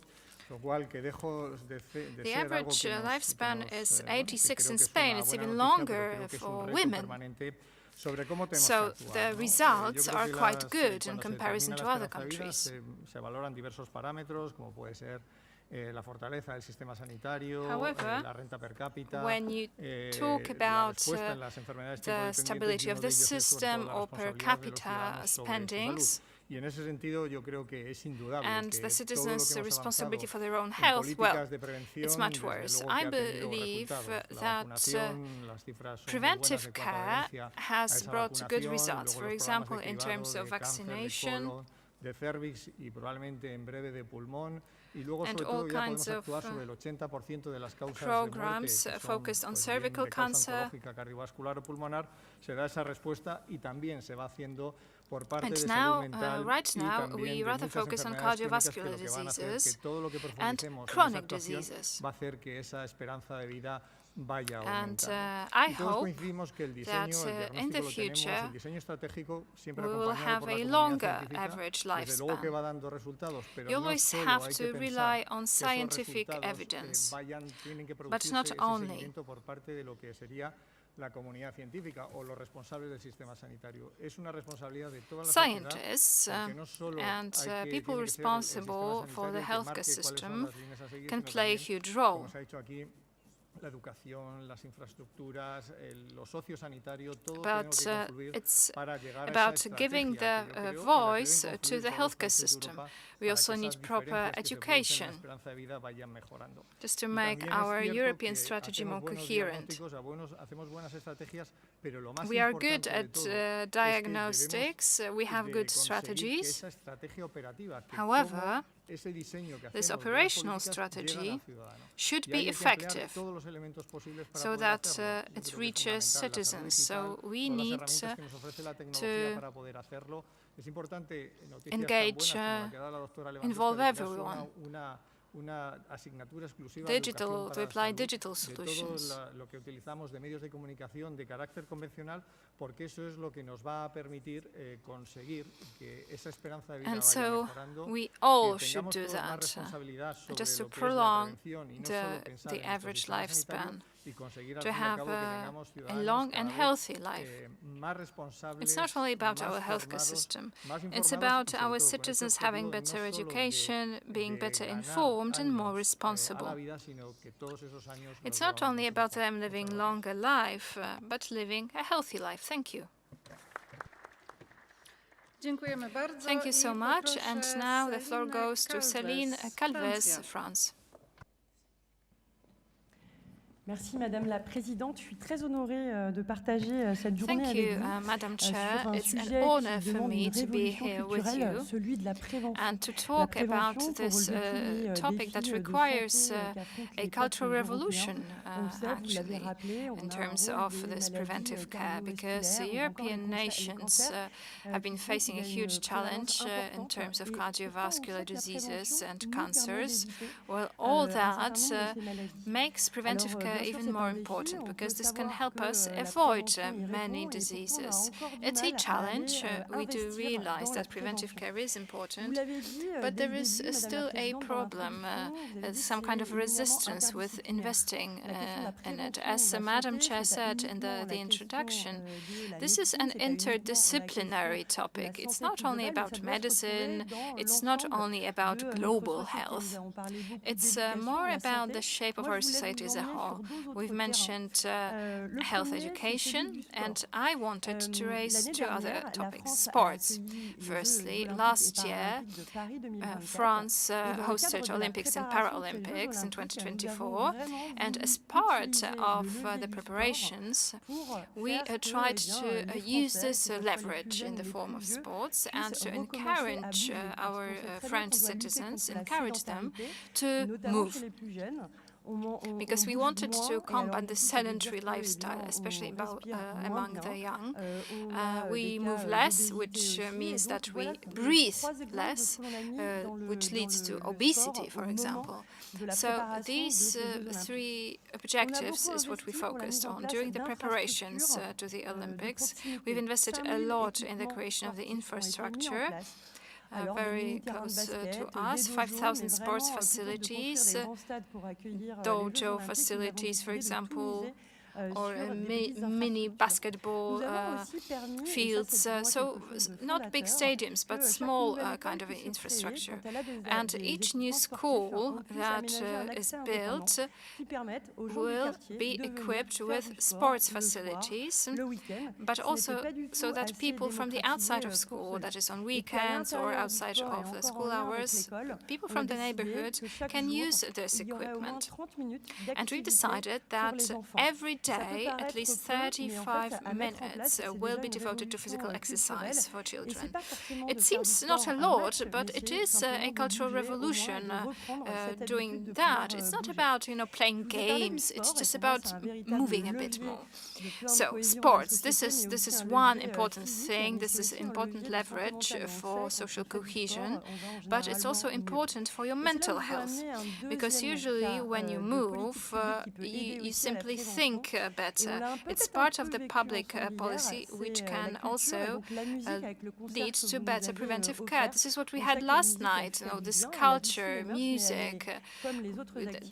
lo cual que dejo de The ser algo average que nos, lifespan is 86 in creo que es Spain. una It's buena even noticia, pero longer creo que es un for reto women. permanente sobre cómo tenemos So que actuar, the ¿no? results Yo creo are que quite good in cuando se comparison to determina la other esperanza de vida, countries. se valoran diversos parámetros, como puede ser la fortaleza del sistema sanitario, However, la renta per cápita, when you talk la about respuesta en las enfermedades tipo the dependientes, stability y of uno the de ellos es sobre system todo la or per responsabilidad de los capita ciudadanos sobre su spendings, salud. Y en ese sentido yo creo que es indudable and que the todo lo que citizens' hemos responsibility avanzado for their own en health, políticas well, de prevención, it's much desde worse. luego que I ha tenido believe resultados. La that vacunación, las cifras son muy buenas preventive en cuanto a care adherencia a has esa brought good vacunación, results. luego For los example, programas de in terms cribado of de cáncer de vaccination, colon, de cervix y probablemente en breve de pulmón. Y luego, and sobre all todo, ya kinds podemos of actuar sobre el 80% de las causas programs de muerte, que focused son, on pues, bien cervical de causa cancer. oncológica, cardiovascular o pulmonar. Se da esa respuesta y también se va haciendo por parte And de now, salud mental right y now, también we de rather muchas focus on enfermedades crónicas que cardiovascular lo que van a hacer diseases que todo lo que and profundicemos en esa chronic actuación diseases. va a hacer que esa esperanza de vida vaya And aumentando. I Y todos hope coincidimos que el that diseño, el in the diagnóstico lo tenemos, future el diseño estratégico siempre we will acompañado have por la a comunidad longer científica, average desde luego que lifespan. va dando resultados, pero You no always solo have hay to que rely pensar on que esos scientific resultados evidence, tienen que but producirse not ese only. seguimiento por parte de lo que sería la comunidad científica o los responsables del sistema sanitario. Es una responsabilidad de toda la sociedad, Scientists porque no solo and hay que, people tiene que ser el sistema responsible for the sanitario el que healthcare marque cuáles son system las líneas a seguir, can sino play a también, huge role. como se ha dicho aquí, la educación, las infraestructuras, lo sociosanitario, todo But tiene que confluir it's para llegar a about esa giving estrategia the que yo creo en la que voice deben to confluir the todos los healthcare países de system. Europa We para also que need esas proper diferencias que se producen en la education esperanza de vida vayan mejorando. just to Y make también es our cierto European que strategy hacemos more buenos coherent. diagnósticos, hacemos buenas estrategias, pero lo más We are good importante de at todo es que diagnostics, we debemos have de good conseguir que strategies. esa estrategia operativa, que However, cómo ese diseño que this hacemos de las operational políticas strategy llegan al ciudadano. should Y be ahí hay que emplear effective todos los elementos posibles para so poder that hacerlo. Yo it creo que es reaches fundamental la salud citizens. So digital, we todas las need herramientas que nos ofrece la tecnología to para poder hacerlo, engage, involve everyone. To apply digital solutions. And so we all should do that, just to prolong the average lifespan, to have a long and healthy life. It's not only about our healthcare system, it's about our citizens having better education, being better informed and more responsible. It's not only about them living longer life, but living a healthy life. Thank you. Thank you so much. And now the floor goes to Céline Calvez, France. Merci Madame la Présidente. Je suis très honorée de partager cette journée avec vous Madam Chair. sur un It's sujet an honor qui for demande me une to be révolution here with culturelle, you celui de la prévention. and to talk about this topic that requires a cultural revolution, actually, in terms of this preventive care, because European nations have been facing a huge challenge in terms of cardiovascular diseases and cancers. Well, all that makes preventive care even more important, because this can help us avoid many diseases. It's a challenge. We do realize that preventive care is important, but there is still a problem, some kind of resistance with investing in it. As Madam Chair said in the introduction, this is an interdisciplinary topic. It's not only about medicine, it's not only about global health. It's more about the shape of our society as a whole. We've mentioned health education, and I wanted to raise two other topics. Sports. Firstly, last year, France hosted Olympics and Paralympics in 2024, and as part of the preparations, we tried to use this leverage in the form of sports and to encourage our French citizens, encourage them to move. Because we wanted to combat the sedentary lifestyle, especially among the young. We move less, which means that we breathe less, which leads to obesity, for example. So these three objectives is what we focused on. During the preparations to the Olympics, we've invested a lot in the creation of the infrastructure. Very close to us, 5,000 sports facilities, dojo facilities, for example, or mini basketball fields. So not big stadiums, but small kind of infrastructure. And each new school that is built will be equipped with sports facilities, but also so that people from the outside of school, that is on weekends or outside of the school hours, people from the neighborhood can use this equipment. And we decided that every day, at least 35 minutes will be devoted to physical exercise for children. It seems not a lot, but it is a cultural revolution doing that. It's not about, playing games. It's just about moving a bit more. So, sports. This is one important thing. This is important leverage for social cohesion, but it's also important for your mental health, because usually when you move, you simply think better. It's part of the public policy, which can also lead to better preventive care. This is what we had last night, this culture, music.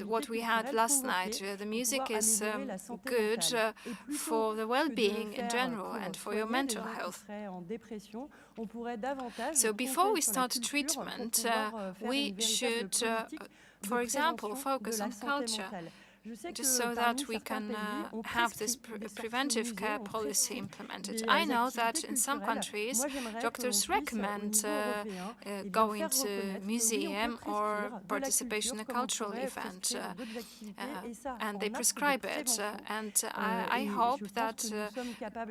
What we had last night, the music is good for the well-being in general and for your mental health. So before we start treatment, we should, for example, focus on culture, just so that we can have this preventive care policy implemented. I know that in some countries, doctors recommend going to museum or participation in a cultural event, and they prescribe it. And I hope that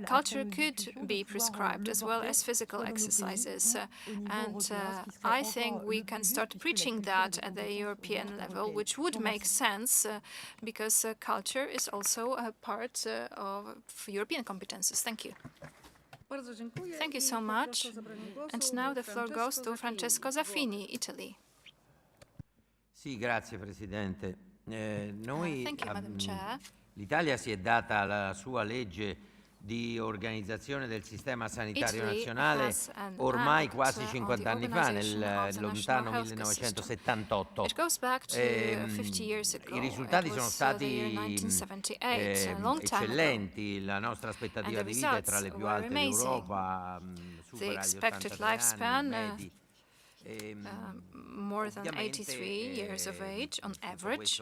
culture could be prescribed as well as physical exercises. And I think we can start preaching that at the European level, which would make sense, because culture is also a part of European competences. Thank you. Thank you so much. And now the floor goes to Francesco Zaffini, Italy. Sì, grazie Presidente. Thank you, Madam Chair. L'Italia si è data la sua legge di organizzazione del sistema sanitario nazionale ormai quasi 50 anni fa, nel lontano 1978. I risultati sono stati eccellenti, la nostra aspettativa di vita è tra le più alte d'Europa, supera gli 83 anni medi. More than 83 years of age on average.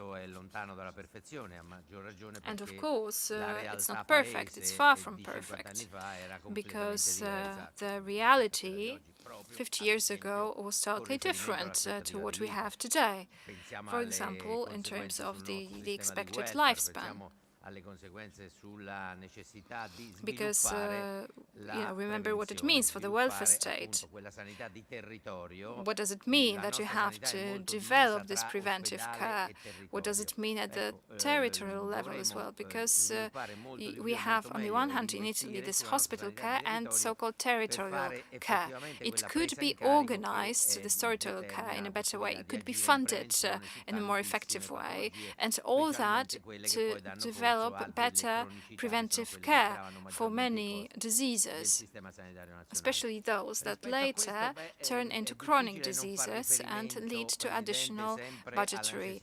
And of course, it's not perfect, it's far from perfect, because the reality 50 years ago was totally different to what we have today. For example, in terms of the expected lifespan. Because, remember what it means for the welfare state. What does it mean that you have to develop this preventive care? What does it mean at the territorial level as well? Because we have, on the one hand, in Italy, this hospital care and so-called territorial care. It could be organized, this territorial care, in a better way. It could be funded in a more effective way. And all that to develop better preventive care for many diseases, especially those that later turn into chronic diseases and lead to additional budgetary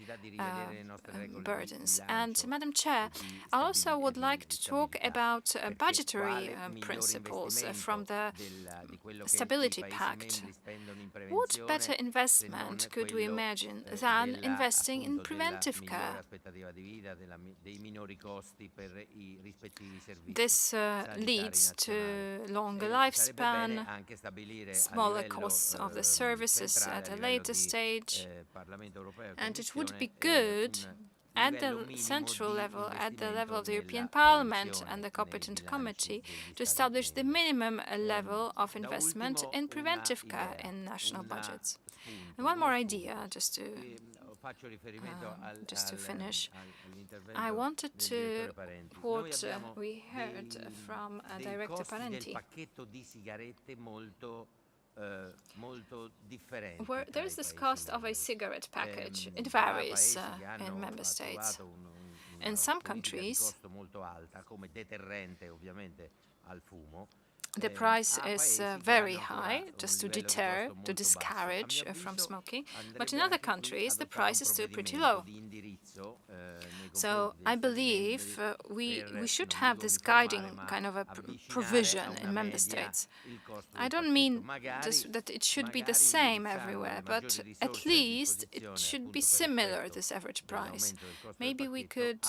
burdens. And, Madam Chair, I also would like to talk about budgetary principles from the Stability Pact. What better investment could we imagine than investing in preventive care? This leads to longer lifespan, smaller costs of the services at a later stage, and it would be good at the central level, at the level of the European Parliament and the competent committee, to establish the minimum level of investment in preventive care in national budgets. And one more idea, just to finish. I wanted to quote we heard from Director Parenti, where there is this cost of a cigarette package. It varies in member states. In some countries, the price is very high, just to deter, to discourage from smoking. But in other countries, the price is still pretty low. So I believe we should have this guiding kind of a provision in member states. I don't mean that it should be the same everywhere, but at least it should be similar, this average price. Maybe we could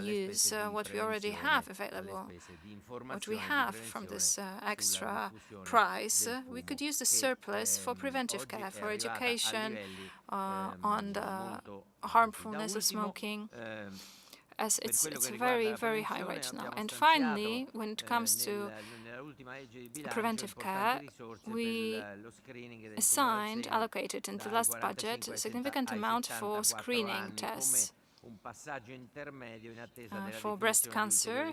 use what we already have available, what we have from this extra price. We could use the surplus for preventive care, for education, on the harmfulness of smoking, as it's very, very high right now. And finally, when it comes to preventive care, we allocated in the last budget a significant amount for screening tests for breast cancer,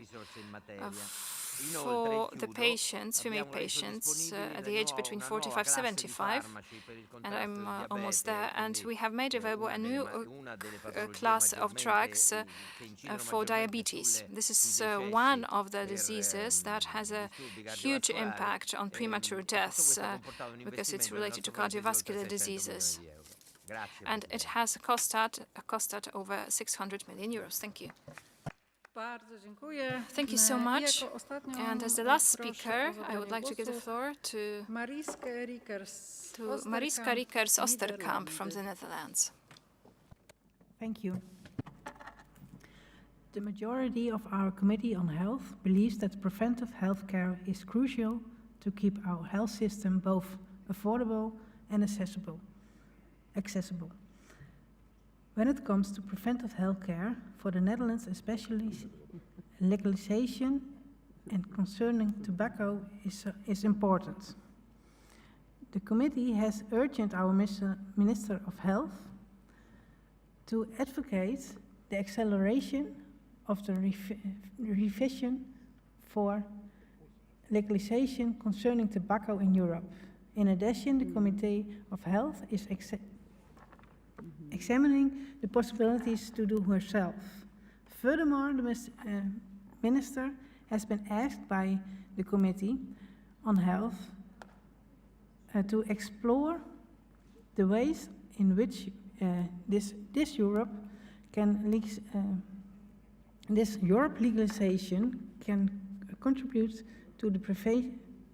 for the patients, female patients, at the age between 45 and 75, and I'm almost there, and we have made available a new class of drugs for diabetes. This is one of the diseases that has a huge impact on premature deaths because it's related to cardiovascular diseases. And it has cost over 600 million euros. Thank you. Thank you so much. And as the last speaker, I would like to give the floor to Mariska Rickers Osterkamp from the Netherlands. Thank you. The majority of our Committee on Health believes that preventive health care is crucial to keep our health system both affordable and accessible. When it comes to preventive health care, for the Netherlands especially, legalization and concerning tobacco is important. The committee has urged our Minister of Health to advocate the acceleration of the revision for legislation concerning tobacco in Europe. In addition, the Committee of Health is examining the possibilities to do herself. Furthermore, the Minister has been asked by the Committee on Health to explore the ways in which this Europe legalization can contribute to the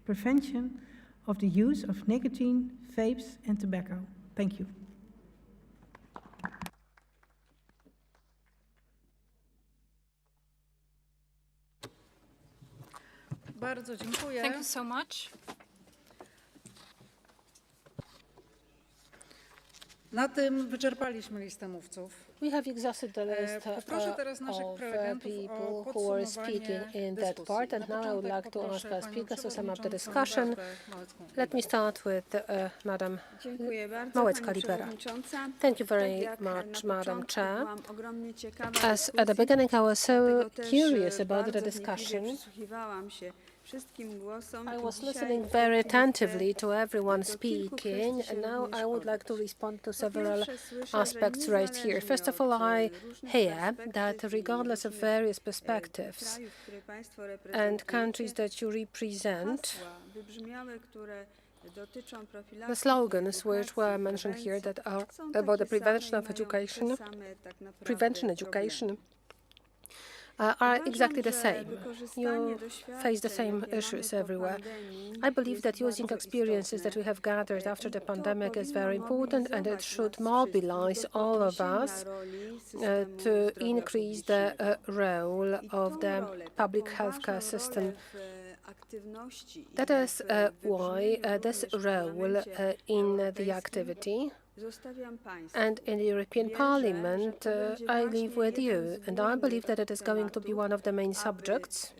prevention of the use of nicotine, vapes and tobacco. Thank you. Bardzo dziękuję. Thank you so much. Na tym wyczerpaliśmy listę mówców. We have exhausted the list of people who were speaking in that part, and now I would like to ask our speakers to sum up the discussion. Let me start with Madam Małecka-Libera. Thank you very much, Madam Chair. As at the beginning I was so curious about the discussion, I was listening very attentively to everyone speaking, and now I would like to respond to several aspects raised here. First of all, I hear that regardless of various perspectives and countries that you represent, the slogans which were mentioned here that are about the prevention education, are exactly the same. You face the same issues everywhere. I believe that using experiences that we have gathered after the pandemic is very important, and it should mobilize all of us to increase the role of the public healthcare system. That is why this role in the activity and in the European Parliament, I live with you, and I believe that it is going to be one of the main subjects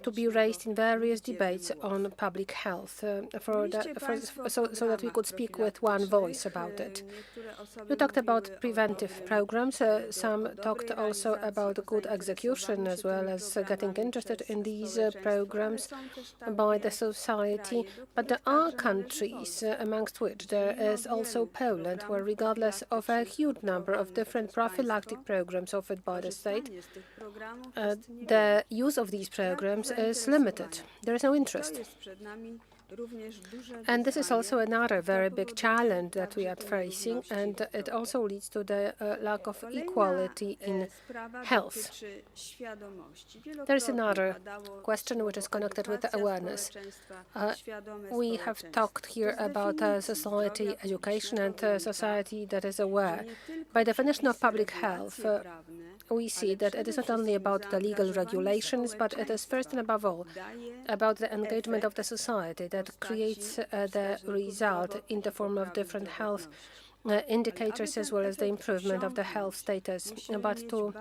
to be raised in various debates on public health, so that we could speak with one voice about it. You talked about preventive programs. Some talked also about good execution, as well as getting interested in these programs by the society. But there are countries, amongst which there is also Poland, where regardless of a huge number of different prophylactic programs offered by the state, the use of these programs is limited. There is no interest. And this is also another very big challenge that we are facing, and it also leads to the lack of equality in health. There is another question which is connected with the awareness. We have talked here about society education and society that is aware. By definition of public health, we see that it is not only about the legal regulations, but it is first and above all about the engagement of the society that creates the result in the form of different health indicators, as well as the improvement of the health status. But to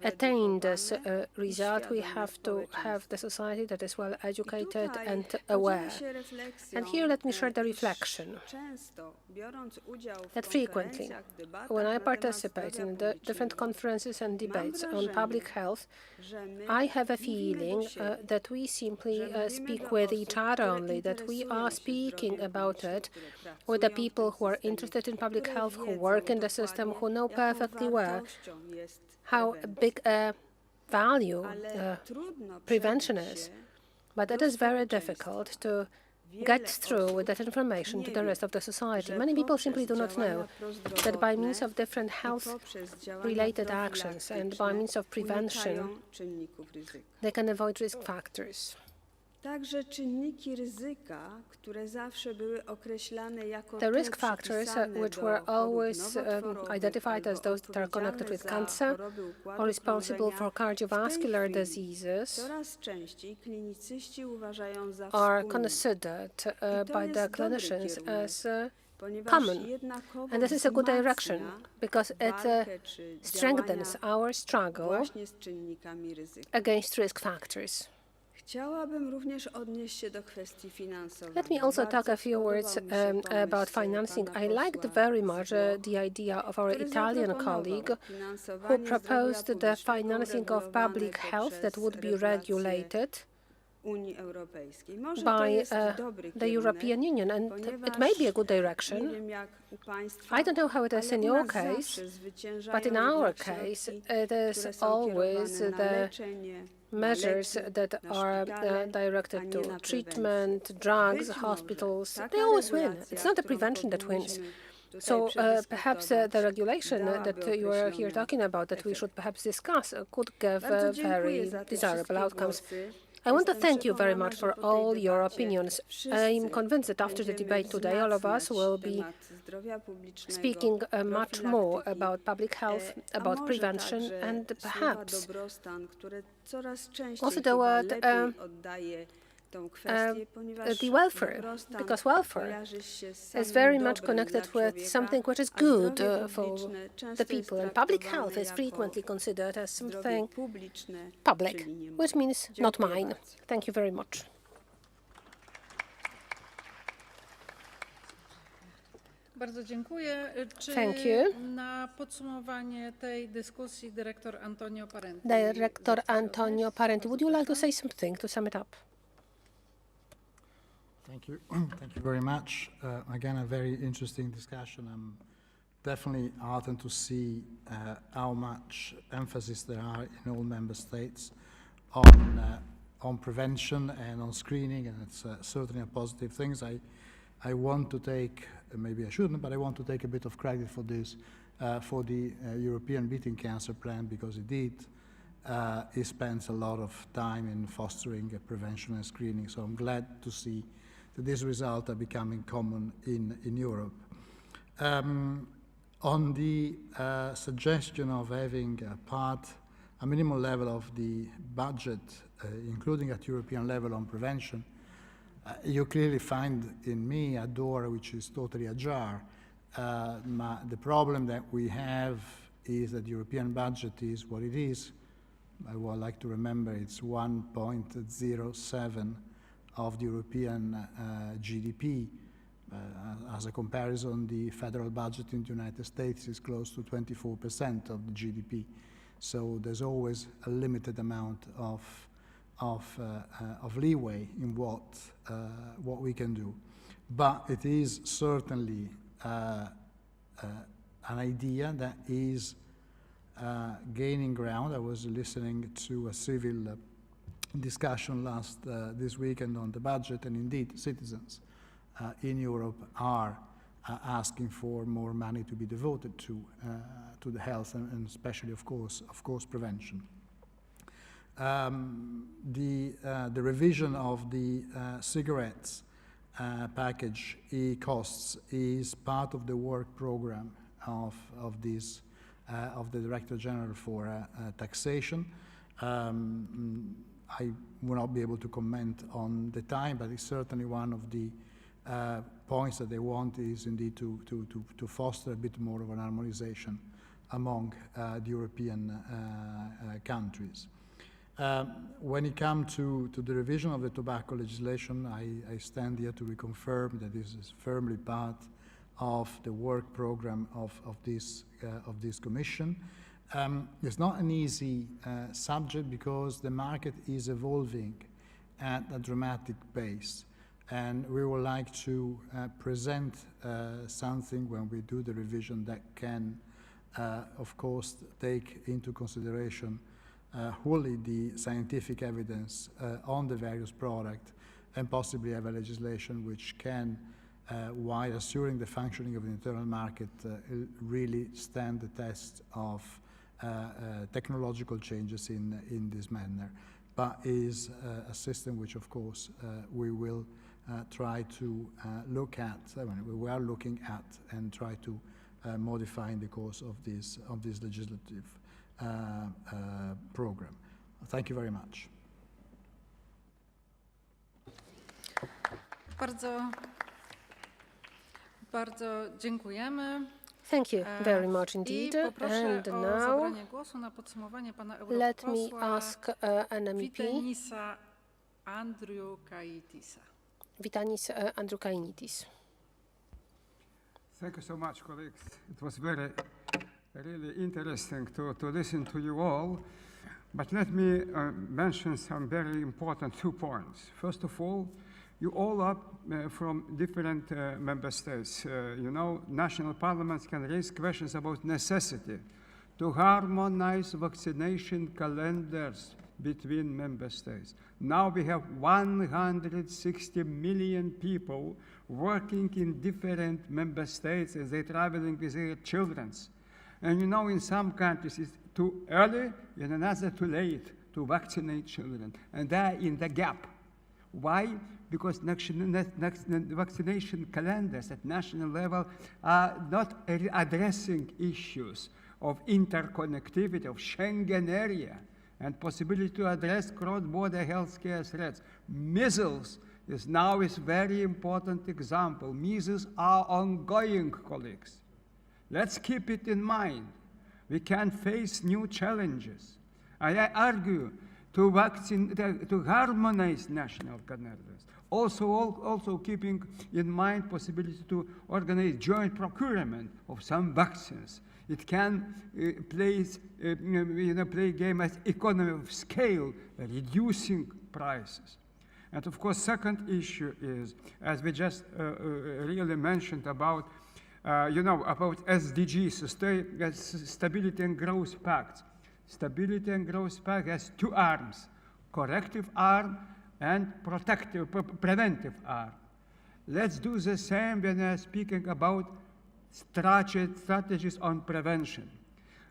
attain this result, we have to have the society that is well educated and aware. And here let me share the reflection that frequently, when I participate in the different conferences and debates on public health, I have a feeling that we simply speak with each other only, that we are speaking about it with the people who are interested in public health, who work in the system, who know perfectly well how big a value prevention is. But it is very difficult to get through with that information to the rest of the society. Many people simply do not know that by means of different health-related actions and by means of prevention, they can avoid risk factors. The risk factors, which were always identified as those that are connected with cancer or responsible for cardiovascular diseases, are considered by the clinicians as common. And this is a good direction, because it strengthens our struggle against risk factors. Chciałabym również odnieść się do kwestii finansowania. Let me also talk a few words about financing. I liked very much the idea of our Italian colleague who proposed the financing of public health that would be regulated by the European Union, and it may be a good direction. I don't know how it is in your case, but in our case, it is always the measures that are directed to treatment, drugs, hospitals. They always win. It's not the prevention that wins. So perhaps the regulation that you are here talking about, that we should perhaps discuss, could give very desirable outcomes. I want to thank you very much for all your opinions. I'm convinced that after the debate today, all of us will be speaking much more about public health, about prevention, and perhaps also the word the welfare, because welfare is very much connected with something which is good for the people, and public health is frequently considered as something public, which means not mine. Thank you very much. Bardzo dziękuję. Czy Thank you. na podsumowanie tej dyskusji dyrektor Antonio Parenti? Director Antonio Parenti, would you like to say something to sum it up? Thank you. Thank you very much. Again, a very interesting discussion. I'm definitely heartened to see how much emphasis there are in all member states on prevention and on screening, and it's certainly a positive thing. I want to take, maybe I shouldn't, but I want to take a bit of credit for this, for the European Beating Cancer Plan, because it spends a lot of time in fostering prevention and screening. So I'm glad to see that these results are becoming common in Europe. On the suggestion of having a minimal level of the budget, including at European level on prevention, you clearly find in me a door which is totally ajar. The problem that we have is that the European budget is what it is. I would like to remember it's 1.07 of the European GDP. As a comparison, the federal budget in the United States is close to 24% of the GDP. So there's always a limited amount of leeway in what we can do. But it is certainly an idea that is gaining ground. I was listening to a civil discussion this weekend on the budget, and indeed citizens in Europe are asking for more money to be devoted to the health and especially, of course, prevention. The revision of the cigarettes package costs is part of the work program of the Director General for Taxation. I will not be able to comment on the time, but it's certainly one of the points that they want is indeed to foster a bit more of an harmonization among the European countries. When it comes to the revision of the tobacco legislation, I stand here to reconfirm that this is firmly part of the work program of this Commission. It's not an easy subject because the market is evolving at a dramatic pace, and we would like to present something when we do the revision that can, of course, take into consideration wholly the scientific evidence on the various products, and possibly have a legislation which can, while assuring the functioning of the internal market, really stand the test of technological changes in this manner, but is a system which, of course, we will try to look at. We are looking at and try to modify in the course of this legislative program. Thank you very much. Bardzo dziękujemy. Thank you very much indeed. And now, let me ask an MEP Andriukaitisa. Vitanis Andriukaitis. Thank you so much, colleagues. It was really interesting to listen to you all. But let me mention some very important 2 points. First of all, you all are from different member states. You know, national parliaments can raise questions about necessity to harmonize vaccination calendars between member states. Now we have 160 million people working in different member states as they're traveling with their children. And you know, in some countries it's too early, in another too late to vaccinate children. And they're in the gap. Why? Because vaccination calendars at national level are not addressing issues of interconnectivity, of Schengen area, and possibility to address cross-border healthcare threats. Measles is now a very important example. Measles are ongoing, colleagues. Let's keep it in mind. We can face new challenges. I argue to harmonize national calendars. Also keeping in mind possibility to organize joint procurement of some vaccines. It can play a game as economy of scale, reducing prices. And of course, second issue is, as we just really mentioned about, about SDGs, Stability and Growth Pact. Stability and Growth Pact has 2 arms, corrective arm and preventive arm. Let's do the same when we're speaking about strategies on prevention.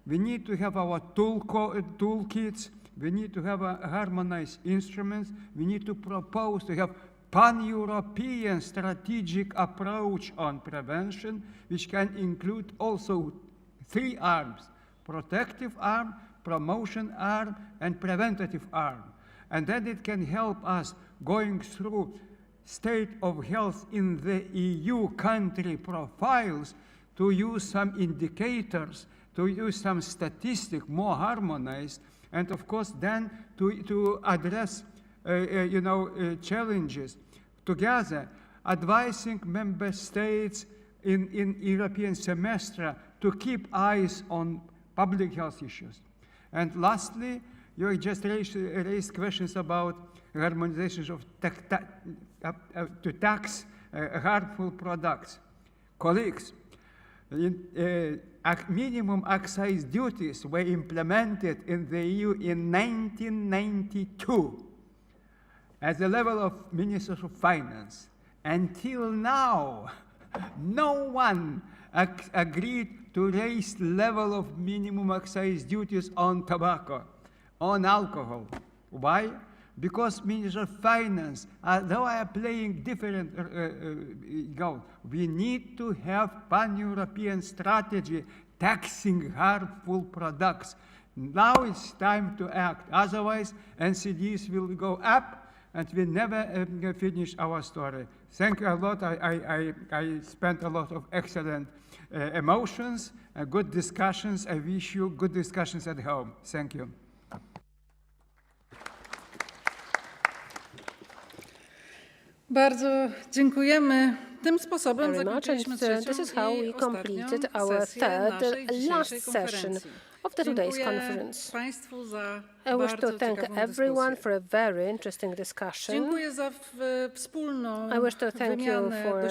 We need to have our toolkits. We need to have harmonized instruments. We need to propose to have pan-European strategic approach on prevention, which can include also 3 arms: protective arm, promotion arm, and preventative arm. And then it can help us going through state of health in the EU country profiles to use some indicators, to use some statistics more harmonized, and of course then to address challenges together, advising member states in European semester to keep eyes on public health issues. And lastly, you just raised questions about harmonization of to tax harmful products. Colleagues, minimum excise duties were implemented in the EU in 1992 at the level of Ministers of Finance. Until now, no one agreed to raise the level of minimum excise duties on tobacco, on alcohol. Why? Because Ministers of Finance, although are playing different goals, we need to have pan-European strategy taxing harmful products. Now it's time to act. Otherwise, NCDs will go up and we never finish our story. Thank you a lot. I spent a lot of excellent emotions, good discussions. I wish you good discussions at home. Thank you. Bardzo dziękujemy. Tym sposobem zakończyliśmy This is how we completed our third, last session of the today's conference. I wish to thank everyone for a very interesting discussion. I wish to thank you for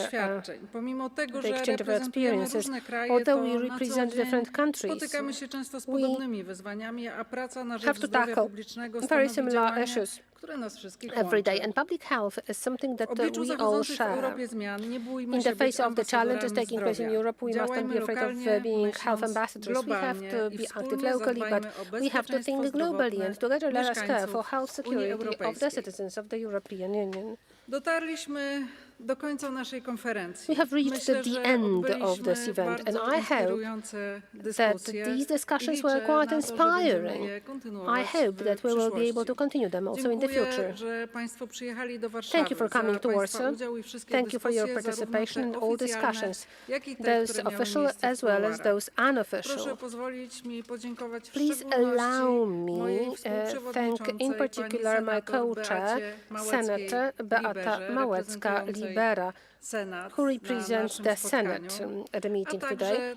the exchange of experiences. Although we represent different countries, we have to tackle very similar issues every day, and public health is something that we all share. In the face of the challenges taking place in Europe, we must not be afraid of being health ambassadors. We have to be active locally, but we have to think globally, and together let us care for health security of the citizens of the European Union. do końca naszej konferencji. We have reached the end of this event, and I hope that these discussions were quite inspiring. I hope that we will be able to continue them also in the future. Thank you for coming to Warsaw. Thank you for your participation in all discussions, those official as well as those unofficial. Please allow me thank in particular my co-chair, Senator Beata Małecka-Libera, who represents the Senate at the meeting today,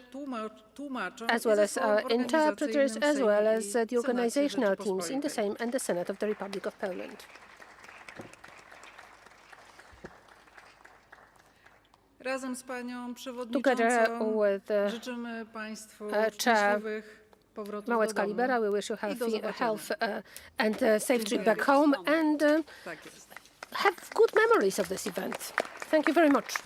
as well as our interpreters, as well as the organizational teams in the Sejm and the Senate of the Republic of Poland. Together with Chair Małecka-Libera, we wish you health and a safe trip back home, and have good memories of this event. Thank you very much.